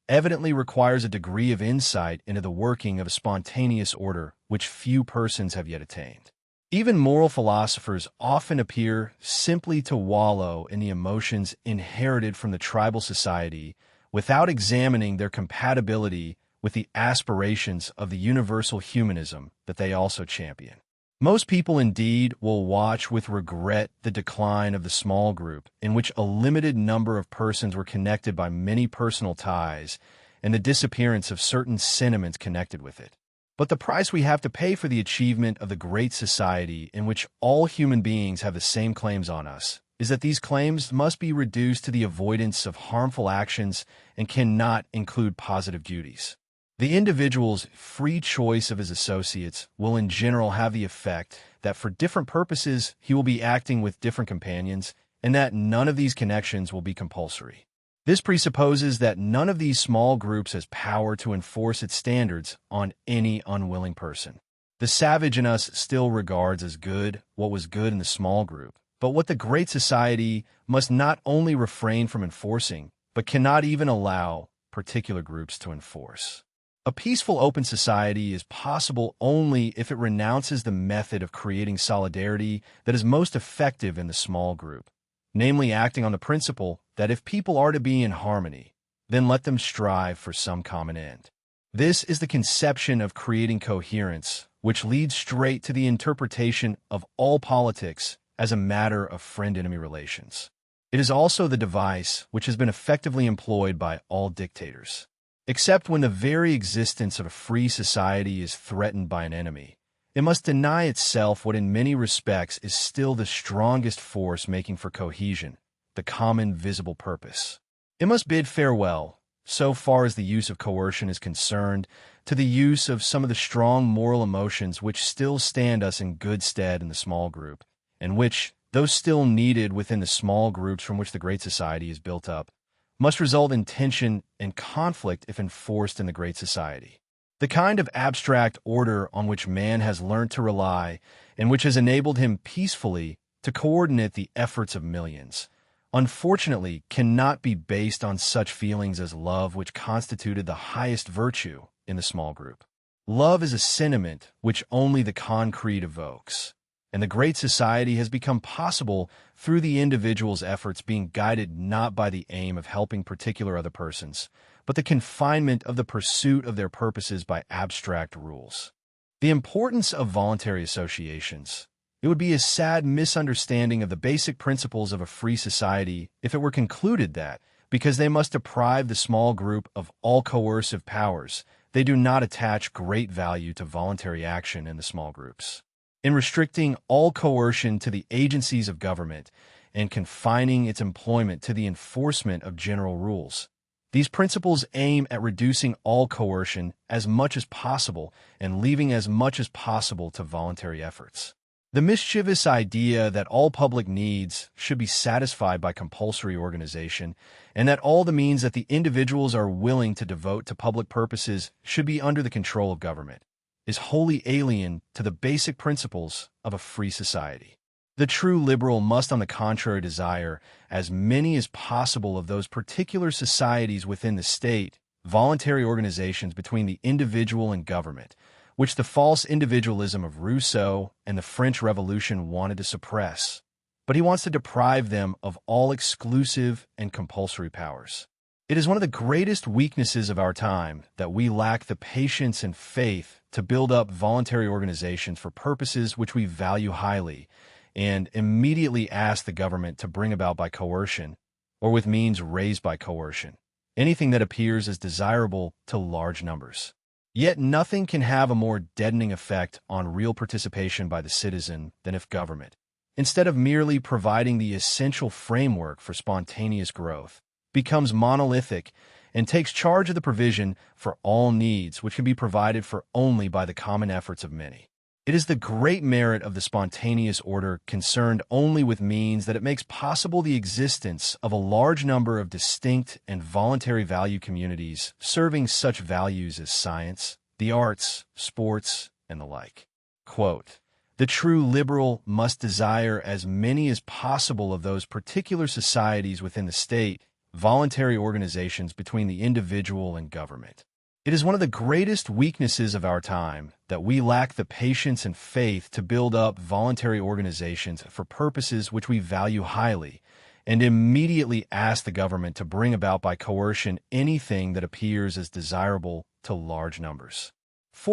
evidently requires a degree of insight into the working of a spontaneous order which few persons have yet attained. Even moral philosophers often appear simply to wallow in the emotions inherited from the tribal society without examining their compatibility with the aspirations of the universal humanism that they also champion. Most people indeed will watch with regret the decline of the small group in which a limited number of persons were connected by many personal ties and the disappearance of certain sentiments connected with it. But the price we have to pay for the achievement of the great society in which all human beings have the same claims on us is that these claims must be reduced to the avoidance of harmful actions and cannot include positive duties. The individual's free choice of his associates will in general have the effect that for different purposes he will be acting with different companions, and that none of these connections will be compulsory. This presupposes that none of these small groups has power to enforce its standards on any unwilling person. The savage in us still regards as good what was good in the small group, but what the great society must not only refrain from enforcing, but cannot even allow particular groups to enforce. A peaceful open society is possible only if it renounces the method of creating solidarity that is most effective in the small group, namely acting on the principle that if people are to be in harmony, then let them strive for some common end. This is the conception of creating coherence, which leads straight to the interpretation of all politics as a matter of friend-enemy relations. It is also the device which has been effectively employed by all dictators. Except when the very existence of a free society is threatened by an enemy, it must deny itself what in many respects is still the strongest force making for cohesion, the common visible purpose. It must bid farewell, so far as the use of coercion is concerned, to the use of some of the strong moral emotions which still stand us in good stead in the small group, and which, though still needed within the small groups from which the great society is built up, must result in tension and conflict if enforced in the great society. The kind of abstract order on which man has learned to rely and which has enabled him peacefully to coordinate the efforts of millions, unfortunately cannot be based on such feelings as love which constituted the highest virtue in the small group. Love is a sentiment which only the concrete evokes. And the Great Society has become possible through the individual's efforts being guided not by the aim of helping particular other persons, but the confinement of the pursuit of their purposes by abstract rules. The importance of voluntary associations. It would be a sad misunderstanding of the basic principles of a free society if it were concluded that, because they must deprive the small group of all coercive powers, they do not attach great value to voluntary action in the small groups. In restricting all coercion to the agencies of government and confining its employment to the enforcement of general rules, these principles aim at reducing all coercion as much as possible and leaving as much as possible to voluntary efforts. The mischievous idea that all public needs should be satisfied by compulsory organization and that all the means that the individuals are willing to devote to public purposes should be under the control of government is wholly alien to the basic principles of a free society. The true liberal must, on the contrary, desire as many as possible of those particular societies within the state, voluntary organizations between the individual and government, which the false individualism of Rousseau and the French Revolution wanted to suppress. But he wants to deprive them of all exclusive and compulsory powers. It is one of the greatest weaknesses of our time that we lack the patience and faith to build up voluntary organizations for purposes which we value highly, and immediately ask the government to bring about by coercion, or with means raised by coercion, anything that appears as desirable to large numbers. Yet nothing can have a more deadening effect on real participation by the citizen than if government, instead of merely providing the essential framework for spontaneous growth, becomes monolithic and takes charge of the provision for all needs which can be provided for only by the common efforts of many. It is the great merit of the spontaneous order concerned only with means that it makes possible the existence of a large number of distinct and voluntary value communities serving such values as science, the arts, sports, and the like. Quote, "The true liberal must desire as many as possible of those particular societies within the state, voluntary organizations between the individual and government. It is one of the greatest weaknesses of our time that we lack the patience and faith to build up voluntary organizations for purposes which we value highly, and immediately ask the government to bring about by coercion anything that appears as desirable to large numbers." /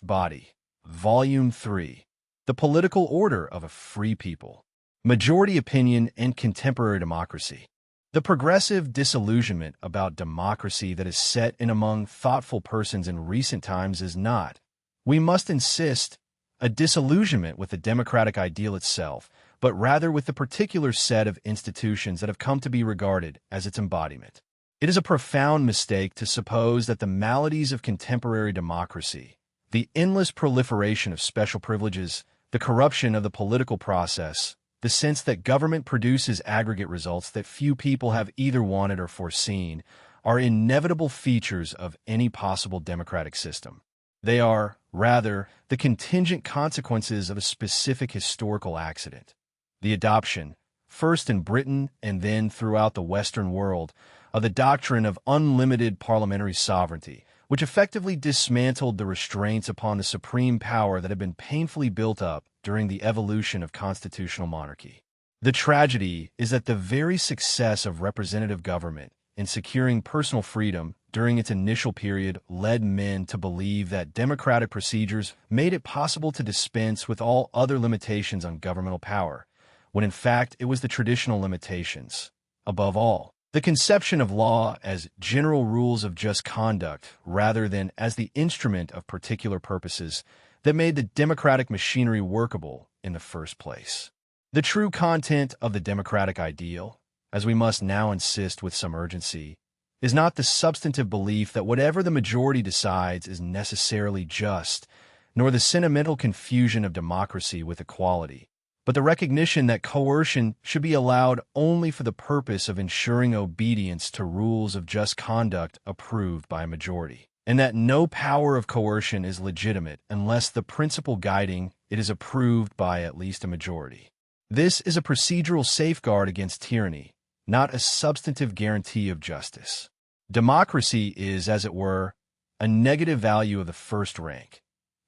Body, Volume 3, The Political Order of a Free People, Majority Opinion and Contemporary Democracy. The progressive disillusionment about democracy that is set in among thoughtful persons in recent times is not, we must insist, a disillusionment with the democratic ideal itself, but rather with the particular set of institutions that have come to be regarded as its embodiment. It is a profound mistake to suppose that the maladies of contemporary democracy, the endless proliferation of special privileges, the corruption of the political process, the sense that government produces aggregate results that few people have either wanted or foreseen, are inevitable features of any possible democratic system. They are, rather, the contingent consequences of a specific historical accident. The adoption, first in Britain and then throughout the Western world, of the doctrine of unlimited parliamentary sovereignty, which effectively dismantled the restraints upon the supreme power that had been painfully built up during the evolution of constitutional monarchy. The tragedy is that the very success of representative government in securing personal freedom during its initial period led men to believe that democratic procedures made it possible to dispense with all other limitations on governmental power, when in fact it was the traditional limitations, above all, the conception of law as general rules of just conduct rather than as the instrument of particular purposes, that made the democratic machinery workable in the first place. The true content of the democratic ideal, as we must now insist with some urgency, is not the substantive belief that whatever the majority decides is necessarily just, nor the sentimental confusion of democracy with equality, but the recognition that coercion should be allowed only for the purpose of ensuring obedience to rules of just conduct approved by a majority, and that no power of coercion is legitimate unless the principle guiding it is approved by at least a majority. This is a procedural safeguard against tyranny, not a substantive guarantee of justice. Democracy is, as it were, a negative value of the first rank.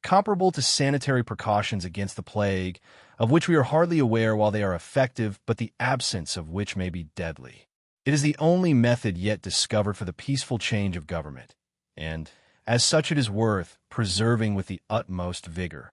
comparable to sanitary precautions against the plague, of which we are hardly aware while they are effective, but the absence of which may be deadly. It is the only method yet discovered for the peaceful change of government, and, as such, it is worth preserving with the utmost vigor.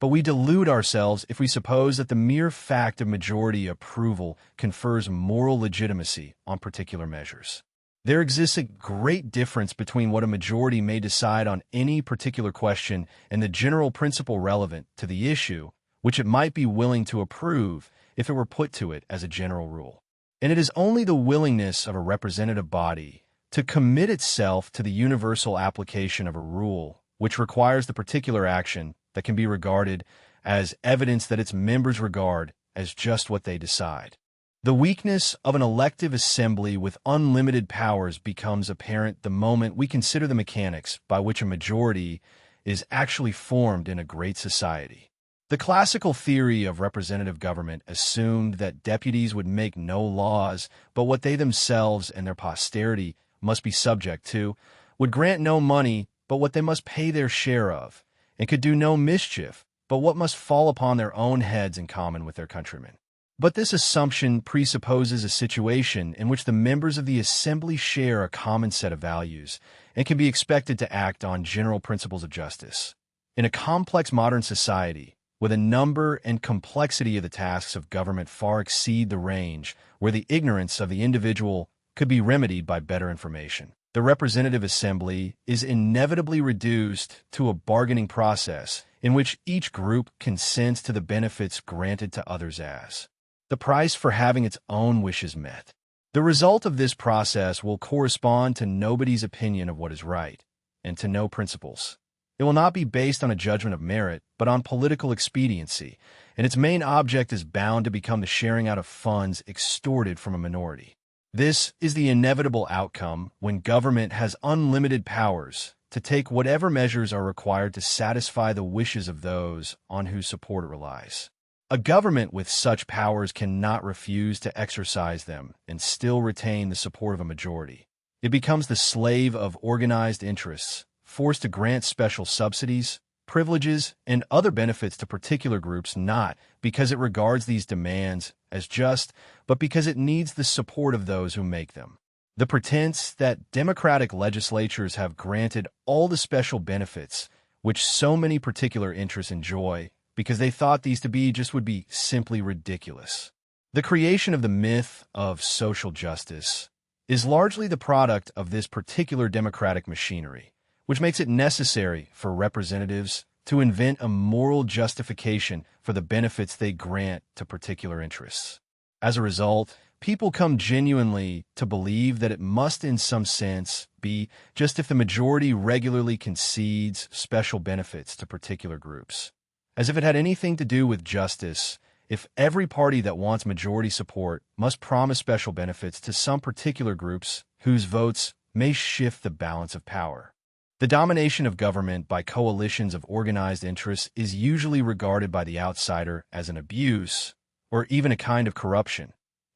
But we delude ourselves if we suppose that the mere fact of majority approval confers moral legitimacy on particular measures. There exists a great difference between what a majority may decide on any particular question and the general principle relevant to the issue, which it might be willing to approve if it were put to it as a general rule. And it is only the willingness of a representative body to commit itself to the universal application of a rule which requires the particular action that can be regarded as evidence that its members regard as just what they decide. The weakness of an elective assembly with unlimited powers becomes apparent the moment we consider the mechanics by which a majority is actually formed in a great society. The classical theory of representative government assumed that deputies would make no laws but what they themselves and their posterity must be subject to, would grant no money but what they must pay their share of, and could do no mischief but what must fall upon their own heads in common with their countrymen. But this assumption presupposes a situation in which the members of the assembly share a common set of values and can be expected to act on general principles of justice. In a complex modern society, where the number and complexity of the tasks of government far exceed the range where the ignorance of the individual could be remedied by better information, the representative assembly is inevitably reduced to a bargaining process in which each group consents to the benefits granted to others as the price for having its own wishes met. The result of this process will correspond to nobody's opinion of what is right, and to no principles. It will not be based on a judgment of merit, but on political expediency, and its main object is bound to become the sharing out of funds extorted from a minority. This is the inevitable outcome when government has unlimited powers to take whatever measures are required to satisfy the wishes of those on whose support it relies. A government with such powers cannot refuse to exercise them and still retain the support of a majority. It becomes the slave of organized interests, forced to grant special subsidies, privileges, and other benefits to particular groups not because it regards these demands as just, but because it needs the support of those who make them. The pretense that democratic legislatures have granted all the special benefits which so many particular interests enjoy because they thought these to be just would be simply ridiculous. The creation of the myth of social justice is largely the product of this particular democratic machinery, which makes it necessary for representatives to invent a moral justification for the benefits they grant to particular interests. As a result, people come genuinely to believe that it must in some sense be just if the majority regularly concedes special benefits to particular groups. As if it had anything to do with justice, if every party that wants majority support must promise special benefits to some particular groups whose votes may shift the balance of power. The domination of government by coalitions of organized interests is usually regarded by the outsider as an abuse, or even a kind of corruption.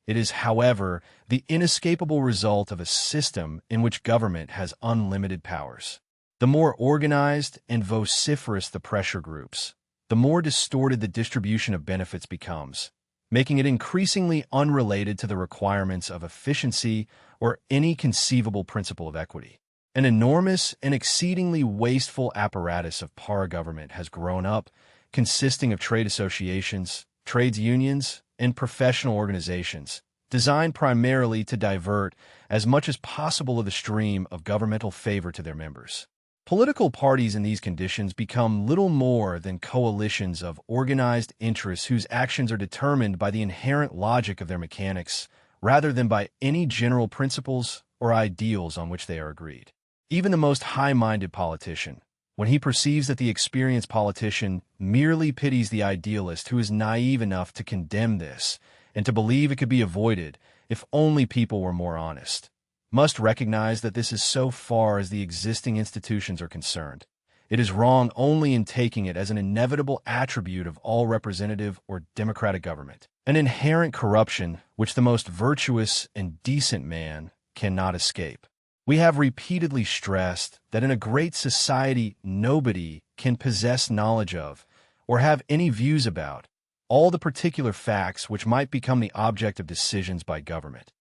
It is, however, the inescapable result of a system in which government has unlimited powers. The more organized and vociferous the pressure groups, the more distorted the distribution of benefits becomes, making it increasingly unrelated to the requirements of efficiency or any conceivable principle of equity. An enormous and exceedingly wasteful apparatus of para-government has grown up, consisting of trade associations, trades unions, and professional organizations, designed primarily to divert as much as possible of the stream of governmental favor to their members. Political parties in these conditions become little more than coalitions of organized interests whose actions are determined by the inherent logic of their mechanics rather than by any general principles or ideals on which they are agreed. Even the most high-minded politician, when he perceives that the experienced politician merely pities the idealist who is naive enough to condemn this and to believe it could be avoided if only people were more honest, must recognize that this is so far as the existing institutions are concerned. It is wrong only in taking it as an inevitable attribute of all representative or democratic government, an inherent corruption which the most virtuous and decent man cannot escape. We have repeatedly stressed that in a great society nobody can possess knowledge of, or have any views about, all the particular facts which might become the object of decisions by government.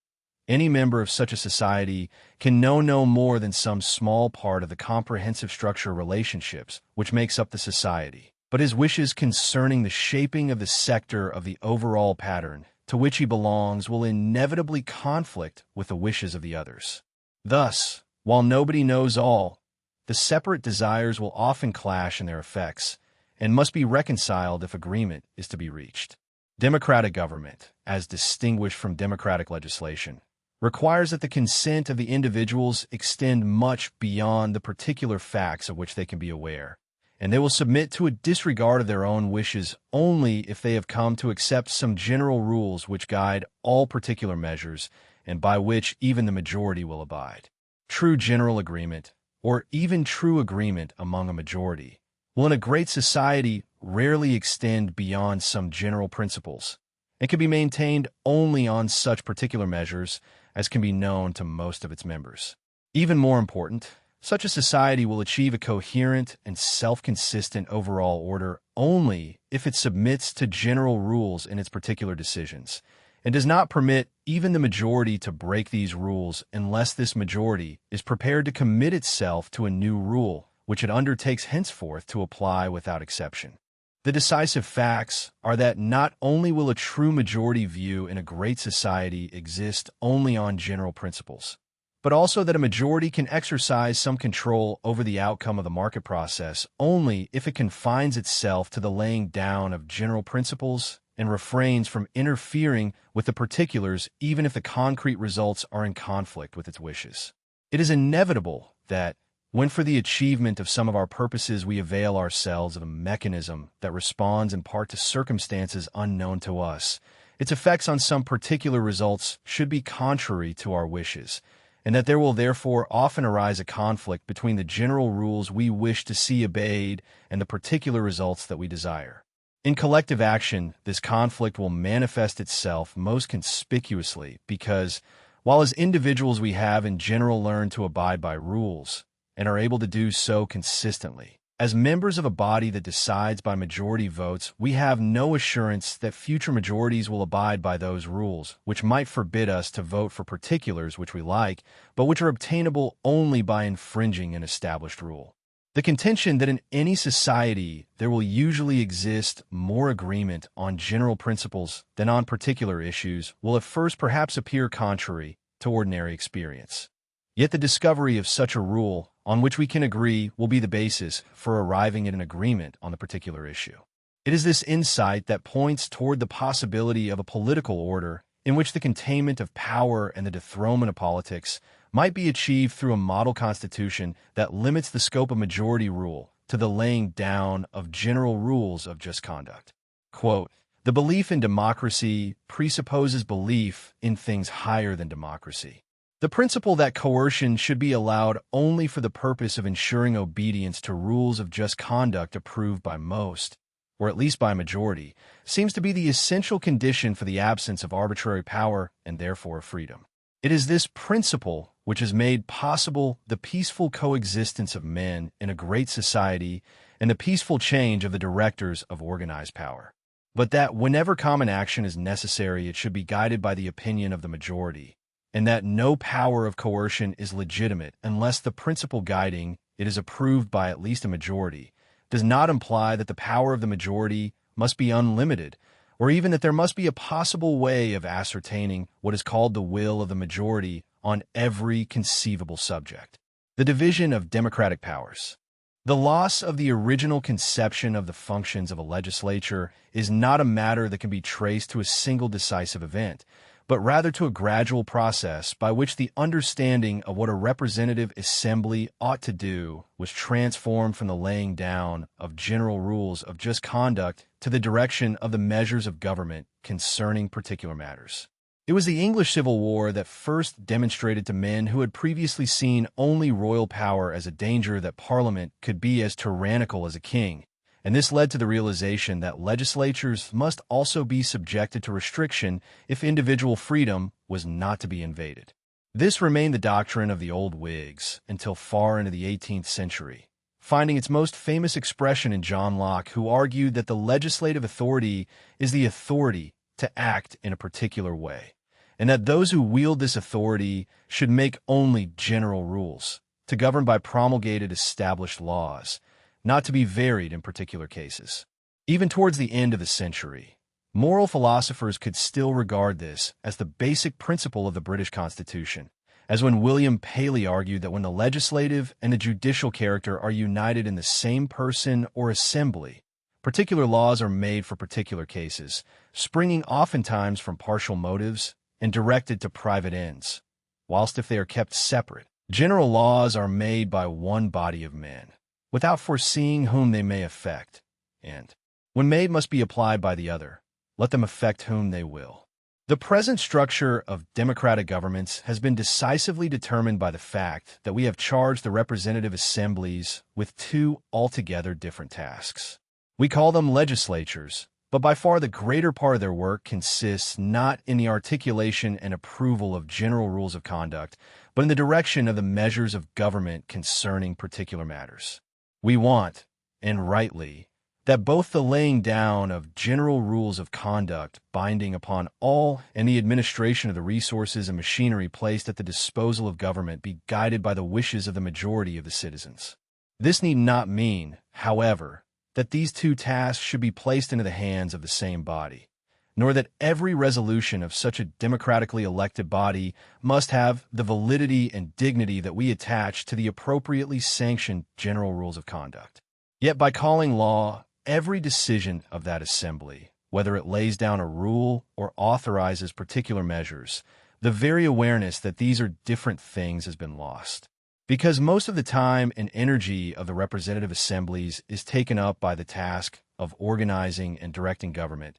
Any member of such a society can know no more than some small part of the comprehensive structure of relationships which makes up the society, but his wishes concerning the shaping of the sector of the overall pattern to which he belongs will inevitably conflict with the wishes of the others. Thus, while nobody knows all, the separate desires will often clash in their effects, and must be reconciled if agreement is to be reached. Democratic government, as distinguished from democratic legislation, requires that the consent of the individuals extend much beyond the particular facts of which they can be aware, and they will submit to a disregard of their own wishes only if they have come to accept some general rules which guide all particular measures and by which even the majority will abide. True general agreement, or even true agreement among a majority, will in a great society rarely extend beyond some general principles, and can be maintained only on such particular measures as can be known to most of its members. Even more important, such a society will achieve a coherent and self-consistent overall order only if it submits to general rules in its particular decisions, and does not permit even the majority to break these rules unless this majority is prepared to commit itself to a new rule, which it undertakes henceforth to apply without exception. The decisive facts are that not only will a true majority view in a great society exist only on general principles, but also that a majority can exercise some control over the outcome of the market process only if it confines itself to the laying down of general principles and refrains from interfering with the particulars even if the concrete results are in conflict with its wishes. It is inevitable that, when for the achievement of some of our purposes we avail ourselves of a mechanism that responds in part to circumstances unknown to us, its effects on some particular results should be contrary to our wishes, and that there will therefore often arise a conflict between the general rules we wish to see obeyed and the particular results that we desire. In collective action, this conflict will manifest itself most conspicuously because, while as individuals we have in general learned to abide by rules, and are able to do so consistently, as members of a body that decides by majority votes, we have no assurance that future majorities will abide by those rules, which might forbid us to vote for particulars which we like, but which are obtainable only by infringing an established rule. The contention that in any society there will usually exist more agreement on general principles than on particular issues will at first perhaps appear contrary to ordinary experience. Yet the discovery of such a rule on which we can agree will be the basis for arriving at an agreement on the particular issue. It is this insight that points toward the possibility of a political order in which the containment of power and the dethronement of politics might be achieved through a model constitution that limits the scope of majority rule to the laying down of general rules of just conduct. Quote, "The belief in democracy presupposes belief in things higher than democracy. The principle that coercion should be allowed only for the purpose of ensuring obedience to rules of just conduct approved by most, or at least by a majority, seems to be the essential condition for the absence of arbitrary power and therefore of freedom. It is this principle which has made possible the peaceful coexistence of men in a great society and the peaceful change of the directors of organized power. But that whenever common action is necessary, it should be guided by the opinion of the majority, and that no power of coercion is legitimate unless the principle guiding it is approved by at least a majority, does not imply that the power of the majority must be unlimited, or even that there must be a possible way of ascertaining what is called the will of the majority on every conceivable subject. The division of democratic powers. The loss of the original conception of the functions of a legislature is not a matter that can be traced to a single decisive event, but rather to a gradual process by which the understanding of what a representative assembly ought to do was transformed from the laying down of general rules of just conduct to the direction of the measures of government concerning particular matters. It was the English Civil War that first demonstrated to men who had previously seen only royal power as a danger that Parliament could be as tyrannical as a king, and this led to the realization that legislatures must also be subjected to restriction if individual freedom was not to be invaded. This remained the doctrine of the old Whigs until far into the 18th century, finding its most famous expression in John Locke, who argued that the legislative authority is the authority to act in a particular way, and that those who wield this authority should make only general rules, to govern by promulgated established laws, not to be varied in particular cases. Even towards the end of the century, moral philosophers could still regard this as the basic principle of the British Constitution, as when William Paley argued that when the legislative and the judicial character are united in the same person or assembly, particular laws are made for particular cases, springing oftentimes from partial motives and directed to private ends, whilst if they are kept separate, general laws are made by one body of men, without foreseeing whom they may affect, and, when made, must be applied by the other, let them affect whom they will. The present structure of democratic governments has been decisively determined by the fact that we have charged the representative assemblies with two altogether different tasks. We call them legislatures, but by far the greater part of their work consists not in the articulation and approval of general rules of conduct, but in the direction of the measures of government concerning particular matters. We want, and rightly, that both the laying down of general rules of conduct binding upon all and the administration of the resources and machinery placed at the disposal of government be guided by the wishes of the majority of the citizens. This need not mean, however, that these two tasks should be placed into the hands of the same body, nor that every resolution of such a democratically elected body must have the validity and dignity that we attach to the appropriately sanctioned general rules of conduct. Yet by calling law every decision of that assembly, whether it lays down a rule or authorizes particular measures, the very awareness that these are different things has been lost. Because most of the time and energy of the representative assemblies is taken up by the task of organizing and directing government,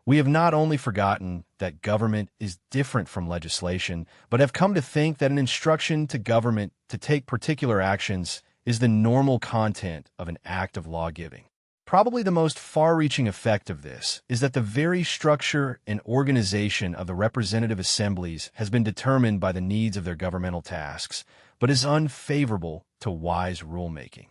we have not only forgotten that government is different from legislation, but have come to think that an instruction to government to take particular actions is the normal content of an act of law-giving. Probably the most far-reaching effect of this is that the very structure and organization of the representative assemblies has been determined by the needs of their governmental tasks, but is unfavorable to wise rulemaking.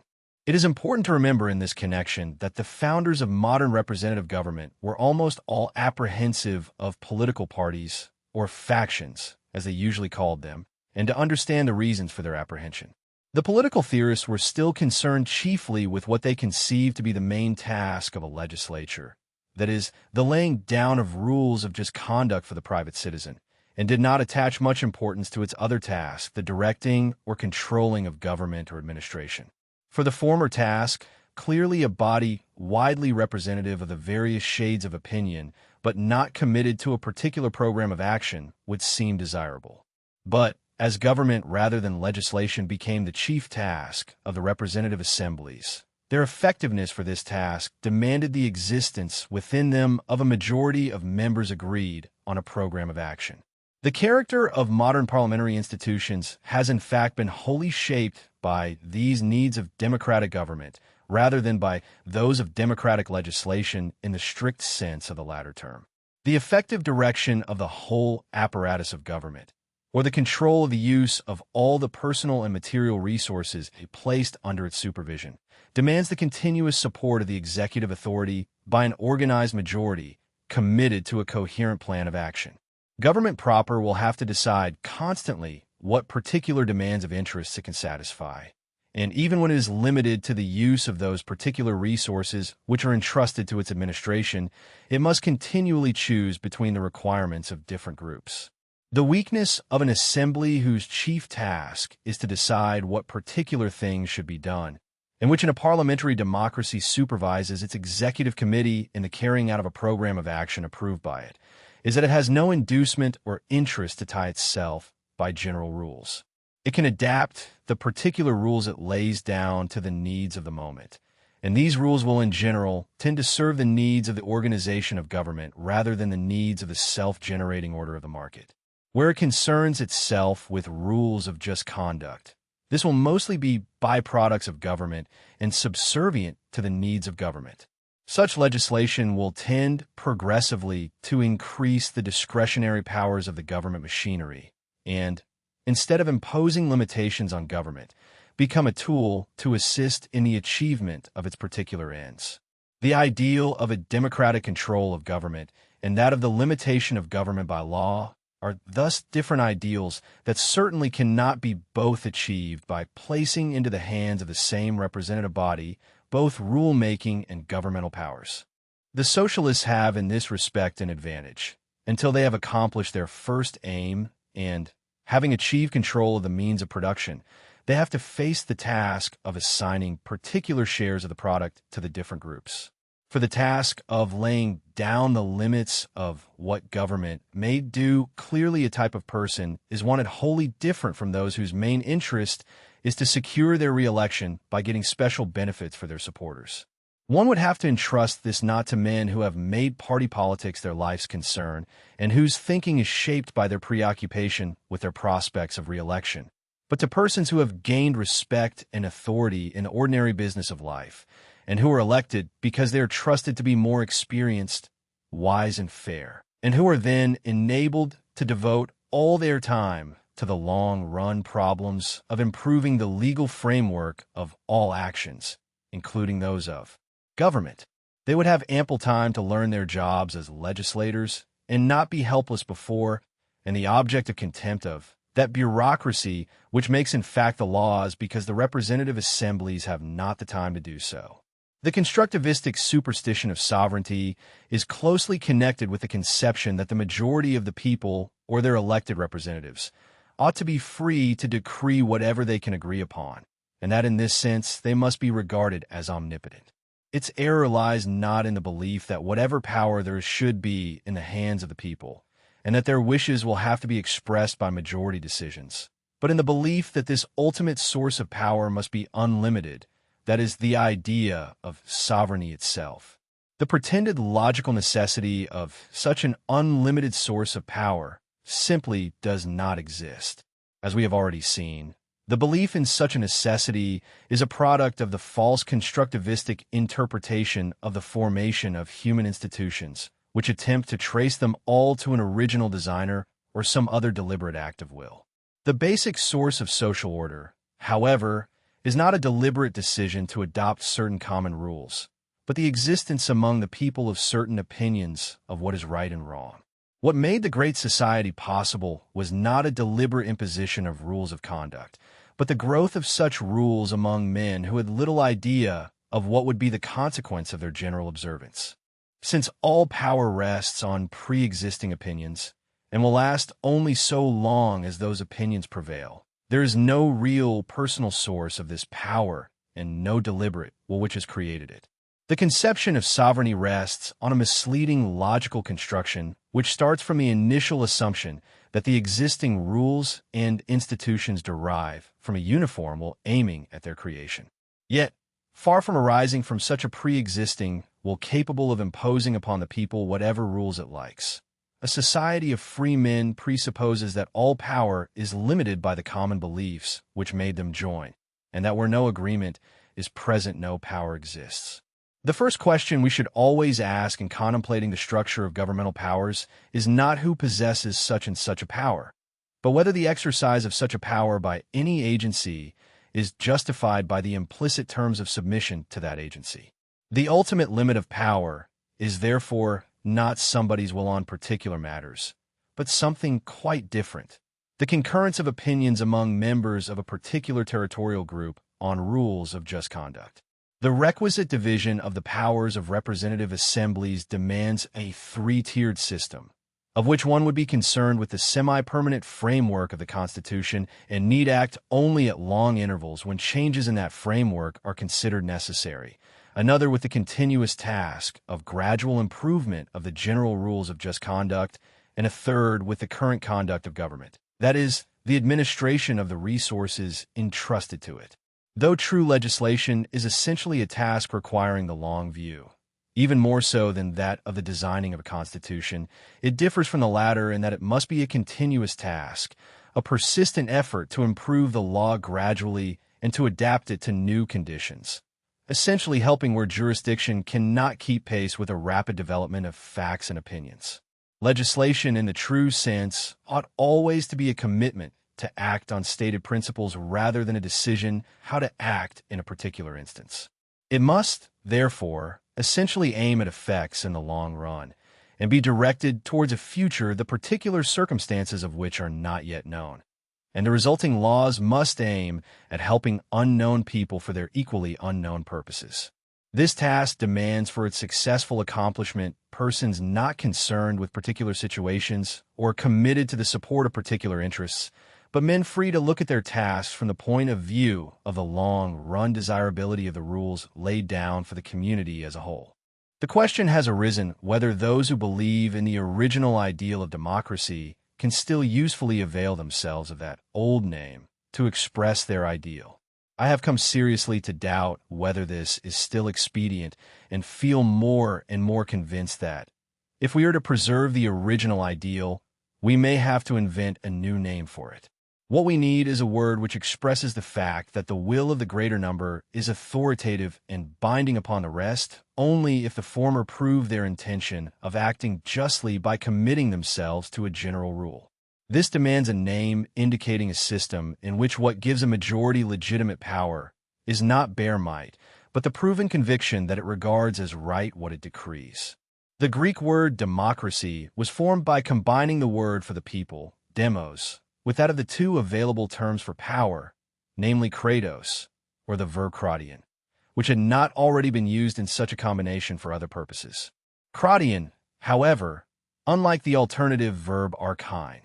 It is important to remember in this connection that the founders of modern representative government were almost all apprehensive of political parties, or factions, as they usually called them, and to understand the reasons for their apprehension. The political theorists were still concerned chiefly with what they conceived to be the main task of a legislature, that is, the laying down of rules of just conduct for the private citizen, and did not attach much importance to its other task, the directing or controlling of government or administration. For the former task, clearly a body widely representative of the various shades of opinion, but not committed to a particular program of action, would seem desirable. But, as government rather than legislation became the chief task of the representative assemblies, their effectiveness for this task demanded the existence within them of a majority of members agreed on a program of action. The character of modern parliamentary institutions has in fact been wholly shaped by these needs of democratic government, rather than by those of democratic legislation in the strict sense of the latter term. The effective direction of the whole apparatus of government, or the control of the use of all the personal and material resources placed under its supervision, demands the continuous support of the executive authority by an organized majority committed to a coherent plan of action. Government proper will have to decide constantly what particular demands of interest it can satisfy, and even when it is limited to the use of those particular resources which are entrusted to its administration, it must continually choose between the requirements of different groups. The weakness of an assembly whose chief task is to decide what particular things should be done, and which in a parliamentary democracy supervises its executive committee in the carrying out of a program of action approved by it, is that it has no inducement or interest to tie itself by general rules. It can adapt the particular rules it lays down to the needs of the moment, and these rules will in general tend to serve the needs of the organization of government rather than the needs of the self-generating order of the market. Where it concerns itself with rules of just conduct, this will mostly be byproducts of government and subservient to the needs of government. Such legislation will tend progressively to increase the discretionary powers of the government machinery and, instead of imposing limitations on government, become a tool to assist in the achievement of its particular ends. The ideal of a democratic control of government and that of the limitation of government by law are thus different ideals that certainly cannot be both achieved by placing into the hands of the same representative body both rule-making and governmental powers. The socialists have in this respect an advantage, until they have accomplished their first aim and, having achieved control of the means of production, they have to face the task of assigning particular shares of the product to the different groups. For the task of laying down the limits of what government may do, clearly a type of person is wanted wholly different from those whose main interest is to secure their re-election by getting special benefits for their supporters. One would have to entrust this not to men who have made party politics their life's concern and whose thinking is shaped by their preoccupation with their prospects of re-election, but to persons who have gained respect and authority in the ordinary business of life, and who are elected because they are trusted to be more experienced, wise, and fair, and who are then enabled to devote all their time to the long-run problems of improving the legal framework of all actions, including those of government. They would have ample time to learn their jobs as legislators and not be helpless before, and the object of contempt of, that bureaucracy which makes in fact the laws because the representative assemblies have not the time to do so. The constructivistic superstition of sovereignty is closely connected with the conception that the majority of the people, or their elected representatives, ought to be free to decree whatever they can agree upon, and that in this sense they must be regarded as omnipotent. Its error lies not in the belief that whatever power there should be in the hands of the people, and that their wishes will have to be expressed by majority decisions, but in the belief that this ultimate source of power must be unlimited, that is, the idea of sovereignty itself. The pretended logical necessity of such an unlimited source of power simply does not exist. As we have already seen, the belief in such a necessity is a product of the false constructivistic interpretation of the formation of human institutions, which attempt to trace them all to an original designer or some other deliberate act of will. The basic source of social order, however, is not a deliberate decision to adopt certain common rules, but the existence among the people of certain opinions of what is right and wrong. What made the Great Society possible was not a deliberate imposition of rules of conduct, but the growth of such rules among men who had little idea of what would be the consequence of their general observance. Since all power rests on pre-existing opinions, and will last only so long as those opinions prevail, there is no real personal source of this power and no deliberate will which has created it. The conception of sovereignty rests on a misleading logical construction which starts from the initial assumption that the existing rules and institutions derive from a uniform will aiming at their creation. Yet, far from arising from such a pre-existing will capable of imposing upon the people whatever rules it likes, a society of free men presupposes that all power is limited by the common beliefs which made them join, and that where no agreement is present no power exists. The first question we should always ask in contemplating the structure of governmental powers is not who possesses such and such a power, but whether the exercise of such a power by any agency is justified by the implicit terms of submission to that agency. The ultimate limit of power is therefore not somebody's will on particular matters, but something quite different: the concurrence of opinions among members of a particular territorial group on rules of just conduct. The requisite division of the powers of representative assemblies demands a three-tiered system, of which one would be concerned with the semi-permanent framework of the Constitution and need act only at long intervals when changes in that framework are considered necessary, another with the continuous task of gradual improvement of the general rules of just conduct, and a third with the current conduct of government, that is, the administration of the resources entrusted to it. Though true legislation is essentially a task requiring the long view, even more so than that of the designing of a constitution, it differs from the latter in that it must be a continuous task, a persistent effort to improve the law gradually and to adapt it to new conditions, essentially helping where jurisdiction cannot keep pace with a rapid development of facts and opinions. Legislation in the true sense ought always to be a commitment to act on stated principles rather than a decision how to act in a particular instance. It must, therefore, essentially aim at effects in the long run and be directed towards a future the particular circumstances of which are not yet known. And the resulting laws must aim at helping unknown people for their equally unknown purposes. This task demands for its successful accomplishment persons not concerned with particular situations or committed to the support of particular interests, but men free to look at their tasks from the point of view of the long-run desirability of the rules laid down for the community as a whole. The question has arisen whether those who believe in the original ideal of democracy can still usefully avail themselves of that old name to express their ideal. I have come seriously to doubt whether this is still expedient and feel more and more convinced that, if we are to preserve the original ideal, we may have to invent a new name for it. What we need is a word which expresses the fact that the will of the greater number is authoritative and binding upon the rest only if the former prove their intention of acting justly by committing themselves to a general rule. This demands a name indicating a system in which what gives a majority legitimate power is not bare might, but the proven conviction that it regards as right what it decrees. The Greek word democracy was formed by combining the word for the people, demos, with that of the two available terms for power, namely kratos, or the verb kratian, which had not already been used in such a combination for other purposes. Kratian, however, unlike the alternative verb archein,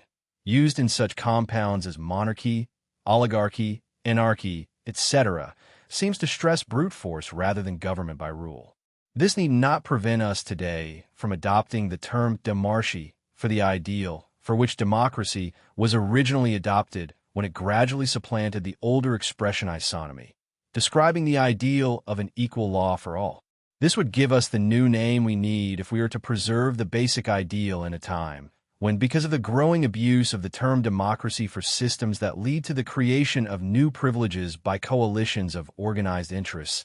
used in such compounds as monarchy, oligarchy, anarchy, etc., seems to stress brute force rather than government by rule. This need not prevent us today from adopting the term demarchy for the ideal for which democracy was originally adopted when it gradually supplanted the older expression isonomy, describing the ideal of an equal law for all. This would give us the new name we need if we are to preserve the basic ideal in a time when, because of the growing abuse of the term democracy for systems that lead to the creation of new privileges by coalitions of organized interests,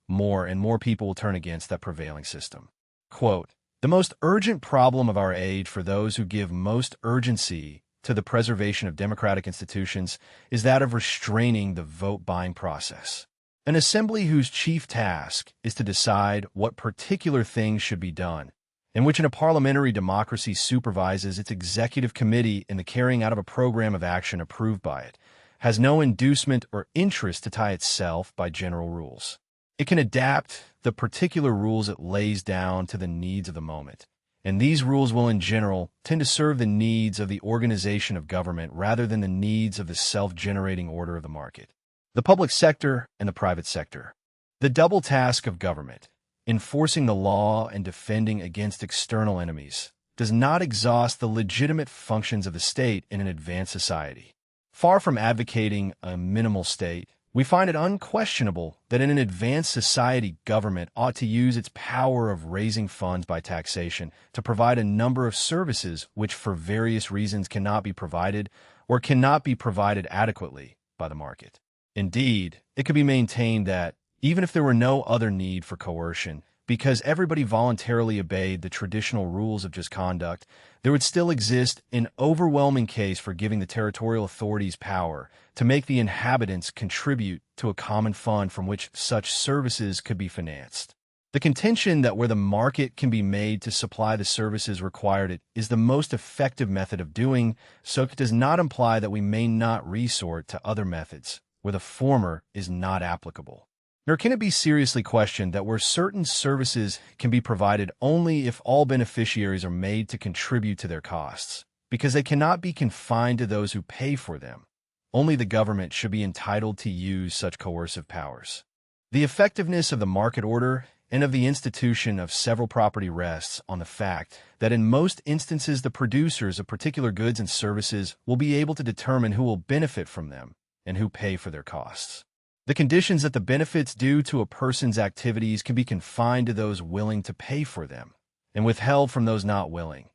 more and more people will turn against that prevailing system. Quote, "The most urgent problem of our age for those who give most urgency to the preservation of democratic institutions is that of restraining the vote-buying process. An assembly whose chief task is to decide what particular things should be done, in which in a parliamentary democracy supervises its executive committee in the carrying out of a program of action approved by it, has no inducement or interest to tie itself by general rules. It can adapt the particular rules it lays down to the needs of the moment, and these rules will in general tend to serve the needs of the organization of government rather than the needs of the self-generating order of the market. The public sector and the private sector. The double task of government, enforcing the law and defending against external enemies, does not exhaust the legitimate functions of the state in an advanced society. Far from advocating a minimal state, we find it unquestionable that in an advanced society, government ought to use its power of raising funds by taxation to provide a number of services which for various reasons cannot be provided or cannot be provided adequately by the market. Indeed, it could be maintained that, even if there were no other need for coercion, because everybody voluntarily obeyed the traditional rules of just conduct, there would still exist an overwhelming case for giving the territorial authorities power to make the inhabitants contribute to a common fund from which such services could be financed. The contention that where the market can be made to supply the services required it is the most effective method of doing so does not imply that we may not resort to other methods where the former is not applicable. Nor can it be seriously questioned that where certain services can be provided only if all beneficiaries are made to contribute to their costs, because they cannot be confined to those who pay for them, only the government should be entitled to use such coercive powers. The effectiveness of the market order and of the institution of several property rests on the fact that in most instances the producers of particular goods and services will be able to determine who will benefit from them and who pay for their costs. The conditions that the benefits due to a person's activities can be confined to those willing to pay for them and withheld from those not willing,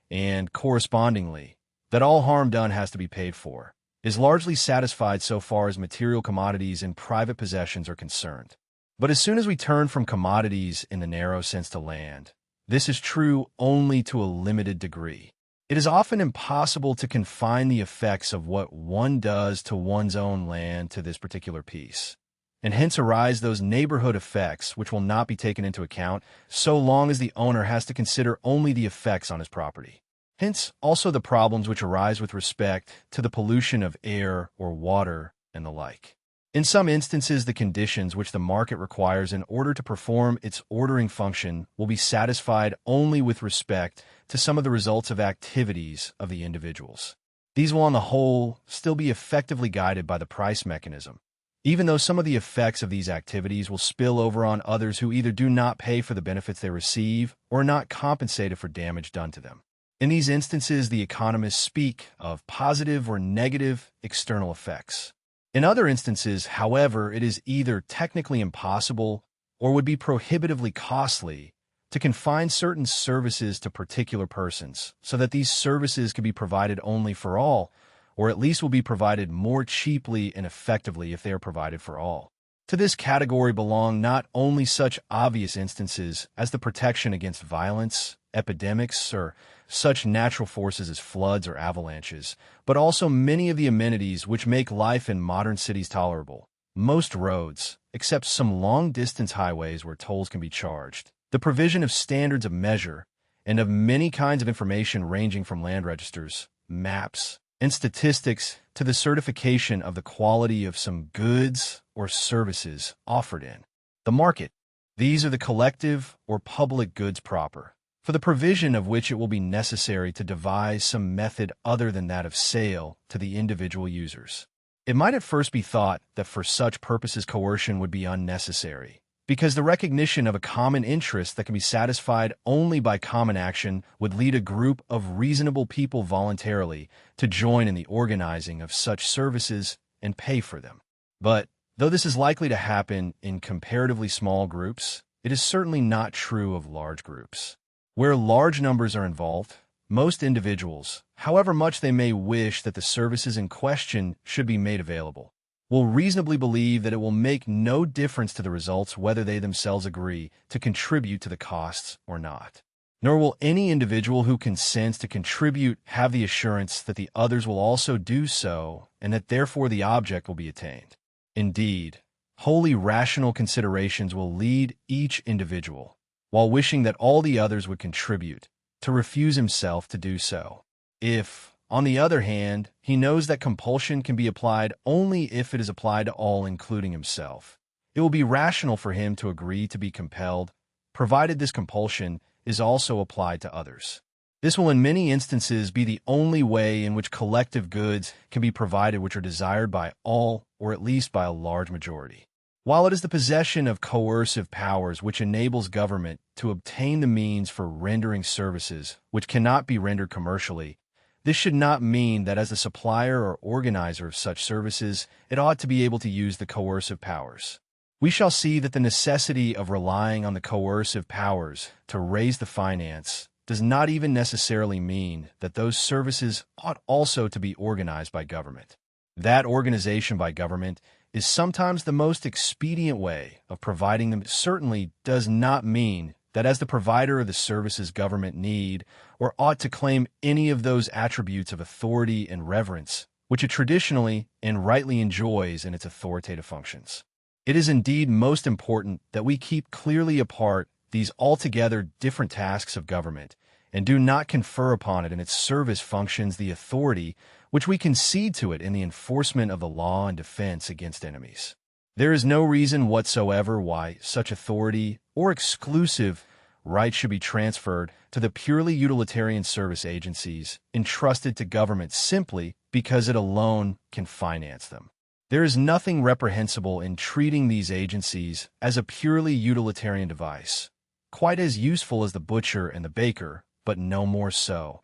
and correspondingly, that all harm done has to be paid for, is largely satisfied so far as material commodities and private possessions are concerned. But as soon as we turn from commodities in the narrow sense to land, this is true only to a limited degree. It is often impossible to confine the effects of what one does to one's own land to this particular piece, and hence arise those neighborhood effects which will not be taken into account so long as the owner has to consider only the effects on his property. Hence, also the problems which arise with respect to the pollution of air or water and the like. In some instances, the conditions which the market requires in order to perform its ordering function will be satisfied only with respect to some of the results of activities of the individuals. These will, on the whole, still be effectively guided by the price mechanism, even though some of the effects of these activities will spill over on others who either do not pay for the benefits they receive or are not compensated for damage done to them. In these instances, the economists speak of positive or negative external effects. In other instances, however, it is either technically impossible or would be prohibitively costly to confine certain services to particular persons, so that these services can be provided only for all, or at least will be provided more cheaply and effectively if they are provided for all. To this category belong not only such obvious instances as the protection against violence, epidemics, or such natural forces as floods or avalanches, but also many of the amenities which make life in modern cities tolerable. Most roads, except some long-distance highways where tolls can be charged, the provision of standards of measure, and of many kinds of information ranging from land registers, maps, and statistics to the certification of the quality of some goods or services offered in the market. These are the collective or public goods proper, for the provision of which it will be necessary to devise some method other than that of sale to the individual users. It might at first be thought that for such purposes coercion would be unnecessary, because the recognition of a common interest that can be satisfied only by common action would lead a group of reasonable people voluntarily to join in the organizing of such services and pay for them. But, though this is likely to happen in comparatively small groups, it is certainly not true of large groups. Where large numbers are involved, most individuals, however much they may wish that the services in question should be made available, will reasonably believe that it will make no difference to the results whether they themselves agree to contribute to the costs or not. Nor will any individual who consents to contribute have the assurance that the others will also do so and that therefore the object will be attained. Indeed, wholly rational considerations will lead each individual, while wishing that all the others would contribute, to refuse himself to do so. If, on the other hand, he knows that compulsion can be applied only if it is applied to all, including himself, it will be rational for him to agree to be compelled, provided this compulsion is also applied to others. This will in many instances be the only way in which collective goods can be provided which are desired by all, or at least by a large majority. While it is the possession of coercive powers which enables government to obtain the means for rendering services which cannot be rendered commercially, this should not mean that as the supplier or organizer of such services, it ought to be able to use the coercive powers. We shall see that the necessity of relying on the coercive powers to raise the finance does not even necessarily mean that those services ought also to be organized by government. That organization by government is sometimes the most expedient way of providing them. It certainly does not mean that as the provider of the services government need or ought to claim any of those attributes of authority and reverence which it traditionally and rightly enjoys in its authoritative functions. It is indeed most important that we keep clearly apart these altogether different tasks of government and do not confer upon it in its service functions the authority which we concede to it in the enforcement of the law and defense against enemies. There is no reason whatsoever why such authority or exclusive right should be transferred to the purely utilitarian service agencies entrusted to government simply because it alone can finance them. There is nothing reprehensible in treating these agencies as a purely utilitarian device, quite as useful as the butcher and the baker, but no more so,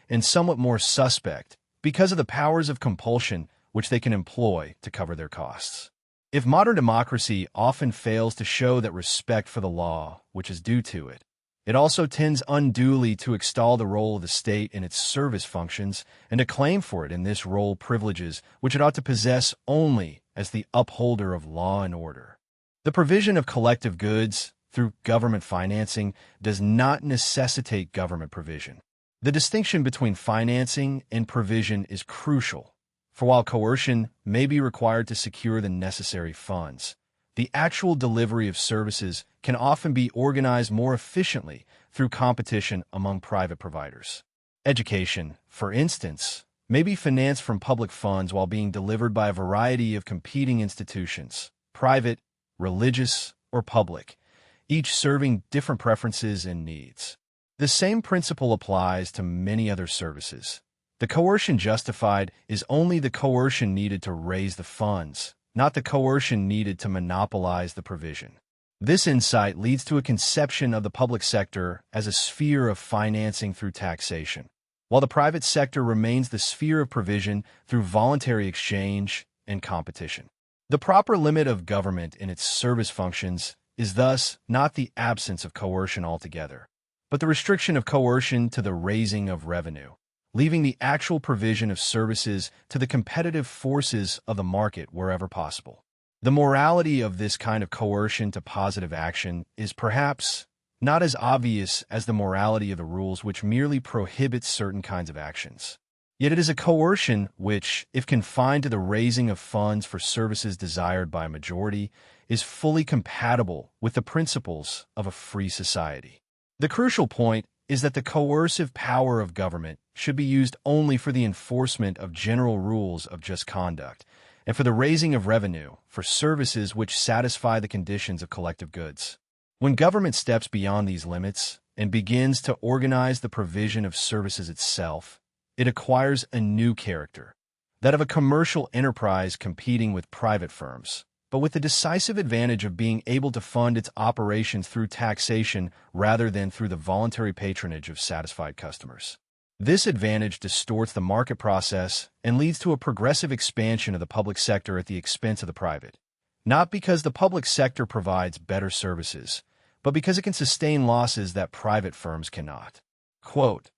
and somewhat more suspect because of the powers of compulsion which they can employ to cover their costs. If modern democracy often fails to show that respect for the law which is due to it, it also tends unduly to extol the role of the state in its service functions and to claim for it in this role privileges which it ought to possess only as the upholder of law and order. The provision of collective goods through government financing does not necessitate government provision. The distinction between financing and provision is crucial, for while coercion may be required to secure the necessary funds, the actual delivery of services can often be organized more efficiently through competition among private providers. Education, for instance, may be financed from public funds while being delivered by a variety of competing institutions, private, religious, or public, each serving different preferences and needs. The same principle applies to many other services. The coercion justified is only the coercion needed to raise the funds, not the coercion needed to monopolize the provision. This insight leads to a conception of the public sector as a sphere of financing through taxation, while the private sector remains the sphere of provision through voluntary exchange and competition. The proper limit of government in its service functions is thus not the absence of coercion altogether, but the restriction of coercion to the raising of revenue, leaving the actual provision of services to the competitive forces of the market wherever possible. The morality of this kind of coercion to positive action is perhaps not as obvious as the morality of the rules which merely prohibit certain kinds of actions. Yet it is a coercion which, if confined to the raising of funds for services desired by a majority, is fully compatible with the principles of a free society. The crucial point is that the coercive power of government should be used only for the enforcement of general rules of just conduct, and for the raising of revenue for services which satisfy the conditions of collective goods. When government steps beyond these limits and begins to organize the provision of services itself, it acquires a new character, that of a commercial enterprise competing with private firms, but with the decisive advantage of being able to fund its operations through taxation rather than through the voluntary patronage of satisfied customers. This advantage distorts the market process and leads to a progressive expansion of the public sector at the expense of the private, not because the public sector provides better services, but because it can sustain losses that private firms cannot. Quote,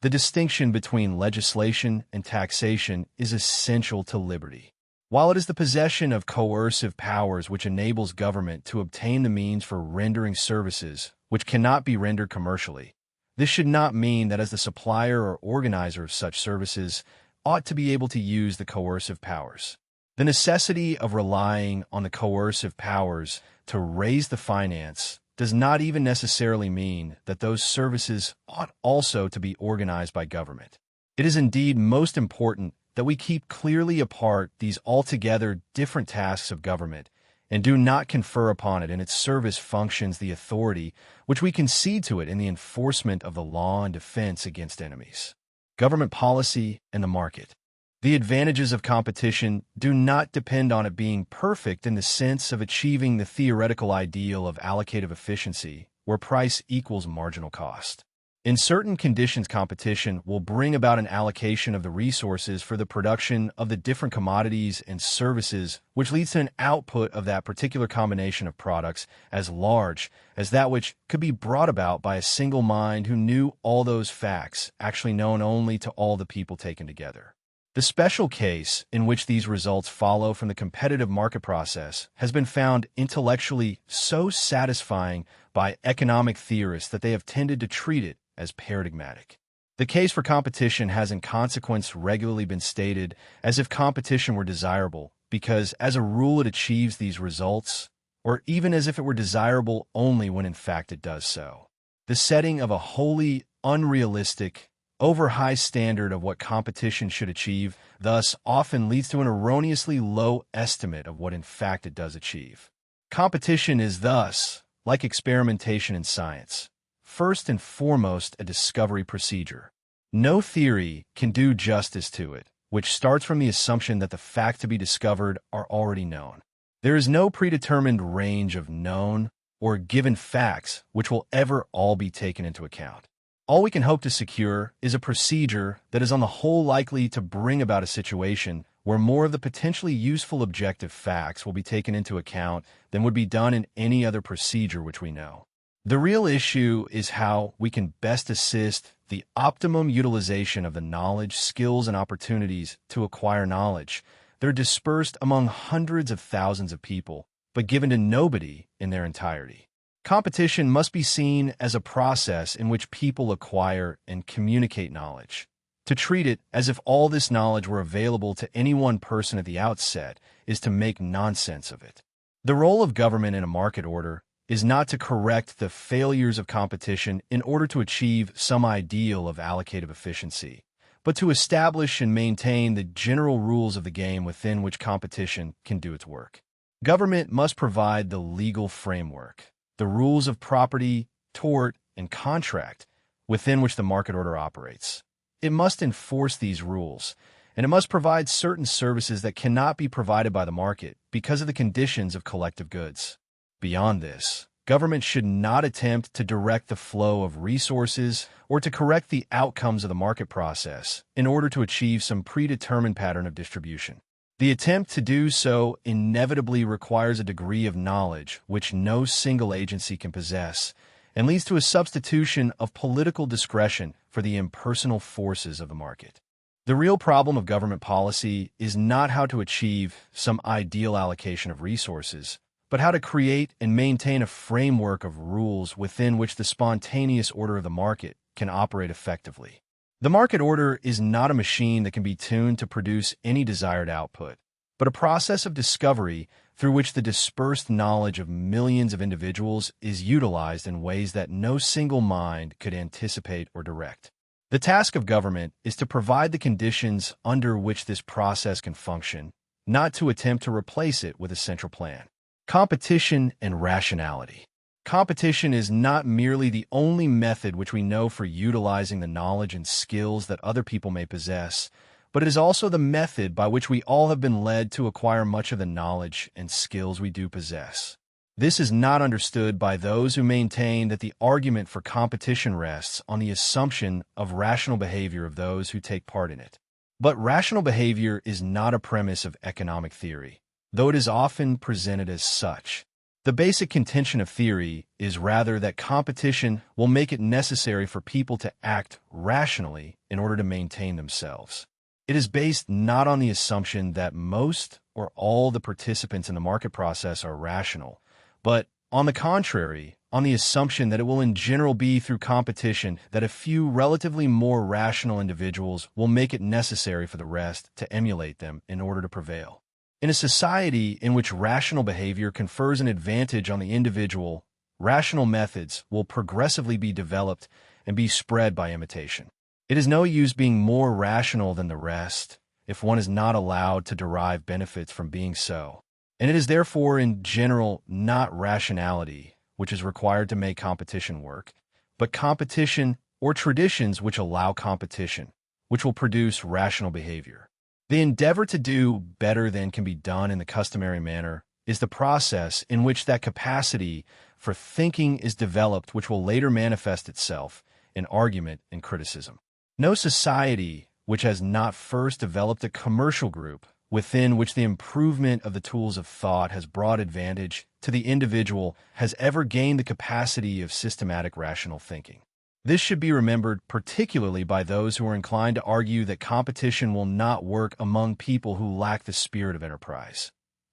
"The distinction between legislation and taxation is essential to liberty. While it is the possession of coercive powers which enables government to obtain the means for rendering services which cannot be rendered commercially, this should not mean that as the supplier or organizer of such services ought to be able to use the coercive powers. The necessity of relying on the coercive powers to raise the finance does not even necessarily mean that those services ought also to be organized by government. It is indeed most important that we keep clearly apart these altogether different tasks of government and do not confer upon it in its service functions the authority which we concede to it in the enforcement of the law and defense against enemies. Government policy and the market. The advantages of competition do not depend on it being perfect in the sense of achieving the theoretical ideal of allocative efficiency, where price equals marginal cost. In certain conditions, competition will bring about an allocation of the resources for the production of the different commodities and services, which leads to an output of that particular combination of products as large as that which could be brought about by a single mind who knew all those facts, actually known only to all the people taken together. The special case in which these results follow from the competitive market process has been found intellectually so satisfying by economic theorists that they have tended to treat it as paradigmatic. The case for competition has in consequence regularly been stated as if competition were desirable because as a rule it achieves these results, or even as if it were desirable only when in fact it does so. The setting of a wholly unrealistic, over-high standard of what competition should achieve thus often leads to an erroneously low estimate of what in fact it does achieve. Competition is thus, like experimentation in science, first and foremost a discovery procedure. No theory can do justice to it, which starts from the assumption that the facts to be discovered are already known. There is no predetermined range of known or given facts which will ever all be taken into account. All we can hope to secure is a procedure that is on the whole likely to bring about a situation where more of the potentially useful objective facts will be taken into account than would be done in any other procedure which we know. The real issue is how we can best assist the optimum utilization of the knowledge, skills, and opportunities to acquire knowledge that are dispersed among hundreds of thousands of people, but given to nobody in their entirety. Competition must be seen as a process in which people acquire and communicate knowledge. To treat it as if all this knowledge were available to any one person at the outset is to make nonsense of it. The role of government in a market order is not to correct the failures of competition in order to achieve some ideal of allocative efficiency, but to establish and maintain the general rules of the game within which competition can do its work. Government must provide the legal framework, the rules of property, tort, and contract within which the market order operates. It must enforce these rules, and it must provide certain services that cannot be provided by the market because of the conditions of collective goods. Beyond this, government should not attempt to direct the flow of resources or to correct the outcomes of the market process in order to achieve some predetermined pattern of distribution. The attempt to do so inevitably requires a degree of knowledge which no single agency can possess and leads to a substitution of political discretion for the impersonal forces of the market. The real problem of government policy is not how to achieve some ideal allocation of resources, but how to create and maintain a framework of rules within which the spontaneous order of the market can operate effectively. The market order is not a machine that can be tuned to produce any desired output, but a process of discovery through which the dispersed knowledge of millions of individuals is utilized in ways that no single mind could anticipate or direct. The task of government is to provide the conditions under which this process can function, not to attempt to replace it with a central plan. Competition and rationality. Competition is not merely the only method which we know for utilizing the knowledge and skills that other people may possess, but it is also the method by which we all have been led to acquire much of the knowledge and skills we do possess. This is not understood by those who maintain that the argument for competition rests on the assumption of rational behavior of those who take part in it. But rational behavior is not a premise of economic theory, though it is often presented as such. The basic contention of theory is rather that competition will make it necessary for people to act rationally in order to maintain themselves. It is based not on the assumption that most or all the participants in the market process are rational, but, on the contrary, on the assumption that it will in general be through competition that a few relatively more rational individuals will make it necessary for the rest to emulate them in order to prevail. In a society in which rational behavior confers an advantage on the individual, rational methods will progressively be developed and be spread by imitation. It is no use being more rational than the rest if one is not allowed to derive benefits from being so. And it is therefore in general not rationality which is required to make competition work, but competition or traditions which allow competition, which will produce rational behavior. The endeavor to do better than can be done in the customary manner is the process in which that capacity for thinking is developed which will later manifest itself in argument and criticism. No society which has not first developed a commercial group within which the improvement of the tools of thought has brought advantage to the individual has ever gained the capacity of systematic rational thinking. This should be remembered particularly by those who are inclined to argue that competition will not work among people who lack the spirit of enterprise.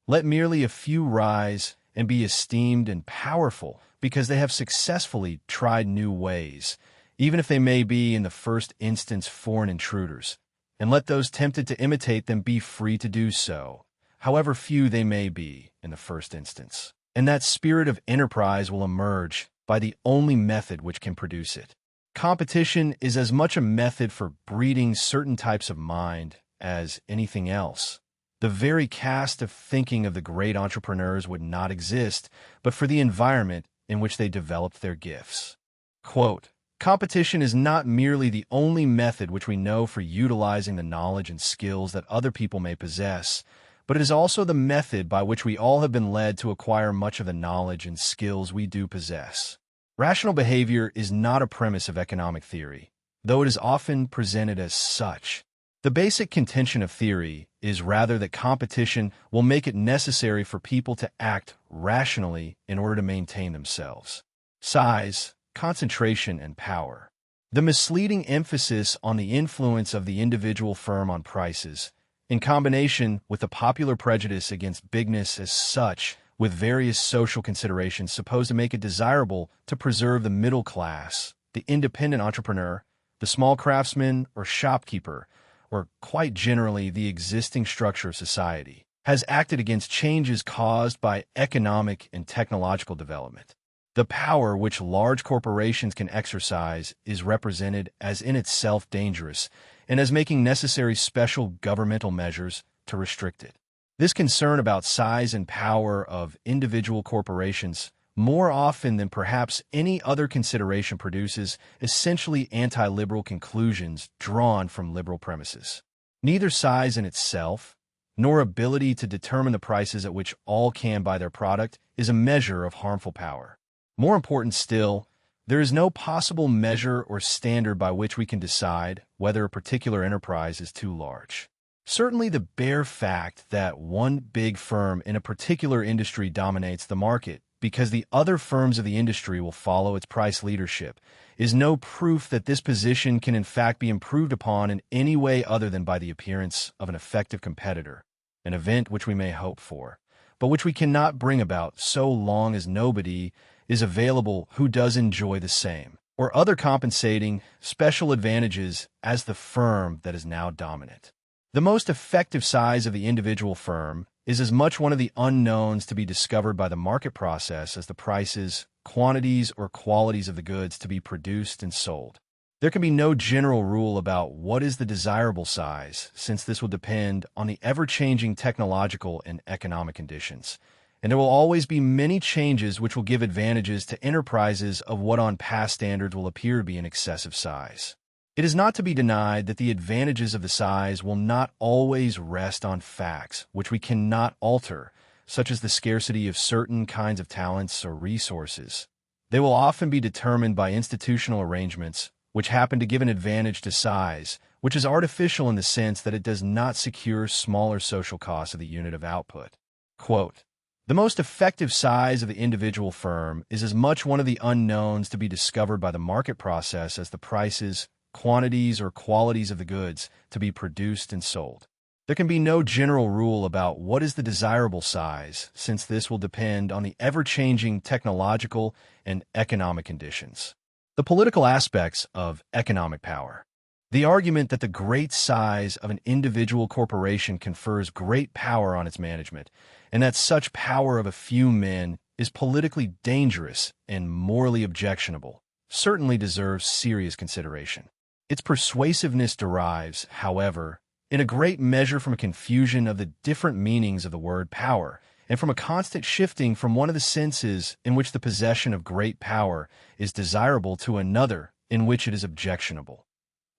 Let merely a few rise and be esteemed and powerful because they have successfully tried new ways, even if they may be in the first instance foreign intruders, and let those tempted to imitate them be free to do so, however few they may be in the first instance. And that spirit of enterprise will emerge by the only method which can produce it. Competition is as much a method for breeding certain types of mind as anything else. The very cast of thinking of the great entrepreneurs would not exist but for the environment in which they developed their gifts. Quote, competition is not merely the only method which we know for utilizing the knowledge and skills that other people may possess, but it is also the method by which we all have been led to acquire much of the knowledge and skills we do possess. Rational behavior is not a premise of economic theory, though it is often presented as such. The basic contention of theory is rather that competition will make it necessary for people to act rationally in order to maintain themselves. Size, concentration, and power. The misleading emphasis on the influence of the individual firm on prices, in combination with the popular prejudice against bigness as such, with various social considerations supposed to make it desirable to preserve the middle class, the independent entrepreneur, the small craftsman or shopkeeper, or quite generally the existing structure of society, has acted against changes caused by economic and technological development. The power which large corporations can exercise is represented as in itself dangerous and as making necessary special governmental measures to restrict it. This concern about size and power of individual corporations, more often than perhaps any other consideration, produces essentially anti-liberal conclusions drawn from liberal premises. Neither size in itself, nor ability to determine the prices at which all can buy their product, is a measure of harmful power. More important still, there is no possible measure or standard by which we can decide whether a particular enterprise is too large. Certainly, the bare fact that one big firm in a particular industry dominates the market because the other firms of the industry will follow its price leadership is no proof that this position can in fact be improved upon in any way other than by the appearance of an effective competitor, an event which we may hope for, but which we cannot bring about so long as nobody is available who does enjoy the same or other compensating special advantages as the firm that is now dominant. The most effective size of the individual firm is as much one of the unknowns to be discovered by the market process as the prices, quantities, or qualities of the goods to be produced and sold. There can be no general rule about what is the desirable size, since this will depend on the ever-changing technological and economic conditions, and there will always be many changes which will give advantages to enterprises of what on past standards will appear to be an excessive size. It is not to be denied that the advantages of the size will not always rest on facts which we cannot alter, such as the scarcity of certain kinds of talents or resources. They will often be determined by institutional arrangements which happen to give an advantage to size, which is artificial in the sense that it does not secure smaller social costs of the unit of output. Quote, "The most effective size of the individual firm is as much one of the unknowns to be discovered by the market process as the prices, quantities, or qualities of the goods to be produced and sold. There can be no general rule about what is the desirable size, since this will depend on the ever-changing technological and economic conditions." The political aspects of economic power. The argument that the great size of an individual corporation confers great power on its management, and that such power of a few men is politically dangerous and morally objectionable, certainly deserves serious consideration. Its persuasiveness derives, however, in a great measure from a confusion of the different meanings of the word power, and from a constant shifting from one of the senses in which the possession of great power is desirable to another in which it is objectionable.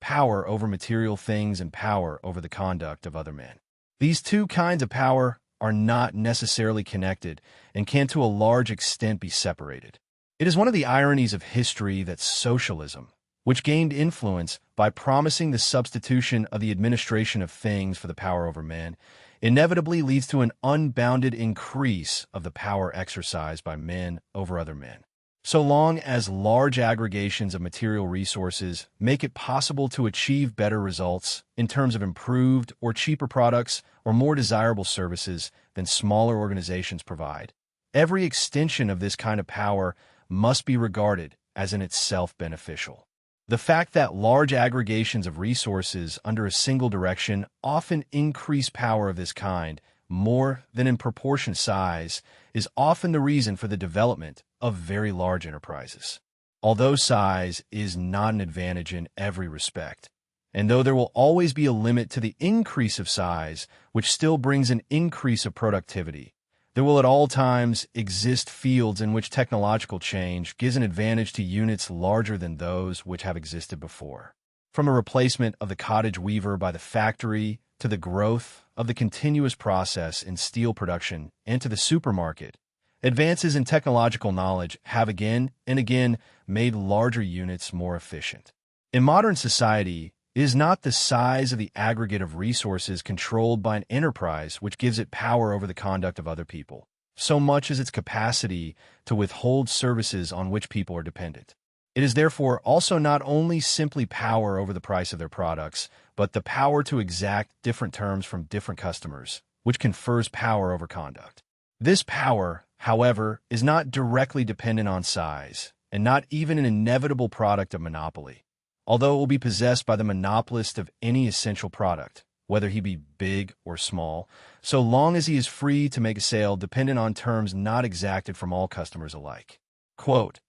Power over material things and power over the conduct of other men. These two kinds of power are not necessarily connected and can to a large extent be separated. It is one of the ironies of history that socialism, which gained influence by promising the substitution of the administration of things for the power over men, inevitably leads to an unbounded increase of the power exercised by men over other men. So long as large aggregations of material resources make it possible to achieve better results in terms of improved or cheaper products or more desirable services than smaller organizations provide, every extension of this kind of power must be regarded as in itself beneficial. The fact that large aggregations of resources under a single direction often increase power of this kind more than in proportion size is often the reason for the development of very large enterprises. Although size is not an advantage in every respect, and though there will always be a limit to the increase of size, which still brings an increase of productivity, there will at all times exist fields in which technological change gives an advantage to units larger than those which have existed before. From a replacement of the cottage weaver by the factory to the growth of the continuous process in steel production and to the supermarket, advances in technological knowledge have again and again made larger units more efficient. In modern society, it is not the size of the aggregate of resources controlled by an enterprise which gives it power over the conduct of other people, so much as its capacity to withhold services on which people are dependent. It is therefore also not only simply power over the price of their products, but the power to exact different terms from different customers, which confers power over conduct. This power, however, is not directly dependent on size, and not even an inevitable product of monopoly, although it will be possessed by the monopolist of any essential product, whether he be big or small, so long as he is free to make a sale dependent on terms not exacted from all customers alike. Quote,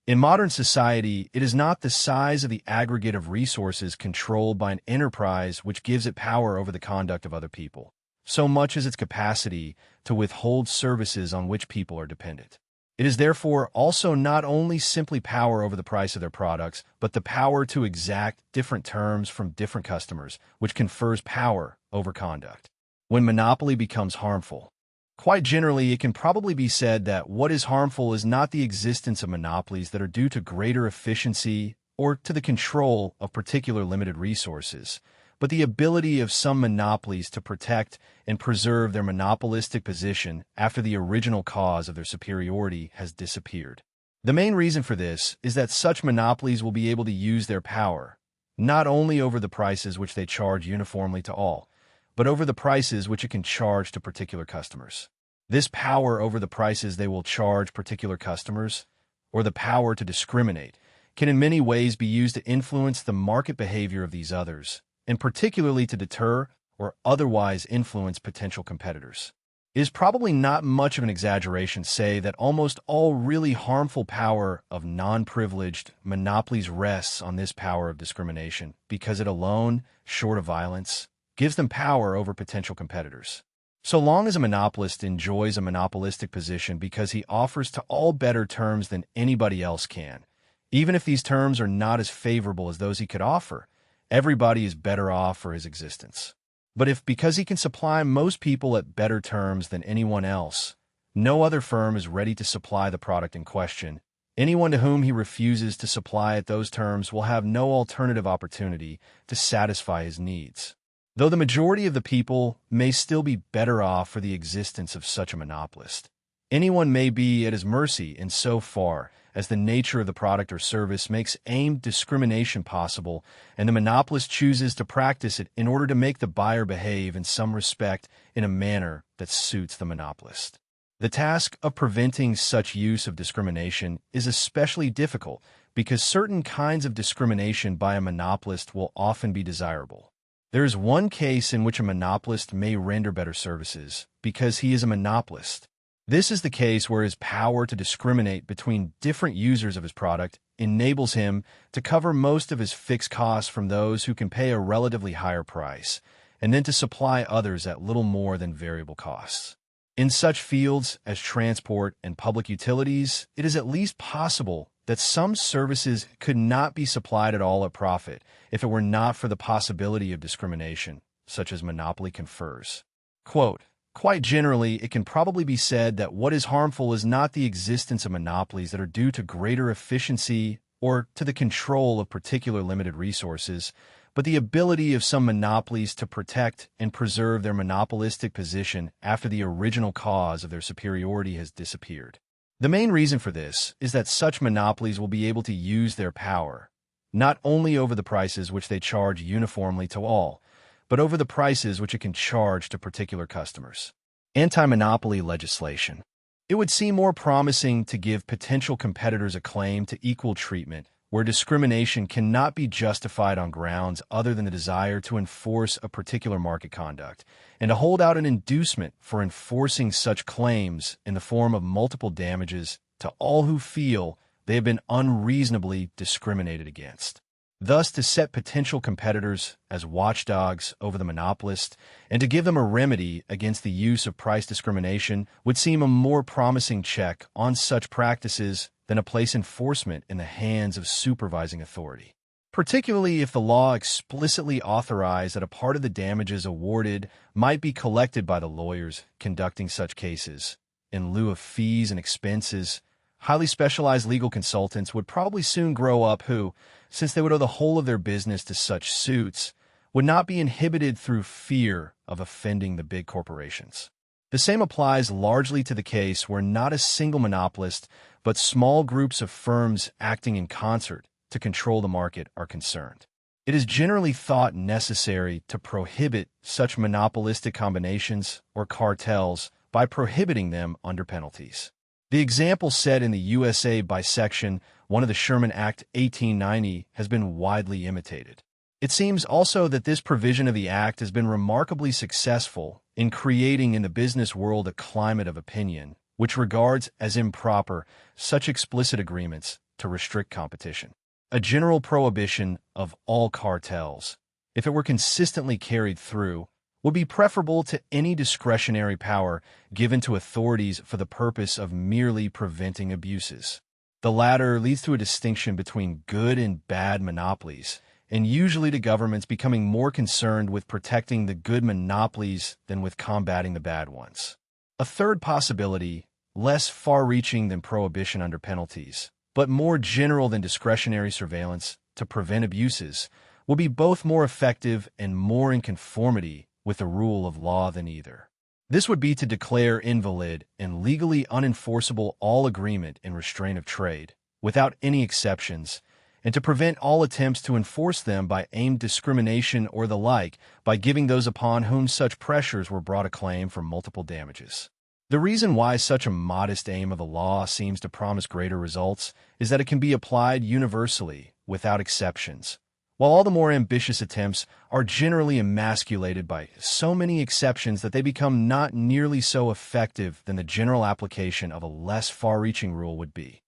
in modern society, it is not the size of the aggregate of resources controlled by an enterprise which gives it power over the conduct of other people, so much as its capacity to withhold services on which people are dependent. It is therefore also not only simply power over the price of their products, but the power to exact different terms from different customers, which confers power over conduct. When monopoly becomes harmful, quite generally, it can probably be said that what is harmful is not the existence of monopolies that are due to greater efficiency or to the control of particular limited resources, but the ability of some monopolies to protect and preserve their monopolistic position after the original cause of their superiority has disappeared. The main reason for this is that such monopolies will be able to use their power, not only over the prices which they charge uniformly to all, but over the prices which it can charge to particular customers. This power over the prices they will charge particular customers, or the power to discriminate, can in many ways be used to influence the market behavior of these others, and particularly to deter or otherwise influence potential competitors. It is probably not much of an exaggeration to say that almost all really harmful power of non-privileged monopolies rests on this power of discrimination, because it alone, short of violence, gives them power over potential competitors. So long as a monopolist enjoys a monopolistic position because he offers to all better terms than anybody else can, even if these terms are not as favorable as those he could offer, everybody is better off for his existence. But if, because he can supply most people at better terms than anyone else, no other firm is ready to supply the product in question, anyone to whom he refuses to supply at those terms will have no alternative opportunity to satisfy his needs. Though the majority of the people may still be better off for the existence of such a monopolist, anyone may be at his mercy in so far as the nature of the product or service makes aimed discrimination possible, and the monopolist chooses to practice it in order to make the buyer behave in some respect in a manner that suits the monopolist. The task of preventing such use of discrimination is especially difficult because certain kinds of discrimination by a monopolist will often be desirable. There is one case in which a monopolist may render better services because he is a monopolist. This is the case where his power to discriminate between different users of his product enables him to cover most of his fixed costs from those who can pay a relatively higher price, and then to supply others at little more than variable costs. In such fields as transport and public utilities, it is at least possible that some services could not be supplied at all at profit if it were not for the possibility of discrimination, such as monopoly confers. Quote, quite generally, it can probably be said that what is harmful is not the existence of monopolies that are due to greater efficiency or to the control of particular limited resources, but the ability of some monopolies to protect and preserve their monopolistic position after the original cause of their superiority has disappeared. The main reason for this is that such monopolies will be able to use their power, not only over the prices which they charge uniformly to all, but over the prices which it can charge to particular customers. Anti-monopoly legislation. It would seem more promising to give potential competitors a claim to equal treatment where discrimination cannot be justified on grounds other than the desire to enforce a particular market conduct, and to hold out an inducement for enforcing such claims in the form of multiple damages to all who feel they have been unreasonably discriminated against. Thus, to set potential competitors as watchdogs over the monopolist and to give them a remedy against the use of price discrimination would seem a more promising check on such practices than a place enforcement in the hands of supervising authority, particularly if the law explicitly authorized that a part of the damages awarded might be collected by the lawyers conducting such cases. In lieu of fees and expenses, highly specialized legal consultants would probably soon grow up who, since they would owe the whole of their business to such suits, would not be inhibited through fear of offending the big corporations. The same applies largely to the case where not a single monopolist, but small groups of firms acting in concert to control the market are concerned. It is generally thought necessary to prohibit such monopolistic combinations or cartels by prohibiting them under penalties. The example set in the USA by Section 1 of the Sherman Act 1890 has been widely imitated. It seems also that this provision of the Act has been remarkably successful in creating in the business world a climate of opinion which regards as improper such explicit agreements to restrict competition. A general prohibition of all cartels, if it were consistently carried through, would be preferable to any discretionary power given to authorities for the purpose of merely preventing abuses. The latter leads to a distinction between good and bad monopolies, and usually to governments becoming more concerned with protecting the good monopolies than with combating the bad ones. A third possibility, less far-reaching than prohibition under penalties, but more general than discretionary surveillance to prevent abuses, will be both more effective and more in conformity with the rule of law than either. This would be to declare invalid and legally unenforceable all agreement in restraint of trade, without any exceptions, and to prevent all attempts to enforce them by aimed discrimination or the like, by giving those upon whom such pressures were brought a claim for multiple damages. The reason why such a modest aim of the law seems to promise greater results is that it can be applied universally, without exceptions, while all the more ambitious attempts are generally emasculated by so many exceptions that they become not nearly so effective than the general application of a less far-reaching rule would be.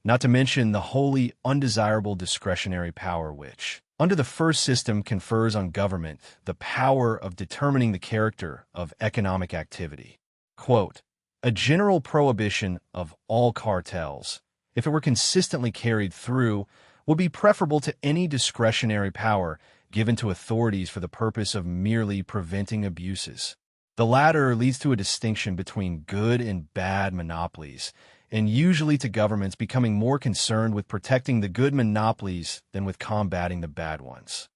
Not to mention the wholly undesirable discretionary power which, under the first system, confers on government the power of determining the character of economic activity. Quote, a general prohibition of all cartels, if it were consistently carried through, would be preferable to any discretionary power given to authorities for the purpose of merely preventing abuses. The latter leads to a distinction between good and bad monopolies, and usually to governments becoming more concerned with protecting the good monopolies than with combating the bad ones.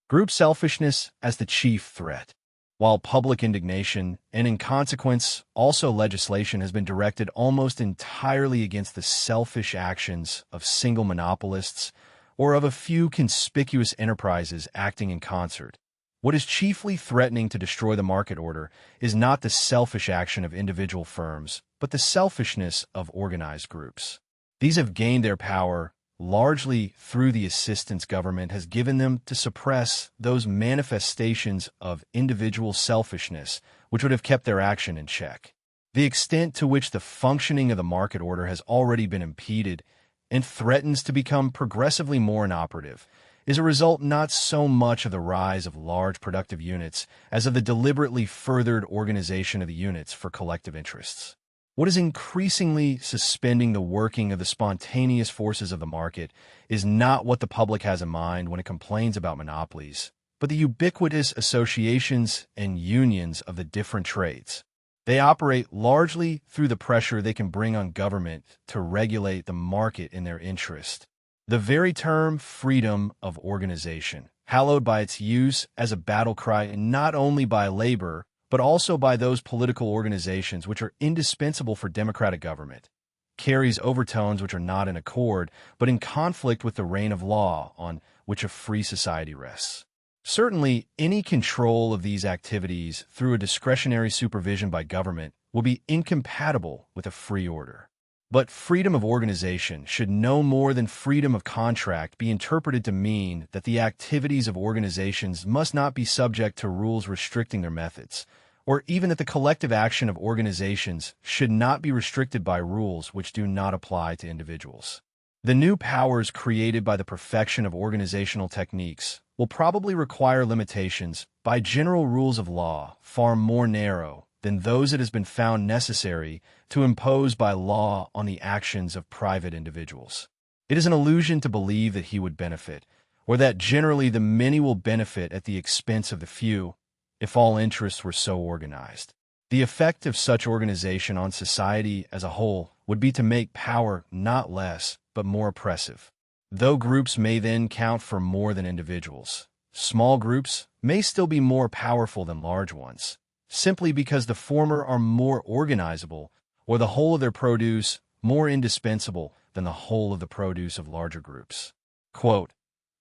Group selfishness as the chief threat. While public indignation, and in consequence also legislation, has been directed almost entirely against the selfish actions of single monopolists or of a few conspicuous enterprises acting in concert, what is chiefly threatening to destroy the market order is not the selfish action of individual firms, but the selfishness of organized groups. These have gained their power largely through the assistance government has given them to suppress those manifestations of individual selfishness which would have kept their action in check. The extent to which the functioning of the market order has already been impeded and threatens to become progressively more inoperative is a result not so much of the rise of large productive units as of the deliberately furthered organization of the units for collective interests. What is increasingly suspending the working of the spontaneous forces of the market is not what the public has in mind when it complains about monopolies, but the ubiquitous associations and unions of the different trades. They operate largely through the pressure they can bring on government to regulate the market in their interest. The very term freedom of organization, hallowed by its use as a battle cry not only by labor, but also by those political organizations which are indispensable for democratic government, carries overtones which are not in accord, but in conflict with the reign of law on which a free society rests. Certainly, any control of these activities through a discretionary supervision by government will be incompatible with a free order. But freedom of organization should no more than freedom of contract be interpreted to mean that the activities of organizations must not be subject to rules restricting their methods, or even that the collective action of organizations should not be restricted by rules which do not apply to individuals. The new powers created by the perfection of organizational techniques will probably require limitations by general rules of law far more narrow than those it has been found necessary to impose by law on the actions of private individuals. It is an illusion to believe that he would benefit, or that generally the many will benefit at the expense of the few, if all interests were so organized. The effect of such organization on society as a whole would be to make power not less, but more oppressive. Though groups may then count for more than individuals, small groups may still be more powerful than large ones, simply because the former are more organizable, or the whole of their produce more indispensable than the whole of the produce of larger groups. Quote,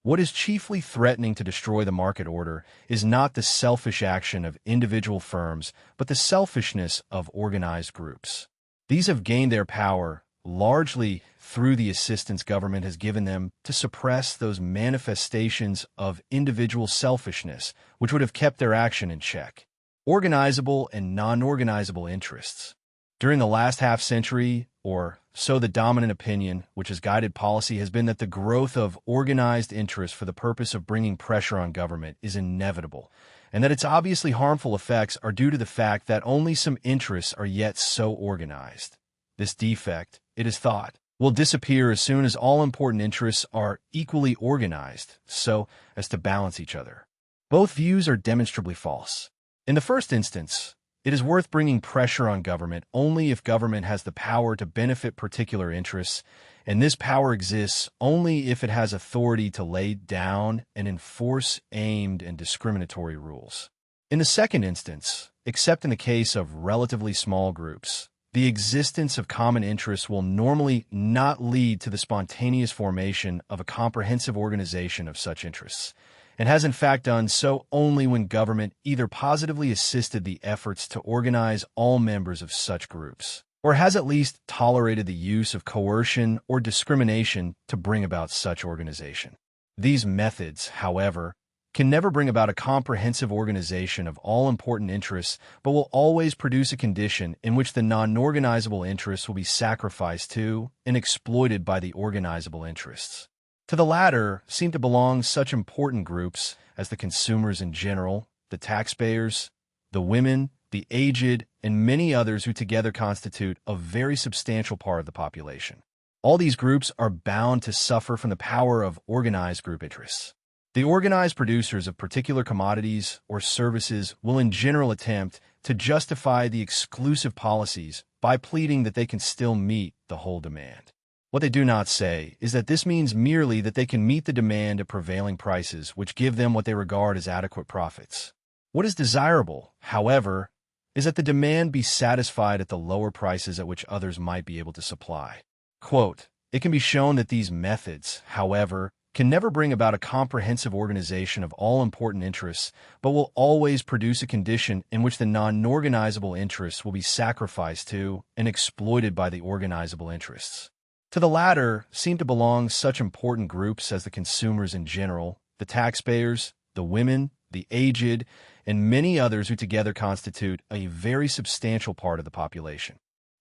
what is chiefly threatening to destroy the market order is not the selfish action of individual firms, but the selfishness of organized groups. These have gained their power largely through the assistance government has given them to suppress those manifestations of individual selfishness which would have kept their action in check. Organizable and non-organizable interests. During the last half-century, or so the dominant opinion which has guided policy has been that the growth of organized interest for the purpose of bringing pressure on government is inevitable, and that its obviously harmful effects are due to the fact that only some interests are yet so organized. This defect, it is thought, will disappear as soon as all important interests are equally organized, so as to balance each other. Both views are demonstrably false. In the first instance, it is worth bringing pressure on government only if government has the power to benefit particular interests, and this power exists only if it has authority to lay down and enforce aimed and discriminatory rules. In the second instance, except in the case of relatively small groups, the existence of common interests will normally not lead to the spontaneous formation of a comprehensive organization of such interests, and has in fact done so only when government either positively assisted the efforts to organize all members of such groups, or has at least tolerated the use of coercion or discrimination to bring about such organization. These methods, however, can never bring about a comprehensive organization of all important interests, but will always produce a condition in which the non-organizable interests will be sacrificed to and exploited by the organizable interests. To the latter seem to belong such important groups as the consumers in general, the taxpayers, the women, the aged, and many others who together constitute a very substantial part of the population. All these groups are bound to suffer from the power of organized group interests. The organized producers of particular commodities or services will in general attempt to justify the exclusive policies by pleading that they can still meet the whole demand. What they do not say is that this means merely that they can meet the demand at prevailing prices which give them what they regard as adequate profits. What is desirable, however, is that the demand be satisfied at the lower prices at which others might be able to supply. Quote, it can be shown that these methods, however, can never bring about a comprehensive organization of all important interests, but will always produce a condition in which the non-organizable interests will be sacrificed to and exploited by the organizable interests. To the latter seem to belong such important groups as the consumers in general, the taxpayers, the women, the aged, and many others who together constitute a very substantial part of the population.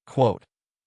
Quote,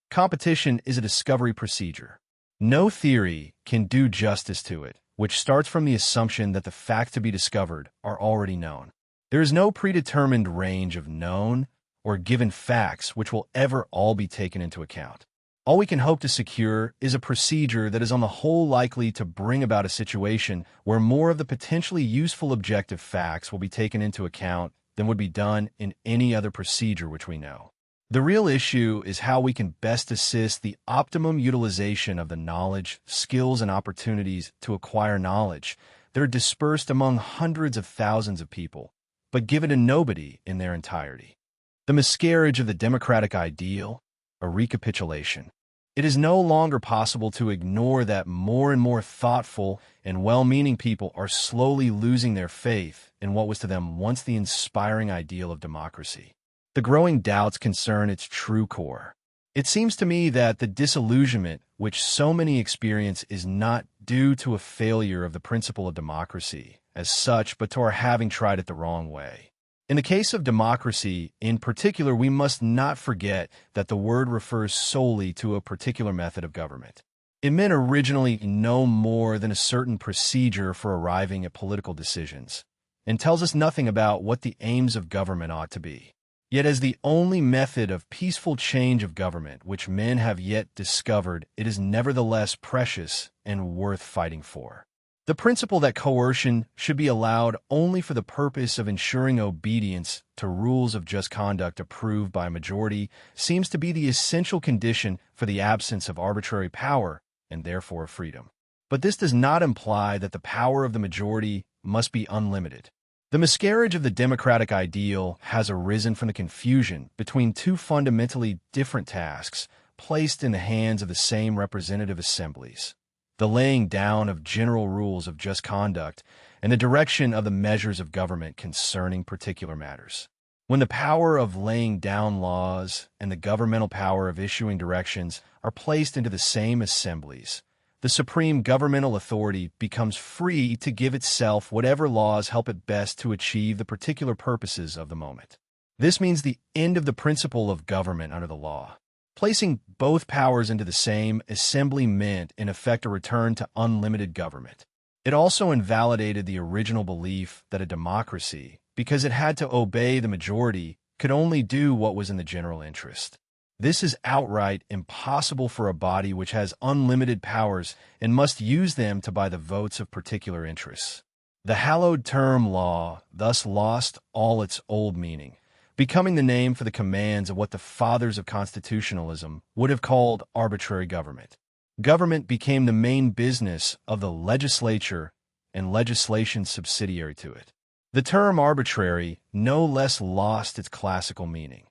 competition is a discovery procedure. No theory can do justice to it, which starts from the assumption that the facts to be discovered are already known. There is no predetermined range of known or given facts which will ever all be taken into account. All we can hope to secure is a procedure that is on the whole likely to bring about a situation where more of the potentially useful objective facts will be taken into account than would be done in any other procedure which we know. The real issue is how we can best assist the optimum utilization of the knowledge, skills, and opportunities to acquire knowledge that are dispersed among hundreds of thousands of people, but given to nobody in their entirety. The miscarriage of the democratic ideal, a recapitulation. It is no longer possible to ignore that more and more thoughtful and well-meaning people are slowly losing their faith in what was to them once the inspiring ideal of democracy. The growing doubts concern its true core. It seems to me that the disillusionment which so many experience is not due to a failure of the principle of democracy as such, but to our having tried it the wrong way. In the case of democracy, in particular, we must not forget that the word refers solely to a particular method of government. It meant originally no more than a certain procedure for arriving at political decisions, and tells us nothing about what the aims of government ought to be. Yet as the only method of peaceful change of government which men have yet discovered, it is nevertheless precious and worth fighting for. The principle that coercion should be allowed only for the purpose of ensuring obedience to rules of just conduct approved by a majority seems to be the essential condition for the absence of arbitrary power and therefore of freedom. But this does not imply that the power of the majority must be unlimited. The miscarriage of the democratic ideal has arisen from the confusion between two fundamentally different tasks placed in the hands of the same representative assemblies: the laying down of general rules of just conduct and the direction of the measures of government concerning particular matters. When the power of laying down laws and the governmental power of issuing directions are placed into the same assemblies, the supreme governmental authority becomes free to give itself whatever laws help it best to achieve the particular purposes of the moment. This means the end of the principle of government under the law. Placing both powers into the same assembly meant, in effect, a return to unlimited government. It also invalidated the original belief that a democracy, because it had to obey the majority, could only do what was in the general interest. This is outright impossible for a body which has unlimited powers and must use them to buy the votes of particular interests. The hallowed term law thus lost all its old meaning, becoming the name for the commands of what the fathers of constitutionalism would have called arbitrary government. Government became the main business of the legislature and legislation subsidiary to it. The term arbitrary no less lost its classical meaning.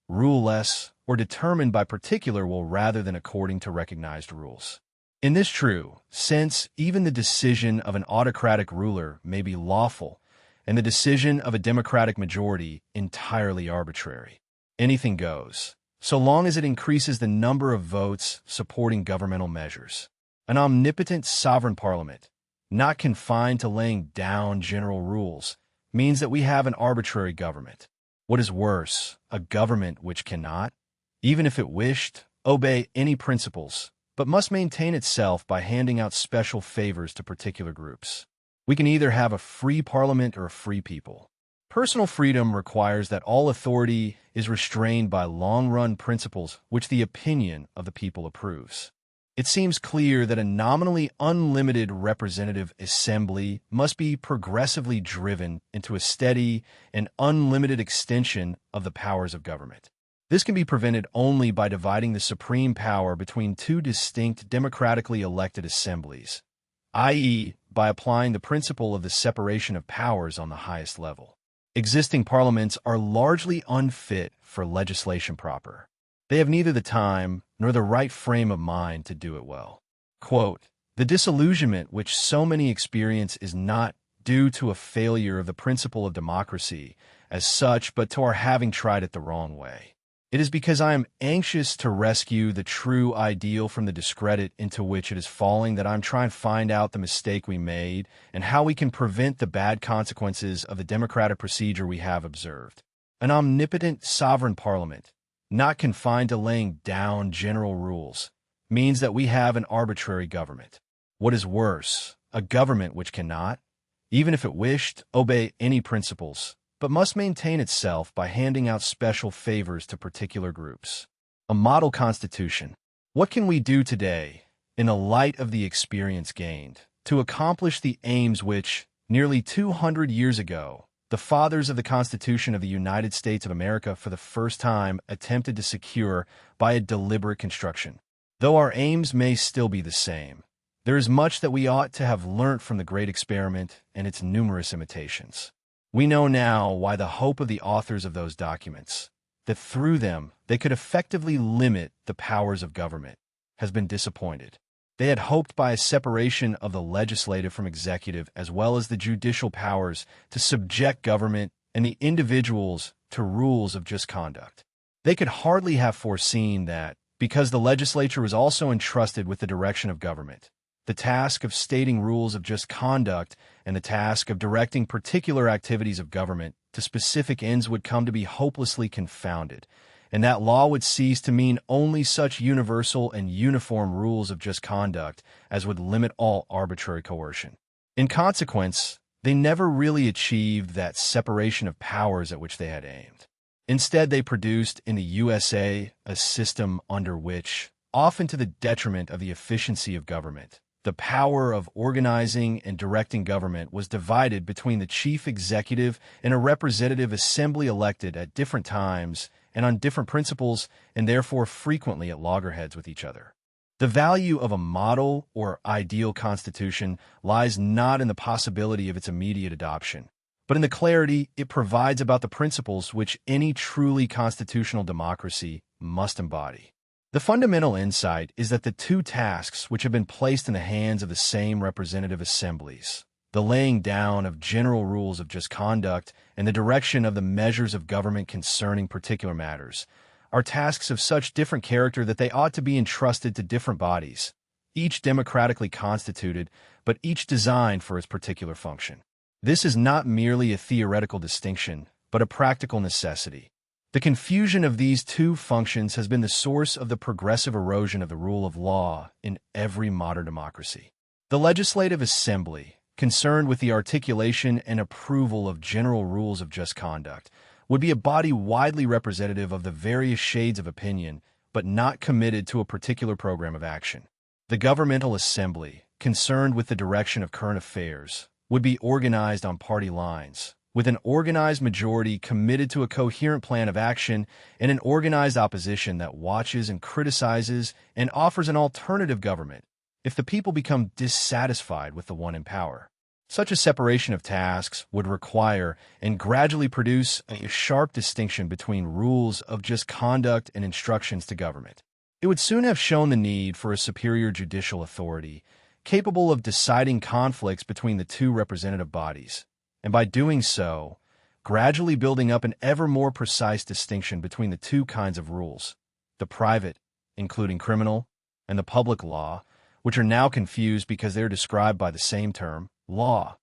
Rule-less or determined by particular will rather than according to recognized rules. In this true sense, even the decision of an autocratic ruler may be lawful, and the decision of a democratic majority entirely arbitrary. Anything goes, so long as it increases the number of votes supporting governmental measures. An omnipotent sovereign parliament, not confined to laying down general rules, means that we have an arbitrary government. What is worse, a government which cannot, even if it wished, obey any principles, but must maintain itself by handing out special favors to particular groups. We can either have a free parliament or a free people. Personal freedom requires that all authority is restrained by long-run principles which the opinion of the people approves. It seems clear that a nominally unlimited representative assembly must be progressively driven into a steady and unlimited extension of the powers of government. This can be prevented only by dividing the supreme power between two distinct democratically elected assemblies, i.e., by applying the principle of the separation of powers on the highest level. Existing parliaments are largely unfit for legislation proper. They have neither the time nor the right frame of mind to do it well. Quote, "The disillusionment which so many experience is not due to a failure of the principle of democracy as such, but to our having tried it the wrong way. It is because I am anxious to rescue the true ideal from the discredit into which it is falling that I am trying to find out the mistake we made and how we can prevent the bad consequences of the democratic procedure we have observed. An omnipotent sovereign parliament, not confined to laying down general rules, means that we have an arbitrary government. What is worse, a government which cannot, even if it wished, obey any principles, but must maintain itself by handing out special favors to particular groups. A model constitution. What can we do today, in the light of the experience gained, to accomplish the aims which, nearly 200 years ago, the fathers of the Constitution of the United States of America for the first time attempted to secure by a deliberate construction? Though our aims may still be the same, there is much that we ought to have learnt from the great experiment and its numerous imitations. We know now why the hope of the authors of those documents, that through them they could effectively limit the powers of government, has been disappointed. They had hoped by a separation of the legislative from executive as well as the judicial powers to subject government and the individuals to rules of just conduct. They could hardly have foreseen that, because the legislature was also entrusted with the direction of government, the task of stating rules of just conduct and the task of directing particular activities of government to specific ends would come to be hopelessly confounded, and that law would cease to mean only such universal and uniform rules of just conduct as would limit all arbitrary coercion. In consequence, they never really achieved that separation of powers at which they had aimed. Instead, they produced in the USA a system under which, often to the detriment of the efficiency of government, the power of organizing and directing government was divided between the chief executive and a representative assembly elected at different times and on different principles, and therefore frequently at loggerheads with each other. The value of a model or ideal constitution lies not in the possibility of its immediate adoption, but in the clarity it provides about the principles which any truly constitutional democracy must embody. The fundamental insight is that the two tasks which have been placed in the hands of the same representative assemblies, the laying down of general rules of just conduct, and the direction of the measures of government concerning particular matters, are tasks of such different character that they ought to be entrusted to different bodies, each democratically constituted, but each designed for its particular function. This is not merely a theoretical distinction, but a practical necessity. The confusion of these two functions has been the source of the progressive erosion of the rule of law in every modern democracy. The Legislative Assembly, concerned with the articulation and approval of general rules of just conduct, would be a body widely representative of the various shades of opinion, but not committed to a particular program of action. The Governmental Assembly, concerned with the direction of current affairs, would be organized on party lines, with an organized majority committed to a coherent plan of action and an organized opposition that watches and criticizes and offers an alternative government if the people become dissatisfied with the one in power. Such a separation of tasks would require and gradually produce a sharp distinction between rules of just conduct and instructions to government. It would soon have shown the need for a superior judicial authority capable of deciding conflicts between the two representative bodies, and by doing so, gradually building up an ever more precise distinction between the two kinds of rules, the private, including criminal, and the public law, which are now confused because they are described by the same term, law.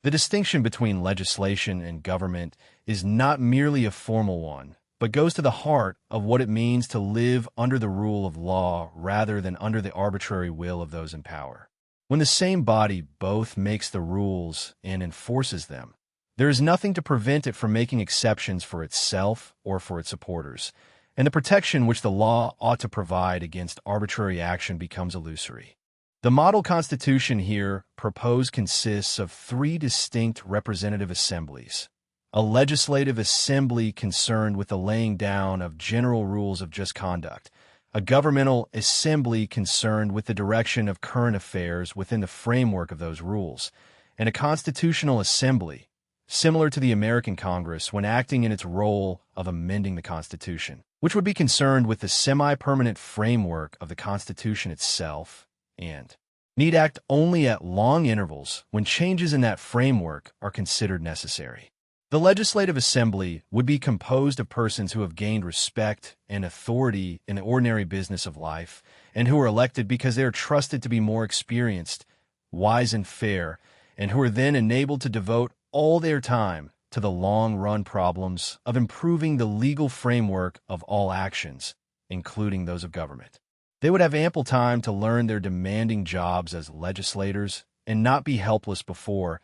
The distinction between legislation and government is not merely a formal one, but goes to the heart of what it means to live under the rule of law rather than under the arbitrary will of those in power. When the same body both makes the rules and enforces them, there is nothing to prevent it from making exceptions for itself or for its supporters, and the protection which the law ought to provide against arbitrary action becomes illusory. The model constitution here proposed consists of three distinct representative assemblies: a legislative assembly concerned with the laying down of general rules of just conduct, a governmental assembly concerned with the direction of current affairs within the framework of those rules, and a constitutional assembly, similar to the American Congress when acting in its role of amending the Constitution, which would be concerned with the semi-permanent framework of the Constitution itself and need act only at long intervals when changes in that framework are considered necessary. The Legislative Assembly would be composed of persons who have gained respect and authority in the ordinary business of life and who are elected because they are trusted to be more experienced, wise and fair, and who are then enabled to devote all their time to the long-run problems of improving the legal framework of all actions, including those of government. They would have ample time to learn their demanding jobs as legislators and not be helpless before,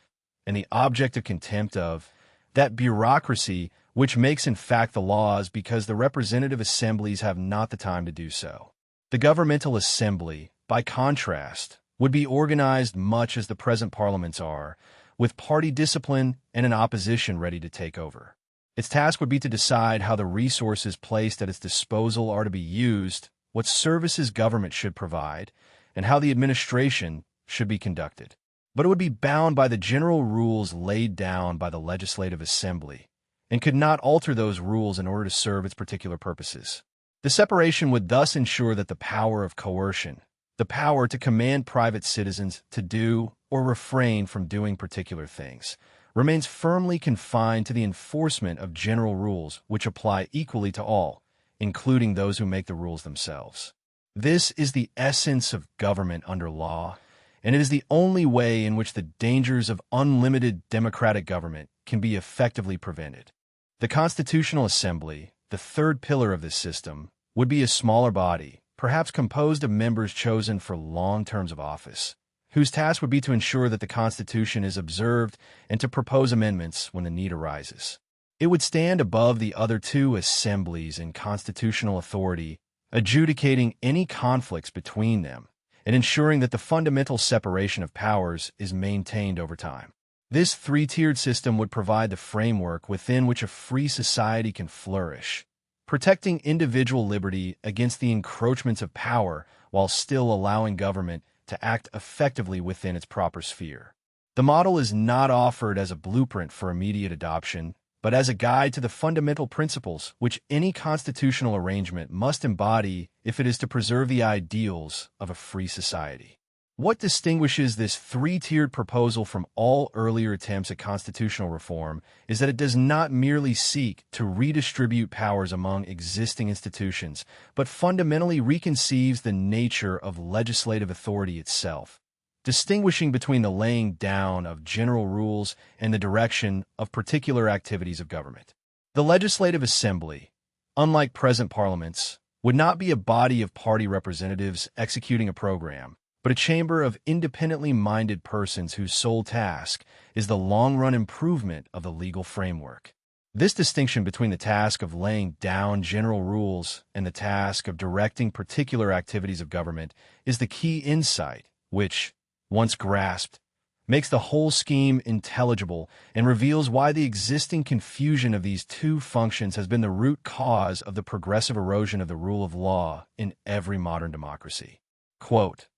and the object of contempt of, that bureaucracy which makes in fact the laws because the representative assemblies have not the time to do so. The governmental assembly, by contrast, would be organized much as the present parliaments are, with party discipline and an opposition ready to take over. Its task would be to decide how the resources placed at its disposal are to be used, what services government should provide, and how the administration should be conducted. But it would be bound by the general rules laid down by the Legislative Assembly, and could not alter those rules in order to serve its particular purposes. The separation would thus ensure that the power of coercion, the power to command private citizens to do or refrain from doing particular things, remains firmly confined to the enforcement of general rules which apply equally to all, including those who make the rules themselves. This is the essence of government under law, and it is the only way in which the dangers of unlimited democratic government can be effectively prevented. The Constitutional Assembly, the third pillar of this system, would be a smaller body, perhaps composed of members chosen for long terms of office, whose task would be to ensure that the Constitution is observed and to propose amendments when the need arises. It would stand above the other two assemblies in constitutional authority, adjudicating any conflicts between them and ensuring that the fundamental separation of powers is maintained over time. This three-tiered system would provide the framework within which a free society can flourish, protecting individual liberty against the encroachments of power while still allowing government to act effectively within its proper sphere. The model is not offered as a blueprint for immediate adoption, but as a guide to the fundamental principles which any constitutional arrangement must embody if it is to preserve the ideals of a free society. What distinguishes this three-tiered proposal from all earlier attempts at constitutional reform is that it does not merely seek to redistribute powers among existing institutions, but fundamentally reconceives the nature of legislative authority itself, distinguishing between the laying down of general rules and the direction of particular activities of government. The Legislative Assembly, unlike present parliaments, would not be a body of party representatives executing a program, but a chamber of independently minded persons whose sole task is the long-run improvement of the legal framework. This distinction between the task of laying down general rules and the task of directing particular activities of government is the key insight, which, once grasped, makes the whole scheme intelligible and reveals why the existing confusion of these two functions has been the root cause of the progressive erosion of the rule of law in every modern democracy. Quote,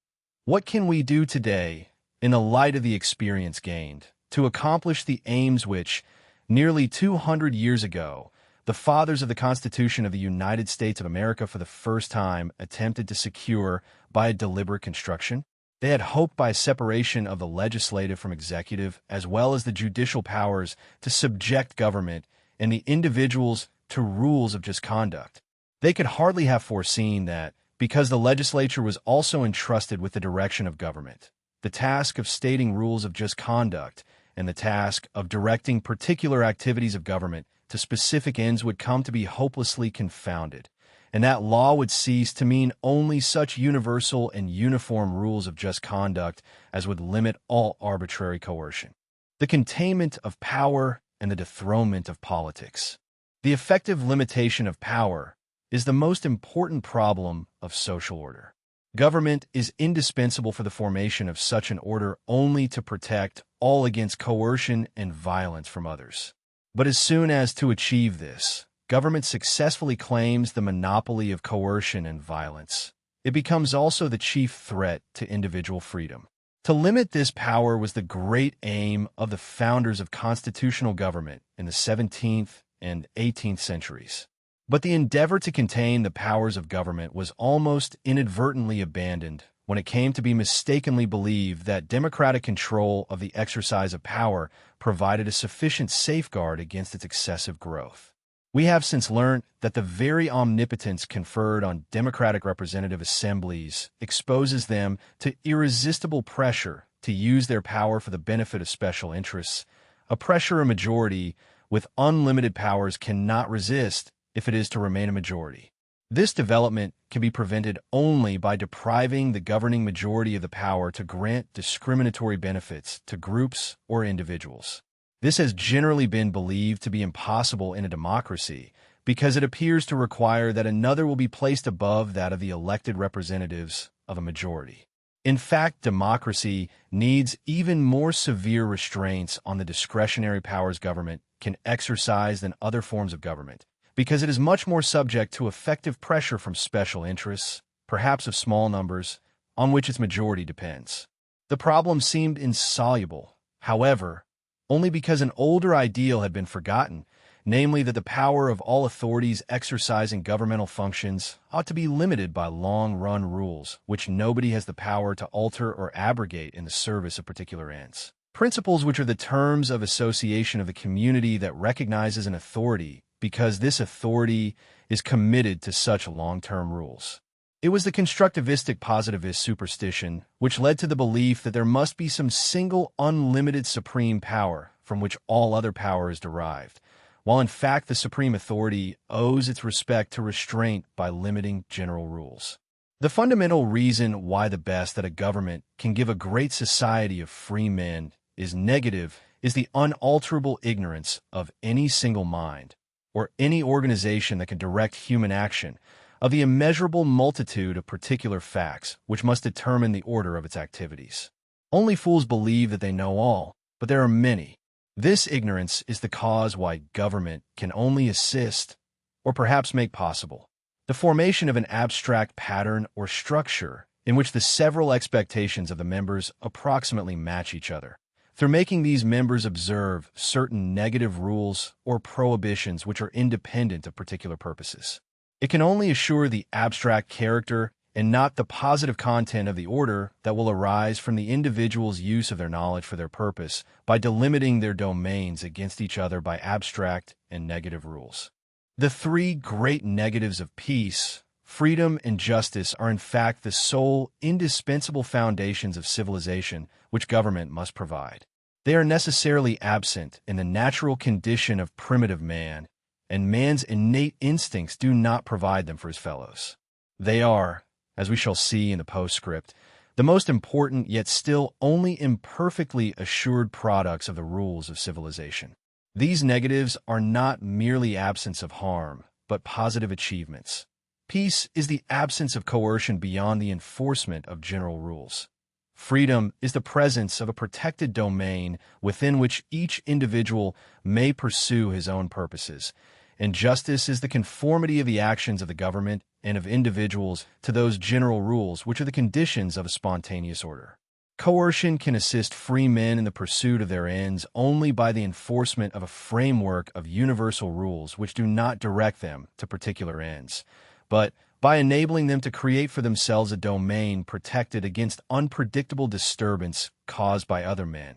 "What can we do today, in the light of the experience gained, to accomplish the aims which, nearly 200 years ago, the fathers of the Constitution of the United States of America for the first time attempted to secure by a deliberate construction? They had hoped by a separation of the legislative from executive, as well as the judicial powers, to subject government and the individuals to rules of just conduct. They could hardly have foreseen that, because the legislature was also entrusted with the direction of government, the task of stating rules of just conduct and the task of directing particular activities of government to specific ends would come to be hopelessly confounded, and that law would cease to mean only such universal and uniform rules of just conduct as would limit all arbitrary coercion. The containment of power and the dethronement of politics. The effective limitation of power is the most important problem of social order. Government is indispensable for the formation of such an order only to protect all against coercion and violence from others. But as soon as to achieve this, government successfully claims the monopoly of coercion and violence, it becomes also the chief threat to individual freedom. To limit this power was the great aim of the founders of constitutional government in the 17th and 18th centuries. But the endeavor to contain the powers of government was almost inadvertently abandoned when it came to be mistakenly believed that democratic control of the exercise of power provided a sufficient safeguard against its excessive growth. We have since learned that the very omnipotence conferred on democratic representative assemblies exposes them to irresistible pressure to use their power for the benefit of special interests, a pressure a majority with unlimited powers cannot resist if it is to remain a majority. This development can be prevented only by depriving the governing majority of the power to grant discriminatory benefits to groups or individuals. This has generally been believed to be impossible in a democracy because it appears to require that another will be placed above that of the elected representatives of a majority. In fact, democracy needs even more severe restraints on the discretionary powers government can exercise than other forms of government, because it is much more subject to effective pressure from special interests, perhaps of small numbers, on which its majority depends. The problem seemed insoluble, however, only because an older ideal had been forgotten, namely that the power of all authorities exercising governmental functions ought to be limited by long-run rules, which nobody has the power to alter or abrogate in the service of particular ends. Principles which are the terms of association of the community that recognizes an authority because this authority is committed to such long-term rules. It was the constructivistic positivist superstition which led to the belief that there must be some single unlimited supreme power from which all other power is derived, while in fact the supreme authority owes its respect to restraint by limiting general rules. The fundamental reason why the best that a government can give a great society of free men is negative is the unalterable ignorance of any single mind, or any organization that can direct human action, of the immeasurable multitude of particular facts which must determine the order of its activities. Only fools believe that they know all, but there are many. This ignorance is the cause why government can only assist, or perhaps make possible, the formation of an abstract pattern or structure in which the several expectations of the members approximately match each other, through making these members observe certain negative rules or prohibitions which are independent of particular purposes. It can only assure the abstract character and not the positive content of the order that will arise from the individual's use of their knowledge for their purpose by delimiting their domains against each other by abstract and negative rules. The three great negatives of peace, freedom, and justice are in fact the sole indispensable foundations of civilization which government must provide. They are necessarily absent in the natural condition of primitive man, and man's innate instincts do not provide them for his fellows. They are, as we shall see in the postscript, the most important yet still only imperfectly assured products of the rules of civilization. These negatives are not merely absence of harm, but positive achievements. Peace is the absence of coercion beyond the enforcement of general rules. Freedom is the presence of a protected domain within which each individual may pursue his own purposes, and justice is the conformity of the actions of the government and of individuals to those general rules which are the conditions of a spontaneous order. Coercion can assist free men in the pursuit of their ends only by the enforcement of a framework of universal rules which do not direct them to particular ends, but by enabling them to create for themselves a domain protected against unpredictable disturbance caused by other men,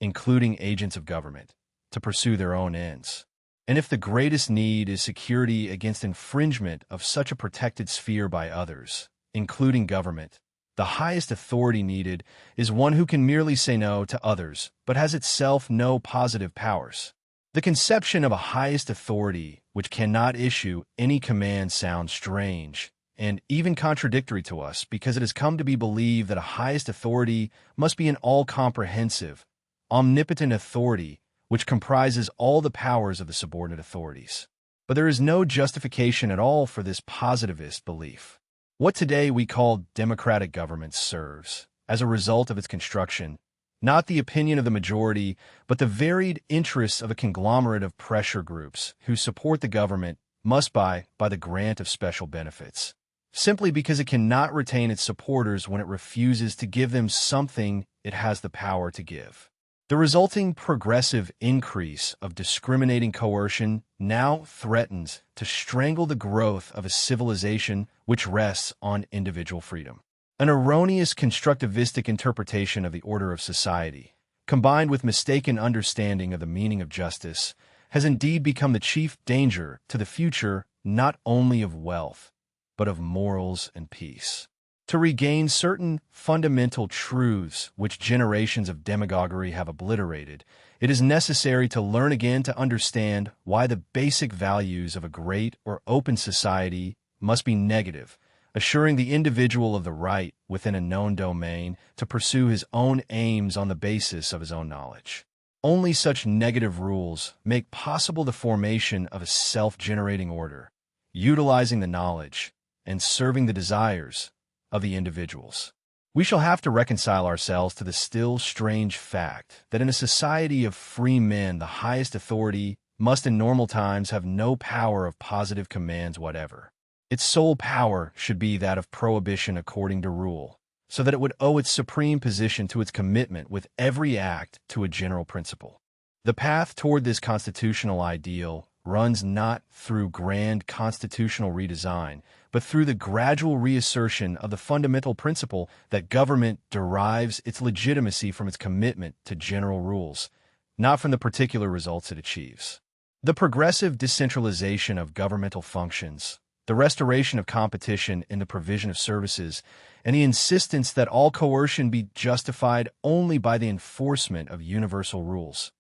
including agents of government, to pursue their own ends. And if the greatest need is security against infringement of such a protected sphere by others, including government, the highest authority needed is one who can merely say no to others, but has itself no positive powers. The conception of a highest authority which cannot issue any command sounds strange and even contradictory to us because it has come to be believed that a highest authority must be an all-comprehensive, omnipotent authority which comprises all the powers of the subordinate authorities. But there is no justification at all for this positivist belief. What today we call democratic government serves, as a result of its construction, not the opinion of the majority, but the varied interests of a conglomerate of pressure groups who support the government must by the grant of special benefits, simply because it cannot retain its supporters when it refuses to give them something it has the power to give. The resulting progressive increase of discriminating coercion now threatens to strangle the growth of a civilization which rests on individual freedom. An erroneous constructivistic interpretation of the order of society, combined with mistaken understanding of the meaning of justice, has indeed become the chief danger to the future not only of wealth, but of morals and peace. To regain certain fundamental truths which generations of demagoguery have obliterated, it is necessary to learn again to understand why the basic values of a great or open society must be negative, assuring the individual of the right within a known domain to pursue his own aims on the basis of his own knowledge. Only such negative rules make possible the formation of a self-generating order, utilizing the knowledge and serving the desires of the individuals. We shall have to reconcile ourselves to the still strange fact that in a society of free men the highest authority must in normal times have no power of positive commands whatever. Its sole power should be that of prohibition according to rule, so that it would owe its supreme position to its commitment with every act to a general principle. The path toward this constitutional ideal runs not through grand constitutional redesign, but through the gradual reassertion of the fundamental principle that government derives its legitimacy from its commitment to general rules, not from the particular results it achieves. The progressive decentralization of governmental functions, the restoration of competition in the provision of services, and the insistence that all coercion be justified only by the enforcement of universal rules.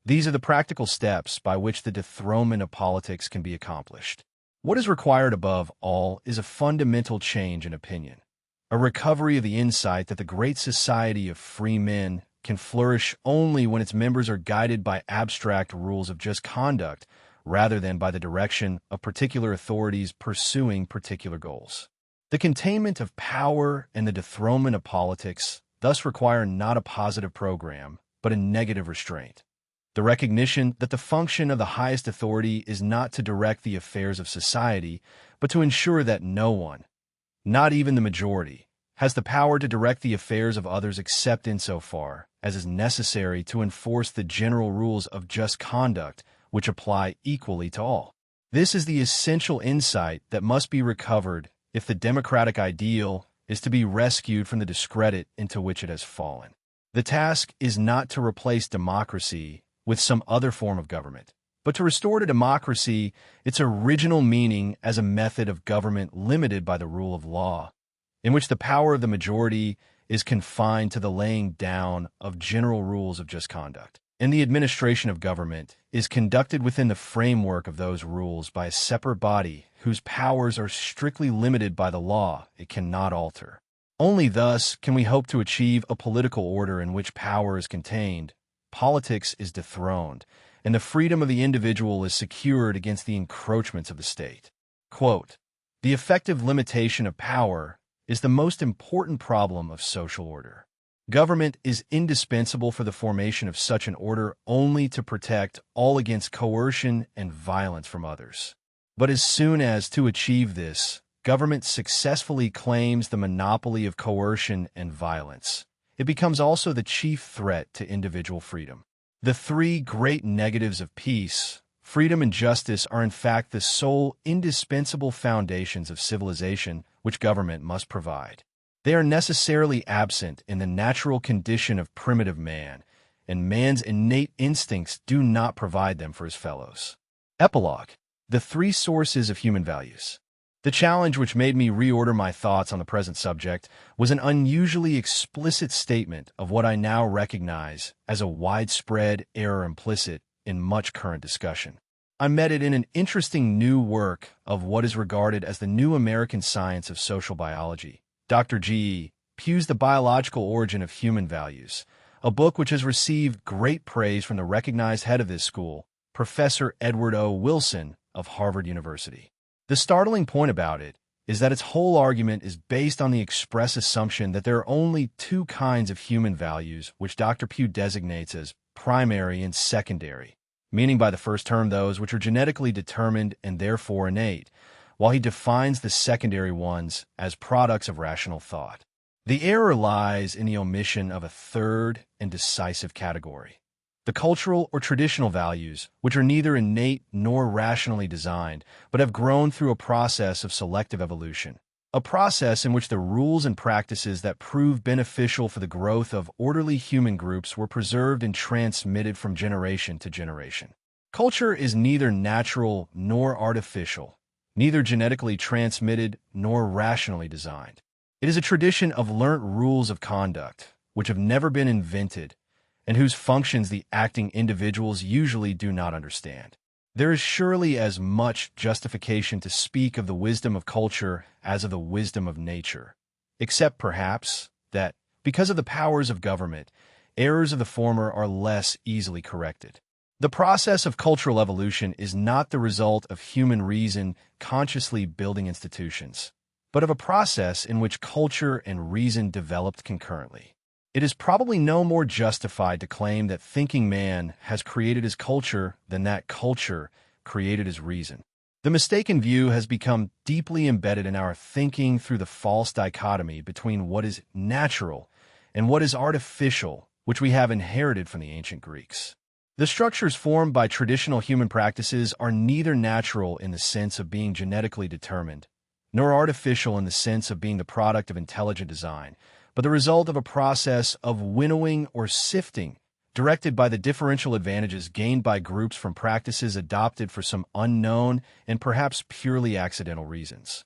These are the practical steps by which the dethronement of politics can be accomplished. What is required above all is a fundamental change in opinion, a recovery of the insight that the great society of free men can flourish only when its members are guided by abstract rules of just conduct rather than by the direction of particular authorities pursuing particular goals. The containment of power and the dethronement of politics thus require not a positive program, but a negative restraint. The recognition that the function of the highest authority is not to direct the affairs of society, but to ensure that no one, not even the majority, has the power to direct the affairs of others except insofar as is necessary to enforce the general rules of just conduct which apply equally to all. This is the essential insight that must be recovered if the democratic ideal is to be rescued from the discredit into which it has fallen. The task is not to replace democracy with some other form of government, but to restore to democracy its original meaning as a method of government limited by the rule of law, in which the power of the majority is confined to the laying down of general rules of just conduct, and the administration of government is conducted within the framework of those rules by a separate body whose powers are strictly limited by the law it cannot alter. Only thus can we hope to achieve a political order in which power is contained, politics is dethroned, and the freedom of the individual is secured against the encroachments of the state. Quote, "The effective limitation of power is the most important problem of social order. Government is indispensable for the formation of such an order only to protect all against coercion and violence from others. But as soon as, to achieve this, government successfully claims the monopoly of coercion and violence, it becomes also the chief threat to individual freedom. The three great negatives of peace, freedom and justice, are in fact the sole indispensable foundations of civilization which government must provide. They are necessarily absent in the natural condition of primitive man, and man's innate instincts do not provide them for his fellows." Epilogue. The three sources of human values. The challenge which made me reorder my thoughts on the present subject was an unusually explicit statement of what I now recognize as a widespread error implicit in much current discussion. I met it in an interesting new work of what is regarded as the new American science of social biology, Dr. G. Pugh's The Biological Origin of Human Values, a book which has received great praise from the recognized head of this school, Professor Edward O. Wilson of Harvard University. The startling point about it is that its whole argument is based on the express assumption that there are only two kinds of human values which Dr. Pugh designates as primary and secondary, meaning by the first term those which are genetically determined and therefore innate, while he defines the secondary ones as products of rational thought. The error lies in the omission of a third and decisive category: the cultural or traditional values, which are neither innate nor rationally designed, but have grown through a process of selective evolution, a process in which the rules and practices that proved beneficial for the growth of orderly human groups were preserved and transmitted from generation to generation. Culture is neither natural nor artificial, neither genetically transmitted nor rationally designed. It is a tradition of learnt rules of conduct, which have never been invented, and whose functions the acting individuals usually do not understand. There is surely as much justification to speak of the wisdom of culture as of the wisdom of nature, except perhaps that, because of the powers of government, errors of the former are less easily corrected. The process of cultural evolution is not the result of human reason consciously building institutions, but of a process in which culture and reason developed concurrently. It is probably no more justified to claim that thinking man has created his culture than that culture created his reason. The mistaken view has become deeply embedded in our thinking through the false dichotomy between what is natural and what is artificial, which we have inherited from the ancient Greeks. The structures formed by traditional human practices are neither natural in the sense of being genetically determined, nor artificial in the sense of being the product of intelligent design, but the result of a process of winnowing or sifting, directed by the differential advantages gained by groups from practices adopted for some unknown and perhaps purely accidental reasons.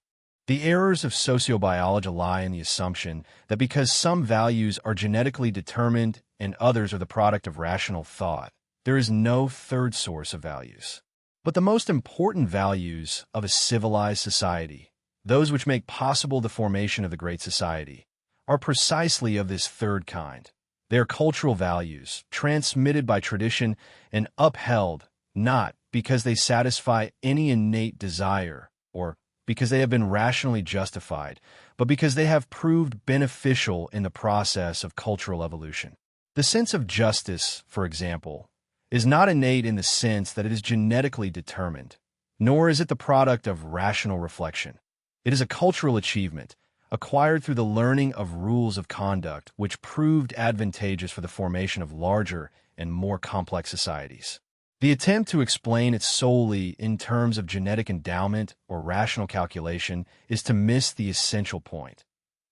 The errors of sociobiology lie in the assumption that because some values are genetically determined and others are the product of rational thought, there is no third source of values. But the most important values of a civilized society, those which make possible the formation of the great society, are precisely of this third kind. They are cultural values, transmitted by tradition and upheld not because they satisfy any innate desire or because they have been rationally justified, but because they have proved beneficial in the process of cultural evolution. The sense of justice, for example, is not innate in the sense that it is genetically determined, nor is it the product of rational reflection. It is a cultural achievement, acquired through the learning of rules of conduct which proved advantageous for the formation of larger and more complex societies. The attempt to explain it solely in terms of genetic endowment or rational calculation is to miss the essential point,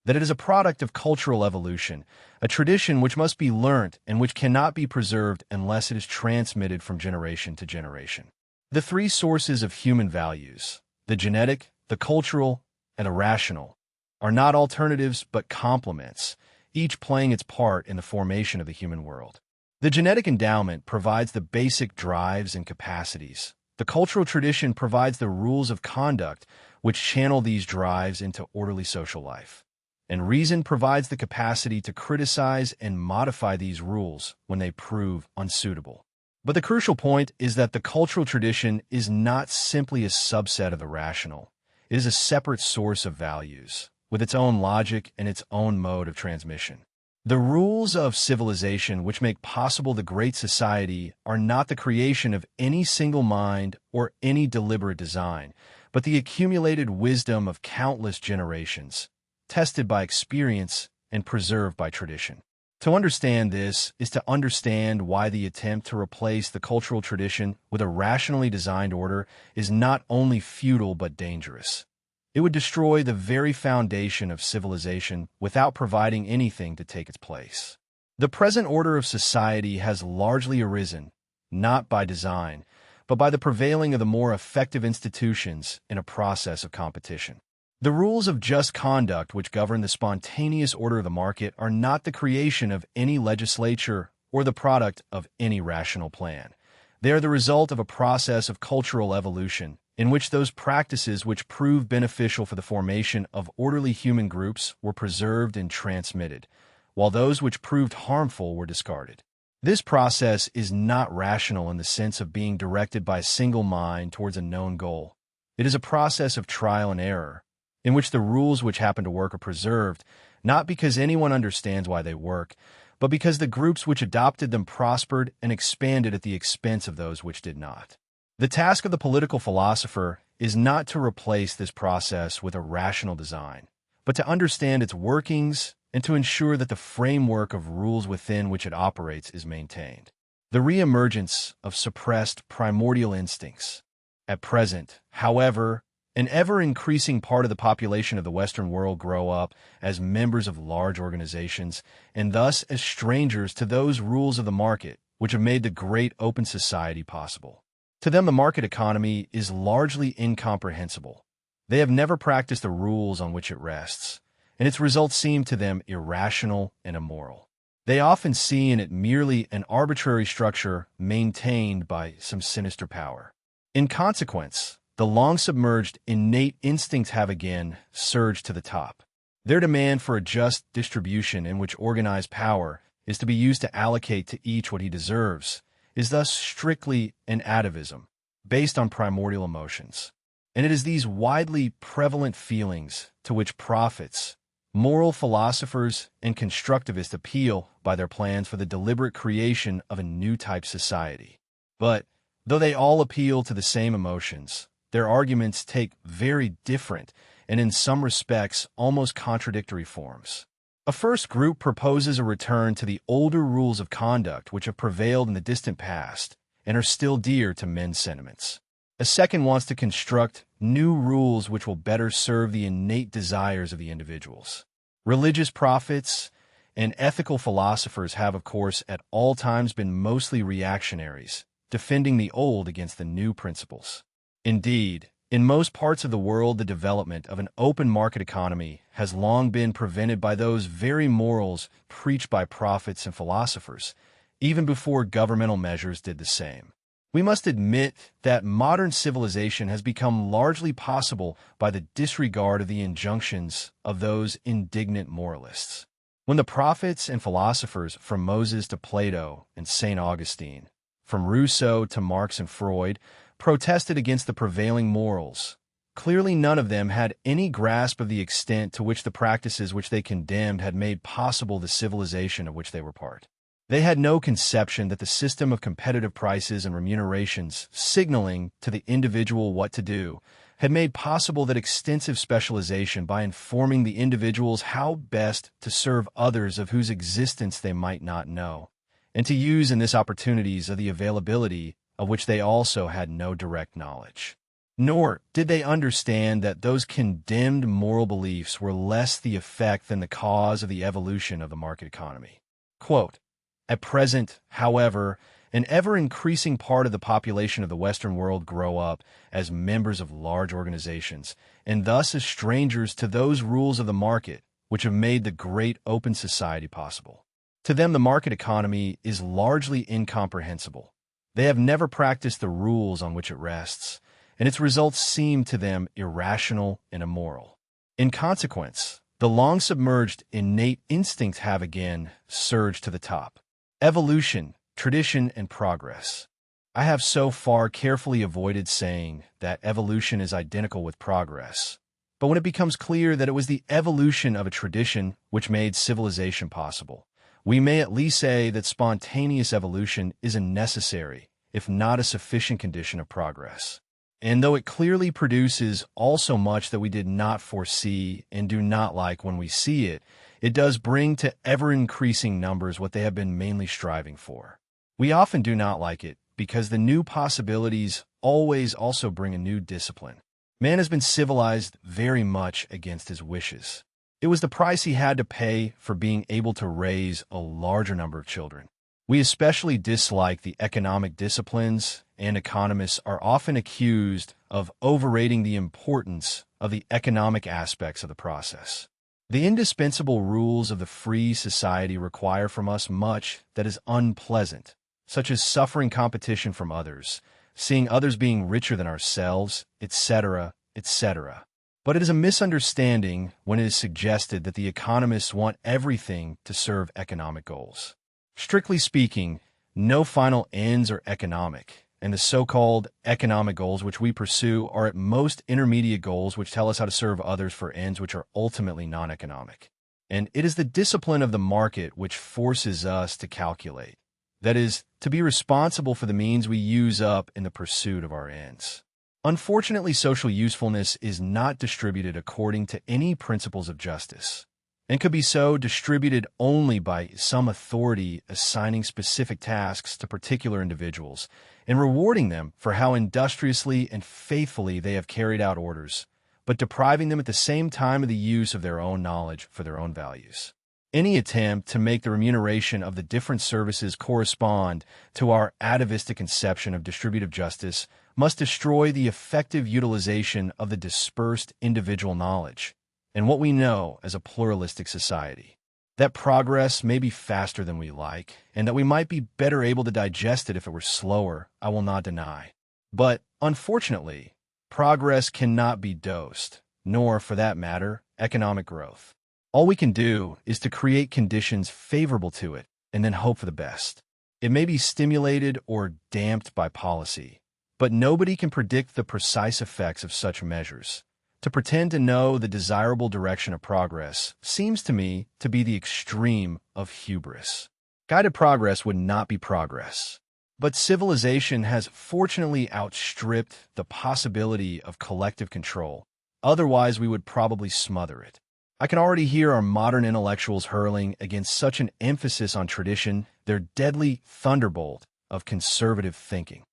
that it is a product of cultural evolution, a tradition which must be learnt and which cannot be preserved unless it is transmitted from generation to generation. The three sources of human values, the genetic, the cultural, and the rational, are not alternatives but complements, each playing its part in the formation of the human world. The genetic endowment provides the basic drives and capacities. The cultural tradition provides the rules of conduct which channel these drives into orderly social life. And reason provides the capacity to criticize and modify these rules when they prove unsuitable. But the crucial point is that the cultural tradition is not simply a subset of the rational. It is a separate source of values, with its own logic and its own mode of transmission. The rules of civilization which make possible the great society are not the creation of any single mind or any deliberate design, but the accumulated wisdom of countless generations, tested by experience and preserved by tradition. To understand this is to understand why the attempt to replace the cultural tradition with a rationally designed order is not only futile but dangerous. It would destroy the very foundation of civilization without providing anything to take its place. The present order of society has largely arisen, not by design, but by the prevailing of the more effective institutions in a process of competition. The rules of just conduct which govern the spontaneous order of the market are not the creation of any legislature or the product of any rational plan. They are the result of a process of cultural evolution, in which those practices which proved beneficial for the formation of orderly human groups were preserved and transmitted, while those which proved harmful were discarded. This process is not rational in the sense of being directed by a single mind towards a known goal. It is a process of trial and error, in which the rules which happen to work are preserved, not because anyone understands why they work, but because the groups which adopted them prospered and expanded at the expense of those which did not. The task of the political philosopher is not to replace this process with a rational design, but to understand its workings and to ensure that the framework of rules within which it operates is maintained. The reemergence of suppressed primordial instincts. At present, however, an ever-increasing part of the population of the Western world grow up as members of large organizations and thus as strangers to those rules of the market which have made the great open society possible. To them, the market economy is largely incomprehensible. They have never practiced the rules on which it rests, and its results seem to them irrational and immoral. They often see in it merely an arbitrary structure maintained by some sinister power. In consequence, the long-submerged innate instincts have again surged to the top. Their demand for a just distribution in which organized power is to be used to allocate to each what he deserves is thus strictly an atavism, based on primordial emotions. And it is these widely prevalent feelings to which prophets, moral philosophers, and constructivists appeal by their plans for the deliberate creation of a new type society. But, though they all appeal to the same emotions, their arguments take very different and in some respects almost contradictory forms. A first group proposes a return to the older rules of conduct which have prevailed in the distant past and are still dear to men's sentiments. A second wants to construct new rules which will better serve the innate desires of the individuals. Religious prophets and ethical philosophers have, of course, at all times been mostly reactionaries, defending the old against the new principles. Indeed, in most parts of the world, the development of an open market economy has long been prevented by those very morals preached by prophets and philosophers, even before governmental measures did the same. We must admit that modern civilization has become largely possible by the disregard of the injunctions of those indignant moralists. When the prophets and philosophers, from Moses to Plato and St. Augustine, from Rousseau to Marx and Freud, protested against the prevailing morals, clearly none of them had any grasp of the extent to which the practices which they condemned had made possible the civilization of which they were part. They had no conception that the system of competitive prices and remunerations, signaling to the individual what to do, had made possible that extensive specialization by informing the individuals how best to serve others of whose existence they might not know, and to use in this opportunities of the availability of which they also had no direct knowledge. Nor did they understand that those condemned moral beliefs were less the effect than the cause of the evolution of the market economy. Quote, "At present, however, an ever-increasing part of the population of the Western world grow up as members of large organizations, and thus as strangers to those rules of the market which have made the great open society possible. To them, the market economy is largely incomprehensible. They have never practiced the rules on which it rests, and its results seem to them irrational and immoral. In consequence, the long-submerged innate instincts have again surged to the top. Evolution, tradition, and progress. I have so far carefully avoided saying that evolution is identical with progress, but when it becomes clear that it was the evolution of a tradition which made civilization possible, we may at least say that spontaneous evolution is a necessary, if not a sufficient condition of progress. And though it clearly produces also much that we did not foresee and do not like when we see it, it does bring to ever-increasing numbers what they have been mainly striving for. We often do not like it, because the new possibilities always also bring a new discipline. Man has been civilized very much against his wishes. It was the price he had to pay for being able to raise a larger number of children. We especially dislike the economic disciplines, and economists are often accused of overrating the importance of the economic aspects of the process. The indispensable rules of the free society require from us much that is unpleasant, such as suffering competition from others, seeing others being richer than ourselves, etc., etc. But it is a misunderstanding when it is suggested that the economists want everything to serve economic goals. Strictly speaking, no final ends are economic, and the so-called economic goals which we pursue are at most intermediate goals which tell us how to serve others for ends which are ultimately non-economic. And it is the discipline of the market which forces us to calculate, that is, to be responsible for the means we use up in the pursuit of our ends. Unfortunately, social usefulness is not distributed according to any principles of justice, and could be so distributed only by some authority assigning specific tasks to particular individuals and rewarding them for how industriously and faithfully they have carried out orders, but depriving them at the same time of the use of their own knowledge for their own values. Any attempt to make the remuneration of the different services correspond to our atavistic conception of distributive justice must destroy the effective utilization of the dispersed individual knowledge and what we know as a pluralistic society. That progress may be faster than we like, and that we might be better able to digest it if it were slower, I will not deny. But, unfortunately, progress cannot be dosed, nor, for that matter, economic growth. All we can do is to create conditions favorable to it, and then hope for the best. It may be stimulated or damped by policy, but nobody can predict the precise effects of such measures. To pretend to know the desirable direction of progress seems to me to be the extreme of hubris. Guided progress would not be progress. But civilization has fortunately outstripped the possibility of collective control. Otherwise, we would probably smother it. I can already hear our modern intellectuals hurling against such an emphasis on tradition their deadly thunderbolt of conservative thinking.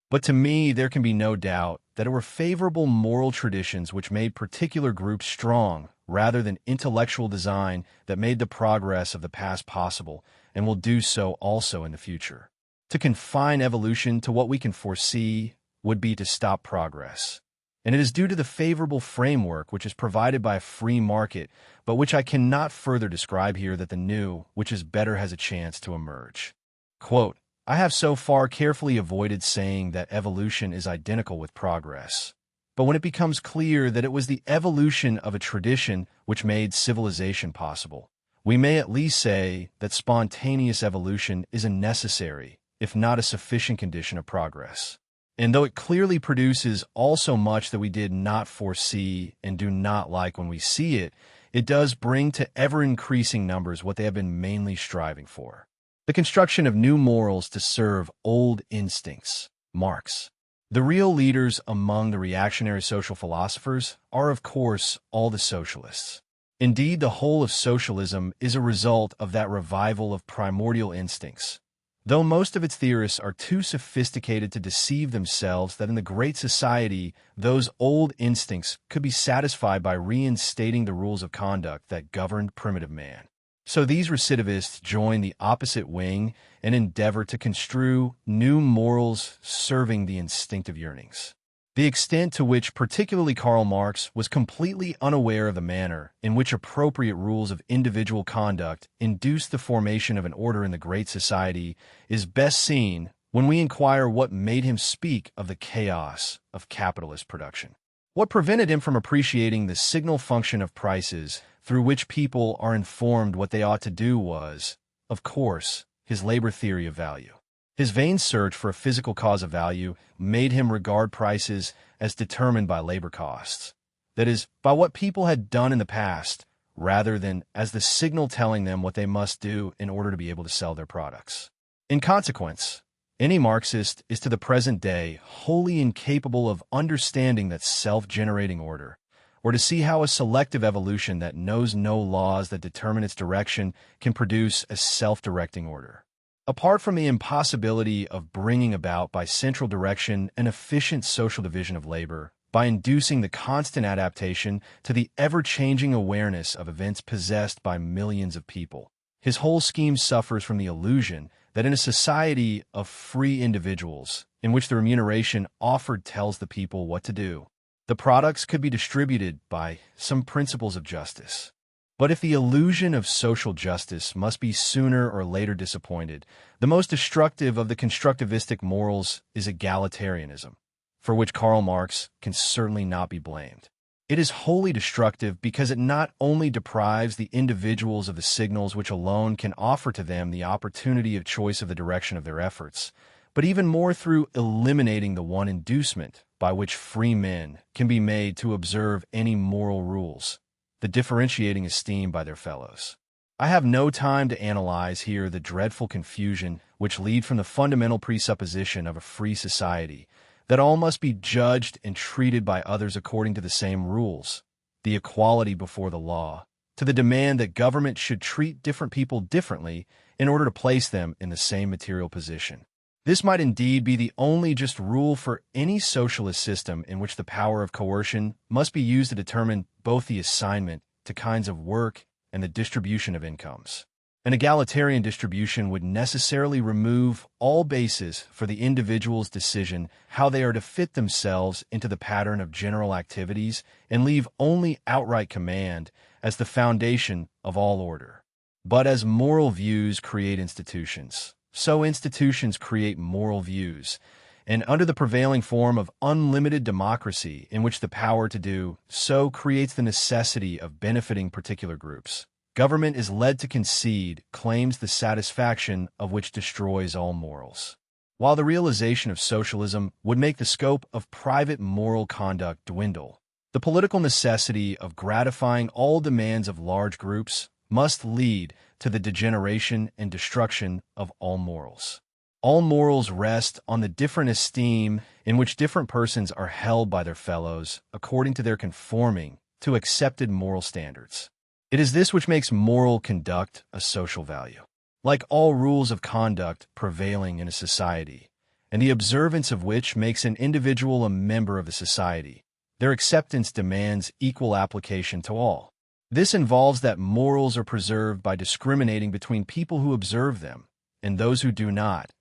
But to me, there can be no doubt that it were favorable moral traditions which made particular groups strong, rather than intellectual design that made the progress of the past possible and will do so also in the future. To confine evolution to what we can foresee would be to stop progress. And it is due to the favorable framework which is provided by a free market, but which I cannot further describe here, that the new, which is better, has a chance to emerge. Quote, I have so far carefully avoided saying that evolution is identical with progress, but when it becomes clear that it was the evolution of a tradition which made civilization possible, we may at least say that spontaneous evolution is a necessary, if not a sufficient condition of progress. And though it clearly produces also much that we did not foresee and do not like when we see it, it does bring to ever-increasing numbers what they have been mainly striving for. The construction of new morals to serve old instincts. Marx. The real leaders among the reactionary social philosophers are, of course, all the socialists. Indeed, the whole of socialism is a result of that revival of primordial instincts, Though most of its theorists are too sophisticated to deceive themselves that in the Great Society, those old instincts could be satisfied by reinstating the rules of conduct that governed primitive man. So these recidivists join the opposite wing and endeavor to construe new morals serving the instinctive yearnings. The extent to which particularly Karl Marx was completely unaware of the manner in which appropriate rules of individual conduct induced the formation of an order in the Great Society is best seen when we inquire what made him speak of the chaos of capitalist production. What prevented him from appreciating the signal function of prices through which people are informed what they ought to do was, of course, his labor theory of value. His vain search for a physical cause of value made him regard prices as determined by labor costs, that is, by what people had done in the past, rather than as the signal telling them what they must do in order to be able to sell their products. In consequence, any Marxist is to the present day wholly incapable of understanding that self-generating order, or to see how a selective evolution that knows no laws that determine its direction can produce a self-directing order. Apart from the impossibility of bringing about by central direction an efficient social division of labor, by inducing the constant adaptation to the ever-changing awareness of events possessed by millions of people, his whole scheme suffers from the illusion that in a society of free individuals, in which the remuneration offered tells the people what to do, the products could be distributed by some principles of justice. But if the illusion of social justice must be sooner or later disappointed, the most destructive of the constructivistic morals is egalitarianism, for which Karl Marx can certainly not be blamed. It is wholly destructive because it not only deprives the individuals of the signals which alone can offer to them the opportunity of choice of the direction of their efforts, but even more through eliminating the one inducement by which free men can be made to observe any moral rules, the differentiating esteem by their fellows. I have no time to analyze here the dreadful confusion which lead from the fundamental presupposition of a free society, that all must be judged and treated by others according to the same rules, the equality before the law, to the demand that government should treat different people differently in order to place them in the same material position. This might indeed be the only just rule for any socialist system in which the power of coercion must be used to determine both the assignment to kinds of work and the distribution of incomes. An egalitarian distribution would necessarily remove all basis for the individual's decision how they are to fit themselves into the pattern of general activities and leave only outright command as the foundation of all order. But as moral views create institutions, so institutions create moral views, and under the prevailing form of unlimited democracy in which the power to do so creates the necessity of benefiting particular groups, government is led to concede claims the satisfaction of which destroys all morals. While the realization of socialism would make the scope of private moral conduct dwindle, the political necessity of gratifying all demands of large groups must lead to the degeneration and destruction of all morals. All morals rest on the different esteem in which different persons are held by their fellows according to their conforming to accepted moral standards. It is this which makes moral conduct a social value. Like all rules of conduct prevailing in a society, and the observance of which makes an individual a member of the society, their acceptance demands equal application to all. This involves that morals are preserved by discriminating between people who observe them and those who do not,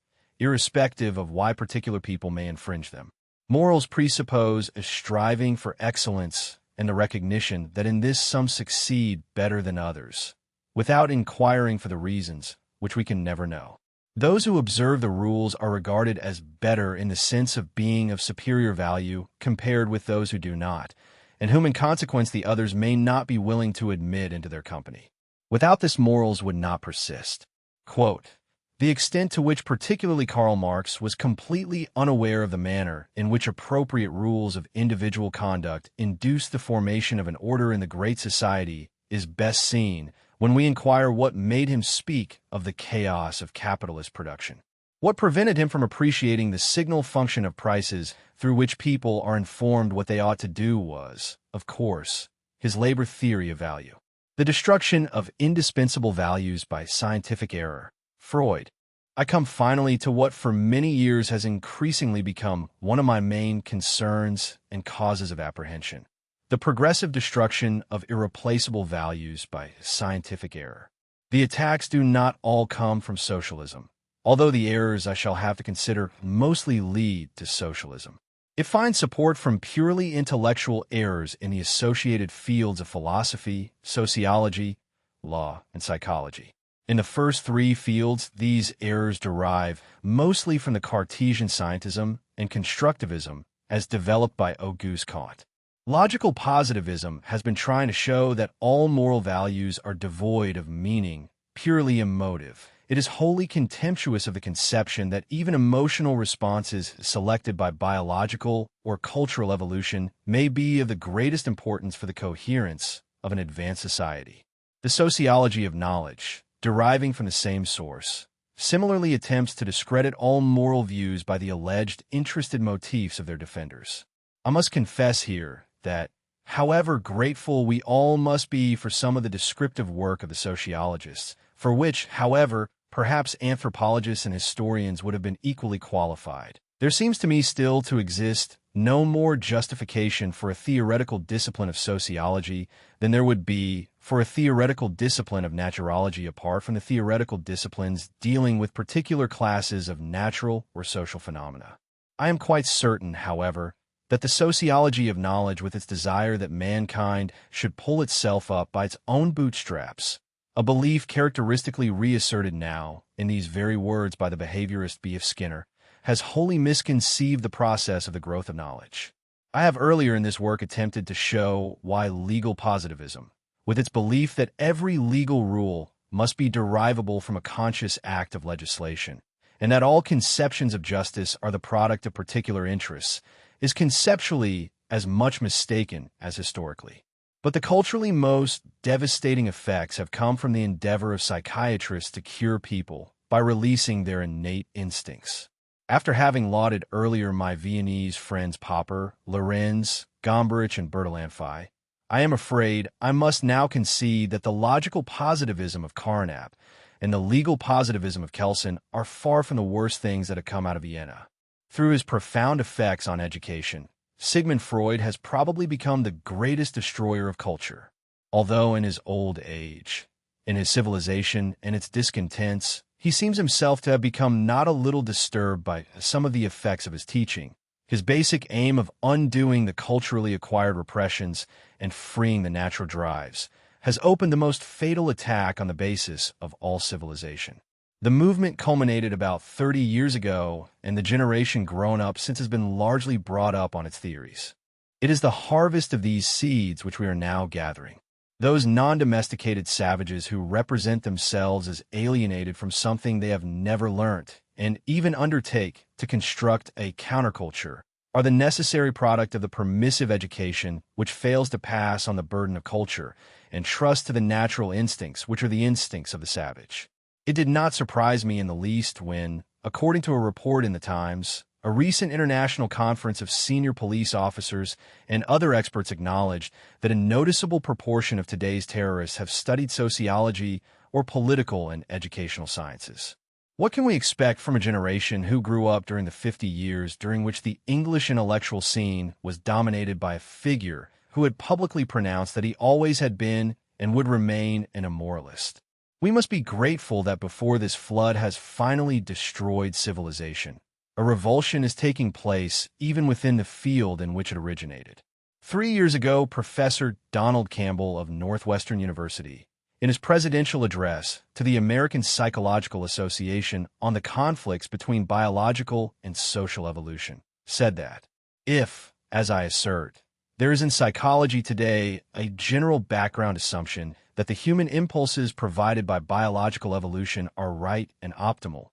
irrespective of why particular people may infringe them. Morals presuppose a striving for excellence and the recognition that in this some succeed better than others, without inquiring for the reasons, which we can never know. Those who observe the rules are regarded as better in the sense of being of superior value compared with those who do not, and whom in consequence the others may not be willing to admit into their company. Without this, morals would not persist. Quote, the extent to which particularly Karl Marx was completely unaware of the manner in which appropriate rules of individual conduct induced the formation of an order in the Great Society is best seen when we inquire what made him speak of the chaos of capitalist production. What prevented him from appreciating the signal function of prices through which people are informed what they ought to do was, of course, his labor theory of value. The destruction of indispensable values by scientific error, Freud, I come finally to what for many years has increasingly become one of my main concerns and causes of apprehension: the progressive destruction of irreplaceable values by scientific error. The attacks do not all come from socialism, although the errors I shall have to consider mostly lead to socialism. It finds support from purely intellectual errors in the associated fields of philosophy, sociology, law, and psychology. In the first three fields, these errors derive mostly from the Cartesian scientism and constructivism as developed by Auguste Comte. Logical positivism has been trying to show that all moral values are devoid of meaning, purely emotive. It is wholly contemptuous of the conception that even emotional responses selected by biological or cultural evolution may be of the greatest importance for the coherence of an advanced society. The sociology of knowledge, deriving from the same source, similarly attempts to discredit all moral views by the alleged interested motifs of their defenders. I must confess here that, however grateful we all must be for some of the descriptive work of the sociologists, for which, however, perhaps anthropologists and historians would have been equally qualified, there seems to me still to exist no more justification for a theoretical discipline of sociology than there would be for a theoretical discipline of naturology apart from the theoretical disciplines dealing with particular classes of natural or social phenomena. I am quite certain, however, that the sociology of knowledge, with its desire that mankind should pull itself up by its own bootstraps, a belief characteristically reasserted now in these very words by the behaviorist B.F. Skinner, has wholly misconceived the process of the growth of knowledge. I have earlier in this work attempted to show why legal positivism, with its belief that every legal rule must be derivable from a conscious act of legislation, and that all conceptions of justice are the product of particular interests, is conceptually as much mistaken as historically. But the culturally most devastating effects have come from the endeavor of psychiatrists to cure people by releasing their innate instincts. After having lauded earlier my Viennese friends Popper, Lorenz, Gombrich, and Bertalanffy, I am afraid I must now concede that the logical positivism of Carnap and the legal positivism of Kelsen are far from the worst things that have come out of Vienna. Through his profound effects on education, Sigmund Freud has probably become the greatest destroyer of culture. Although in his old age, in his civilization and its discontents, he seems himself to have become not a little disturbed by some of the effects of his teaching. His basic aim of undoing the culturally acquired repressions and freeing the natural drives has opened the most fatal attack on the basis of all civilization. The movement culminated about 30 years ago, and the generation grown up since has been largely brought up on its theories. It is the harvest of these seeds which we are now gathering. Those non-domesticated savages who represent themselves as alienated from something they have never learnt, and even undertake to construct a counterculture, are the necessary product of the permissive education which fails to pass on the burden of culture and trust to the natural instincts which are the instincts of the savage. It did not surprise me in the least when, according to a report in the Times, a recent international conference of senior police officers and other experts acknowledged that a noticeable proportion of today's terrorists have studied sociology or political and educational sciences. What can we expect from a generation who grew up during the 50 years during which the English intellectual scene was dominated by a figure who had publicly pronounced that he always had been and would remain an immoralist? We must be grateful that before this flood has finally destroyed civilization, a revulsion is taking place even within the field in which it originated. 3 years ago, Professor Donald Campbell of Northwestern University, in his presidential address to the American Psychological Association on the conflicts between biological and social evolution, said that if, as I assert, there is in psychology today a general background assumption that the human impulses provided by biological evolution are right and optimal,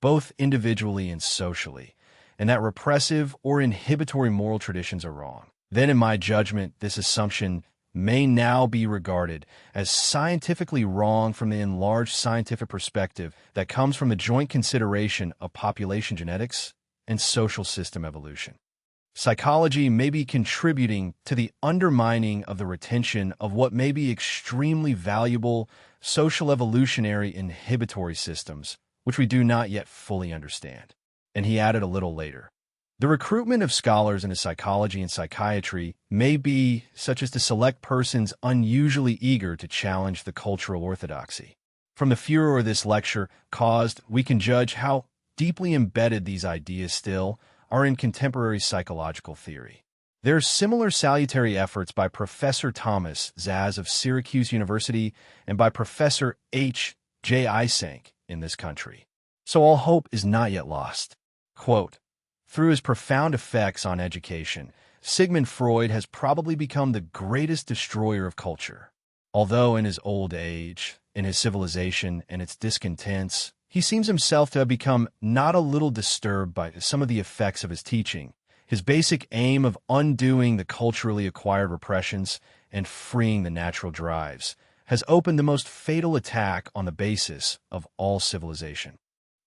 both individually and socially, and that repressive or inhibitory moral traditions are wrong, then in my judgment, this assumption may now be regarded as scientifically wrong from the enlarged scientific perspective that comes from the joint consideration of population genetics and social system evolution. Psychology may be contributing to the undermining of the retention of what may be extremely valuable social evolutionary inhibitory systems, which we do not yet fully understand. And he added a little later, the recruitment of scholars into psychology and psychiatry may be such as to select persons unusually eager to challenge the cultural orthodoxy. From the furor this lecture caused, we can judge how deeply embedded these ideas still are in contemporary psychological theory. There are similar salutary efforts by Professor Thomas Zaz of Syracuse University and by Professor H. J. Eysenck in this country. So all hope is not yet lost. Quote, through his profound effects on education, Sigmund Freud has probably become the greatest destroyer of culture. Although in his old age, in his civilization and its discontents, he seems himself to have become not a little disturbed by some of the effects of his teaching. His basic aim of undoing the culturally acquired repressions and freeing the natural drives has opened the most fatal attack on the basis of all civilization.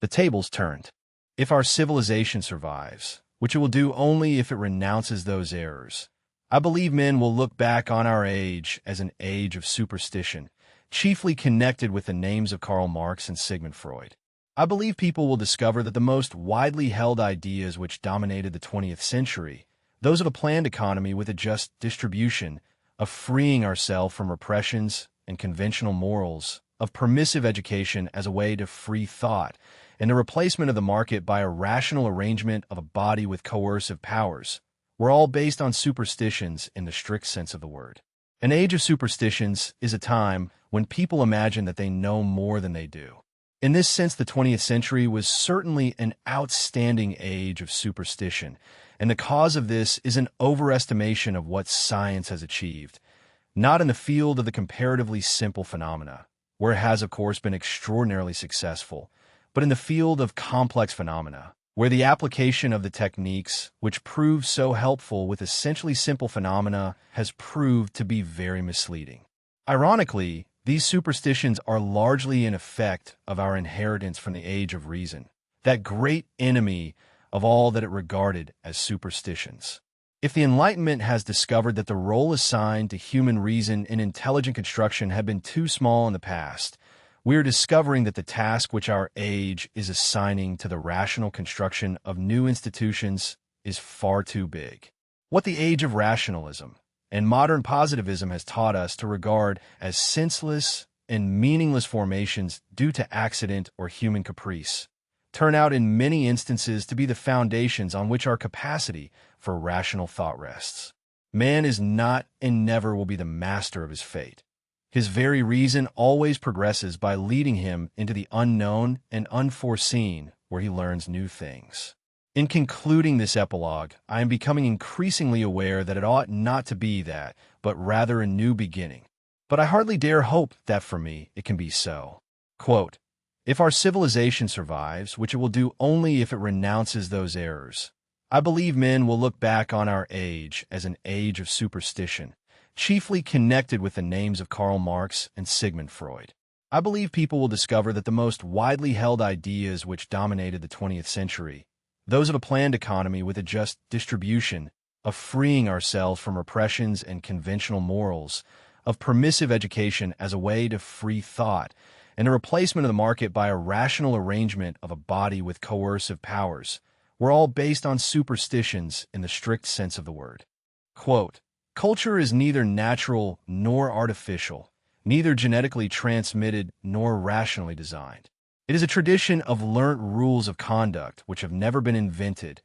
The tables turned. If our civilization survives, which it will do only if it renounces those errors, I believe men will look back on our age as an age of superstition, chiefly connected with the names of Karl Marx and Sigmund Freud. I believe people will discover that the most widely held ideas which dominated the 20th century, those of a planned economy with a just distribution, of freeing ourselves from repressions and conventional morals, of permissive education as a way to free thought, and the replacement of the market by a rational arrangement of a body with coercive powers, were all based on superstitions in the strict sense of the word. An age of superstitions is a time when people imagine that they know more than they do. In this sense, the 20th century was certainly an outstanding age of superstition, and the cause of this is an overestimation of what science has achieved, not in the field of the comparatively simple phenomena, where it has, of course, been extraordinarily successful, but in the field of complex phenomena, where the application of the techniques which proved so helpful with essentially simple phenomena has proved to be very misleading. Ironically, these superstitions are largely an effect of our inheritance from the age of reason, that great enemy of all that it regarded as superstitions. If the Enlightenment has discovered that the role assigned to human reason in intelligent construction had been too small in the past, we are discovering that the task which our age is assigning to the rational construction of new institutions is far too big. What the age of rationalism and modern positivism has taught us to regard as senseless and meaningless formations due to accident or human caprice turn out in many instances to be the foundations on which our capacity for rational thought rests. Man is not and never will be the master of his fate. His very reason always progresses by leading him into the unknown and unforeseen, where he learns new things. In concluding this epilogue, I am becoming increasingly aware that it ought not to be that, but rather a new beginning. But I hardly dare hope that for me it can be so. Quote, if our civilization survives, which it will do only if it renounces those errors, I believe men will look back on our age as an age of superstition, chiefly connected with the names of Karl Marx and Sigmund Freud. I believe people will discover that the most widely held ideas which dominated the 20th century, those of a planned economy with a just distribution, of freeing ourselves from repressions and conventional morals, of permissive education as a way to free thought, and the replacement of the market by a rational arrangement of a body with coercive powers, were all based on superstitions in the strict sense of the word. Quote, culture is neither natural nor artificial, neither genetically transmitted nor rationally designed. It is a tradition of learnt rules of conduct which have never been invented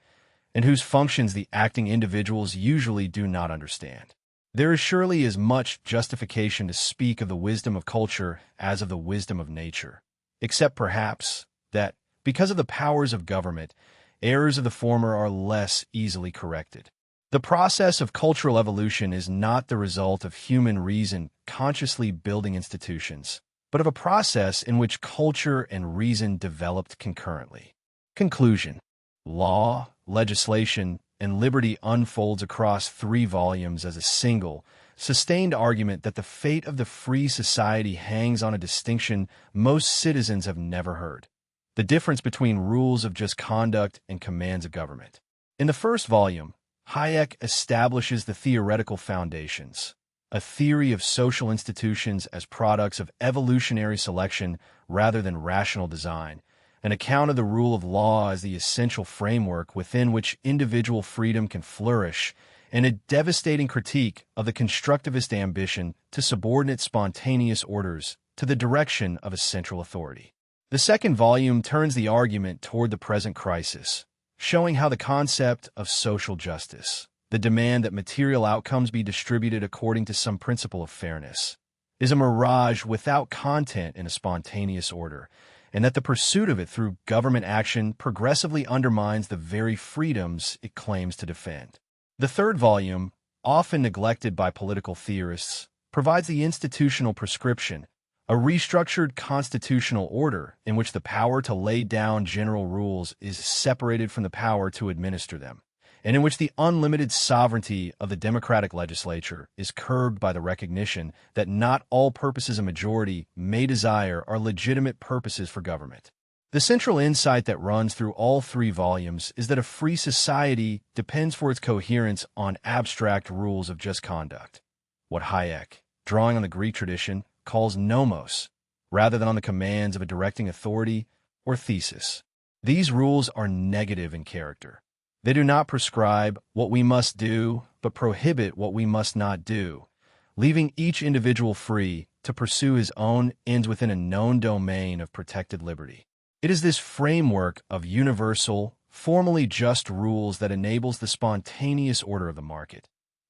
and whose functions the acting individuals usually do not understand. There is surely as much justification to speak of the wisdom of culture as of the wisdom of nature, except perhaps that, because of the powers of government, errors of the former are less easily corrected. The process of cultural evolution is not the result of human reason consciously building institutions, but of a process in which culture and reason developed concurrently. Conclusion. Law, legislation, and liberty unfolds across 3 volumes as a single, sustained argument that the fate of the free society hangs on a distinction most citizens have never heard: the difference between rules of just conduct and commands of government. In the first volume, Hayek establishes the theoretical foundations, a theory of social institutions as products of evolutionary selection rather than rational design, an account of the rule of law as the essential framework within which individual freedom can flourish, and a devastating critique of the constructivist ambition to subordinate spontaneous orders to the direction of a central authority. The second volume turns the argument toward the present crisis, showing how the concept of social justice, the demand that material outcomes be distributed according to some principle of fairness, is a mirage without content in a spontaneous order, and that the pursuit of it through government action progressively undermines the very freedoms it claims to defend. The third volume, often neglected by political theorists, provides the institutional prescription, a restructured constitutional order in which the power to lay down general rules is separated from the power to administer them, and in which the unlimited sovereignty of the democratic legislature is curbed by the recognition that not all purposes a majority may desire are legitimate purposes for government. The central insight that runs through all three volumes is that a free society depends for its coherence on abstract rules of just conduct, what Hayek, drawing on the Greek tradition, calls nomos, rather than on the commands of a directing authority or thesis. These rules are negative in character. They do not prescribe what we must do, but prohibit what we must not do, leaving each individual free to pursue his own ends within a known domain of protected liberty. It is this framework of universal, formally just rules that enables the spontaneous order of the market,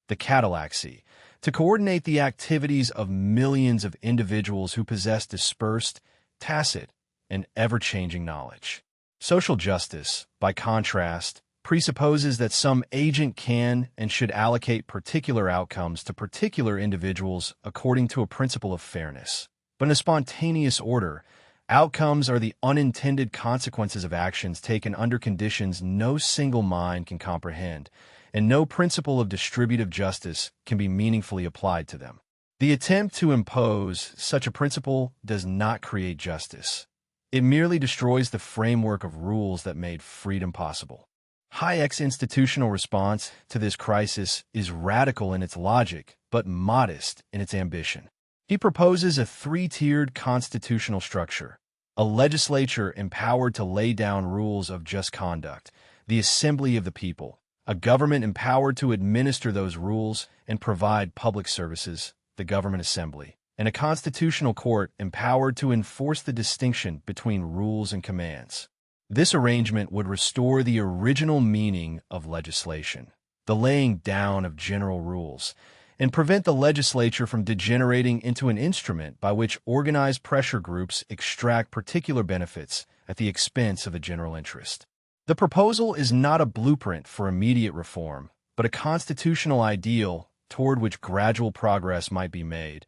the catallaxy, to coordinate the activities of millions of individuals who possess dispersed, tacit, and ever-changing knowledge. Social justice, by contrast, presupposes that some agent can and should allocate particular outcomes to particular individuals according to a principle of fairness. But in a spontaneous order, outcomes are the unintended consequences of actions taken under conditions no single mind can comprehend, and no principle of distributive justice can be meaningfully applied to them. The attempt to impose such a principle does not create justice. It merely destroys the framework of rules that made freedom possible. Hayek's institutional response to this crisis is radical in its logic, but modest in its ambition. He proposes a three-tiered constitutional structure: a legislature empowered to lay down rules of just conduct, the assembly of the people, a government empowered to administer those rules and provide public services, the government assembly, and a constitutional court empowered to enforce the distinction between rules and commands. This arrangement would restore the original meaning of legislation, the laying down of general rules, and prevent the legislature from degenerating into an instrument by which organized pressure groups extract particular benefits at the expense of a general interest. The proposal is not a blueprint for immediate reform, but a constitutional ideal toward which gradual progress might be made,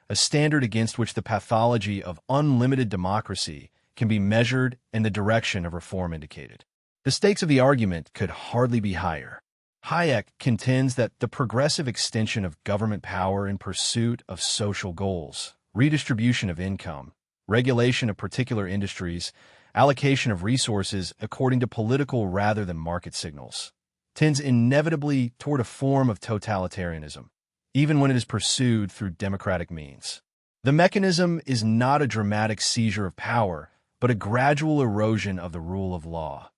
a standard against which the pathology of unlimited democracy can be measured and the direction of reform indicated. The stakes of the argument could hardly be higher. Hayek contends that the progressive extension of government power in pursuit of social goals, redistribution of income, regulation of particular industries, allocation of resources according to political rather than market signals, tends inevitably toward a form of totalitarianism, even when it is pursued through democratic means. The mechanism is not a dramatic seizure of power, but a gradual erosion of the rule of law.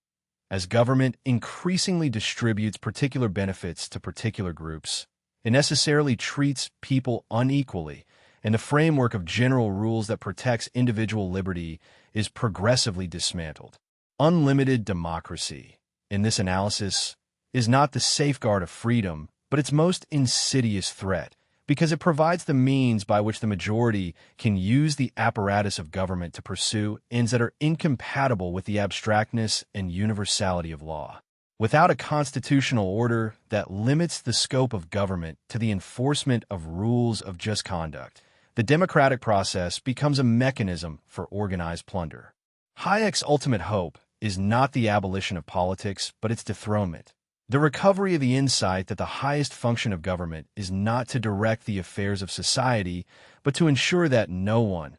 As government increasingly distributes particular benefits to particular groups, it necessarily treats people unequally, and the framework of general rules that protects individual liberty is progressively dismantled. Unlimited democracy, in this analysis, is not the safeguard of freedom, but its most insidious threat, because it provides the means by which the majority can use the apparatus of government to pursue ends that are incompatible with the abstractness and universality of law. Without a constitutional order that limits the scope of government to the enforcement of rules of just conduct, the democratic process becomes a mechanism for organized plunder. Hayek's ultimate hope is not the abolition of politics, but its dethronement. The recovery of the insight that the highest function of government is not to direct the affairs of society, but to ensure that no one,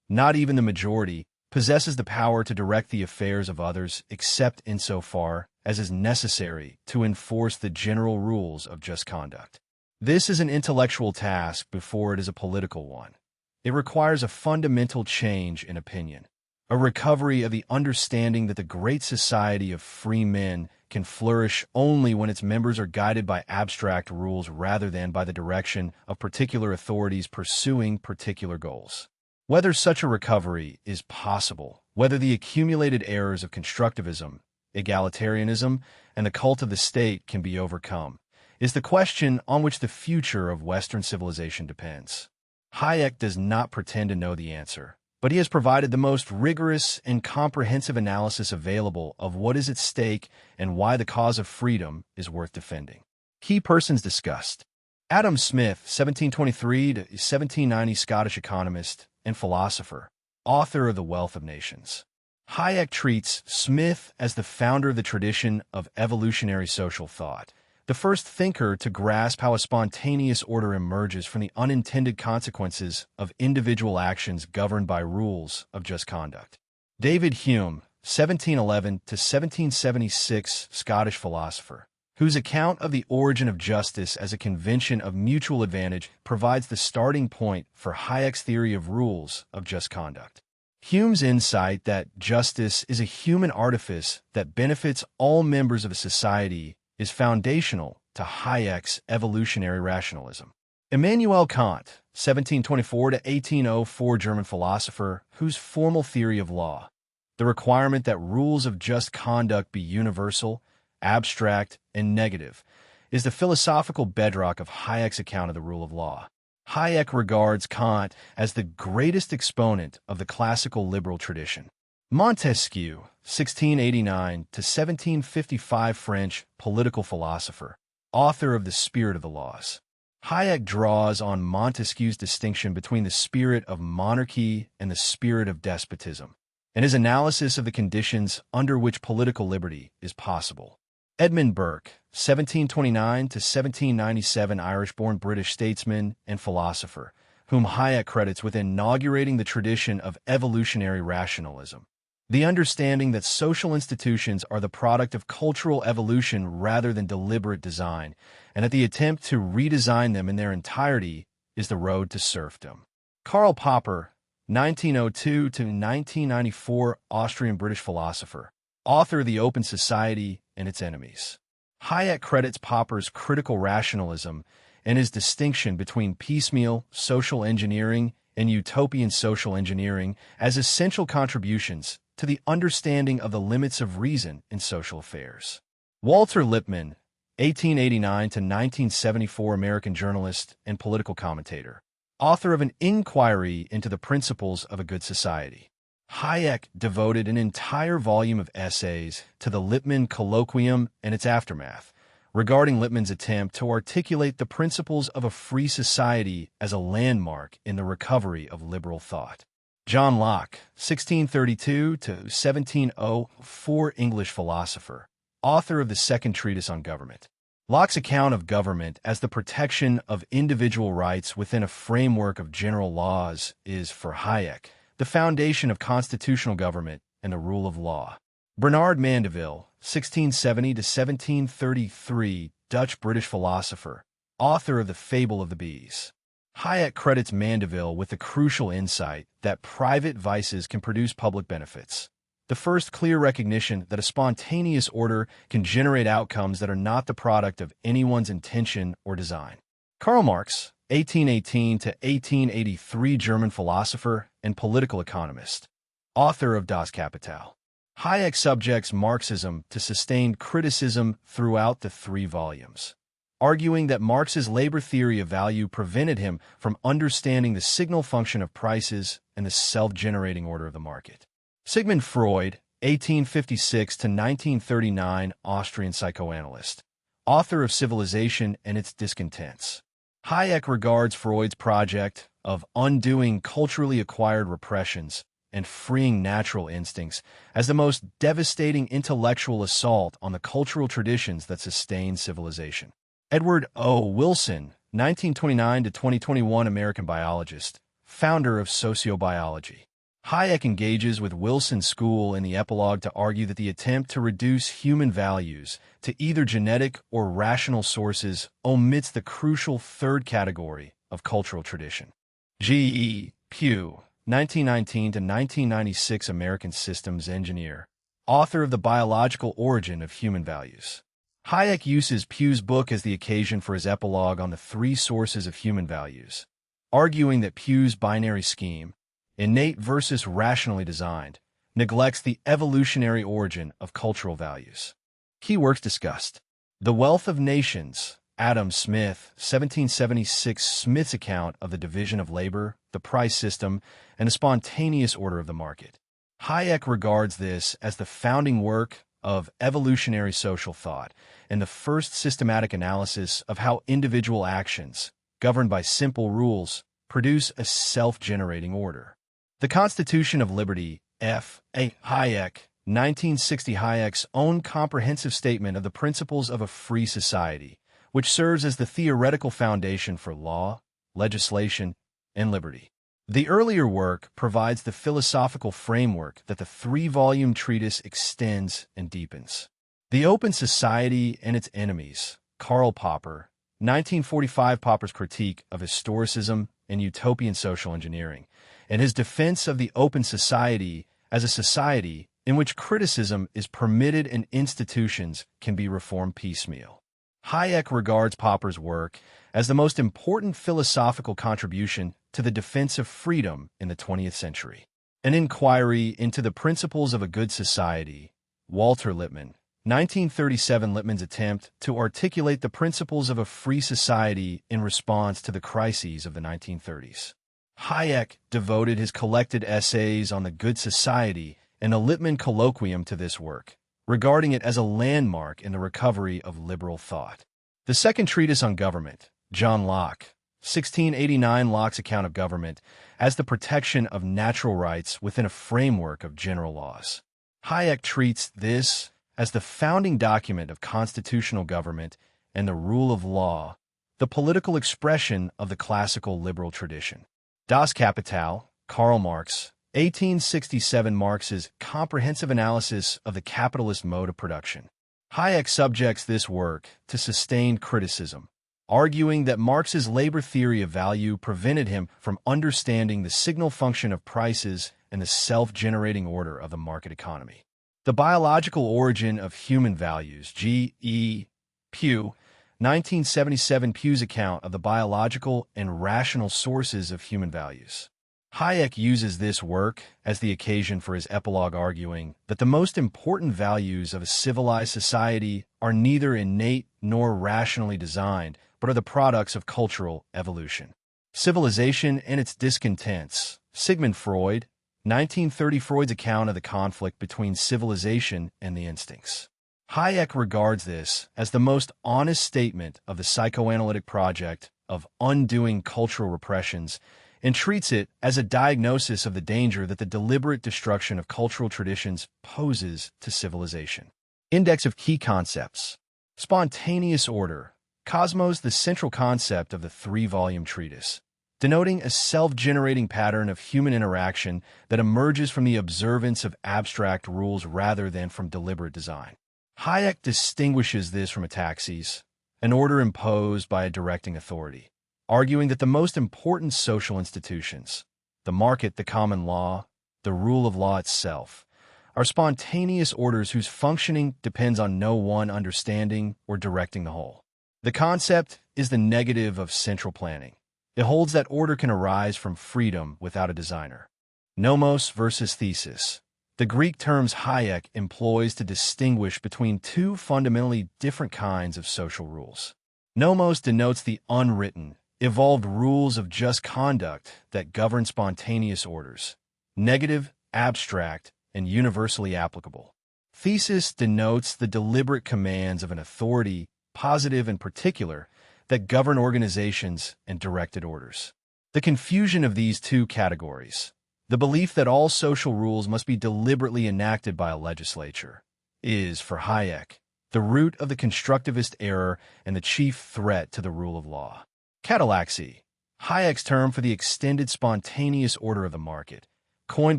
not even the majority, possesses the power to direct the affairs of others except insofar as is necessary to enforce the general rules of just conduct. This is an intellectual task before it is a political one. It requires a fundamental change in opinion. a recovery of the understanding that the great society of free men can flourish only when its members are guided by abstract rules rather than by the direction of particular authorities pursuing particular goals. Whether such a recovery is possible, whether the accumulated errors of constructivism, egalitarianism, and the cult of the state can be overcome, is the question on which the future of Western civilization depends. Hayek does not pretend to know the answer, but he has provided the most rigorous and comprehensive analysis available of what is at stake and why the cause of freedom is worth defending. Key persons discussed: Adam Smith, 1723 to 1790, Scottish economist and philosopher, author of The Wealth of Nations. Hayek treats Smith as the founder of the tradition of evolutionary social thought, the first thinker to grasp how a spontaneous order emerges from the unintended consequences of individual actions governed by rules of just conduct. David Hume, 1711 to 1776, Scottish philosopher, whose account of the origin of justice as a convention of mutual advantage provides the starting point for Hayek's theory of rules of just conduct. Hume's insight that justice is a human artifice that benefits all members of a society is foundational to Hayek's evolutionary rationalism. Immanuel Kant, 1724 to 1804, German philosopher, whose formal theory of law, the requirement that rules of just conduct be universal, abstract, and negative, is the philosophical bedrock of Hayek's account of the rule of law. Hayek regards Kant as the greatest exponent of the classical liberal tradition. Montesquieu, 1689 to 1755, French political philosopher, author of The Spirit of the Laws. Hayek draws on Montesquieu's distinction between the spirit of monarchy and the spirit of despotism, and his analysis of the conditions under which political liberty is possible. Edmund Burke, 1729 to 1797, Irish-born British statesman and philosopher, whom Hayek credits with inaugurating the tradition of evolutionary rationalism, the understanding that social institutions are the product of cultural evolution rather than deliberate design, and that the attempt to redesign them in their entirety is the road to serfdom. Karl Popper, 1902 to 1994, Austrian-British philosopher, author of The Open Society and Its Enemies. Hayek credits Popper's critical rationalism and his distinction between piecemeal social engineering and utopian social engineering as essential contributions to the understanding of the limits of reason in social affairs. Walter Lippmann, 1889 to 1974, American journalist and political commentator, author of An Inquiry into the Principles of a Good Society. Hayek devoted an entire volume of essays to the Lippmann colloquium and its aftermath, regarding Lippmann's attempt to articulate the principles of a free society as a landmark in the recovery of liberal thought. John Locke, 1632 to 1704, English philosopher, author of the Second Treatise on Government. Locke's account of government as the protection of individual rights within a framework of general laws is, for Hayek, the foundation of constitutional government and the rule of law. Bernard Mandeville, 1670 to 1733, Dutch-British philosopher, author of The Fable of the Bees. Hayek credits Mandeville with the crucial insight that private vices can produce public benefits, the first clear recognition that a spontaneous order can generate outcomes that are not the product of anyone's intention or design. Karl Marx, 1818 to 1883, German philosopher and political economist, author of Das Kapital. Hayek subjects Marxism to sustained criticism throughout the 3 volumes, arguing that Marx's labor theory of value prevented him from understanding the signal function of prices and the self-generating order of the market. Sigmund Freud, 1856 to 1939, Austrian psychoanalyst, author of Civilization and Its Discontents. Hayek regards Freud's project of undoing culturally acquired repressions and freeing natural instincts as the most devastating intellectual assault on the cultural traditions that sustain civilization. Edward O. Wilson, 1929 to 2021, American biologist, founder of sociobiology. Hayek engages with Wilson's school in the epilogue to argue that the attempt to reduce human values to either genetic or rational sources omits the crucial third category of cultural tradition. G. E. Pugh, 1919 to 1996 American systems engineer, author of The Biological Origin of Human Values. Hayek uses Pugh's book as the occasion for his epilogue on the three sources of human values, arguing that Pugh's binary scheme, innate versus rationally designed, neglects the evolutionary origin of cultural values. Key works discussed: The Wealth of Nations, Adam Smith, 1776, Smith's account of the division of labor, the price system, and the spontaneous order of the market. Hayek regards this as the founding work of evolutionary social thought and the first systematic analysis of how individual actions, governed by simple rules, produce a self-generating order. The Constitution of Liberty, F.A. Hayek, 1960. Hayek's own comprehensive statement of the principles of a free society, which serves as the theoretical foundation for law, legislation, and liberty. The earlier work provides the philosophical framework that the three-volume treatise extends and deepens. The Open Society and Its Enemies, Karl Popper, 1945. Popper's critique of historicism and utopian social engineering, and his defense of the open society as a society in which criticism is permitted and institutions can be reformed piecemeal. Hayek regards Popper's work as the most important philosophical contribution to the defense of freedom in the 20th century. An inquiry into the principles of a good society, Walter Lippmann, 1937. Lippmann's attempt to articulate the principles of a free society in response to the crises of the 1930s. Hayek devoted his collected essays on the good society and a Lippmann colloquium to this work, regarding it as a landmark in the recovery of liberal thought. The second treatise on government, John Locke, 1689. Locke's account of government as the protection of natural rights within a framework of general laws. Hayek treats this as the founding document of constitutional government and the rule of law, the political expression of the classical liberal tradition. Das Kapital, Karl Marx, 1867. Marx's comprehensive analysis of the capitalist mode of production. Hayek subjects this work to sustained criticism, arguing that Marx's labor theory of value prevented him from understanding the signal function of prices and the self-generating order of the market economy. The Biological Origin of Human Values, G.E. Pugh, 1977. Pugh's account of the biological and rational sources of human values. Hayek uses this work as the occasion for his epilogue, arguing that the most important values of a civilized society are neither innate nor rationally designed, but are the products of cultural evolution. Civilization and its discontents, Sigmund Freud, 1930. Freud's account of the conflict between civilization and the instincts. Hayek regards this as the most honest statement of the psychoanalytic project of undoing cultural repressions and treats it as a diagnosis of the danger that the deliberate destruction of cultural traditions poses to civilization. Index of Key Concepts. Spontaneous order. Cosmos, the central concept of the three-volume treatise, denoting a self-generating pattern of human interaction that emerges from the observance of abstract rules rather than from deliberate design. Hayek distinguishes this from ataxis, an order imposed by a directing authority, arguing that the most important social institutions, the market, the common law, the rule of law itself, are spontaneous orders whose functioning depends on no one understanding or directing the whole. The concept is the negative of central planning. It holds that order can arise from freedom without a designer. Nomos versus thesis. The Greek terms Hayek employs to distinguish between two fundamentally different kinds of social rules. Nomos denotes the unwritten, evolved rules of just conduct that govern spontaneous orders, negative, abstract, and universally applicable. Thesis denotes the deliberate commands of an authority, positive and particular, that govern organizations and directed orders. The confusion of these two categories, the belief that all social rules must be deliberately enacted by a legislature, is, for Hayek, the root of the constructivist error and the chief threat to the rule of law. Catalaxy, Hayek's term for the extended spontaneous order of the market, coined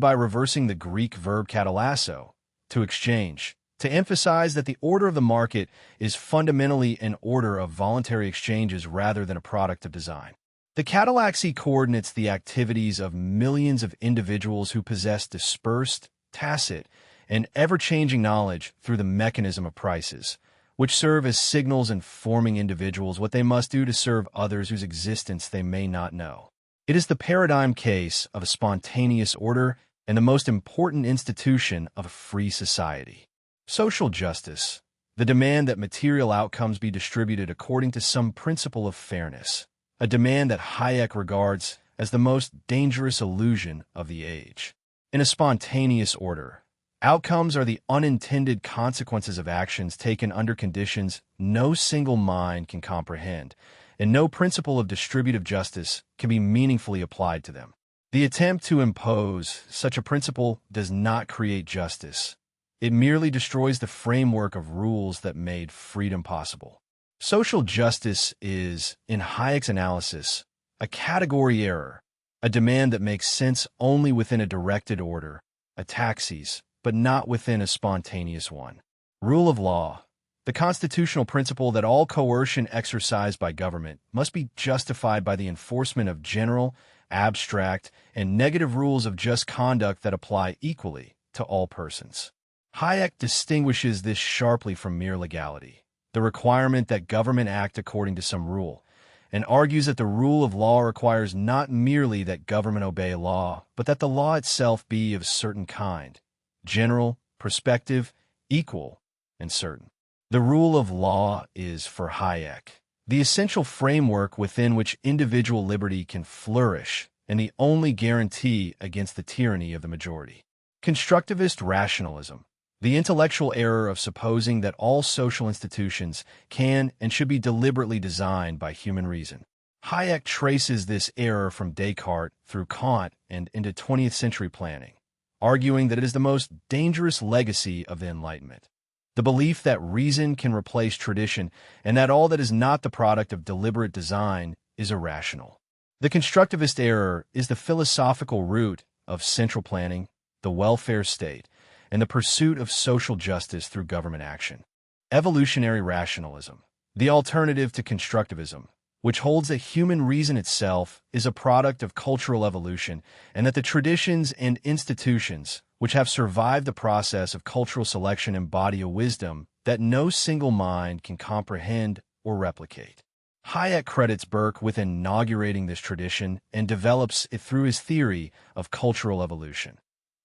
by reversing the Greek verb katalasso, to exchange, to emphasize that the order of the market is fundamentally an order of voluntary exchanges rather than a product of design. The catallaxy coordinates the activities of millions of individuals who possess dispersed, tacit, and ever-changing knowledge through the mechanism of prices, which serve as signals informing individuals what they must do to serve others whose existence they may not know. It is the paradigm case of a spontaneous order and the most important institution of a free society. Social justice, the demand that material outcomes be distributed according to some principle of fairness, a demand that Hayek regards as the most dangerous illusion of the age. In a spontaneous order, outcomes are the unintended consequences of actions taken under conditions no single mind can comprehend, and no principle of distributive justice can be meaningfully applied to them. The attempt to impose such a principle does not create justice. It merely destroys the framework of rules that made freedom possible. Social justice is, in Hayek's analysis, a category error, a demand that makes sense only within a directed order, a taxis, but not within a spontaneous one. Rule of law, the constitutional principle that all coercion exercised by government must be justified by the enforcement of general, abstract, and negative rules of just conduct that apply equally to all persons. Hayek distinguishes this sharply from mere legality, the requirement that government act according to some rule, and argues that the rule of law requires not merely that government obey law, but that the law itself be of a certain kind, general, prospective, equal, and certain. The rule of law is, for Hayek, the essential framework within which individual liberty can flourish and the only guarantee against the tyranny of the majority. Constructivist rationalism, the intellectual error of supposing that all social institutions can and should be deliberately designed by human reason. Hayek traces this error from Descartes through Kant and into 20th century planning, arguing that it is the most dangerous legacy of the Enlightenment. The belief that reason can replace tradition and that all that is not the product of deliberate design is irrational. The constructivist error is the philosophical root of central planning, the welfare state, and the pursuit of social justice through government action. Evolutionary rationalism, the alternative to constructivism, which holds that human reason itself is a product of cultural evolution and that the traditions and institutions which have survived the process of cultural selection embody a wisdom that no single mind can comprehend or replicate. Hayek credits Burke with inaugurating this tradition and develops it through his theory of cultural evolution.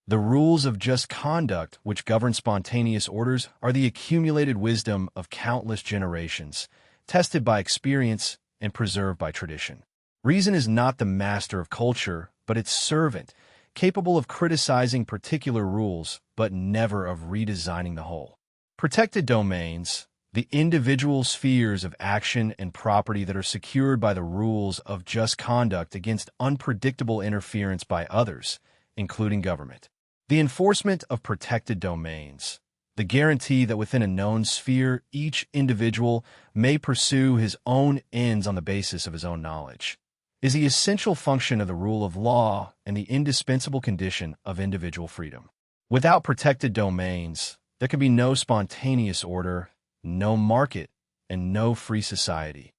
The rules of just conduct which govern spontaneous orders are the accumulated wisdom of countless generations, tested by experience and preserved by tradition. Reason is not the master of culture, but its servant, capable of criticizing particular rules, but never of redesigning the whole. Protected domains, the individual spheres of action and property that are secured by the rules of just conduct against unpredictable interference by others, including government. The enforcement of protected domains, the guarantee that within a known sphere each individual may pursue his own ends on the basis of his own knowledge, is the essential function of the rule of law and the indispensable condition of individual freedom. Without protected domains, there can be no spontaneous order, no market, and no free society.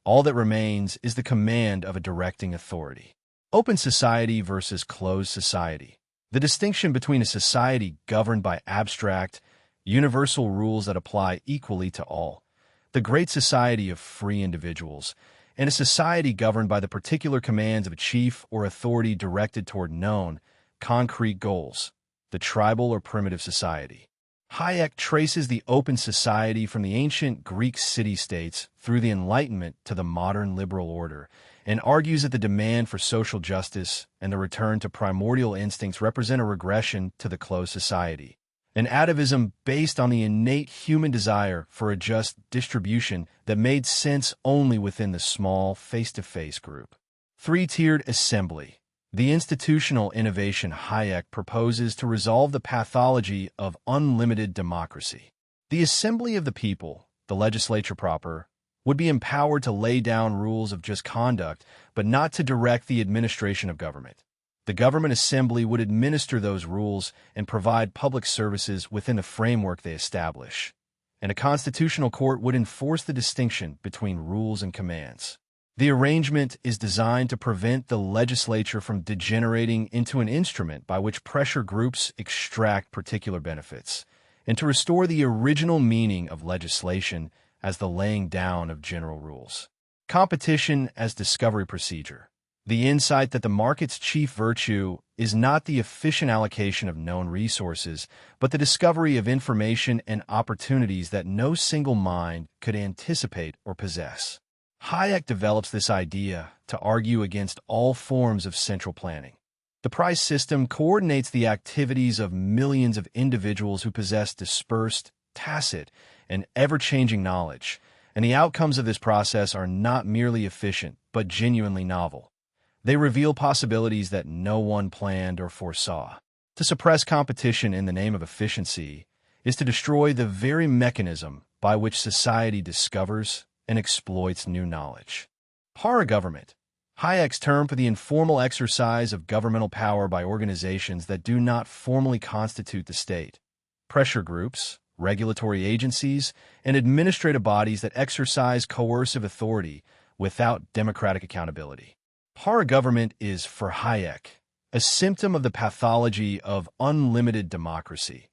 All that remains is the command of a directing authority. Open society versus closed society. The distinction between a society governed by abstract, universal rules that apply equally to all, the great society of free individuals, and a society governed by the particular commands of a chief or authority directed toward known, concrete goals, the tribal or primitive society. Hayek traces the open society from the ancient Greek city-states through the Enlightenment to the modern liberal order, and argues that the demand for social justice and the return to primordial instincts represent a regression to the closed society, an atavism based on the innate human desire for a just distribution that made sense only within the small, face-to-face group. Three-tiered assembly, the institutional innovation Hayek proposes to resolve the pathology of unlimited democracy. The assembly of the people, the legislature proper, would be empowered to lay down rules of just conduct, but not to direct the administration of government. The government assembly would administer those rules and provide public services within the framework they establish, and a constitutional court would enforce the distinction between rules and commands. The arrangement is designed to prevent the legislature from degenerating into an instrument by which pressure groups extract particular benefits, and to restore the original meaning of legislation as the laying down of general rules. Competition as discovery procedure. The insight that the market's chief virtue is not the efficient allocation of known resources, but the discovery of information and opportunities that no single mind could anticipate or possess. Hayek develops this idea to argue against all forms of central planning. The price system coordinates the activities of millions of individuals who possess dispersed, tacit, and ever-changing knowledge, and the outcomes of this process are not merely efficient, but genuinely novel. They reveal possibilities that no one planned or foresaw. To suppress competition in the name of efficiency is to destroy the very mechanism by which society discovers and exploits new knowledge. Paragovernment, Hayek's term for the informal exercise of governmental power by organizations that do not formally constitute the state. Pressure groups, regulatory agencies, and administrative bodies that exercise coercive authority without democratic accountability. Paragovernment is, for Hayek, a symptom of the pathology of unlimited democracy.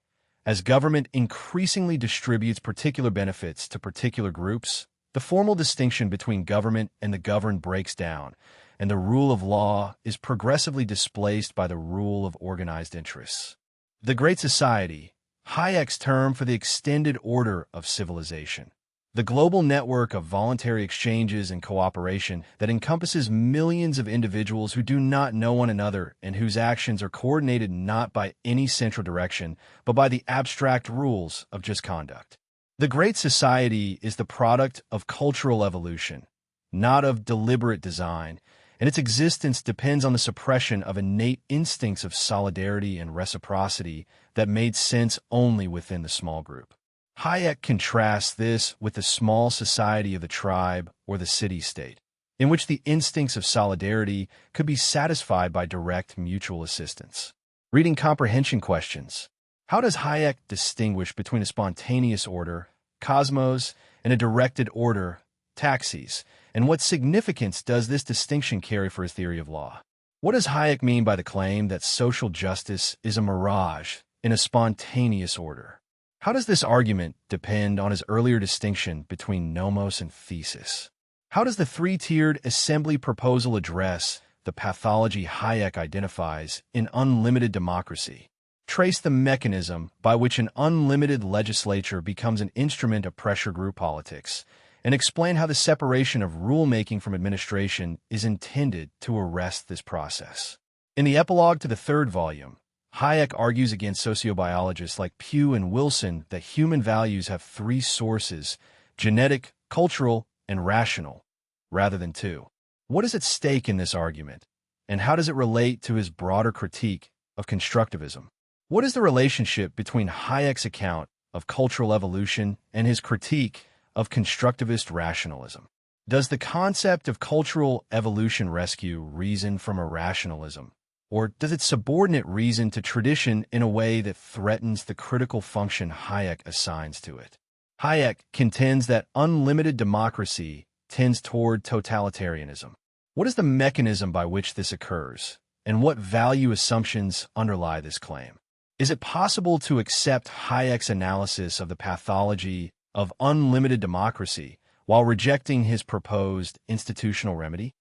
As government increasingly distributes particular benefits to particular groups, the formal distinction between government and the governed breaks down, and the rule of law is progressively displaced by the rule of organized interests. The Great Society, Hayek's term for the extended order of civilization. The global network of voluntary exchanges and cooperation that encompasses millions of individuals who do not know one another and whose actions are coordinated not by any central direction, but by the abstract rules of just conduct. The Great Society is the product of cultural evolution, not of deliberate design, and its existence depends on the suppression of innate instincts of solidarity and reciprocity that made sense only within the small group. Hayek contrasts this with the small society of the tribe or the city-state, in which the instincts of solidarity could be satisfied by direct mutual assistance. Reading comprehension questions. How does Hayek distinguish between a spontaneous order, cosmos, and a directed order, taxis, and what significance does this distinction carry for his theory of law? What does Hayek mean by the claim that social justice is a mirage in a spontaneous order? How does this argument depend on his earlier distinction between nomos and thesis? How does the three-tiered assembly proposal address the pathology Hayek identifies in unlimited democracy? Trace the mechanism by which an unlimited legislature becomes an instrument of pressure group politics, and explain how the separation of rulemaking from administration is intended to arrest this process. In the epilogue to the third volume, Hayek argues against sociobiologists like Pugh and Wilson that human values have three sources: genetic, cultural, and rational, rather than two. What is at stake in this argument, and how does it relate to his broader critique of constructivism? What is the relationship between Hayek's account of cultural evolution and his critique of constructivist rationalism? Does the concept of cultural evolution rescue reason from irrationalism? Or does it subordinate reason to tradition in a way that threatens the critical function Hayek assigns to it? Hayek contends that unlimited democracy tends toward totalitarianism. What is the mechanism by which this occurs, and what value assumptions underlie this claim? Is it possible to accept Hayek's analysis of the pathology of unlimited democracy while rejecting his proposed institutional remedy?